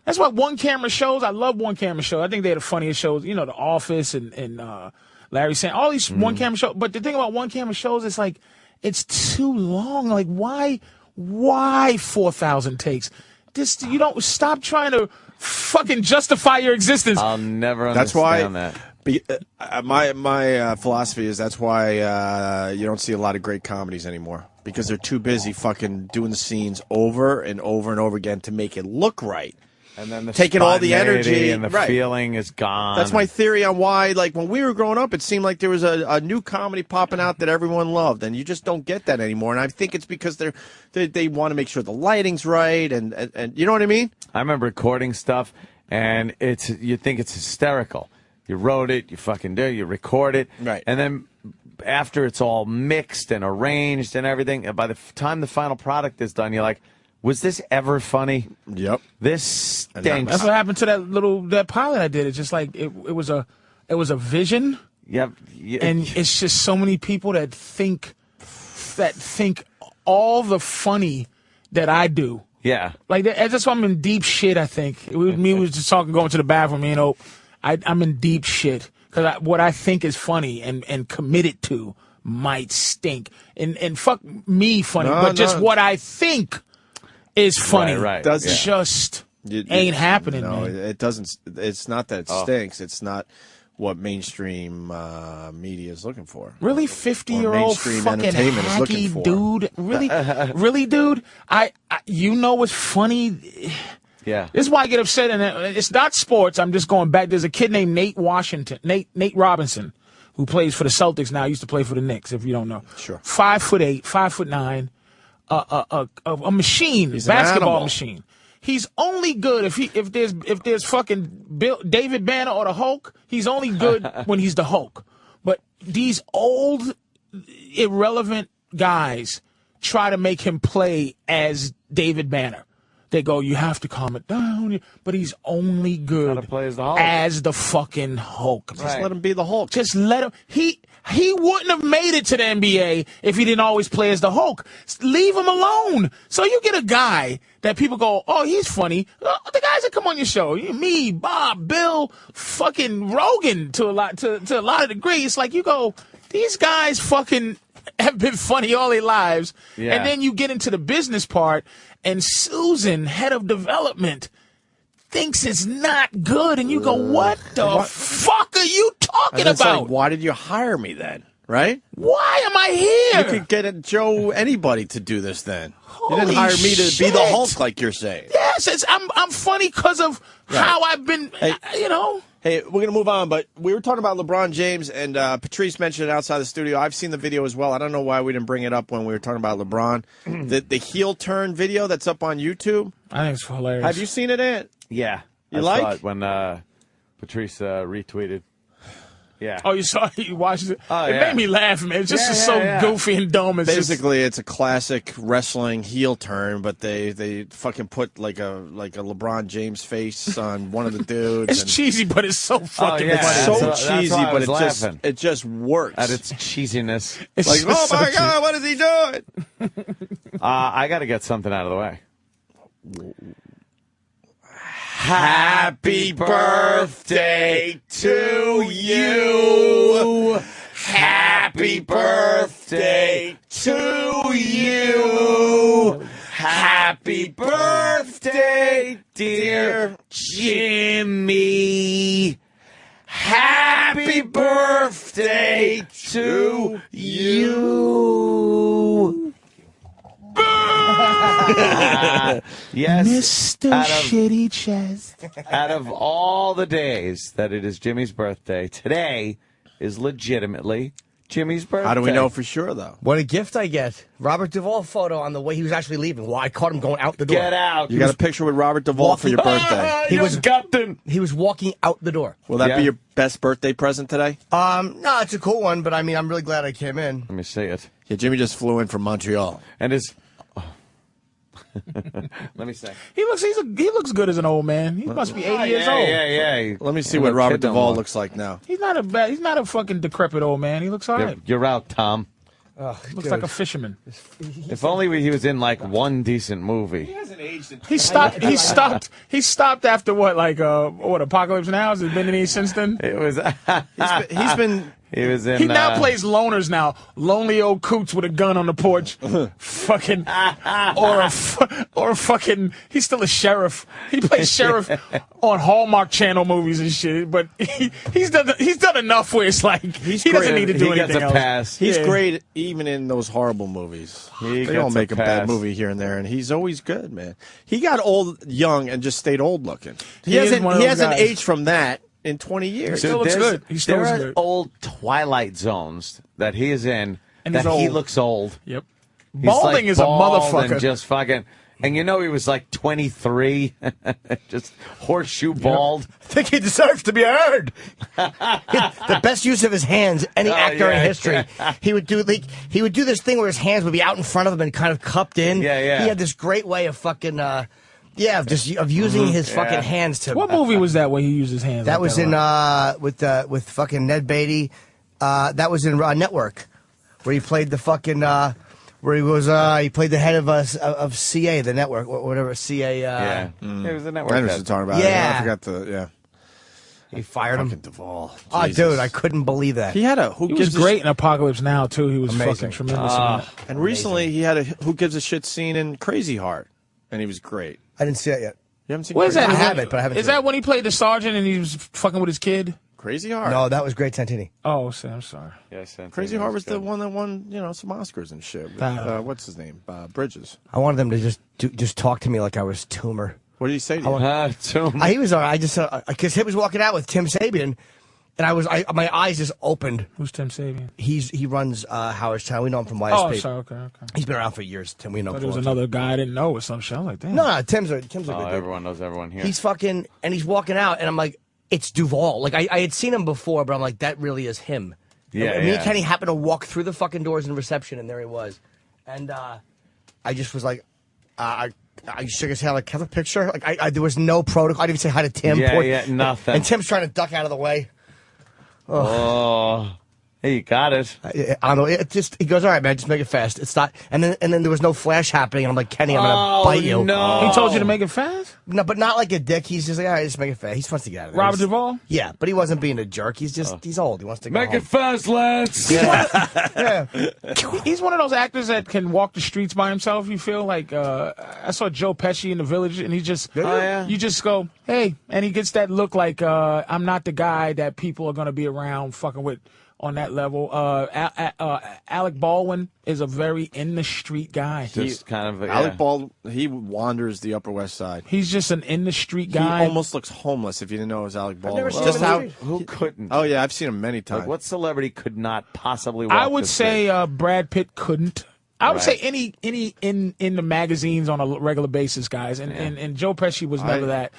That's why one-camera shows, I love one-camera shows. I think they're the funniest shows. The Office and Larry Sand, all these one-camera shows. But the thing about one-camera shows is, like, it's too long. Like, why 4,000 takes? You don't stop trying to fucking justify your existence. I'll never understand that. My philosophy is that's why you don't see a lot of great comedies anymore. Because they're too busy fucking doing the scenes over and over and over again to make it look right. And then taking all the energy and the feeling is gone. That's my theory on why, like, when we were growing up, it seemed like there was a new comedy popping out that everyone loved, and you just don't get that anymore. And I think it's because they want to make sure the lighting's right, and you know what I mean? I remember recording stuff, and you think it's hysterical. You wrote it, you fucking do, you record it, right? And then after it's all mixed and arranged and everything, and by the time the final product is done, you're like, was this ever funny? Yep. This stinks. That's what happened to that pilot I did. It's just like it was a vision. Yep. And it's just so many people that think all the funny that I do. Yeah. Like that's why I'm in deep shit. I think me was just talking, going to the bathroom. I'm in deep shit because what I think is funny and committed to might stink. And fuck me funny, just what I think is funny. Right. Just ain't happening. No, man. it doesn't. It's not that it stinks. It's not what mainstream media is looking for. Really, 50-year-old fucking hacky dude. Really, dude. What's funny? Yeah. This is why I get upset, and it's not sports. I'm just going back. There's a kid named Nate Robinson, who plays for the Celtics now. Used to play for the Knicks, if you don't know. Sure. 5'8", 5'9", a machine, basketball machine. He's only good if there's fucking David Banner or the Hulk. He's only good when he's the Hulk. But these old, irrelevant guys try to make him play as David Banner. They go, you have to calm it down. But he's only good as the fucking Hulk. Just let him be the Hulk. Just let him. He wouldn't have made it to the NBA if he didn't always play as the Hulk. Leave him alone. So you get a guy that people go, oh, he's funny. The guys that come on your show, me, Bob, Bill, fucking Rogan, to a lot of degree. It's like you go, these guys fucking have been funny all their lives. Yeah. And then you get into the business part, and Susan, head of development, thinks it's not good, and you go, "What the fuck are you talking And it's about? like, why did you hire me then? Right? Why am I here? You could get anybody to do this then. You didn't Holy hire me to be shit. the Hulk like you're saying. Yes, I'm funny because of how I've been, you know. Hey, we're going to move on, but we were talking about LeBron James, and Patrice mentioned it outside the studio. I've seen the video as well. I don't know why we didn't bring it up when we were talking about LeBron. the heel turn video that's up on YouTube. I think it's hilarious. Have you seen it, Ant? Yeah. You I like? saw it when Patrice retweeted. Yeah. Oh, you saw it? You watched it? Oh, It yeah. made me laugh, man. It's just so goofy and dumb. It's Basically, it's a classic wrestling heel turn, but they fucking put like a LeBron James face on one of the dudes. It's cheesy, but it's so fucking It's funny. so That's cheesy, why I but was it just works. At its cheesiness. It's like, just oh my so God, what is he doing? I got to get something out of the way. Happy birthday to you. Happy birthday to you. Happy birthday, dear Jimmy. Happy birthday to you. Yes, Mr. Shitty Chest. Out of all the days that it is Jimmy's birthday, today is legitimately Jimmy's birthday. How do we know for sure, though? What a gift I get. Robert Duvall photo on the way he was actually leaving. Well, I caught him going out the door. Get out. You got a picture with Robert Duvall for your birthday. He was Captain. He was walking out the door. Will that be your best birthday present today? No, it's a cool one, but I mean, I'm really glad I came in. Let me see it. Yeah, Jimmy just flew in from Montreal. And his... Let me say. He looks good as an old man. He must be 80 years old. Yeah. Let me see what Robert Duvall looks like now. He's not a fucking decrepit old man. He looks all right. You're out, Tom. Looks like a fisherman. If only he was in like one decent movie. He stopped after what, like Apocalypse Now? Has it been any since then? It was. He's been. He was in. He now plays loners now. Lonely old coots with a gun on the porch. Fucking or fucking. He's still a sheriff. He plays sheriff on Hallmark Channel movies and shit. But he's done enough where it's like he doesn't need to do anything gets a else. pass. He's great even in those horrible movies. They all make a bad movie here and there, and he's always good, man. He got old young and just stayed old looking. He hasn't aged from that in 20 years. He still looks good. There are old Twilight Zones that he is in And that he's he old. looks old. Yep. He's Balding like is a bald motherfucker. And just fucking. And you know he was like 23, just horseshoe bald. I think he deserves to be heard. The best use of his hands, any actor in history. He would do this thing where his hands would be out in front of him and kind of cupped in. Yeah. He had this great way of fucking of using his fucking hands to. What movie was that where he used his hands? That like was in with fucking Ned Beatty. That was in Network, where he played the fucking where he was he played the head of CA, the network, whatever CA. It was a network. I know what you're talking about. Yeah. I forgot the He fired him. Fucking Duvall. Oh, Jesus. dude, I couldn't believe that. He had a He was great in Apocalypse Now too. He was Amazing. fucking tremendous. in that. And recently he had a Who Gives a Shit scene in Crazy Heart, and he was great. I didn't see it yet. You haven't seen What is Crazy that? I Heart? have it, but I haven't Is seen that when he played the sergeant and he was fucking with his kid? Crazy Heart? No, that was Great Santini. Oh, I'm sorry. Yes, Crazy Heart was the one that won, some Oscars and shit. With, what's his name? Bridges. I wanted them to just talk to me like I was Toomer. What did he say to you? Toomer. He was all right. I just because he was walking out with Tim Sabian, and my eyes just opened. Who's Tim Sabian? He runs Howard's Channel. We know him from YSP. Oh, sorry. Okay. He's been around for years. Tim, we know. But him there was for a long time. another guy I didn't know or some shit. I was like, damn. No, Tim's a good dude. Everyone knows everyone here. He's fucking, and he's walking out, and I'm like, it's Duvall. Like I had seen him before, but I'm like, that really is him. Yeah, and me and Kenny happened to walk through the fucking doors in reception, and there he was. And I just was like, I shook his hand, like, have a picture? Like there was no protocol. I didn't even say hi to Tim. Yeah, nothing. And Tim's trying to duck out of the way. Oh. Hey, you got it. I don't know. It just he goes, all right, man, just make it fast. It's not, and then there was no flash happening. And I'm like, Kenny, I'm gonna bite you. No. He told you to make it fast? No, but not like a dick. He's just like, all right, just make it fast. He wants to get out of there. Robert Duvall? Yeah, but he wasn't being a jerk. He's just he's old. He wants to go Make home. it fast, Lance. Yeah. He's one of those actors that can walk the streets by himself. You feel like I saw Joe Pesci in The Village, and he just you just go, hey, and he gets that look like I'm not the guy that people are gonna be around fucking with on that level. Alec Baldwin is a very in the street guy. Just kind of Alec Baldwin. He wanders the Upper West Side. He's just an in the street guy. He almost looks homeless. If you didn't know it was Alec Baldwin. never seen Just him in how movies. Who couldn't? Oh yeah, I've seen him many times. Like, what celebrity could not possibly walk I would the say Brad Pitt couldn't. I would Right. say any in the magazines on a regular basis, guys, and Joe Pesci was never that.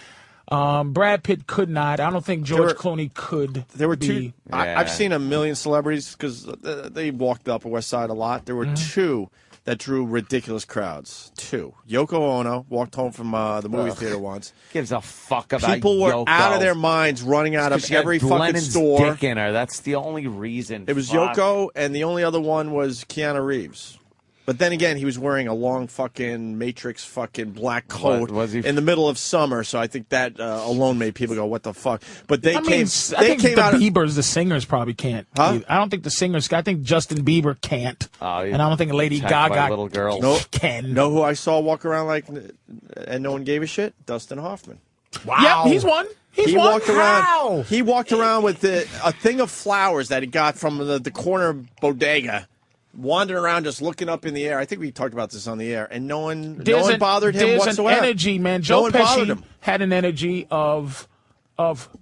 Brad Pitt could not. I don't think George Clooney could. There were be. two. I've seen a million celebrities because they walked the Upper West Side a lot. There were two that drew ridiculous crowds. Two. Yoko Ono walked home from the movie theater once. Gives a fuck about People were Yoko. out of their minds running out of She had every fucking Lennon's store. dick in her. That's the only reason. It was Fuck. Yoko, and the only other one was Keanu Reeves. But then again, he was wearing a long fucking Matrix fucking black coat Was he? in the middle of summer, so I think that alone made people go, "What the fuck?" But they I came. mean, I They think came the out. Biebers, the singers, probably can't. Huh? I don't think the singers. I think Justin Bieber can't, and I don't think Lady attacked by Gaga little girls. No, can. know who I saw walk around like, and no one gave a shit? Dustin Hoffman. Wow, yep, he's one. He's one. Walked around. He walked around with a thing of flowers that he got from the corner bodega. Wandering around, just looking up in the air. I think we talked about this on the air, and no one bothered him there's whatsoever. There's an energy, man. No Joe one bothered Pesci him. had an energy of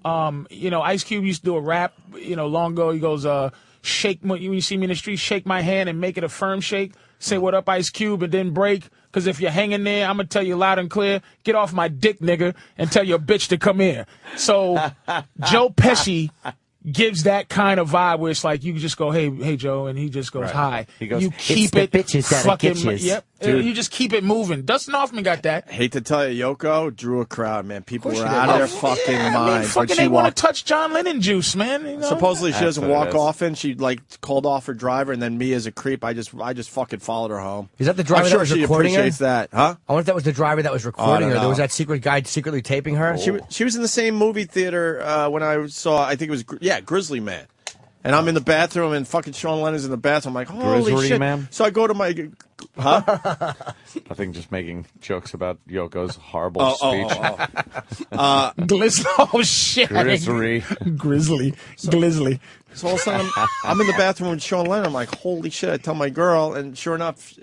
Ice Cube used to do a rap, long ago. He goes, shake when you see me in the street, shake my hand and make it a firm shake. Say what up, Ice Cube, and then break. Because if you're hanging there, I'm going to tell you loud and clear, get off my dick, nigga, and tell your bitch to come here. So Joe Pesci gives that kind of vibe where it's like you just go, hey Joe, and he just goes, hi. He goes, you keep "It's the it bitches that fucking, get yous." yep. Dude. You just keep it moving. Dustin Hoffman got that. Hate to tell you, Yoko drew a crowd, man. People were she out did. of their fucking minds. I mean, when fucking she they want walked. to touch John Lennon juice, man. Supposedly she That's doesn't what it walk is. often. She called off her driver, and then me as a creep, I just fucking followed her home. Is that the driver I'm that sure was she recording her? appreciates that, huh? I wonder if that was the driver that was recording her. know. There was that secret guy secretly taping her. She was in the same movie theater when I saw. I think it was Grizzly Man. And I'm in the bathroom, and fucking Sean Lennon's in the bathroom. I'm like, holy Grizzly shit. Man? So I go to my, huh? I think just making jokes about Yoko's horrible speech. Oh, shit. Grizzly. Grizzly. So all of a sudden, I'm in the bathroom with Sean Lennon. I'm like, holy shit. I tell my girl, and sure enough,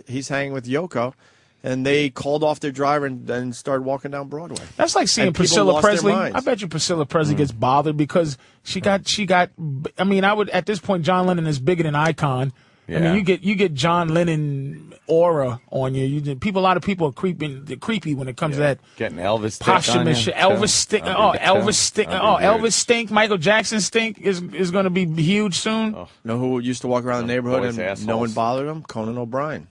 he's hanging with Yoko. And they called off their driver and started walking down Broadway. That's like seeing And people Priscilla lost their Presley. minds. I bet you Priscilla Presley gets bothered because she got. I mean, I would at this point. John Lennon is bigger than Icon. I Yeah. mean, you get John Lennon aura on you. A lot of people are creepy when it comes to that Getting Elvis stink posthumous on you, shit. too. Elvis stink. That'd be Elvis good, stink. too. Oh, That'd be Elvis stink. Michael Jackson stink is going to be huge soon. Know who used to walk around the neighborhood boys and assholes. no one bothered him? Conan O'Brien.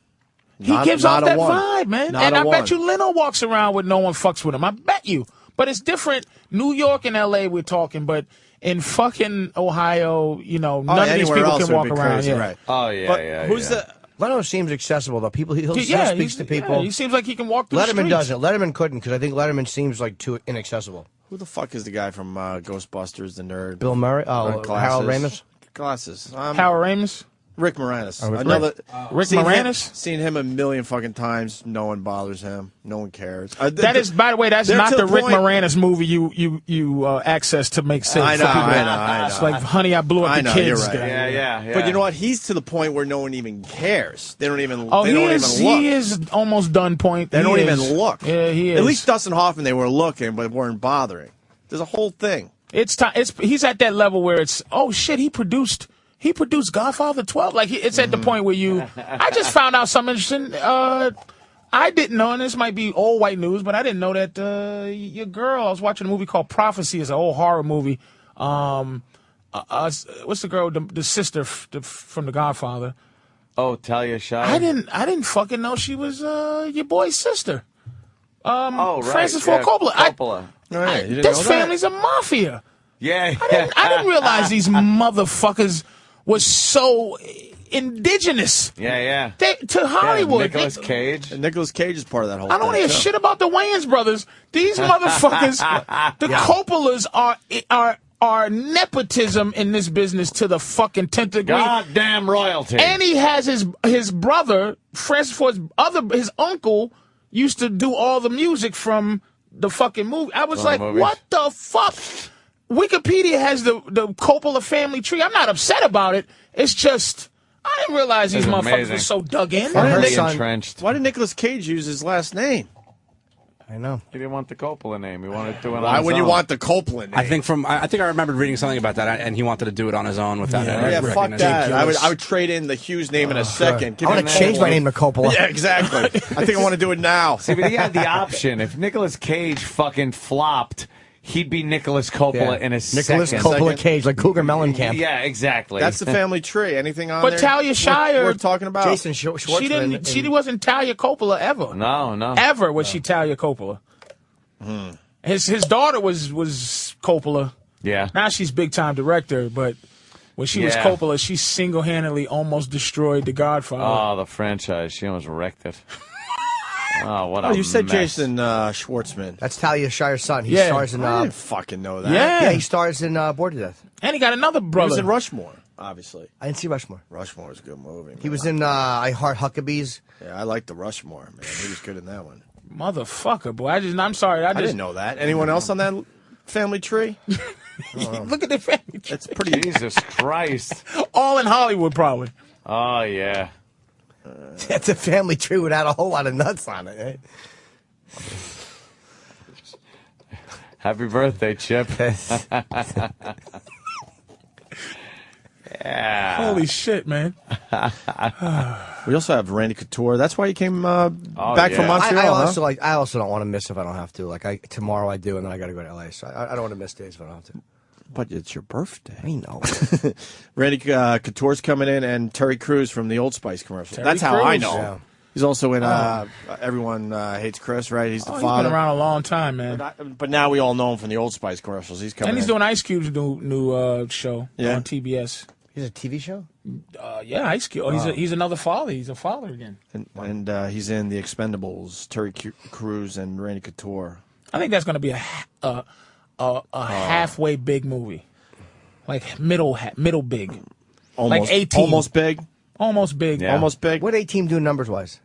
He gives off that vibe, man. Not And a I bet one. you Leno walks around with no one fucks with him. I bet you. But it's different. New York and L.A. we're talking, but in fucking Ohio, none of these anywhere people else can would walk be around. crazy, Yeah. right. Oh, yeah, But yeah. who's yeah. Leno seems accessible though. People he Yeah, speaks to people. he seems like he can walk through the Letterman streets. doesn't. Letterman couldn't because I think Letterman seems like too inaccessible. Who the fuck is the guy from Ghostbusters, the nerd? Bill Murray. Oh, Harold Ramis. Glasses. Howard Ramis. Rick Moranis. Rick Seen him- Moranis? Seen him a million fucking times. No one bothers him. No one cares. That is, by the way, that's they're not to the Rick point- Moranis movie you access to make sense. I know, for people. I know. It's like, honey, I blew up I the know, kids. you're right. guy. Yeah. But you know what? He's to the point where no one even cares. They don't even. Oh, they he don't is. even look. He is almost done. Point. They He don't is. even look. Yeah, he is. At least Dustin Hoffman, they were looking, but weren't bothering. There's a whole thing. It's time. He's at that level where it's shit. He produced Godfather 12. Like it's at the point where I just found out something interesting. I didn't know, and this might be old white news, but I didn't know that your girl. I was watching a movie called Prophecy. It's an old horror movie. What's the girl? The sister from The Godfather. Oh, Talia Shire. I didn't fucking know she was your boy's sister. Oh, right. Francis Ford Coppola. Coppola. This family's a mafia. Yeah. I didn't realize these motherfuckers was so indigenous. Yeah. To Hollywood. Nicolas Cage. And Nicolas Cage is part of that whole I don't thing, hear too. shit about the Wayans brothers. These motherfuckers, the Coppolas are nepotism in this business to the fucking 10th degree. Goddamn royalty. And he has his brother, Francis Ford's his uncle, used to do all the music from the fucking movie. I was like, what the fuck? Wikipedia has the Coppola family tree. I'm not upset about it. It's just, I didn't realize these motherfuckers were so dug in. Why did Nicolas Cage use his last name? I know. He didn't want the Coppola name. He wanted to do it on Why his would you own. want the Coppola name? I think I remembered reading something about that, and he wanted to do it on his own without Yeah, any fuck that. recognition. I would trade in the Hughes name in a second. I want to change my name to Coppola. Yeah, exactly. I think I want to do it now. See, but he had the option. If Nicolas Cage fucking flopped, he'd be Nicolas Coppola in a Nicholas second. Coppola Cage, like Cougar Mellencamp. Yeah, exactly. That's the family tree. Anything on But there? Talia Shire, We're talking about Jason Schwartzman. she wasn't Talia Coppola ever. No. Ever was she Talia Coppola. His daughter was Coppola. Yeah. Now she's big time director, but when she was Coppola, she single handedly almost destroyed The Godfather. Oh, the franchise. She almost wrecked it. Oh, what a you said mess. Jason Schwartzman. That's Talia Shire's son. He Yeah. stars in. I didn't fucking know that. Yeah. He stars in Bored to Death. And he got another He brother. was in Rushmore, obviously. I didn't see Rushmore. Rushmore was a good movie. Man. He was in I Heart Huckabees. Yeah, I liked the Rushmore, man. He was good in that one. Motherfucker, boy. I'm sorry. I didn't know that. Anyone else on that family tree? Look at the family tree. It's pretty. Jesus Christ. All in Hollywood, probably. Oh, yeah. That's a family tree without a whole lot of nuts on it, right? Happy birthday, Chip. Yeah. Holy shit, man. We also have Randy Couture. That's why he came back from yeah. Montreal. I also don't want to miss if I don't have to. Like tomorrow I do, and then I got to go to LA. So I don't want to miss days if I don't have to. But it's your birthday. I know. Randy Couture's coming in, and Terry Crews from the Old Spice commercial. Terry That's how I Crews? know. Yeah. He's also in Everyone Hates Chris, right? He's the He's father. been around a long time, man. But now we all know him from the Old Spice commercials. He's coming And he's in. doing Ice Cube's new show on TBS. He's a TV show? Yeah, Ice Cube. Oh, he's another father. He's a father again. And he's in the Expendables, Terry Crews and Randy Couture. I think that's going to be a halfway big movie, like middle big, Almost, like 18, almost big. almost big, Almost big. What A-Team do numbers wise?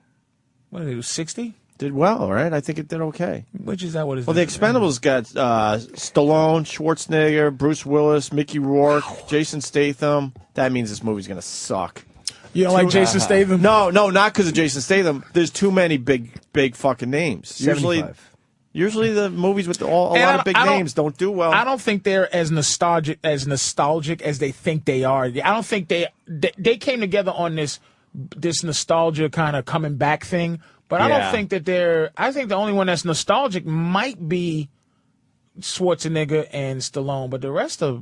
What did it do? 60? Did well, right? I think it did okay. Which is that? What is? Well, the Expendables got Stallone, Schwarzenegger, Bruce Willis, Mickey Rourke, Jason Statham. That means this movie's gonna suck. You don't like Jason Statham? No, not because of Jason Statham. There's too many big fucking names. 75. Usually the movies with a lot of big names don't do well. I don't think they're as nostalgic as they think they are. I don't think they came together on this nostalgia kind of coming back thing. But I don't think that they're. I think the only one that's nostalgic might be Schwarzenegger and Stallone, but the rest are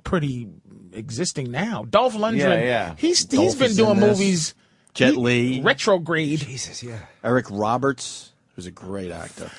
pretty existing now. Dolph Lundgren, he's been doing movies. Jet Li, Retrograde. Jesus, yeah. Eric Roberts, who's a great actor.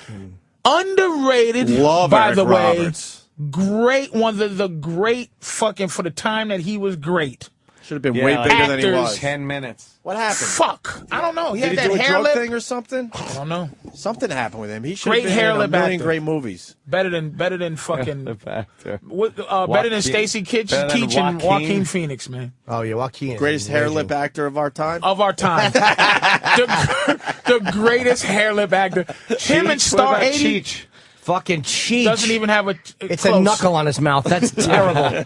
Underrated, Love by Eric the way. Roberts. Great, one of the great fucking, for the time that he was great. Should have been way bigger than he was. 10 minutes. What happened? Fuck. I don't know. He Did had he that do a hair drug lip thing or something? I don't know. Something happened with him. He should Great have been hair in a lip million actor. great movies. Better than fucking. Actor. Better than Stacy Keach and Joaquin Phoenix, man. Oh yeah, Joaquin. Greatest hair lip actor of our time. Of our time. the greatest hair lip actor. Him and Star 80. Cheech. Fucking Cheech. Doesn't even have a. It's a knuckle on his mouth. That's terrible.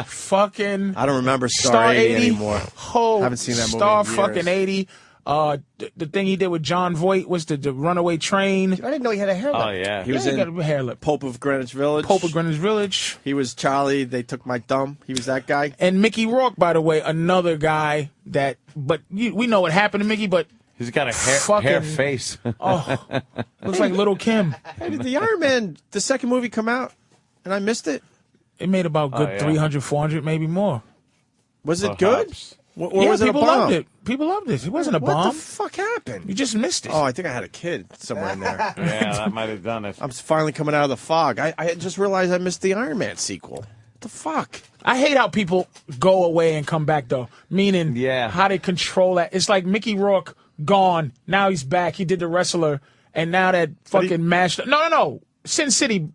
Fucking. I don't remember Star 80 anymore. Haven't seen that movie Star in years. fucking 80. The thing he did with John Voight was the Runaway Train. I didn't know he had a hair lip. Oh, yeah. He was got in a hair lip. Pope of Greenwich Village. Pope of Greenwich Village. He was Charlie. They took my thumb. He was that guy. And Mickey Rourke, by the way, another guy that. But we know what happened to Mickey, but. He's got a hair face. Oh, looks like Little Kim. Hey, did the Iron Man, the second movie, come out and I missed it? It made about good 300, 400, maybe more. Was it good? Or was it a people bomb? loved it. People loved it. It wasn't a What bomb. the fuck happened? You just missed it. Oh, I think I had a kid somewhere in there. Yeah, that might have done it. I'm finally coming out of the fog. I just realized I missed the Iron Man sequel. the fuck? I hate how people go away and come back, though. Meaning, how they control that. It's like Mickey Rourke gone. Now he's back. He did The Wrestler, and now that fucking mashed. No. Sin City.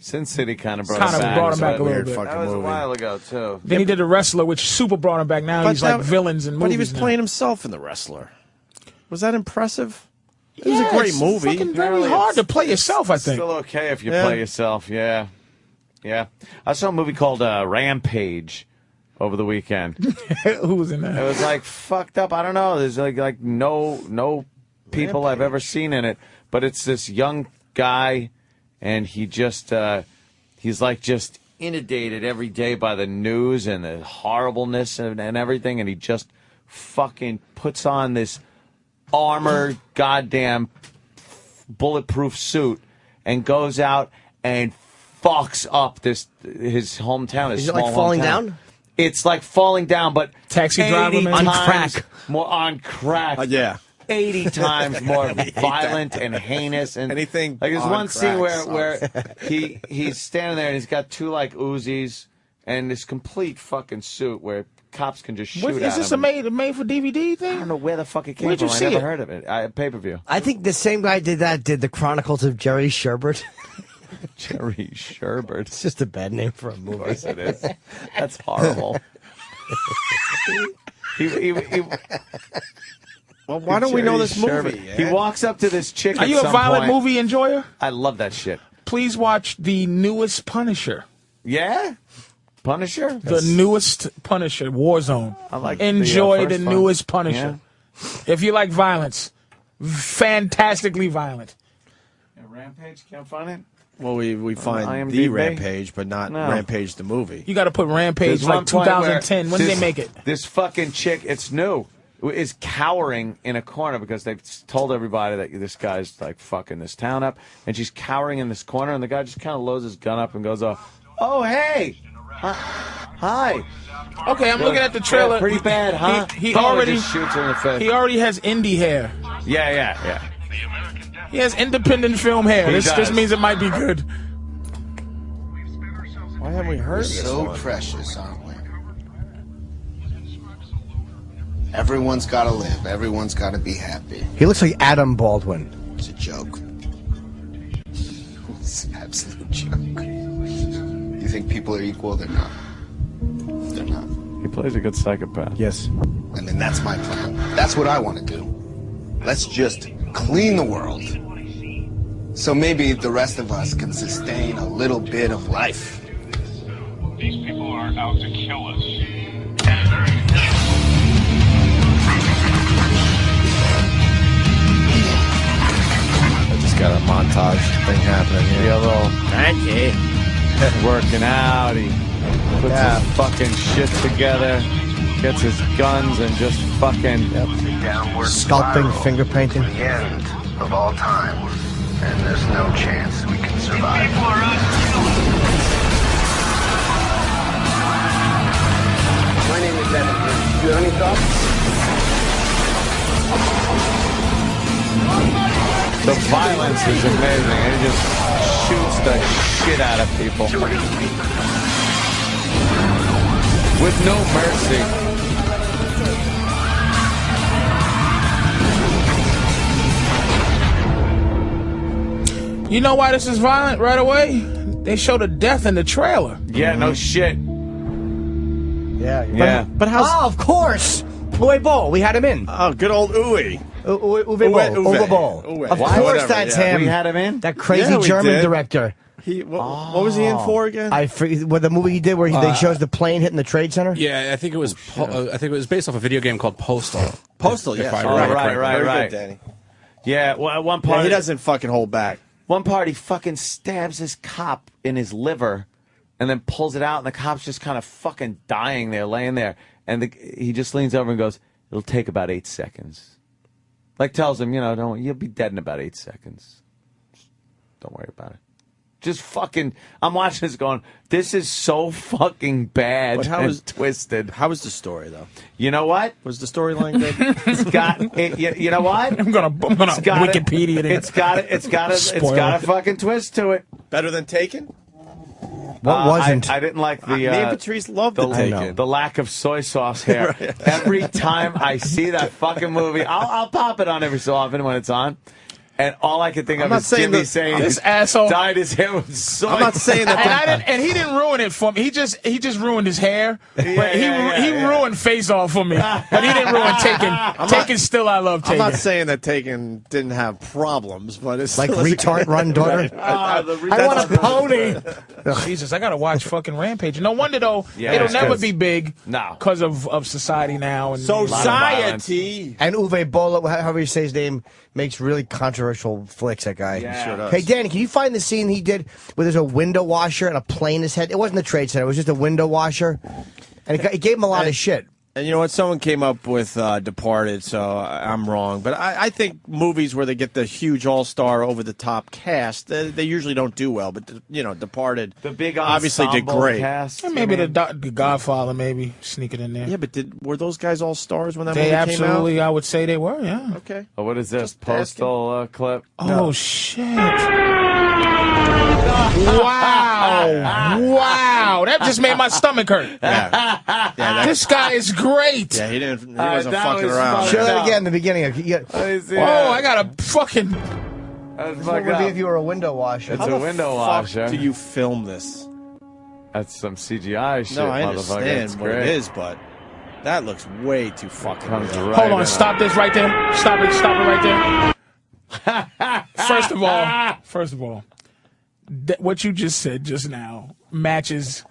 Sin City kind of brought him back a little bit. That was a while ago too. Then he did The Wrestler, which super brought him back. Now he's like villains in movies. But he was playing himself in The Wrestler. Was that impressive? It was a great movie. It's fucking very hard to play yourself, I think. Still okay if you play yourself, yeah. I saw a movie called Rampage over the weekend. Who was in that? It was like fucked up. I don't know. There's like no people I've ever seen in it, but it's this young guy, and he just he's like just inundated every day by the news and the horribleness and everything, and he just fucking puts on this armored goddamn bulletproof suit and goes out and fucks up his hometown. Is it like falling down? It's like falling down, but Taxi driver on crack. More on crack. 80 times more violent and heinous. And anything. Like there's one scene where he's standing there and he's got two like Uzis and this complete fucking suit where cops can just shoot at him. Is this a made for DVD thing? I don't know where the fuck it came Where'd from. you I see never it? heard of it. Pay-per-view. I think the same guy did the Chronicles of Jerry Sherbert. Jerry Sherbert. It's just a bad name for a movie. Of course it is. That's horrible. Well, why don't we know this movie? He walks up to this chick. Are you a violent movie enjoyer? I love that shit. Please watch the newest Punisher. Yeah? Punisher? The newest Punisher, Warzone. I like Enjoy the the first newest Punisher. If you like violence, fantastically violent. Rampage? Can't find it? Well, we find IMDb? the Rampage, but not Rampage the movie. You got to put Rampage There's like one point 2010. When did they make it? This fucking chick, it's new, is cowering in a corner because they've told everybody that this guy's like fucking this town up, and she's cowering in this corner, and the guy just kind of loads his gun up and goes, "Oh, hey, hi." Okay, I'm looking at the trailer. Yeah, pretty bad, huh? He Totally already just shoots her in the face. He already has indie hair. Yeah. He has independent film hair. This means it might be good. Why haven't we heard this so one? Precious, aren't we? Everyone's got to live. Everyone's got to be happy. He looks like Adam Baldwin. It's a joke. It's an absolute joke. You think people are equal? They're not. They're not. He plays a good psychopath. Yes. I mean, that's my plan. That's what I want to do. Let's just clean the world. So maybe the rest of us can sustain a little bit of life. These people are out to kill us. I just got a montage thing happening here. Yeah, a little working out. He puts his fucking shit together, gets his guns, and just fucking Sculpting, finger painting. The end of all time. And there's no chance we can survive. People are out to kill us. My name is Evan. Do you have any thoughts? The violence is amazing. He just shoots the shit out of people with no mercy. You know why this is violent right away? They showed a death in the trailer. Yeah, no shit. Yeah. But how's... Oh, of course! Uwe Boll, we had him in. Oh, good old Uwe. Uwe Boll. Of course that's him. We had him in? That crazy German director. What was he in for again? I forget what the movie he did where they shows the plane hitting the trade center. Yeah, I think it was. I think it was based off a video game called Postal. Postal, yes. Right. Very good, Danny. Yeah, well, at one part he doesn't fucking hold back. One part, he fucking stabs his cop in his liver and then pulls it out, and the cop's just kind of fucking dying there, laying there. And he just leans over and goes, "It'll take about 8 seconds." Like tells him, you'll be dead in about 8 seconds. Don't worry about it. Just fucking, I'm watching this going, this is so fucking bad and twisted. How was the story, though? You know what? Was the storyline good? It's got, you know what? I'm gonna Wikipedia it. It's got a fucking twist to it. Better than Taken? What wasn't? I didn't like the. Me and Patrice loved The Taken. The lack of soy sauce hair. Every time I see that fucking movie, I'll pop it on every so often when it's on. And all I can think of is Jimmy saying this asshole dyed his hair with soy. I'm not saying that. And he didn't ruin it for me. He just ruined his hair. But he ruined Face Off for me. But he didn't ruin Taken. Taken still I love Taken. I'm not saying that Taken didn't have problems, but it's like still retard run daughter. I want a pony. Jesus, I gotta watch fucking Rampage. No wonder though Yeah, it'll it's never good. be big No. because of society now and Society. And Uwe Boll, however you say his name, makes really controversial flicks, that guy. He sure does. Hey, Danny, can you find the scene he did where there's a window washer and a plane in his head? It wasn't a trade center. It was just a window washer. And it gave him a lot of shit. And you know what? Someone came up with Departed, so I'm wrong. But I think movies where they get the huge all-star, over-the-top cast, they usually don't do well. But, you know, Departed The big obviously did ensemble great. cast. And maybe the Godfather, maybe sneak it in there. Yeah, but were those guys all stars when that They movie absolutely, came out? I would say they were. Yeah. Okay. Oh, what is this? Postal clip? Oh shit! Wow! That just made my stomach hurt. Yeah, This guy is great. Yeah, he wasn't that fucking was around. Show that again in the beginning. Oh, I got a fucking. That's What would be if you were a window washer? It's a window washer. Do you film this? That's some CGI shit, No, I motherfucker. understand It's what it great. is, but that looks way too fucking Comes real. right Hold on, in. stop this right there. Stop it right there. First of all, what you just said just now matches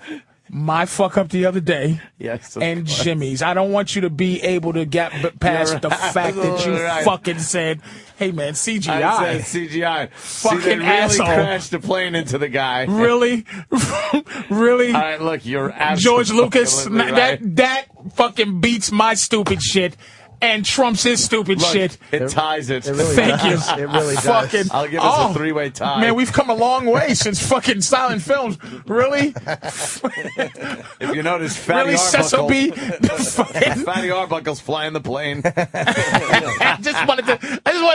my fuck up the other day Yes, and Jimmy's. I don't want you to be able to get past You're the fact that you right. fucking said, hey man, CGI. I said CGI. Fucking See, they really asshole. crashed the plane into the guy. Really? Really? All right, look, you're George absolutely Lucas, right. that fucking beats my stupid shit and trumps his stupid Look, shit. It ties it. Thank you. It really does. Fucking, I'll give us a three-way tie. Man, we've come a long way since fucking silent films. Really? If you notice, Fatty Really, Cecil Arbuckle. B? Fucking, Fatty Arbuckle's flying the plane. I just wanted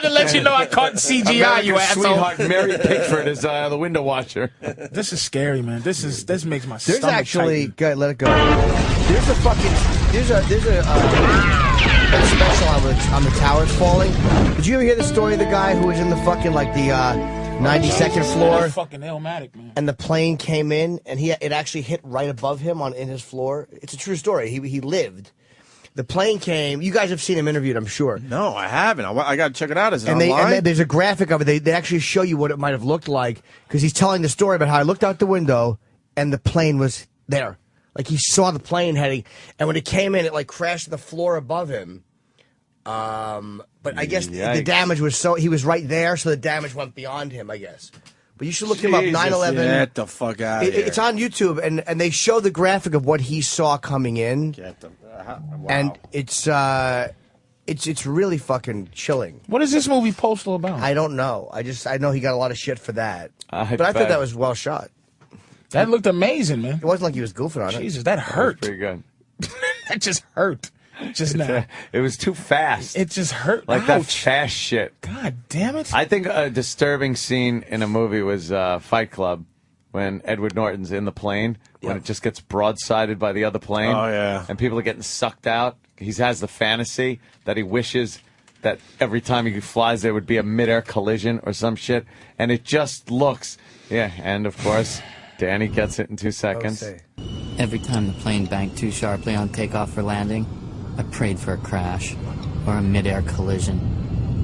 to let you know I caught CGI, you America's asshole. sweetheart Mary Pickford is the window washer. This is scary, man. This makes my There's stomach actually, tighten. good, let it go. There's a fucking, there's a special on the towers falling. Did you ever hear the story of the guy who was in the fucking, like, the 92nd floor? That's fucking Illmatic, man. And the plane came in, and it actually hit right above him in his floor. It's a true story. He lived. The plane came. You guys have seen him interviewed, I'm sure. No, I haven't. I got to check it out. Is it And online? there's a graphic of it. They actually show you what it might have looked like because he's telling the story about how I looked out the window and the plane was there. Like he saw the plane heading, and when it came in, it like crashed to the floor above him. But I guess the Yikes. damage was he was right there, so the damage went beyond him, I guess. But you should look him up, Jesus, 9/11. Get the fuck out of here. It's on YouTube, and they show the graphic of what he saw coming in, Wow. and it's really fucking chilling. What is this movie Postal about? I don't know. I know he got a lot of shit for that, but I bet. thought that was well shot. That looked amazing, man. It wasn't like he was goofing on it. Jesus, that hurt. Pretty good. That just hurt. Just now. It was too fast. It just hurt. Like that Ouch. fast shit. God damn it. I think a disturbing scene in a movie was Fight Club when Edward Norton's in the plane, when it just gets broadsided by the other plane. Oh, yeah. And people are getting sucked out. He has the fantasy that he wishes that every time he flies there would be a midair collision or some shit. And it just looks, and of course, Danny gets it in 2 seconds. Every time the plane banked too sharply on takeoff or landing, I prayed for a crash or a mid-air collision.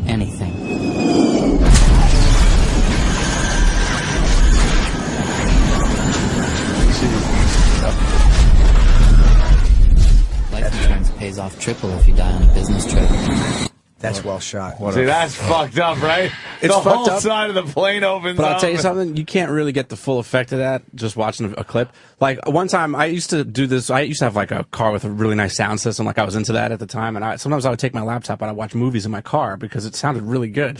Anything. Life insurance pays off triple if you die on a business trip. That's well shot. See, that's fucked up, right? It's the fucked whole up. side of the plane opens But up. I'll tell you something, you can't really get the full effect of that just watching a clip. Like, one time, I used to do this, I used to have, like, a car with a really nice sound system, like, I was into that at the time, and sometimes I would take my laptop and I'd watch movies in my car because it sounded really good.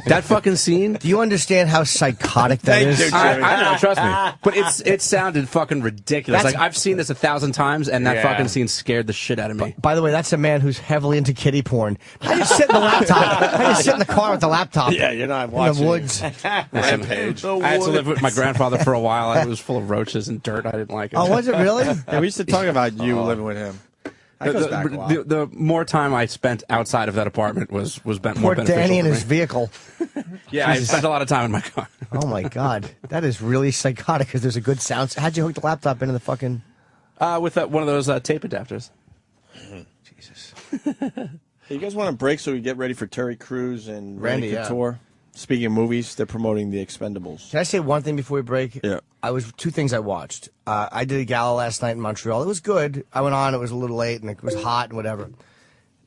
That fucking scene... Do you understand how psychotic that is? I know, trust me. But it sounded fucking ridiculous. That's- Like, I've seen this 1,000 times, and that fucking scene scared the shit out of me. By the way, that's a man who's heavily into kiddie porn. That is sit in the laptop. I just sit in the car with the laptop. Yeah, you're not watching. In the woods. Rampage. I had to live with my grandfather for a while. It was full of roaches and dirt. I didn't like it. Oh, was it really? Yeah, we used to talk about you living with him. That goes back a while. The more time I spent outside of that apartment was spent Poor more beneficial Danny in for his me. vehicle. Yeah, I spent a lot of time in my car. Oh my God, that is really psychotic. Because there's a good sound. How'd you hook the laptop into the fucking? With one of those tape adapters. Jesus. Hey, you guys want a break so we get ready for Terry Crews and Randy, Randy Couture? Speaking of movies, they're promoting the Expendables. Can I say one thing before we break? Yeah. Two things I watched. I did a gala last night in Montreal. It was good. I went on. It was a little late and it was hot and whatever.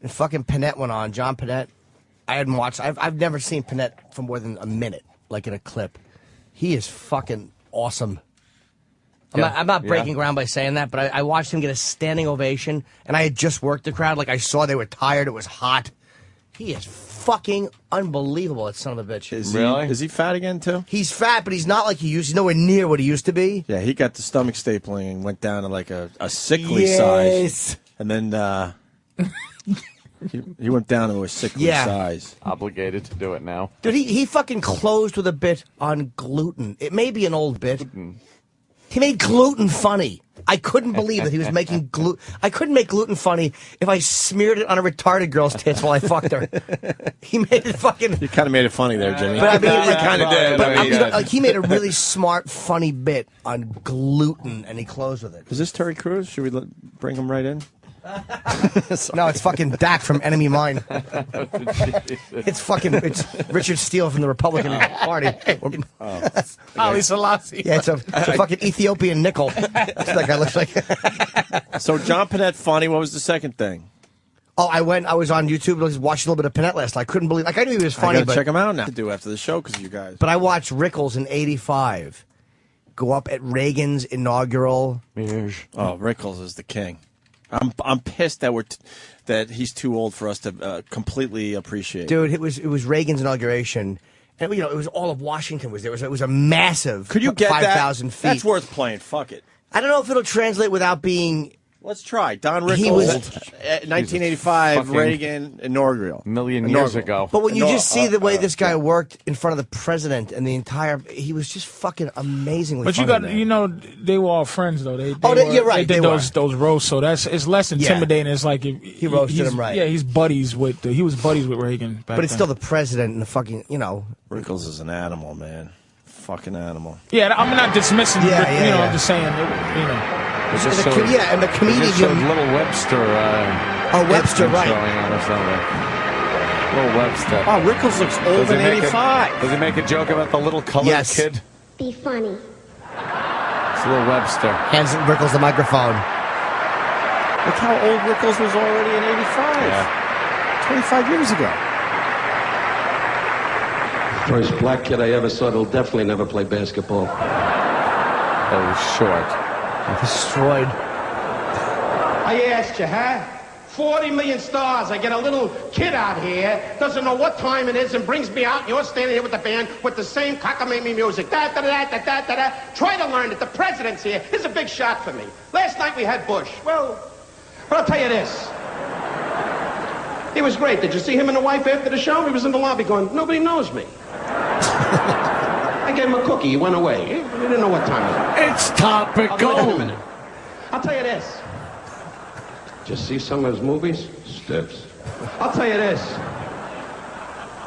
And fucking Panette went on. John Panette. I hadn't watched. I've never seen Panette for more than a minute, like in a clip. He is fucking awesome. I'm not breaking ground by saying that, but I watched him get a standing ovation, and I had just worked the crowd. Like, I saw they were tired. It was hot. He is fucking unbelievable, that son of a bitch. Is he fat again, too? He's fat, but he's not like he used. He's nowhere near what he used to be. Yeah, he got the stomach stapling and went down to like a sickly size. And then he went down to a sickly size. Obligated to do it now. Dude, he fucking closed with a bit on gluten. It may be an old bit. He made gluten funny. I couldn't believe that he was making gluten. I couldn't make gluten funny if I smeared it on a retarded girl's tits while I fucked her. He made it fucking. You kind of made it funny there, Jimmy. But I mean, you kind of did. But like, he made a really smart, funny bit on gluten, and he closed with it. Is this Terry Crews? Should we bring him right in? No, it's fucking Dak from Enemy Mine. It's Richard Steele from the Republican Party. Ali Selassie. Yeah, it's a fucking Ethiopian nickel. That's what that guy looks like. So John Panette funny. What was the second thing? Oh, I was on YouTube. I was watching a little bit of Panette last night. I couldn't believe. Like, I knew he was funny. I gotta check him out now. To do after the show because you guys. But I watched Rickles in '85 go up at Reagan's inaugural. Oh, Rickles is the king. I'm pissed that that he's too old for us to completely appreciate. Dude, it was Reagan's inauguration, and it was all of Washington was there. It was a massive. Could you get 5,000 feet? That's worth playing. Fuck it. I don't know if it'll translate without being. Let's try. Don Rickles, 1985 Reagan inaugural. A million years ago. But when you just see the way this guy worked in front of the president and the entire, he was just fucking amazingly But funny, they were all friends, though. You're right. They did those roasts, so it's less intimidating. It's like he roasted him right. Yeah, he was buddies with Reagan back but it's then. still the president and the fucking, Rickles is an animal, man. Fucking animal. Yeah, I'm not dismissing. Yeah. I'm just saying. And the comedian. Little Webster. Webster, right. Showing on or something. Little Webster. Oh, Rickles looks old in 85. Does he make a joke about the little colored kid? Be funny. It's Little Webster. Hands Rickles the microphone. Look how old Rickles was already in 85. Yeah. 25 years ago. First black kid I ever saw that'll definitely never play basketball. Oh, short. Destroyed. I asked you, huh? 40 million stars. I get a little kid out here, doesn't know what time it is, and brings me out, and you're standing here with the band with the same cockamamie music. Da-da-da-da-da-da-da. Try to learn it. The president's here. This is a big shot for me. Last night we had Bush. Well, I'll tell you this. He was great. Did you see him and the wife after the show? He was in the lobby going, nobody knows me. I gave him a cookie. He went away. He didn't know what time it was. It's topical. Wait a minute. I'll tell you this. Did you see some of his movies? Stiffs. I'll tell you this.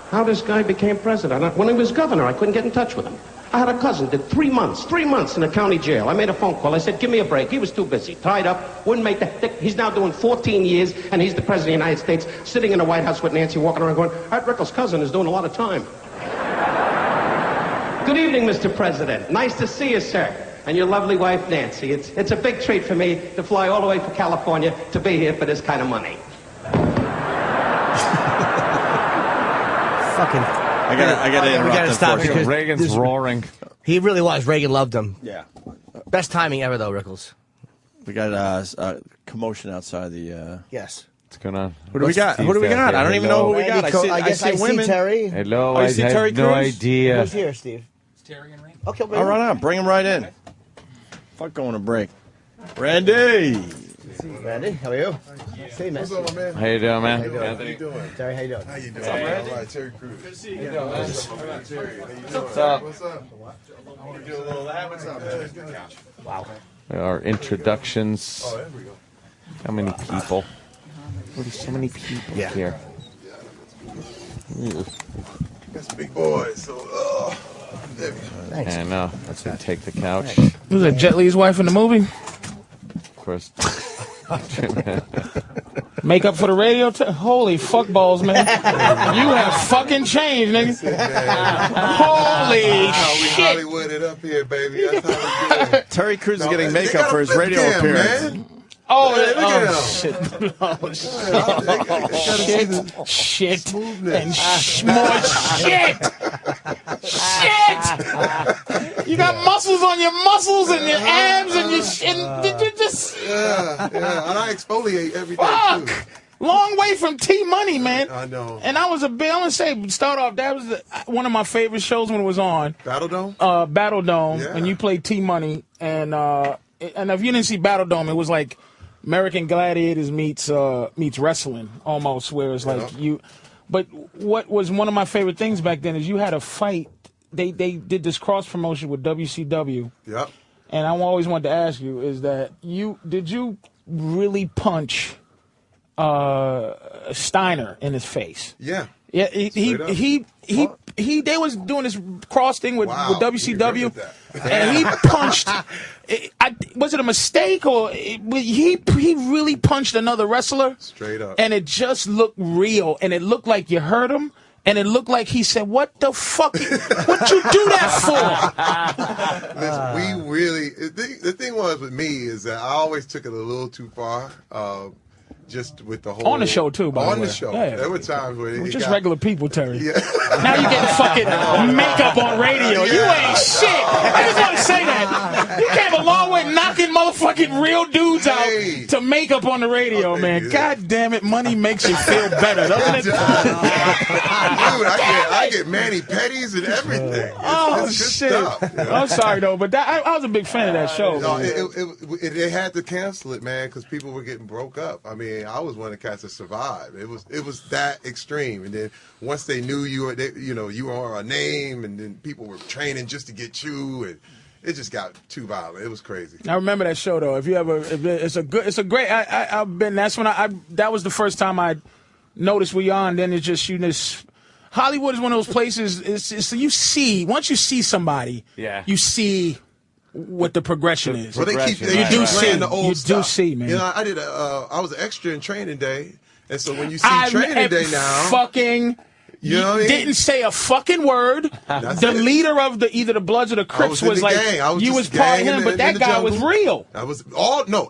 How this guy became president. When he was governor, I couldn't get in touch with him. I had a cousin, did 3 months in a county jail. I made a phone call. I said, give me a break. He was too busy. Tied up, wouldn't make he's now doing 14 years, and he's the president of the United States, sitting in the White House with Nancy, walking around going, Art Rickles' cousin is doing a lot of time. Good evening, Mr. President. Nice to see you, sir. And your lovely wife, Nancy. It's a big treat for me to fly all the way from California to be here for this kind of money. I gotta interrupt. We gotta stop because Reagan's roaring. He really was. Reagan loved him. Yeah. Best timing ever, though, Rickles. We got a commotion outside the. Yes. What's going on? Who do we got? Who do we got? I don't even know who we got. I see women. Terry. Hello, I see Terry no Crews? idea. Who's here, Steve? It's Terry and Randy. Okay, All right, on. Bring him right in. Fuck going to break. Randy. Randy, how are you? Hey, man. What's up, my man? How you doing, man? How you doing? How you doing? Terry, how you doing? How you doing? What's up, Randy? All right, Terry Crews. Good to see you. What's up, Terry? How you doing? What's up? What's up? You do a little lap? What's up, man? Wow. Our introductions. Oh, there we go. How many people? There's so many people here. Got some big boys, so, there we go. Thanks. I know. Let's take the couch. Was that Jet Li's wife in the movie? Of course. Makeup for the radio? Holy fuck balls, man. You have fucking changed, nigga. Holy We shit. Hollywood it up here, baby. That's how we do it. Terry Crews is getting makeup for his radio appearance. Man. Oh, Hey, look at him. shit. Oh, Gotta see shit. And more shit. Shit. You got muscles on your muscles and your abs and your shit. Just. Yeah. And I exfoliate every day, Fuck. too. Long way from T-Money, man. I know. And I was a bit, I'm going to say, start off, that was one of my favorite shows when it was on. Battle Dome? Battle Dome, Yeah. and you played T-Money. And if you didn't see Battle Dome, it was like American Gladiators meets wrestling, almost, where it's like you. But what was one of my favorite things back then is you had a fight. They did this cross-promotion with WCW. Yep. And I always wanted to ask you, is that did you really punch Steiner in his face? Yeah. Yeah, they was doing this cross thing with WCW, and he punched. Was it a mistake or he really punched another wrestler? Straight up. And it just looked real, and it looked like you hurt him, and it looked like he said, "What the fuck? What you do that for?" Listen, we really. The thing was with me is that I always took it a little too far. Just with the whole On the show too, by the way. on the show. Yeah. There were times where We're it just got, regular people, Terry. Yeah. Now you getting fucking makeup on radio. You ain't shit. I just want to say that. You came a long way knocking motherfucking real dudes out to makeup on the radio, man. God damn it, money makes you feel better, doesn't it? Dude, I get Manny Petties and everything. It's good shit. stuff, you know? I'm sorry though, but I was a big fan of that show. No, man. they had to cancel it, man, because people were getting broke up. I mean, I was one of the cats that survived. It was that extreme, and then once they knew you were a name, and then people were training just to get you, and it just got too violent. It was crazy. I remember that show though. It's a great. I've been. That's when that was the first time I noticed where you're on. Then it's just Hollywood is one of those places. So you see, once you see somebody, you see what the progression is. Well, they keep you do see the old you stuff. do see, man. You know, I was an extra in Training Day, and so when you see Training Day now, fucking. You know what I mean? Didn't say a fucking word. The leader of either the Bloods or the Crips was like, you was part of him, but that guy was real.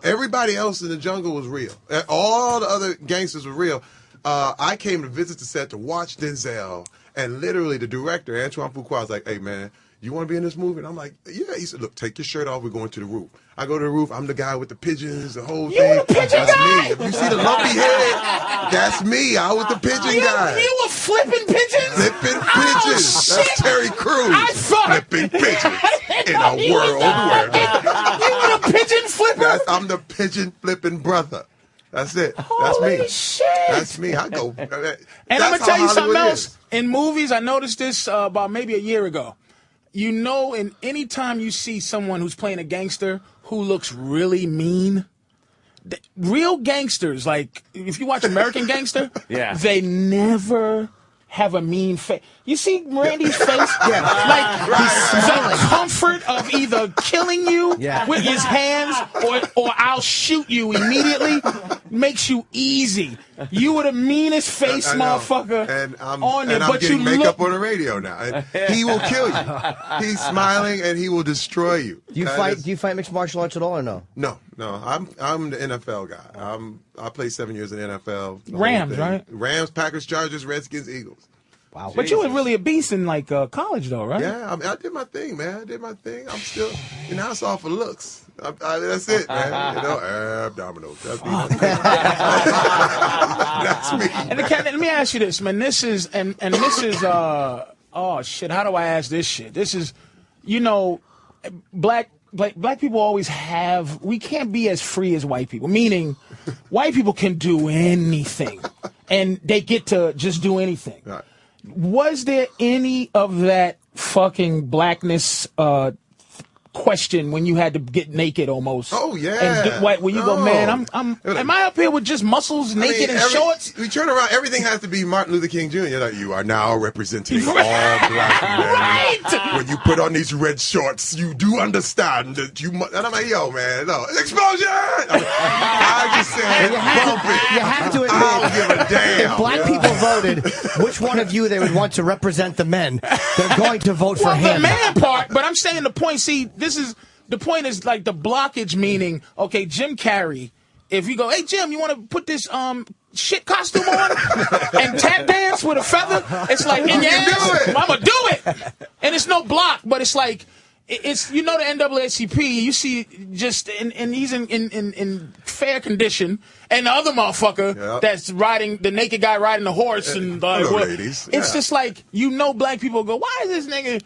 Everybody else in the jungle was real. All the other gangsters were real. I came to visit the set to watch Denzel, and literally the director, Antoine Fuqua, was like, "Hey man, you want to be in this movie?" And I'm like, "Yeah." He said, "Look, take your shirt off. We're going to the roof." I go to the roof. I'm the guy with the pigeons, the whole thing. You the pigeon guy? Me. If you see the lumpy head, that's me. I was the pigeon guy. You were flipping pigeons? Flipping pigeons. Shit. That's Terry Crews. Flipping pigeons in a world where you were the pigeon flipper? I'm the pigeon flipping brother. That's it. Holy That's me. shit. That's me. I go. And I'm going to tell you something else. In movies, I noticed this about maybe a year ago. You know, in any time you see someone who's playing a gangster who looks really mean, real gangsters, like if you watch American Gangster, they never have a mean face. You see Randy's face? Like the comfort of either killing you with his hands or I'll shoot you immediately makes you easy. You were the meanest face motherfucker and I'm but getting you makeup look on the radio now. And he will kill you. He's smiling and he will destroy you. Do you fight mixed martial arts at all or no? No. I'm the NFL guy. I played 7 years in the NFL. Rams, right? Rams, Packers, Chargers, Redskins, Eagles. Wow. But you were really a beast in like college though, right? Yeah, I did my thing, man. I did my thing. I'm still, it's all for looks. That's it, man. Abdominals. That's me. That's me. And let me ask you this, man. This is oh shit. How do I ask this shit? This is, black black people always have. We can't be as free as white people. Meaning, white people can do anything, and they get to just do anything. Right. Was there any of that fucking blackness question when you had to get naked almost? Oh yeah. And where you go, man? Am I up here with just muscles, naked and shorts? We turn around. Everything has to be Martin Luther King Jr. Like, you are now representing all black men. Right. When you put on these red shorts, you do understand that you must. And I'm like, yo, man, no explosion. I just said, you have to admit, I don't give a damn. If black people voted, which one of you they would want to represent the men? They're going to vote for him. The man part, but I'm saying the point. See, the point is like the blockage, meaning, okay, Jim Carrey, if you go, hey, Jim, you want to put this shit costume on and tap dance with a feather? It's like, in your ass, I'm going to do it. And it's no block, but it's like, it's, you know, the NAACP, you see just, and he's in fair condition, and the other motherfucker that's riding, the naked guy riding the horse, and ladies. It's just like, you know, black people go, why is this nigga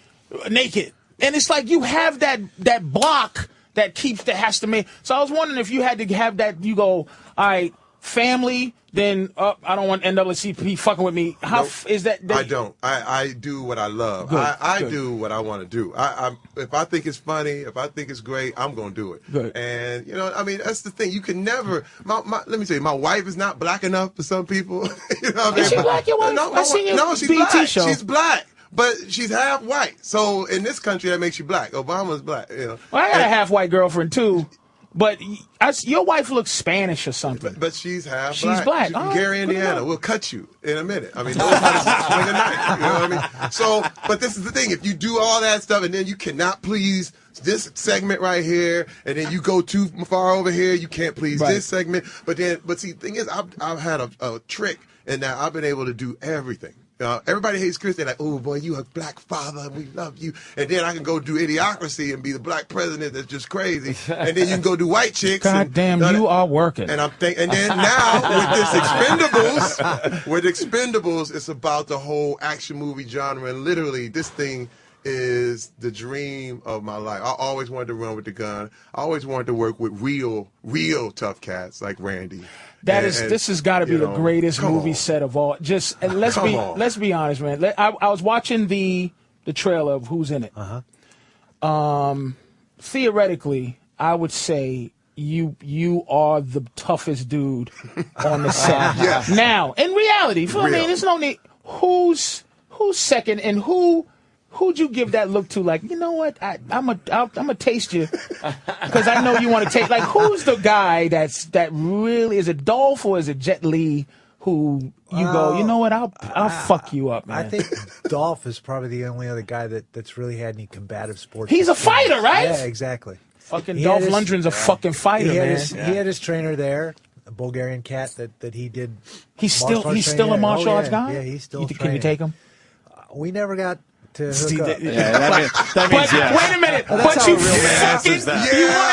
naked? And it's like you have that block that has to make. So I was wondering if you had to have that. You go, all right, family. Then I don't want NAACP fucking with me. How is that? I don't. I do what I love. Good, I good. do what I want to do. If I think it's funny, if I think it's great, I'm gonna do it. Good. And you know, I mean, that's the thing. You can never. Let me tell you, my wife is not black enough for some people. You know what I mean? Is she black? Your wife? No, she's BT black. show. She's black. But she's half white. So in this country, that makes you black. Obama's black. You know. Well, I got a half white girlfriend too, but your wife looks Spanish or something. But she's half She's black. black. She's from Oh, Gary, good Indiana. enough. We'll cut you in a minute. I mean, those guys swing a knife. You know what I mean? So, but this is the thing. If you do all that stuff and then you cannot please this segment right here, and then you go too far over here, you can't please this segment. But see, the thing is, I've had a trick in that I've been able to do everything. Everybody hates Chris. They're like, oh, boy, you a black father, and we love you. And then I can go do Idiocracy and be the black president that's just crazy. And then you can go do White Chicks. God damn, you are working. And and then now with Expendables, it's about the whole action movie genre. And literally, this thing is the dream of my life. I always wanted to run with the gun. I always wanted to work with real tough cats like Randy. This has got to be the greatest movie set of all. Just and let's be honest, man. I was watching the trailer of who's in it. Theoretically, I would say you are the toughest dude on the set. Yes. Now, in reality, I mean, there's no need. Who's second, and who'd you give that look to? Like, you know what? I'm gonna taste you because I know you want to taste. Like, who's the guy that really is it? Dolph or is it Jet Li? Who you go? You know what? I'll fuck you up, man. I think Dolph is probably the only other guy that's really had any combative sports. He's a fighter, right? Yeah, exactly. Fucking Dolph Lundgren's a fucking fighter, man. He had his trainer there, a Bulgarian cat that he did. He's still a martial arts guy. Yeah, he's still. Can you take him? We never got to hook up. But wait a minute. But you wanted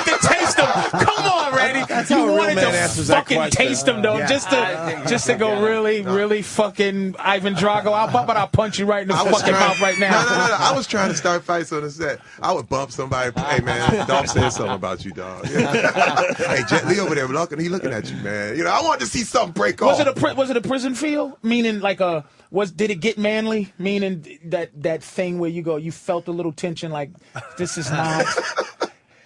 to taste him. Come on, Randy. You wanted to fucking taste him, though, just to go really fucking Ivan Drago. I'll punch you right in the fucking mouth right now. No. I was trying to start fights on the set. I would bump somebody. Hey, man, Dolph said something about you, dog. Hey, Jet Li over there looking at you, man. You know, I wanted to see something break off. Was it a prison feel? Meaning like did it get manly? Meaning that thing where you felt a little tension, like this is not.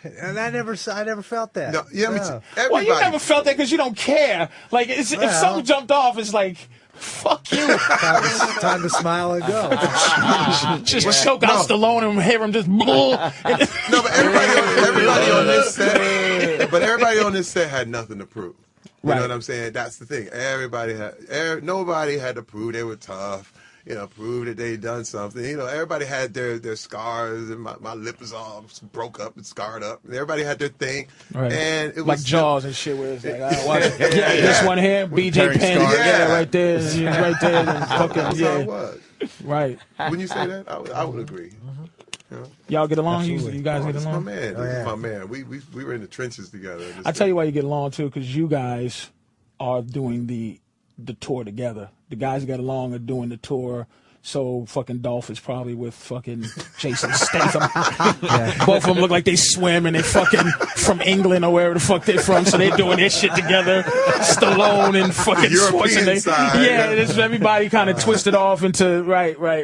And I never felt that. No, yeah, no. Well, you never felt that because you don't care. Like if something jumped off, it's like, fuck you. Time to smile and go. Just choke out Stallone and hear him just. No, but everybody on this set, everybody on this set had nothing to prove. You know what I'm saying? That's the thing. Nobody had to prove they were tough. You know, prove that they done something. You know, everybody had their scars, and my lip is all broke up and scarred up. And everybody had their thing, and it was like Jaws and shit. Where it's like, I watch this one here, BJ Penn, right there, right there, and fucking That's how it was. Right. When you say that, I would agree. Y'all get along? Absolutely. You guys get along? My man. This is my man. We were in the trenches together. I tell you why you get along too, because you guys are doing the tour together. The guys that got along are doing the tour So fucking Dolph is probably with fucking Jason Statham. Both of them look like they swim and they fucking from England or wherever the fuck they're from, so they're doing their shit together. Stallone and fucking Schwarzenegger. Yeah, it's everybody kind of twisted off into right. I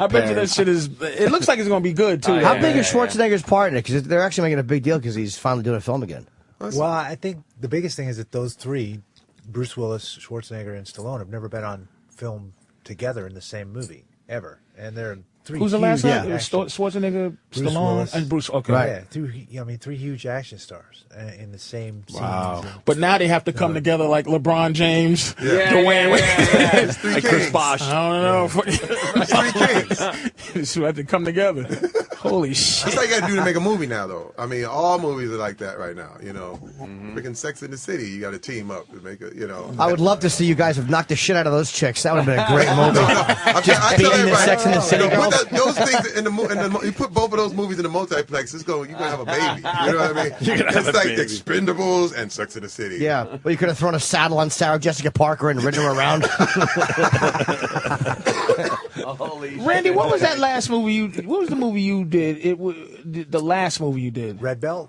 bet you that shit is. It looks like it's gonna be good too. How big is Schwarzenegger's part in it? Because they're actually making a big deal because he's finally doing a film again. Well, I think the biggest thing is that those three, Bruce Willis, Schwarzenegger, and Stallone, have never been on film together in the same movie ever, and they're three. Who's the last huge one? Schwarzenegger, Bruce Stallone, Willis. and Bruce. Okay, right. Yeah, three huge action stars in the same. Wow. scenes. But now they have to come together like LeBron James, Dwayne, Like Chris Bosh. I don't know. So we have to come together. Holy shit! That's how you got to do to make a movie now, though. I mean, all movies are like that right now. You know, freaking Sex in the City, you got to team up to make a. You know, I would love to see you guys have knocked the shit out of those chicks. That would have been a great movie. I beating the Sex in the City girls. Put those things in the you put both of those movies in the multiplex. You're gonna have a baby. You know what I mean? It's like Expendables and Sex in the City. Yeah, well, you could have thrown a saddle on Sarah Jessica Parker and ridden her around. Randy, what was that last movie what was the movie you did? The last movie you did. Red Belt.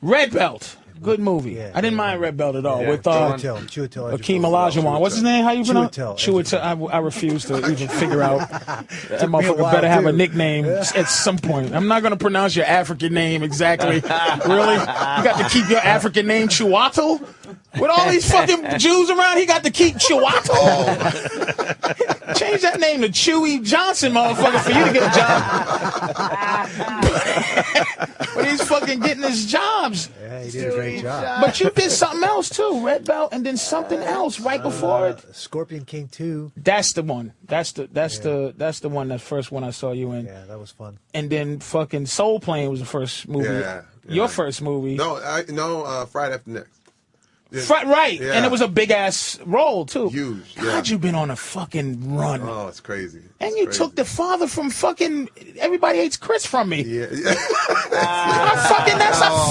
Red Belt. Good movie. I didn't mind Red Belt at all. With Chiwetel Akeem Olajuwon. What's his name? How you pronounce? Chiwetel. I refuse to even figure out. That motherfucker better have a nickname at some point. I'm not going to pronounce your African name exactly. Really? You got to keep your African name Chiwetel? With all these fucking Jews around, he got to keep Chiwetel? Change that name to Chewy Johnson, motherfucker, for you to get a job. But he's fucking getting his jobs. Yeah, he did a great job. But you did something else too, Red Belt, and then something else right before it. Scorpion King 2. That's the one. That's the one. That first one I saw you in. Yeah, that was fun. And then fucking Soul Plane was the first movie. Yeah. Your first movie. No, Friday After Next. Right, Yeah. and it was a big ass role too. Huge. God, you've been on a fucking run. Oh, it's crazy. And you took the father from fucking Everybody Hates Chris from me. Yeah. I'm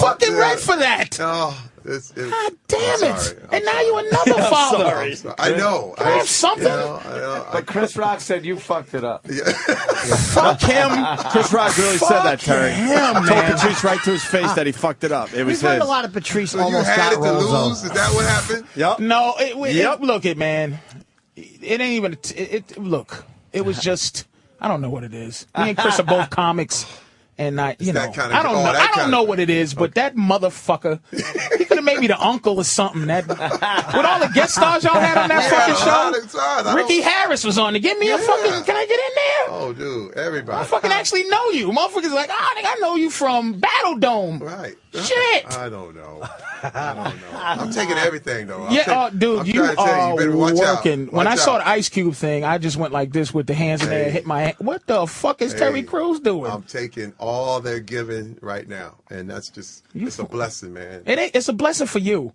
fucking ready for that. Oh, God damn it! And now you another father. I know. Can I have something? But Chris Rock said you fucked it up. Fuck him. Chris Rock really said that, Terry. Him, Told man. Patrice right to his face that he fucked it up. It was We've heard his. a lot of Patrice So almost you had got it to roles, though. lose? Is that what happened? Yep. No, look it, man. It ain't even. Look, it was just. I don't know what it is. Me and Chris are both comics. And I don't know what it is, but that motherfucker, he could have made me the uncle or something. That with all the guest stars y'all had on that fucking show, Ricky Harris was on. To give me a fucking, can I get in there? Oh, dude, everybody. I fucking actually know you. Motherfuckers like, I know you from Battle Dome. Right. Shit. I don't know. I'm taking everything though. Dude, you are working. When I saw the Ice Cube thing, I just went like this with the hands in there, hit my hand. What the fuck is Terry Crews doing? I'm taking all they're giving right now, and that's just it's a blessing, man. It's a blessing for you.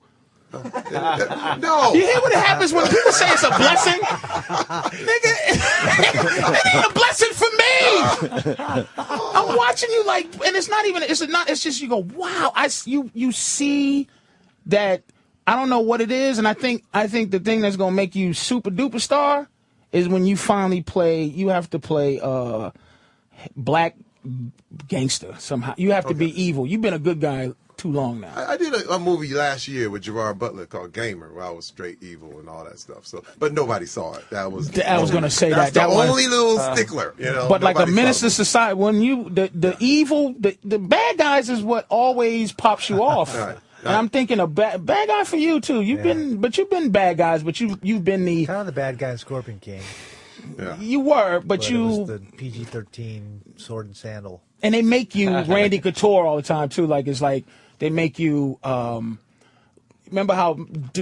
No. You hear what happens when people say it's a blessing? Nigga, it ain't a blessing for me. I'm watching you like, and it's not even, it's just, you go, wow, you see that, I don't know what it is, and I think the thing that's going to make you super duper star is when you finally you have to play black gangster somehow. You have to be evil. You've been a good guy too long now. I did a movie last year with Gerard Butler called Gamer, where I was straight evil and all that stuff. So, but nobody saw it. I was going to say that. The only little stickler, you know. But like a menace to society, when you the evil, the bad guys is what always pops you off. Right. And I'm thinking a bad guy for you too. You've been bad guys, but you've been the kind of the bad guy in Scorpion King. Yeah. You were, but it was the PG-13 sword and sandal. And they make you Randy Couture all the time too. Like it's like they make you. Remember how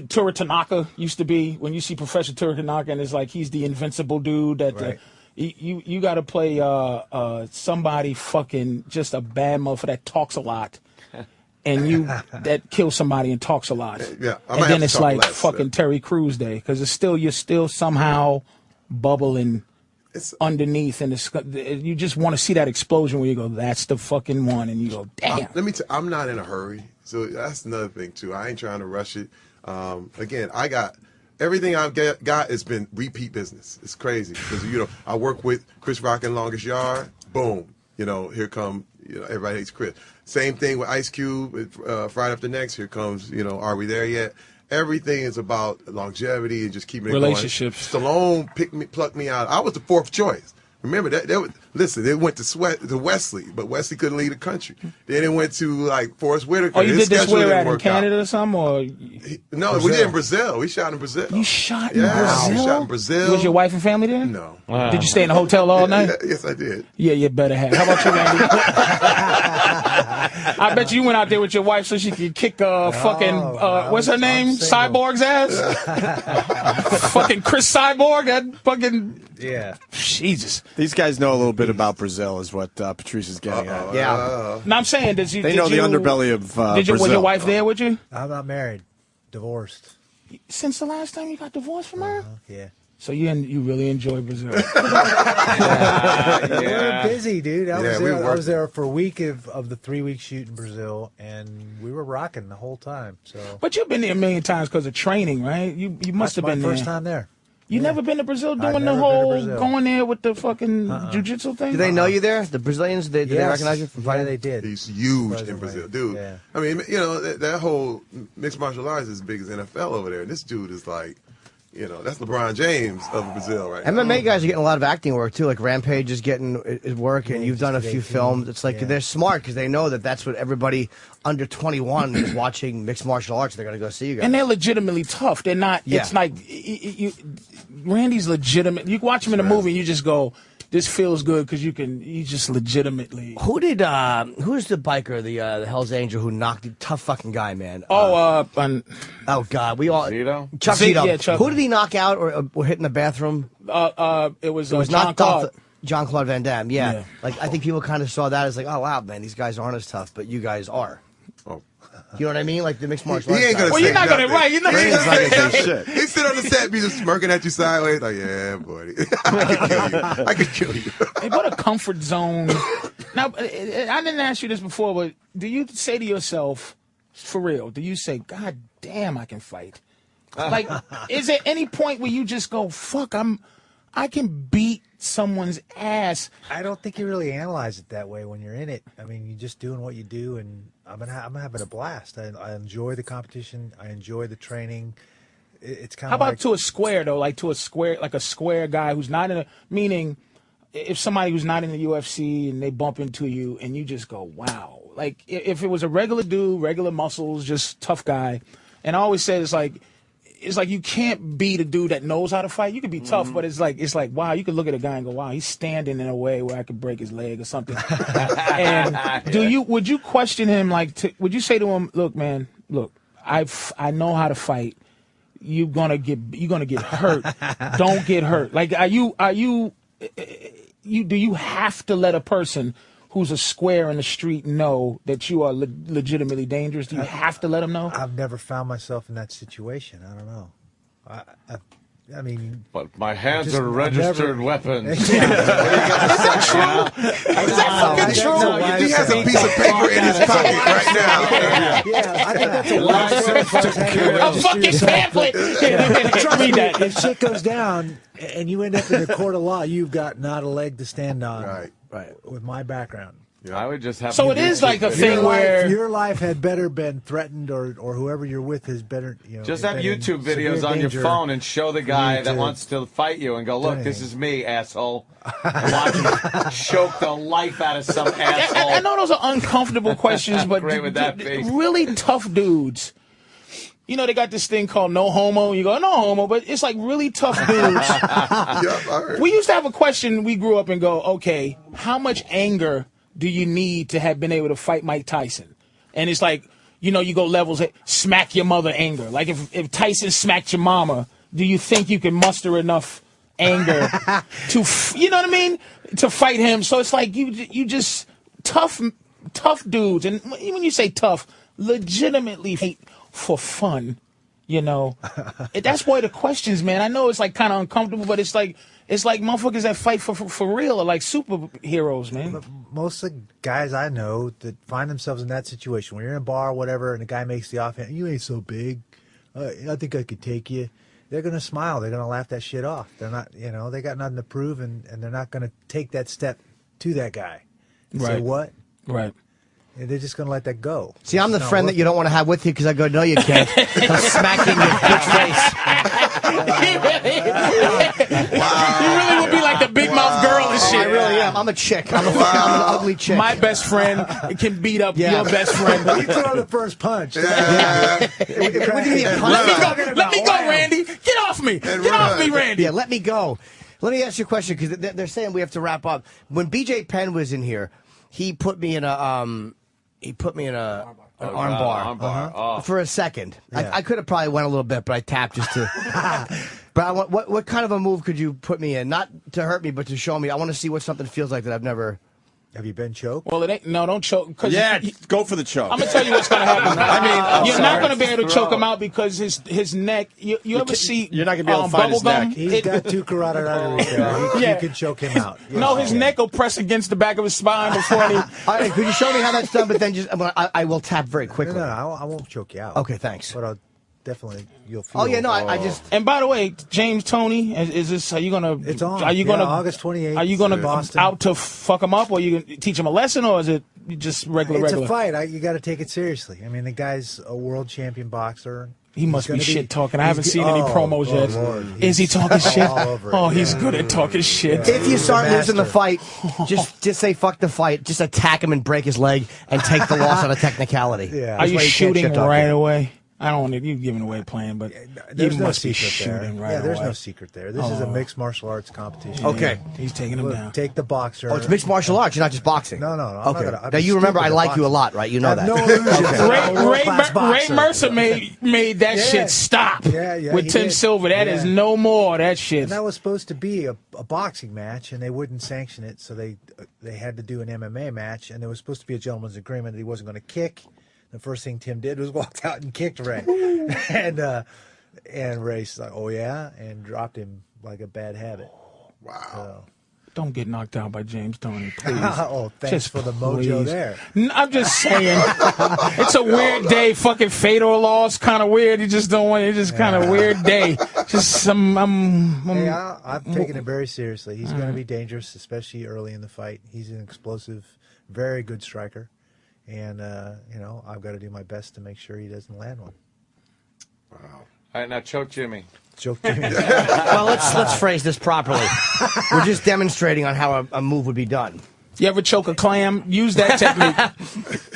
Tura Tanaka used to be when you see Professor Tura Tanaka, and it's like he's the invincible dude that. Right. You got to play somebody fucking just a bad motherfucker that talks a lot. And that kills somebody and talks a lot. Yeah, and then it's like fucking Terry Crews Day because you're still somehow bubbling underneath, and you just want to see that explosion where you go, that's the fucking one, and you go, damn. Let me tell you, I'm not in a hurry, so that's another thing too. I ain't trying to rush it. Again, I got everything I've got has been repeat business. It's crazy because I work with Chris Rock in Longest Yard. Boom, here come everybody hates Chris. Same thing with Ice Cube. Friday After Next. Here comes Are We There Yet? Everything is about longevity and just keeping it relationships. Going. Stallone plucked me out. I was the fourth choice. Remember that listen, they went to Wesley, but Wesley couldn't leave the country. Then it went to Forrest Whitaker. Oh, you did this where in Canada or something? Or no, Brazil. We did in Brazil. We shot in Brazil. You shot in Brazil? We shot in Brazil. Was your wife and family there? No. Wow. Did you stay in a hotel all night? Yes, I did. Yeah, you better have. How about you, Randy? I bet you went out there with your wife so she could kick what's her name? Cyborg's ass? Fucking Chris Cyborg? That fucking... Yeah. Jesus. These guys know a little bit about Brazil, is what Patrice is getting at. Yeah. No, I'm saying, they know the underbelly of Brazil. Was your wife there with you? I'm not married. Divorced. Since the last time you got divorced from her? Yeah. So you really enjoy Brazil? We were busy, dude. I was there for a week of the 3-week shoot in Brazil, and we were rocking the whole time. So. But you've been there a million times because of training, right? You must have been there. That's my first time there. You never been to Brazil doing the whole going there with the fucking jiu-jitsu thing? Do they know you there? The Brazilians, did they recognize you from fighting? Yeah, they did. He's huge in Brazil, dude. Yeah. I mean, that whole mixed martial arts is as big as NFL over there. This dude is like, that's LeBron James of Brazil right now. MMA guys are getting a lot of acting work, too. Like Rampage is getting work, and you've done a few films. It's like they're smart because they know that's what everybody under 21 is watching mixed martial arts. They're going to go see you guys. And they're legitimately tough. They're not, it's like, Randy's legitimate. You watch him in a movie and you just go, this feels good because you just legitimately. Who's the biker, the Hell's Angel who knocked the tough fucking guy, man? Oh God, we all Zito? Chuck Zito. Yeah, Chuck. Who did he knock out or hit in the bathroom? It was not Jean-Claude Van Damme. Yeah. Like I think people kind of saw that as like, oh wow, man, these guys aren't as tough, but you guys are. Oh. You know what I mean? Like the mixed martial arts. He ain't gonna well, say you're not nothing. gonna You're not gonna say shit. He sit on the set, be just smirking at you sideways, like, yeah, buddy, I could kill you. Hey, what a comfort zone. Now, I didn't ask you this before, but do you say to yourself, for real? Do you say, God damn, I can fight? Like, is there any point where you just go, fuck, I can beat someone's ass? I don't think you really analyze it that way when you're in it. I mean, you're just doing what you do, and I'm having a blast. I enjoy the competition. I enjoy the training. It's kind of How about to a square, though? Like to a square, like a square guy who's not in a, meaning if somebody who's not in the UFC and they bump into you and you just go, wow. Like if it was a regular dude, regular muscles, just tough guy. And I always say it's like you can't beat a dude that knows how to fight. You can be tough, but it's like wow, you can look at a guy and go, wow, he's standing in a way where I could break his leg or something. And would you question him would you say to him, look, man, I know how to fight. You're gonna get hurt. Don't get hurt. Like do you have to let a person who's a square in the street know that you are legitimately dangerous? Do you have to let them know? I've never found myself in that situation. I don't know. I mean, but my hands are registered weapons. Is that true? Is that fucking true? He has a piece of paper in his pocket right now. Yeah, I think that's a license. A fucking pamphlet. Read that. If shit goes down and you end up in a court of law, you've got not a leg to stand on. Right. With my background. I would just have. So it is like a thing where your life had better been threatened, or whoever you're with has better. Just have YouTube videos on your phone and show the guy that wants to fight you and go, look, this is me, asshole. And watch him choke the life out of some asshole. I know those are uncomfortable questions, but really tough dudes. You know, they got this thing called no homo. You go, no homo, but it's like really tough dudes. We used to have a question. We grew up and go, okay, how much anger do you need to have been able to fight Mike Tyson? And it's like, you go levels, smack your mother anger. Like if Tyson smacked your mama, do you think you can muster enough anger to, you know what I mean? To fight him. So it's like you just tough dudes. And when you say tough, legitimately hate for fun, That's why the questions, man. I know it's like kind of uncomfortable, but it's like motherfuckers that fight for real are like superheroes, man. But most of the guys I know that find themselves in that situation, when you're in a bar or whatever, and the guy makes the offhand, you ain't so big. I think I could take you. they're going to smile. They're going to laugh that shit off. They're not, they got nothing to prove, and they're not going to take that step to that guy. And say, what? Right. And they're just going to let that go. See, I'm the friend that you don't want to have with you because I go, no, you can't. I'm smacking your bitch face. You really would be like the big mouth girl and shit. I really am. I'm a chick. I'm an ugly chick. My best friend can beat up your best friend. You throw the first punch. Let me go, Randy. Get off me. Get off me, Randy. Yeah, let me go. Let me ask you a question because they're saying we have to wrap up. When BJ Penn was in here, he put me in a an armbar for a second. Yeah. I could have probably went a little bit, but I tapped just to. But I want, what kind of a move could you put me in? Not to hurt me, but to show me. I want to see what something feels like that I've never. Have you been choked? Well, it ain't. No, don't choke. Go for the choke. I'm gonna tell you what's gonna happen. You're not gonna be able to choke him out because his neck. You ever see? You're not gonna be able to find his neck. He's got 2 carotid arteries there. You can choke him out. No, his neck will press against the back of his spine before he. All right, could you show me how that's done? But then I will tap very quickly. No, I won't choke you out. Okay, thanks. But I'll definitely you'll feel. Oh yeah, no, I just. And by the way, James Tony, is this? Are you gonna? It's on. Are you gonna? August 28th. Are you gonna Boston. out to fuck him up, or you gonna teach him a lesson, or is it just regular? It's a fight. You got to take it seriously. I mean, the guy's a world champion boxer. He must be shit talking. I haven't seen any promos yet. Lord. Is he talking shit? All over it. Oh, he's good at talking shit. If you start losing the fight, just say fuck the fight. Just attack him and break his leg and take the loss on a technicality. Yeah. Are you shooting right away? I don't want you giving away plan, but There's you no must be secret there. shooting right Yeah, there's away. no secret there. This is a mixed martial arts competition. Okay. He's taking him down. Take the boxer. Oh, it's mixed martial arts. You're not just boxing. No. I'm Okay. not gonna, Now you remember I like you a lot, right? You know that. No illusions. Ray Mercer made that shit stop with Tim Silver. That is no more that shit. And that was supposed to be a boxing match, and they wouldn't sanction it, so they had to do an MMA match, and there was supposed to be a gentleman's agreement that he wasn't going to kick. The first thing Tim did was walked out and kicked Ray, and Ray's like, "Oh yeah," and dropped him like a bad habit. Wow. So. Don't get knocked out by James Tony, please. Oh, thanks for the mojo there. I'm just saying, it's a weird day. Fucking Fedor loss, kind of weird. You just don't want. It's just kind of weird day. Just some. I'm taking it very seriously. He's going to be dangerous, especially early in the fight. He's an explosive, very good striker. And, I've got to do my best to make sure he doesn't land one. Wow. All right, now choke Jimmy. Choke Jimmy. Well, let's phrase this properly. We're just demonstrating on how a move would be done. You ever choke a clam? Use that technique.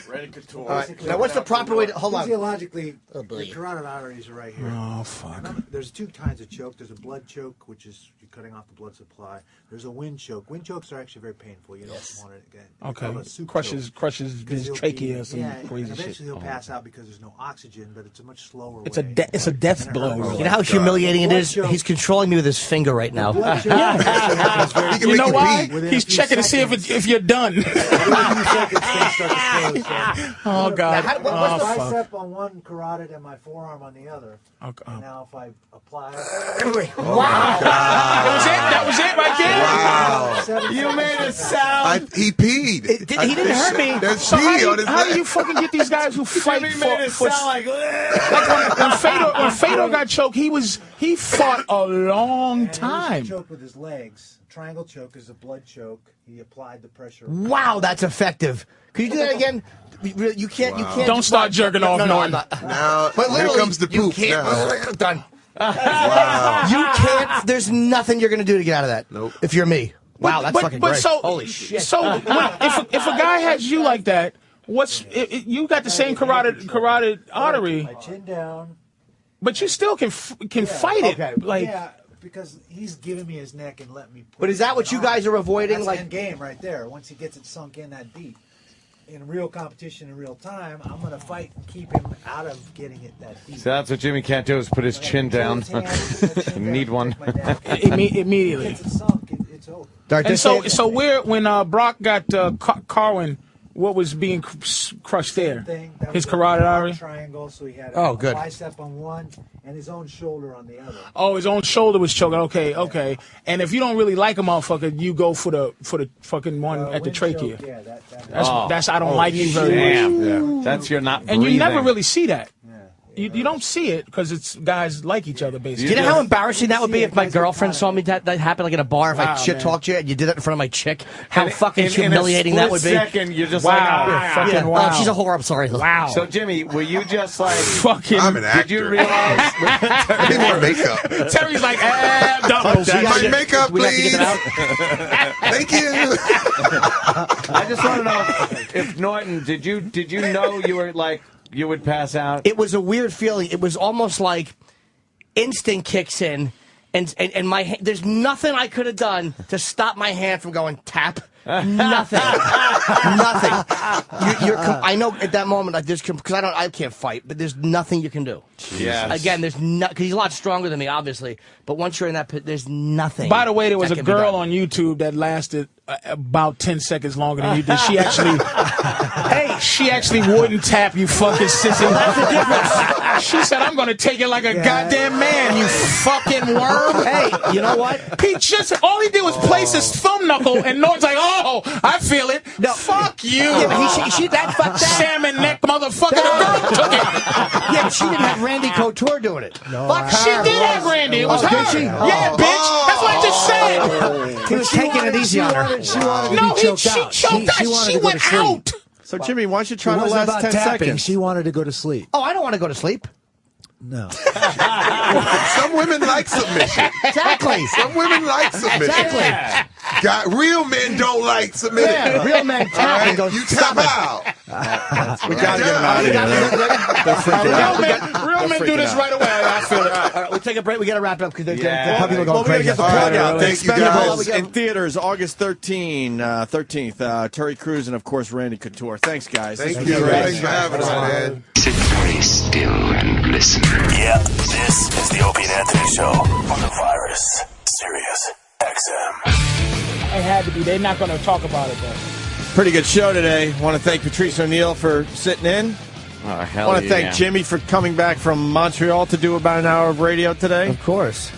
Ready, Couture. All right. Now, what's the proper way to... Hold on. Physiologically, the carotid arteries are right here. Oh, fuck. There's 2 kinds of choke. There's a blood choke, which is you're cutting off the blood supply. There's a wind choke. Wind chokes are actually very painful. You don't want it again. Okay. Crushes his trachea or some crazy eventually shit. he'll pass out because there's no oxygen, but it's a much slower It's way. it's a death blow. Really. You know how humiliating it is? He's controlling me with his finger right now. You know why? He's checking to see if you're done. Oh, God. What's the fuck. bicep on one carotid and my forearm on the other? Okay. And now if I apply... Wow. That was it right there? Wow. You made it sound... He peed. He didn't hurt me. There's So pee on his how do leg. you fucking get these guys who fight Jimmy made it sound like... when Fedor got choked, he fought a long time. He choked with his legs. Triangle choke is a blood choke. He applied the pressure. Wow, that's effective. Could you do that again? You can't. You can't. Don't start jerking off, Norton. Now, But here comes the you poop. can't. Now. Done. Wow. You can't. There's nothing you're gonna do to get out of that. Nope. If you're me. Wow, that's fucking great. Holy shit. So if a guy has you like that, you got the same carotid artery, My chin down. but you still can fight it. Okay. Like because he's giving me his neck and let me. But is that what you guys are avoiding? That's Like end game right there. Once he gets it sunk in that deep. In real competition in real time, I'm going to fight and keep him out of getting it that deep. So that's what Jimmy can't do is put his chin down. Need one. immediately. Once it's sunk, it's over. And so when Brock got Carwin, what was being crushed there? His carotid artery. Triangle, so he had Oh, a good. bicep on one and his own shoulder on the other. Oh, his own shoulder was choking. Okay. And if you don't really like a motherfucker, you go for the fucking one at the trachea. Choke, That's I don't like you very much. Yeah. That's you're not And you breathing. never really see that. You don't see it because it's guys like each other, basically. You know how embarrassing that would be if my girlfriend saw me that happened like in a bar if I shit talked you and you did that in front of my chick? How fucking humiliating that would be. Second, you're just wow. She's a whore. I'm sorry. Wow. So Jimmy, were you just like fucking? I'm an actor. Did you realize? I need more makeup. Terry's like, doubles. My makeup, please. Thank you. I just want to know if Norton, did you know you were like you would pass out? It was a weird feeling. It was almost like instinct kicks in, and my there's nothing I could have done to stop my hand from going tap. Nothing. Nothing. I know at that moment like there's because I can't fight, but there's nothing you can do. Yeah. Again, there's because he's a lot stronger than me, obviously. But once you're in that pit, there's nothing. By the way, there was a girl on YouTube that lasted about 10 seconds longer than you did. She actually, she actually wouldn't tap you, fucking sissy. That's the difference. She said, "I'm going to take it like a goddamn man, you fucking worm." Hey, you know what? He just all he did was place his thumb knuckle, and Norton's like, "Oh, I feel it." No, fuck you. Yeah, but she that fucked that. Salmon neck motherfucker. The girl took it. Yeah, but she didn't have Randy Couture doing it. No, fuck She did have Randy. It was her. Yeah, bitch. That's what I just said. He was taking it easy on her. She wanted No, to be choked out. she choked out. She went out. So, Jimmy, why don't you try It the wasn't last about 10 tapping. seconds? She wanted to go to sleep. Oh, I don't want to go to sleep. No. Some women like submission. Exactly. Some women like submission. Exactly. Real men don't like submitting. Yeah, real men tap and go, You tap out. We got to get him out of here. They're freaking out. Real men do this right away. I feel it. All right, we'll take a break. We got to wrap it up because the people are going Well, we got to crazy. get the plug out. The Thank you, guys. Expendables in theaters August 13th. Terry Crews and, of course, Randy Couture. Thanks, guys. Thank you. Thanks for having us, man. Sit very still and listen. Yeah, this is the Opie and Anthony Show on the Virus Sirius XM. It had to be. They're not going to talk about it, though. Pretty good show today. Want to thank Patrice O'Neal for sitting in. Oh, hell Want to yeah. thank Jimmy for coming back from Montreal to do about an hour of radio today. Of course.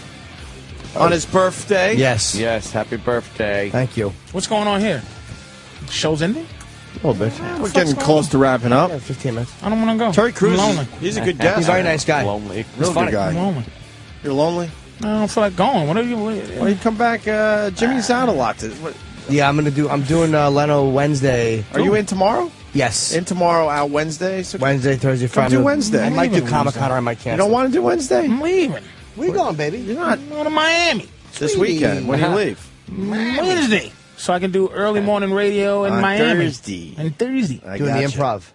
On his birthday. Yes. Yes, happy birthday. Thank you. What's going on here? Show's ending? A little bit. We're getting close to wrapping up. Yeah, 15 minutes. I don't want to go. Terry Crews, I'm lonely. he's a good guest. He's a very nice guy. Lonely. Real good guy. I'm lonely. You're lonely? I don't feel like going. What are you? Well, you come back. Jimmy's out a lot. Yeah, I'm doing Leno Wednesday. Are you in tomorrow? Yes. In tomorrow, out Wednesday? So Wednesday, Thursday, come Friday. do Wednesday. I might do Comic-Con or I might cancel. You don't want to do Wednesday? I'm leaving. Where you going, baby? You're not. I'm going to Miami. This weekend. When do you leave? Wednesday. So I can do early morning radio in Miami. Thursday. And Thursday. Doing the improv.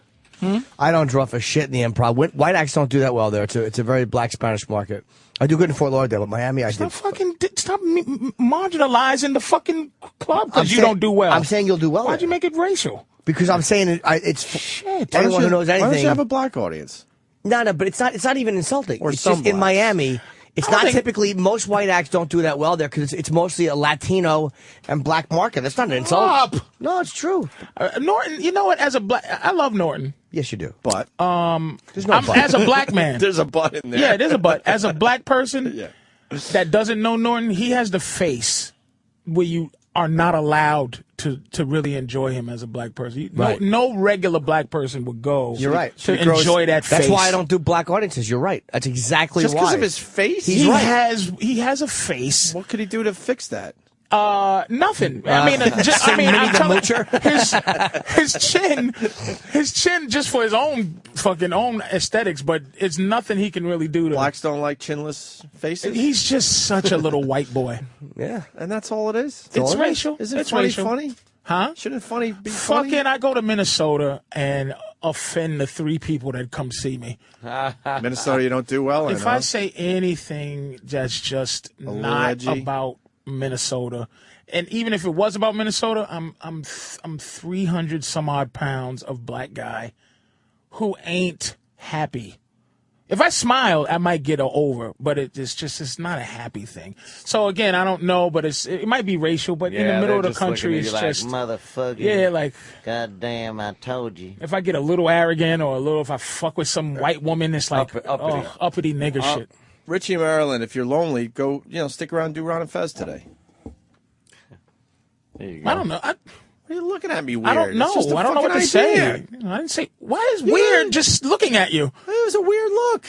I don't draw for shit in the improv. White acts don't do that well there. It's a very black Spanish market. I do good in Fort Lauderdale, but Miami I Stop do. Stop marginalizing the fucking club because you don't do well. I'm saying you'll do well. Why'd you make it racial? Because I'm saying it's Shit. anyone who knows anything. Why don't you have a black audience? No, but it's not even insulting. Or it's some just in blacks. Miami. It's not typically, most white acts don't do that well there because it's mostly a Latino and black market. That's not an insult. No, it's true. Norton, you know what? As a black, I love Norton. Yes, you do. But there's no but. As a black man, there's a but in there. Yeah, there's a but. As a black person Yeah. that doesn't know Norton, he has the face where you are not allowed to really enjoy him as a black person. Right. No regular black person would go. You're right. To enjoy that face. That's why I don't do black audiences. You're right. That's exactly Just why. because of his face? He has a face. What could he do to fix that? Nothing. I'm telling his chin just for his own fucking own aesthetics, but it's nothing he can really do to. Blacks don't like chinless faces? He's just such a little white boy. Yeah. And that's all it is? It's racial. Isn't It's funny racial. funny? Huh? Shouldn't funny be funny? Fucking, I go to Minnesota and offend the 3 people that come see me. Minnesota, you don't do well in, If huh? I say anything that's just not edgy? about Minnesota, and even if it was about Minnesota, I'm 300 some odd pounds of black guy who ain't happy. If I smile, I might get over, but it's not a happy thing. So again, I don't know, but it might be racial, but in the middle of the country, it's just motherfucker. Yeah, like goddamn, I told you. if I get a little arrogant or if I fuck with some white woman, it's like uppity nigger shit. Richie, Maryland, if you're lonely, go, stick around and do Ron and Fez today. There you go. I don't know. Why are you looking at me weird? I don't know. It's just a I don't know what to fucking say. idea. I didn't say. Why is weird just looking at you? was a weird look.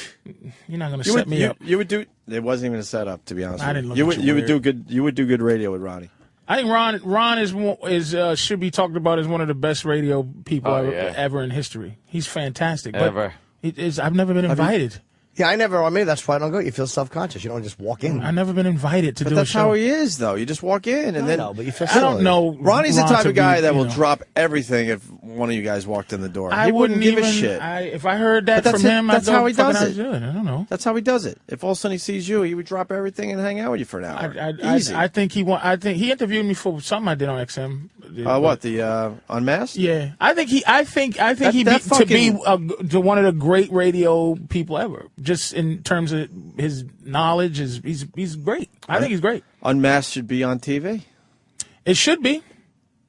You're not going to set me up. You would do. It wasn't even a setup, to be honest. I didn't look you at would. you You would weird. do good. You would do good radio with Ronnie. I think Ron is should be talked about as one of the best radio people ever in history. He's fantastic. Ever. But I've never been invited. Yeah, I mean, that's why I don't go. You feel self-conscious. You don't just walk in. I've never been invited to But do that's a show. how he is, though. You just walk in, and then but you feel I don't know. Ronnie's the Ron type to of guy be, that will you know. drop everything if one of you guys walked in the door. I He wouldn't give even, a shit. If I heard that But that's from it- him, that's I'd how go he fucking does out it. do it. I don't know. That's how he does it. If all of a sudden he sees you, he would drop everything and hang out with you for an hour. Easy. I think he interviewed me for something I did on XM. What, the Unmasked? Yeah, I think he that to one of the great radio people ever. Just in terms of his knowledge, he's great. I think he's great. Unmasked should be on TV. It should be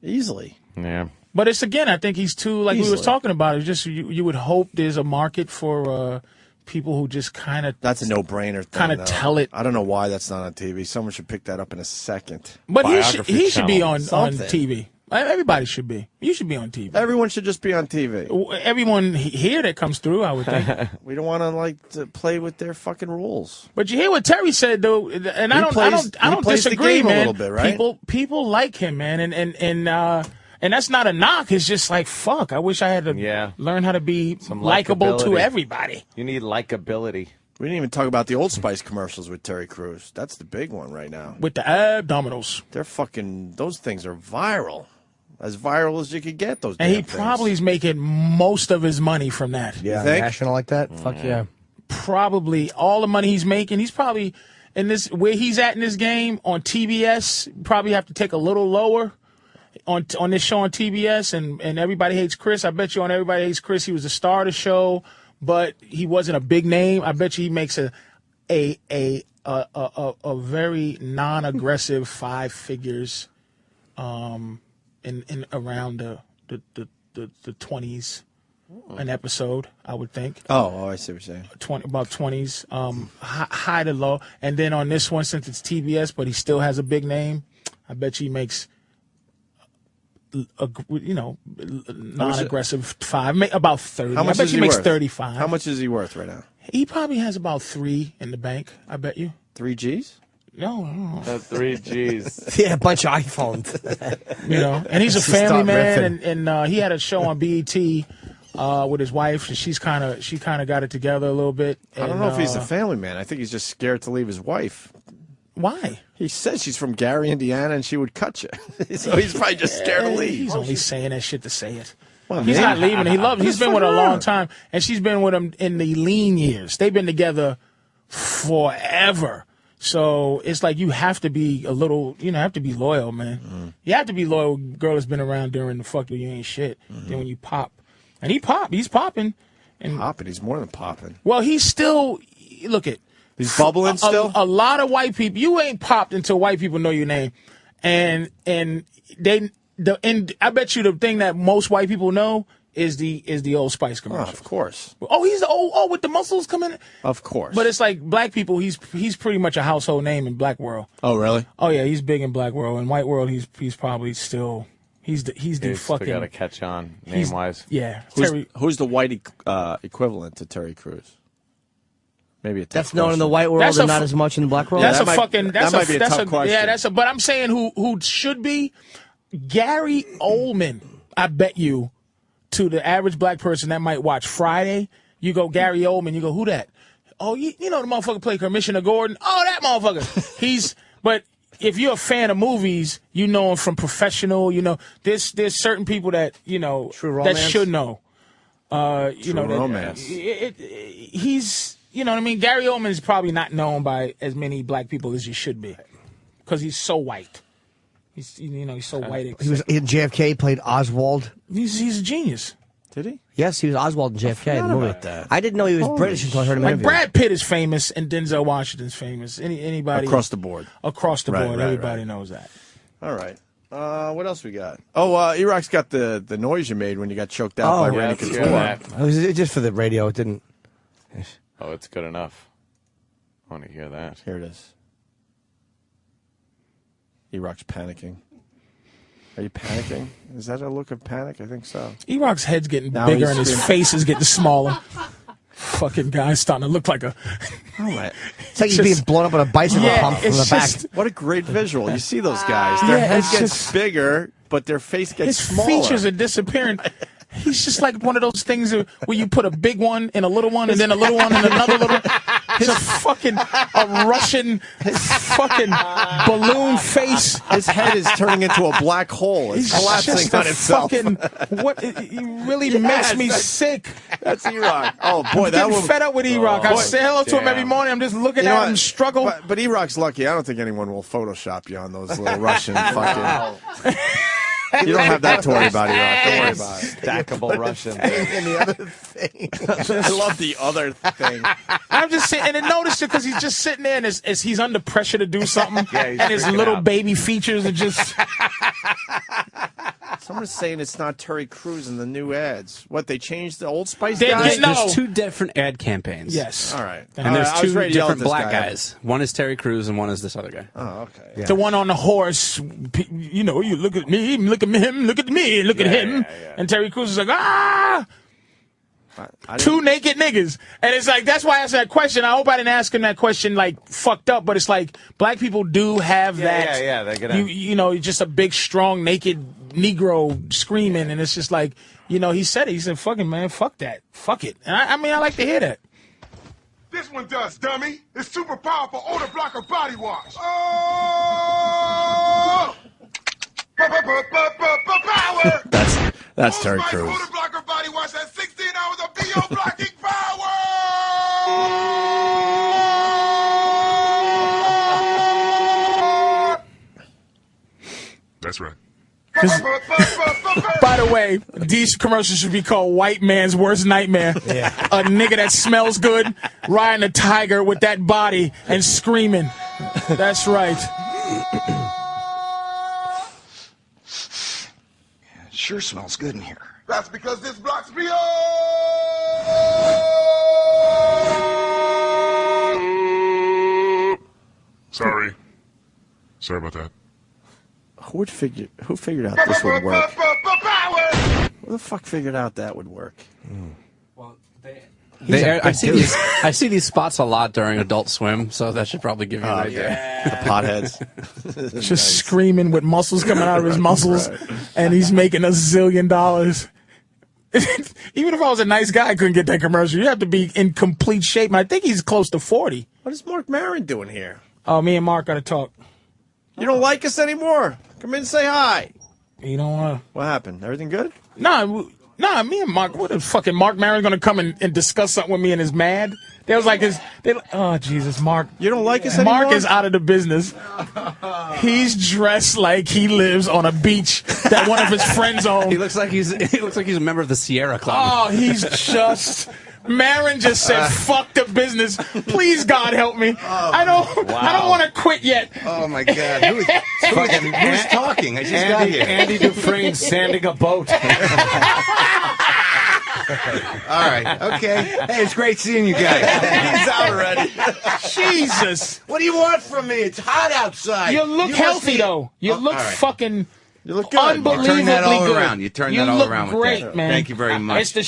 easily. Yeah. But it's again, I think he's too like we was Easily. talking about. It's just you would hope there's a market for people who just kind of That's a no-brainer. Kind of tell it. I don't know why that's not on TV. Someone should pick that up in a second. But he should be on Something. TV. Everybody should be. You should be on TV. Everyone should just be on TV. Everyone here that comes through, I would think. We don't want to play with their fucking rules. But you hear what Terry said though, and I don't plays the disagree, game a man. little bit, right? People like him, man, and that's not a knock. It's just like fuck. I wish I had to learn how to be likable to likability. everybody. You need likability. We didn't even talk about the Old Spice commercials with Terry Crews. That's the big one right now. With the abdominals. They're fucking, those things are viral. As viral as you could get those And damn he things. probably is making most of his money from that. Yeah, think? national like that. Fuck yeah. Probably all the money he's making. He's probably in this where he's at in this game on TBS. Probably have to take a little lower on this show on TBS. And Everybody Hates Chris. I bet you on Everybody Hates Chris he was the star of the show, but he wasn't a big name. I bet you he makes a very non-aggressive 5 figures. In around the 20s an episode, I would think. Oh, I see what you're saying. About 20s, high to low. And then on this one, since it's TBS, but he still has a big name, I bet you he makes, non-aggressive 5, about 30. How much I bet is he he makes worth? 35. How much is he worth right now? He probably has about 3 in the bank, I bet you. 3 G's? No. 3 G's. Yeah, a bunch of iPhones. And he's a Just family start man, riffing. and he had a show on BET with his wife, and she kind of got it together a little bit. I don't know if he's a family man. I think he's just scared to leave his wife. Why? He says she's from Gary, Indiana, and she would cut you. So he's probably just scared to leave. He's only saying that shit to say it. Well, He's man. not leaving. He's been with her a long time, and she's been with him in the lean years. They've been together forever. So it's like you have to be a little, have to be loyal, man. You have to be loyal. Girl that's been around during the fuck you ain't shit. Then when you pop, and he's popping, and Popping, he's more than popping. well, he's still He's bubbling still. A lot of white people, you ain't popped until white people know your name, and I bet you the thing that most white people know is the Old Spice commercial. Of course. Oh, he's the old with the muscles coming. Of course. But it's like black people. He's pretty much a household name in black world. Oh, really? Oh yeah, he's big in black world. In white world, he's probably still he's the fucking. Got to catch on name wise. Yeah, Who's the white equivalent to Terry Crews? Maybe a tough That's known in question. the white world and not as much in the black world. That's that a might- fucking. that might be a tough question. Yeah, But I'm saying who should be Gary Oldman. I bet you, to the average black person that might watch Friday, you go Gary Oldman. You go, who that? Oh, you know the motherfucker played Commissioner Gordon. Oh, that motherfucker. But if you're a fan of movies, you know him from Professional. There's certain people that True that Romance. should know. True Romance. He's. You know what I mean? Gary Oldman is probably not known by as many black people as he should be, because he's so white. He's so white. He was in JFK. Played Oswald. He's a genius. Did he? Yes, he was Oswald in JFK in the movie. about that. I didn't know he was British until I heard him Like interview. Brad Pitt is famous and Denzel Washington's famous. Anybody Across the board. Across the Right, board, right, everybody knows that. All right. What else we got? Oh, E-Rock's got the noise you made when you got choked out by Renee let's hear Couture. that. It was just for the radio. It didn't. Oh, it's good enough. I want to hear that. Here it is. E-Rock's panicking. Are you panicking? Is that a look of panic? I think so. E-Rock's head's getting Now bigger he's and his screaming. face is getting smaller. fucking guy's starting to look like a. It's like he's being blown up on a bicycle pump from the back. What a great visual. You see those guys. Their head gets bigger, but their face gets smaller. His features are disappearing. He's just like one of those things where you put a big one in a little one, and then a little one and another little one. He's a Russian fucking balloon face. His head is turning into a black hole. It's collapsing on itself. He really makes me sick. That's E-Rock. Oh, boy. I'm getting fed up with E-Rock. I say hello to him every morning. I'm just looking at him struggle. But E-Rock's lucky. I don't think anyone will Photoshop you on those little Russian fucking... You don't have that to worry about, E-Rock. Don't worry about it. Stackable Russian thing. And the other thing. I love the other thing. I'm just saying, and then notice it because he's just sitting there and as he's under pressure to do something, he's and his freaking little out. baby features are just. Someone's saying it's not Terry Crews in the new ads. What, they changed the Old Spice They- guy? no. There's two different ad campaigns. Yes. All right. And there's I was two ready to yell at different this black guy. guys. One is Terry Crews and one is this other guy. Oh, okay. The one on the horse, you know, you look at me, look at him, look at me, look at him. And Terry Crews is like, ah! Two naked niggas. And it's like, that's why I asked that question. I hope I didn't ask him that question, like, fucked up, but it's like, black people do have that. They're gonna... You know, just a big, strong, naked Negro screaming, and it's just like, you know, he said it. He said, fucking, man, fuck that. Fuck it. And I mean, I like to hear that. This one does, dummy. It's super powerful odor blocker body wash. Oh! Power! That's Terry Crews. Odor blocker body wash has 16 hours of BO blocking power! That's right. By the way, these commercials should be called White Man's Worst Nightmare. A nigga that smells good, riding a tiger with that body and screaming. That's right. It sure smells good in here. That's because this blocks BO! Sorry. Sorry about that. Who figured out this would work? Who the fuck figured out that would work? I see these spots a lot during Adult Swim, so that should probably give you an idea. The potheads. Just screaming with muscles coming out of his muscles, and he's making $1 zillion. Even if I was a nice guy, I couldn't get that commercial. You have to be in complete shape, and I think he's close to 40. What is Mark Maron doing here? Oh, me and Mark got to talk. You don't like us anymore? Come in and say hi. You don't want to. What happened? Everything good? Nah, me and Mark, what is fucking Mark Maron going to come and discuss something with me and is mad? They was like, oh, Jesus, Mark. You don't like us anymore? Mark is out of the business. He's dressed like he lives on a beach that one of his friends owns. He looks like he's a member of the Sierra Club. Oh, he's just... Maron just said, fuck the business. Please, God, help me. I don't want to quit yet. Oh, my God. Who's talking? I just got here. Andy Dufresne sanding a boat. All right. Okay. Hey, it's great seeing you guys. He's out already. Jesus. What do you want from me? It's hot outside. You look healthy, though. You look fucking... You look good. Unbelievably You turn that all good. around. You turn that all around with great, that. Man. Thank you very much. It's the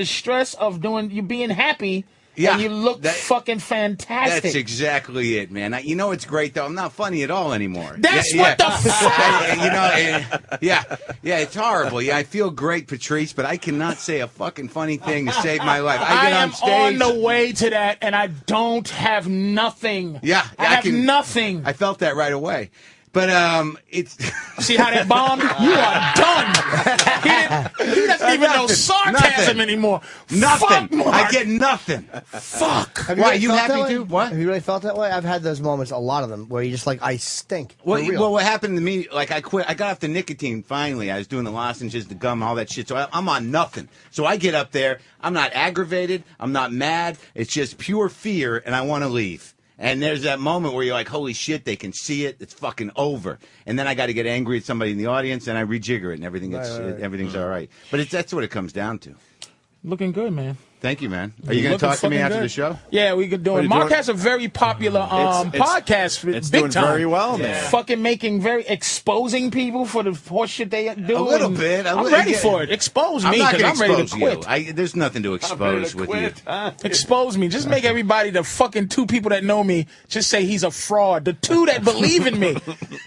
stress of you being happy. Yeah, and you look fucking fantastic. That's exactly it, man. You know it's great though. I'm not funny at all anymore. That's what the fuck. Yeah, it's horrible. Yeah, I feel great, Patrice, but I cannot say a fucking funny thing to save my life. I get am on stage. on the way to that, and I don't have nothing. Yeah, I have nothing. I felt that right away. But it's see how that bombed? You are done. He doesn't even know sarcasm anymore. Nothing. Fuck, I get nothing. Fuck. Why, you happy too? What? Have you really felt that way? I've had those moments, a lot of them, where you just like, I stink. Well, what happened to me, like I quit, I got off the nicotine finally. I was doing the lozenges, the gum, all that shit. So I'm on nothing. So I get up there. I'm not aggravated. I'm not mad. It's just pure fear, and I want to leave. And there's that moment where you're like, holy shit, they can see it. It's fucking over. And then I got to get angry at somebody in the audience, and I rejigger it, and everything's all right. But that's what it comes down to. Looking good, man. Thank you, man. Are you going to talk to me after the show? Yeah, we could do it. Mark has a very popular podcast. It's big doing time. very well, man. Fucking exposing people for the horse shit they do. A little bit. I'm ready for it. Expose me because I'm ready to quit. There's nothing to expose with you. Expose me. Just make everybody, the fucking 2 people that know me, just say he's a fraud. The 2 that believe in me.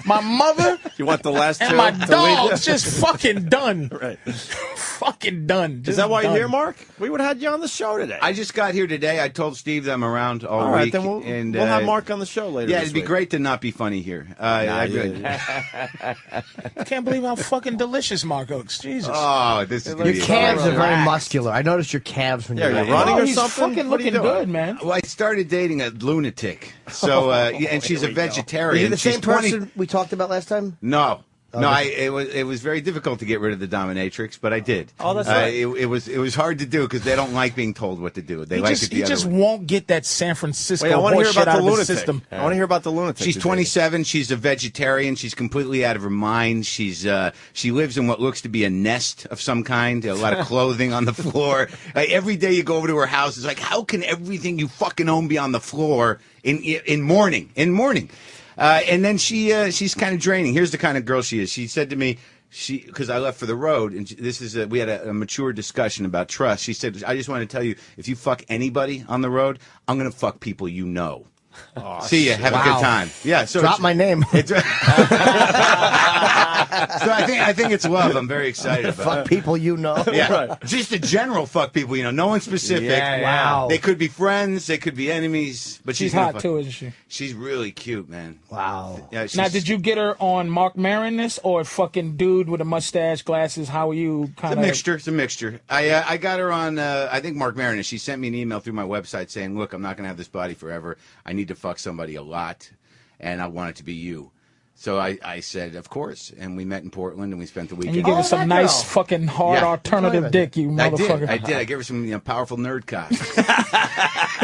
My mother you want the last and 2 my to dog's leave? just fucking done. Right. Fucking done. Is that why you're here, Mark? We would have had you on the show today. I just got here today. I told Steve that I'm around all right, week. Then we'll have Mark on the show later. Yeah, this it'd be week. great to not be funny here. I can't believe how fucking delicious Mark looks. Jesus. Oh, this is Your calves are very muscular. I noticed your calves when you're running or he's something. fucking looking good, man. Well, I started dating a lunatic. So, and she's a vegetarian. Are you the She's same person we talked about last time? No. No, it was very difficult to get rid of the dominatrix, but I did. Oh, that's right. It was hard to do because they don't like being told what to do. They like it the He other just way. won't get that San Francisco Wait, I wanna hear horse shit about out the of his lunatic. system. I want to hear about the lunatic. She's 27. She's a vegetarian. She's completely out of her mind. She lives in what looks to be a nest of some kind. A lot of clothing on the floor. Every day you go over to her house, it's like, how can everything you fucking own be on the floor in mourning? And then she's kind of draining. Here's the kind of girl she is. She said to me, because I left for the road, and we had a mature discussion about trust. She said, I just want to tell you, if you fuck anybody on the road, I'm going to fuck people you know. Oh, see ya. Have a good time. Yeah. So drop my name. So I think it's love. I'm very excited about Fuck people you know. Yeah. Just a general fuck people, no one specific. Yeah. Wow. They could be friends, they could be enemies, but She's gonna hot fuck. too, isn't she? She's really cute, man. Wow. Yeah, Now, did you get her on Mark Maron-ness or fucking dude with a mustache, glasses? How are you kind of? It's a mixture. I got her on, I think Mark Maron. She sent me an email through my website saying, look, I'm not going to have this body forever. I need to fuck somebody a lot, and I want it to be you. So I said, of course, and we met in Portland, and we spent the weekend. And you gave her some nice fucking hard alternative dick, you motherfucker. I did. I gave her some powerful nerd cock.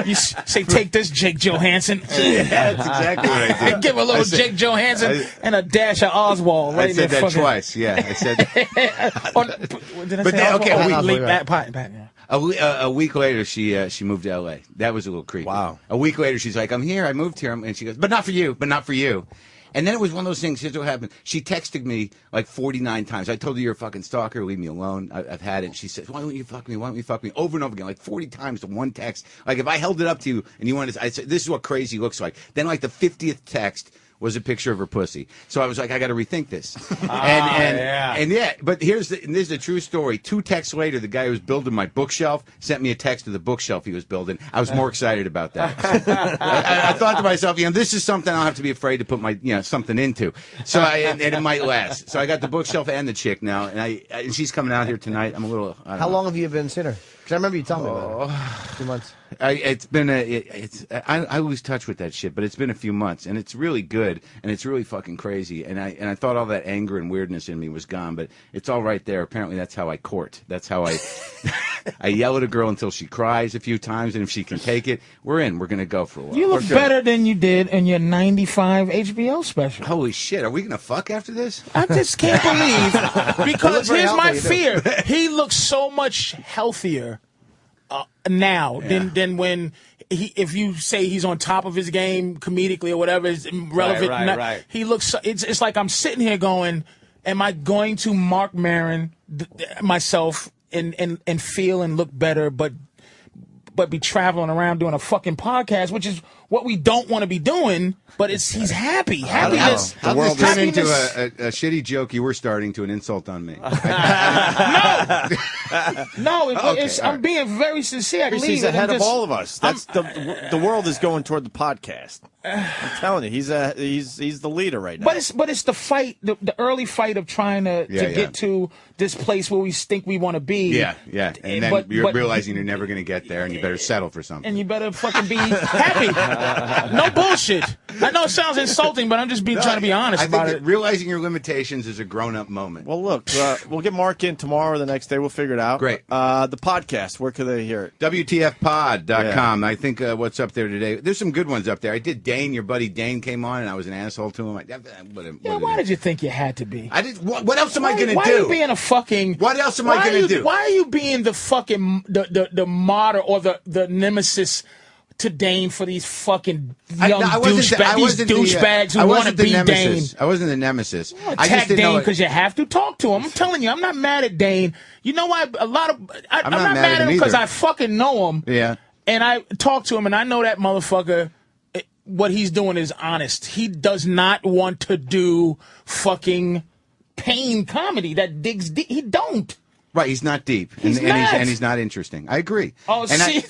You say, take this, Jake Johansson. Yeah, that's exactly what I did. Give her a little Jake Johansson and a dash of Oswald. Right I said that fucking... twice. Yeah, I said. Did I say Oswald? A week later, she moved to L.A. That was a little creepy. Wow. A week later, she's like, I'm here. I moved here. And she goes, but not for you. But not for you. And then it was one of those things. Here's what happened. She texted me like 49 times. I told her, you're a fucking stalker. Leave me alone. I've had it. She said, why don't you fuck me? Why don't you fuck me? Over and over again, like 40 times to one text. Like if I held it up to you and you wanted to, I said, this is what crazy looks like. Then like the 50th text was a picture of her pussy. So I was like, I got to rethink this. But this is the true story. 2 texts later, the guy who was building my bookshelf sent me a text of the bookshelf he was building. I was more excited about that. I thought to myself, this is something I'll have to be afraid to put my, something into. So and it might last. So I got the bookshelf and the chick now, and she's coming out here tonight. I'm a little. How long have you been seeing her? Because I remember you telling me about it. 2 months. I lose touch with that shit, but it's been a few months, and it's really good, and it's really fucking crazy, and I thought all that anger and weirdness in me was gone, but it's all right there. Apparently, that's how I court. That's how I yell at a girl until she cries a few times, and if she can take it, we're in. We're gonna go for a while. You look better than you did in your '95 HBO special. Holy shit! Are we gonna fuck after this? I just can't believe because here's my fear. He looks so much healthier now than when if you say he's on top of his game comedically or whatever is relevant. Right. He looks. It's like I'm sitting here going, am I going to Mark Maron myself and feel and look better, but be traveling around doing a fucking podcast, which is what we don't want to be doing. But he's happy. Happiness. The world turned into a shitty joke you were starting to an insult on me. I'm being very sincere. He's ahead of all of us. That's the world is going toward the podcast. I'm telling you, he's the leader right now. But it's the fight, the early fight of trying to get to this place where we think we want to be. Yeah. And then you're realizing you're never going to get there, and you better settle for something. And you better fucking be happy. No bullshit. I know it sounds insulting, but I'm just trying to be honest about it. Realizing your limitations is a grown-up moment. Well, look, we'll get Mark in tomorrow or the next day. We'll figure it out. Great. The podcast, where could they hear it? WTFpod.com. I think what's up there today. There's some good ones up there. I did Dane. Your buddy Dane came on, and I was an asshole to him. Why did you think you had to be? I did. What else am I going to do? Why are you being a fucking? What else am I going to do? Why are you being the fucking the martyr or the nemesis to Dane for these fucking young douchebags who want to be Dane? I wasn't the nemesis. Attack Dane because you have to talk to him. I'm telling you, I'm not mad at Dane. You know why? I'm not mad at him because I fucking know him. Yeah. And I talk to him, and I know that motherfucker. What he's doing is honest. He does not want to do fucking pain comedy that digs deep. He don't. Right, he's not deep, and he's not interesting. I agree. Oh, see,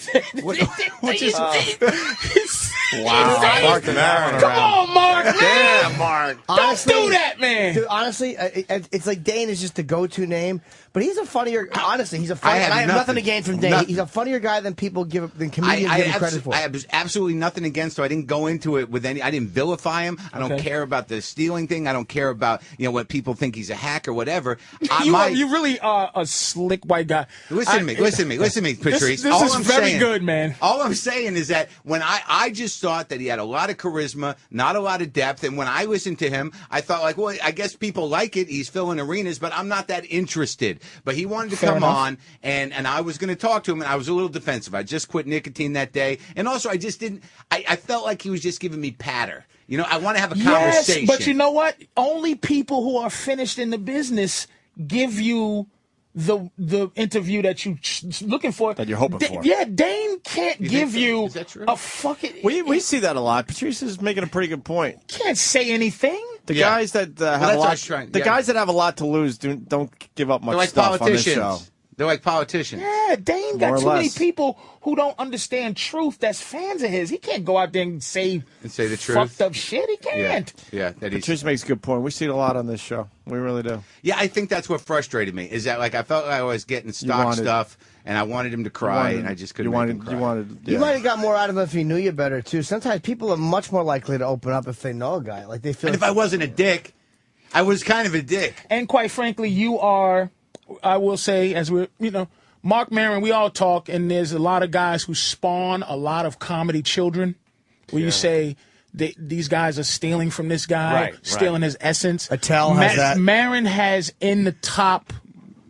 Wow, Mark Maron. Come on, Mark. Yeah, Mark. Honestly, don't do that, man. Dude, honestly, it's like Dane is just the go-to name, but he's a funnier. Honestly, he's a funny. I have nothing to gain from Dane. He's a funnier guy than comedians give him credit for. I have absolutely nothing against. So I didn't go into it with any. I didn't vilify him. I don't care about the stealing thing. I don't care about what people think he's a hack or whatever. You really are a slick white guy. Listen to me, Patrice. This is very good, man. All I'm saying is that when I just thought that he had a lot of charisma, not a lot of depth, and when I listened to him, I thought like, well, I guess people like it. He's filling arenas, but I'm not that interested. But he wanted to come on, and I was going to talk to him, and I was a little defensive. I just quit nicotine that day, and also I just didn't. I felt like he was just giving me patter. I want to have a conversation. Yes, but you know what? Only people who are finished in the business give you the interview that you're looking for. That you're hoping for. Yeah, Dane can't give you is that true? a fucking... We see that a lot. Patrice is making a pretty good point. Can't say anything. The guys that have a lot, guys that have a lot to lose don't give up much stuff on this show. They're like politicians. Yeah, Dane got too many people who don't understand truth that's fans of his. He can't go out there and say the truth. Fucked up shit. He can't. Yeah, Patrice makes a good point. We see it a lot on this show. We really do. Yeah, I think that's what frustrated me, is that like I felt like I was getting stock stuff, and I wanted him to cry, and I just couldn't make him cry. You might have got more out of him if he knew you better, too. Sometimes people are much more likely to open up if they know a guy. Like they feel. And if I wasn't a dick, I was kind of a dick. And quite frankly, you are, I will say, as we're, Mark Maron, we all talk, and there's a lot of guys who spawn a lot of comedy children where you say these guys are stealing from this guy, stealing his essence. Attell has that. Maron has in the top,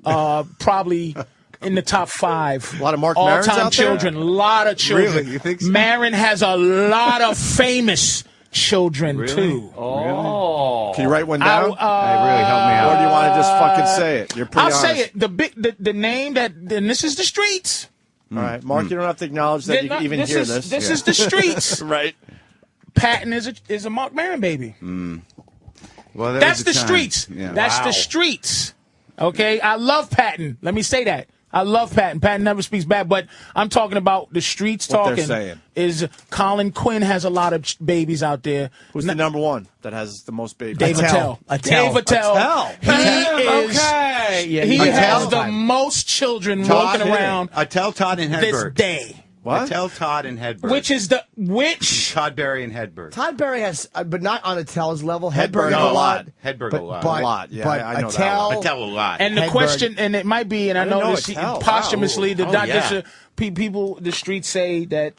probably in the top 5. A lot of Mark Marons all-time out there? children. A lot of children. Really? You think so? Maron has a lot of famous children, too. Oh. Can you write one down? Hey, really help me out. Or do you want to just fucking say it? You're pretty honest. I'll say it. The name that, and this is the streets. All right, Mark, you don't have to acknowledge that you even hear this. This is the streets. Right. Patton is a Mark Maron baby. Well, that's the streets. Yeah. That's the streets. Okay, I love Patton. Let me say that. I love Patton. Patton never speaks bad, but I'm talking about the streets what talking. They're saying is Colin Quinn has a lot of babies out there. Who's the number one that has the most babies? Dave Attell. Dave Attell. He has the most children walking around. Attell, Todd, and Hedberg. This day. What? Attell, Todd, and Hedberg. Todd Berry and Hedberg. Todd Berry has, but not on Attell's level. Hedberg a lot. Hedberg a lot. A lot. Yeah, but I know Attell a lot. And the question, and it might be, and I know this posthumously, the people, the streets say that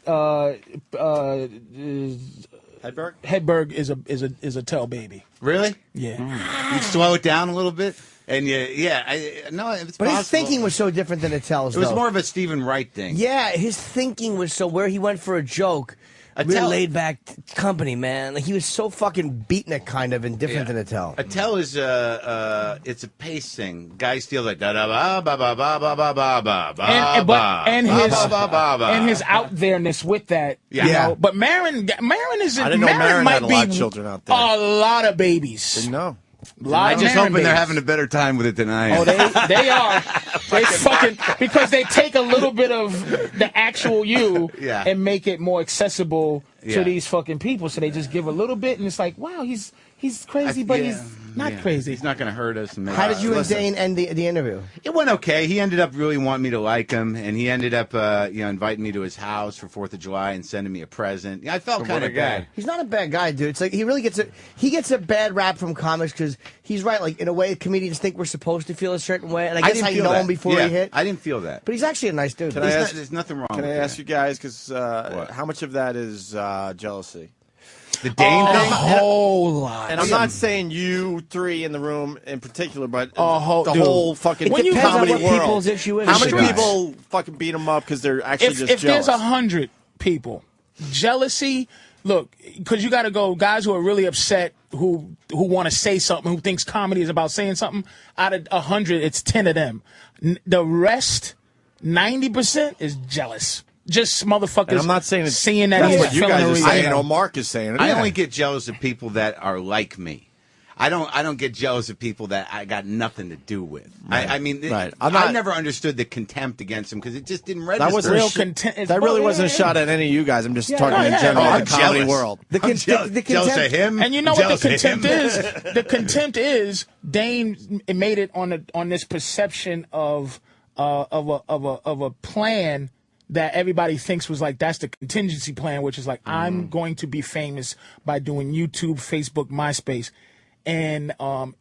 Hedberg is a Tell baby. Really? Yeah. You slow it down a little bit. And it's but possible. his thinking was so different than Attell's. It was more of a Stephen Wright thing. Yeah, his thinking was so where he went for a joke. Real laid back company, man. Like he was so fucking beatnik kind of and different than Attell. Attell is it's a pace thing. Guys feel like da da ba ba ba ba ba ba ba ba ba and his out there-ness with that. Yeah. You know? But Maron is I didn't know Maron might had a lot of children out there. A lot of babies. Didn't know. I just hoping they're having a better time with it than I am. Oh, they are. They fucking because they take a little bit of the actual you and make it more accessible to these fucking people. So they just give a little bit, and it's like, wow, he's crazy, but he's Not crazy. He's not going to hurt us. And How did you and Dane end the interview? It went okay. He ended up really wanting me to like him, and he ended up, inviting me to his house for 4th of July and sending me a present. I felt kind of bad. He's not a bad guy, dude. It's like he really gets a bad rap from comics because he's right. Like in a way, comedians think we're supposed to feel a certain way, and I guess I know him before he hit. I didn't feel that. But he's actually a nice dude. There's nothing wrong. Can with I that. ask you guys? Because how much of that is jealousy? The Dane thing? A whole lot. And I'm not saying you three in the room in particular, but the whole fucking It depends on comedy what world. people's issue is. How many people fucking beat them up because they're actually just if jealous? there's 100 people, jealousy. Look, because you got to go guys who are really upset, who want to say something, who thinks comedy is about saying something. Out of 100, it's 10 of them. The rest, 90% is jealous. Just motherfuckers. And I'm not saying it's seeing that that's he's what you guys are feeling saying. Or Mark is saying it. I only get jealous of people that are like me. I don't get jealous of people that I got nothing to do with. Right. I never understood the contempt against them because it just didn't register. That wasn't that really wasn't a shot at any of you guys. I'm just talking in general I'm the comedy jealous. world. The contempt, jealous of him. And you know what the jealous of contempt him. is? The contempt is Dane made it on this perception of a plan that everybody thinks was like that's the contingency plan, which is like I'm going to be famous by doing YouTube, Facebook, MySpace. And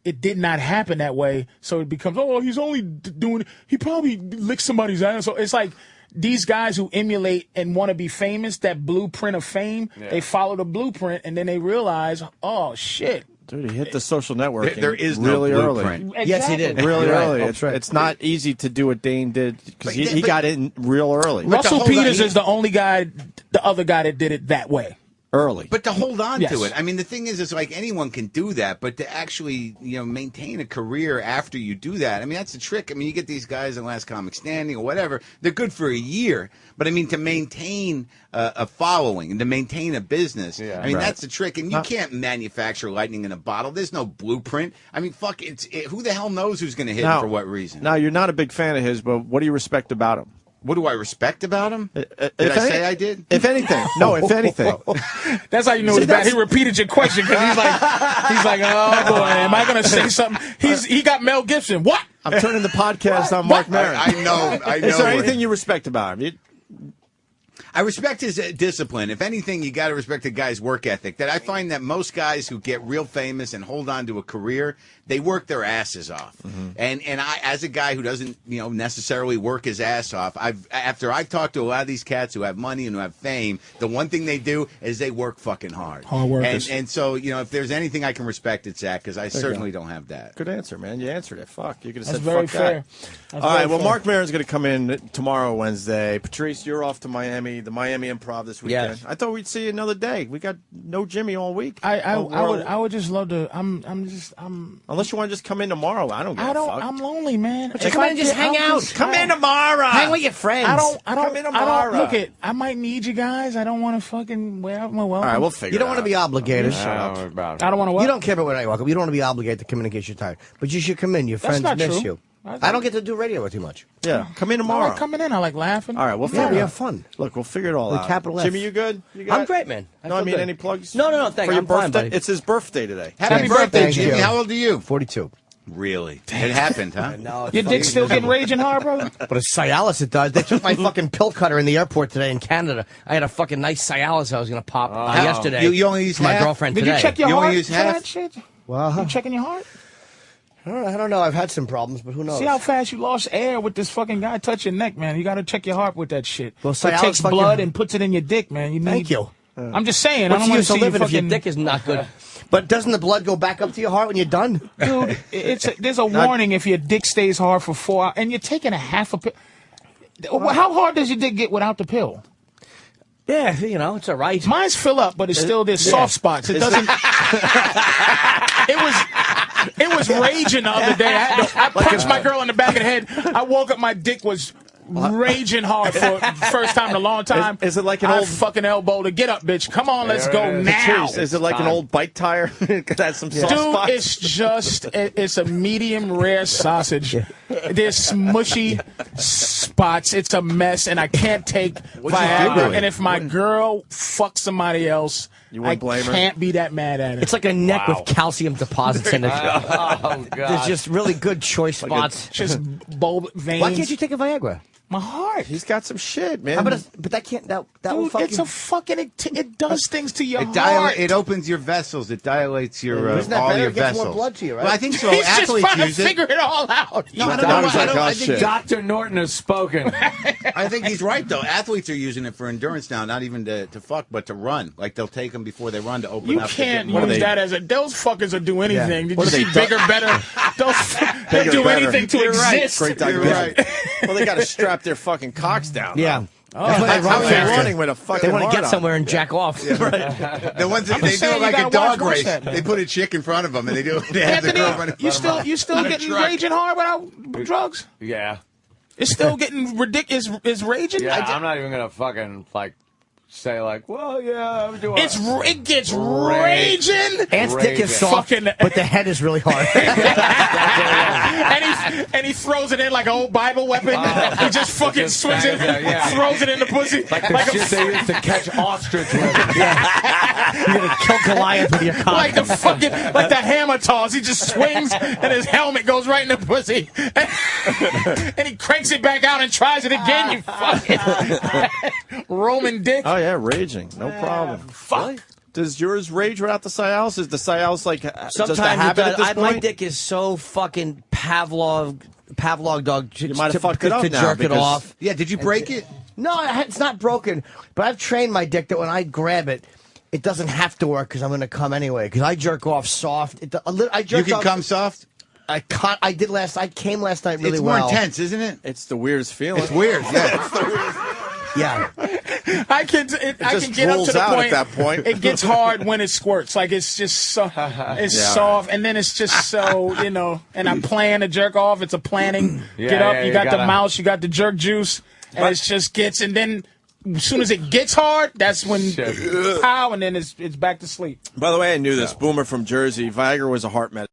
it did not happen that way. So it becomes, he's only doing, he probably licked somebody's ass. So it's like these guys who emulate and want to be famous, that blueprint of fame, they follow the blueprint and then they realize, oh, shit. Dude, he hit the social network. There is really no early. blueprint. Exactly. Yes, he did. Really You're early. right. It's not easy to do what Dane did because he got in real early. Russell Peters is the only guy, the other guy that did it that way. Early. But to hold on Yes. to it, I mean, the thing is, it's like anyone can do that, but to actually, maintain a career after you do that, I mean, that's the trick. I mean, you get these guys in Last Comic Standing or whatever, they're good for a year, but I mean, to maintain a following and to maintain a business, I mean, that's the trick. And you can't manufacture lightning in a bottle. There's no blueprint. I mean, fuck, who the hell knows who's going to hit him for what reason? Now, you're not a big fan of his, but what do you respect about him? What do I respect about him? Did I say I did? If anything. No, if anything. That's how you know it's bad. He repeated your question because he's like, oh boy, am I going to say something? He got Mel Gibson. What? I'm turning the podcast on Mark Maron. I know. Is there anything you respect about him? I respect his discipline. If anything, you got to respect a guy's work ethic. That I find that most guys who get real famous and hold on to a career, they work their asses off. And I, as a guy who doesn't necessarily work his ass off, after I've talked to a lot of these cats who have money and who have fame, the one thing they do is they work fucking hard. Hard workers. And so if there's anything I can respect, it's that because I certainly don't have that. Good answer, man. You answered it. Fuck. You could have That's said very fuck fair. that. All right. Well, Mark Maron's going to come in tomorrow, Wednesday. Patrice, you're off to Miami, the Miami Improv this weekend. Yes. I thought we'd see you another day. We got no Jimmy all week. I would just love to. I'm Unless you want to just come in tomorrow, I don't give a fuck. I'm lonely, man. Come in and just hang out. Come in tomorrow. Hang with your friends. I don't. Come in tomorrow. Look it. I might need you guys. I don't want to fucking wear out my welcome. All right, we'll figure. You don't it want to out. be obligated. I don't want to. You don't care about when I welcome. You don't want to be obligated to come in in case you're tired. But you should come in. Your friends not miss true. you. I don't get to do radio with too much. Yeah, come in I tomorrow. like coming in. I like laughing. All right, we'll Yeah, figure we it have out. fun. Look, we'll figure it all With out. capital F. Jimmy, you good? I'm great, man. No, I mean feel any good. plugs? No, thank For you. your I'm fine, birthday? buddy. It's his birthday today. Happy birthday, Thank Jimmy. you. How old are you? 42. Really? It happened, huh? No, Your dick's still getting raging hard, brother? But a Cialis, it does. They took my fucking pill cutter in the airport today in Canada. I had a fucking nice Cialis I was going to pop yesterday. You only use to my half? girlfriend Did today. you check your You only heart use for half? that shit? Well, You checking your heart? I don't know. I've had some problems, but who knows? See how fast you lost air with this fucking guy touch your neck, man. You got to check your heart with that shit. Well, It Cialis takes fucking- blood and puts it in your dick, man. You need. Thank you. I'm just saying. I What's don't the want use to of see you living if your fucking. dick is not good? But doesn't the blood go back up to your heart when you're done? Dude, there's a warning if your dick stays hard for 4 hours and you're taking a half a pill. How hard does your dick get without the pill? Yeah, it's all right. Mine's fill up, but it's still there's soft spots. It doesn't. It was raging the other day. I punched my girl in the back of the head. I woke up, my dick was raging hard for the first time in a long time. Is it like an old fucking elbow to get up, bitch? Come on, let's go now. Is it like an old bike tire? That's some soft Dude, spots. it's a medium rare sausage. There's smushy spots. It's a mess, and I can't take Viagra. And if my girl fucks somebody else, I can't be that mad at it. It's like a neck with calcium deposits in it. Oh, God. There's just really good choice spots. Just bulb veins. Why can't you take a Viagra? My heart. He's got some shit, man. How about but that can't. That will Dude, fucking. it's a fucking. It does things to your heart. It opens your vessels. It dilates your Isn't that all better? your It gets vessels. more blood to you, right? Well, I think so. He's Athletes just trying use to figure it all out. No, I don't know. I think Dr. Norton has spoken. I think he's right though. Athletes are using it for endurance now, not even to fuck, but to run. Like they'll take them before they run to open You up. can't use that as a. Those fuckers will do anything. Did you see they bigger, better? They'll do anything to exist. Great digression. Well, they got to strap their fucking cocks down. Yeah. That's how they're running with a fucking They want to get hard-on. somewhere and jack off. The ones that they do saying it like you a gotta dog watch race. that. They put a chick in front of them and they do. They have the girl running. Anthony, you still getting raging hard without drugs? Yeah. It's still getting ridiculous. Is raging? Yeah, I'm not even going to fucking, say, well, yeah, I'm doing It gets raging. Ant's dick is soft, but the head is really hard. and he throws it in like an old Bible weapon. He just fucking swings it, throws it in the pussy. Like the shit they used to catch ostrich with. You're going to kill Goliath with your cock. Like the hammer toss. He just swings and his helmet goes right in the pussy. And he cranks it back out and tries it again, you fucking Roman dick. Oh, yeah, raging. No problem. Fuck. Does yours rage without the Cialis? Is the Cialis Sometimes just a habit at this point? my dick is so fucking Pavlov dog. You might have fucked it up to now jerk it because- off. Yeah, did you break it? No, it's not broken. But I've trained my dick that when I grab it, it doesn't have to work because I'm going to come anyway. Because I jerk off soft. I jerk You can off, come soft? I did last. I came last night really It's more well. intense, isn't it? It's the weirdest feeling. It's weird, yeah. Yeah. I can get up to the out point. at that point. It gets hard when it squirts. Like it's just so soft, and then it's just so And I plan to jerk off. It's a planning. Get up. You got the mouse. You got the jerk juice, and it just gets. And then as soon as it gets hard, that's when pow, and then it's back to sleep. By the way, I knew this. Boomer from Jersey. Viagra was a heart medicine.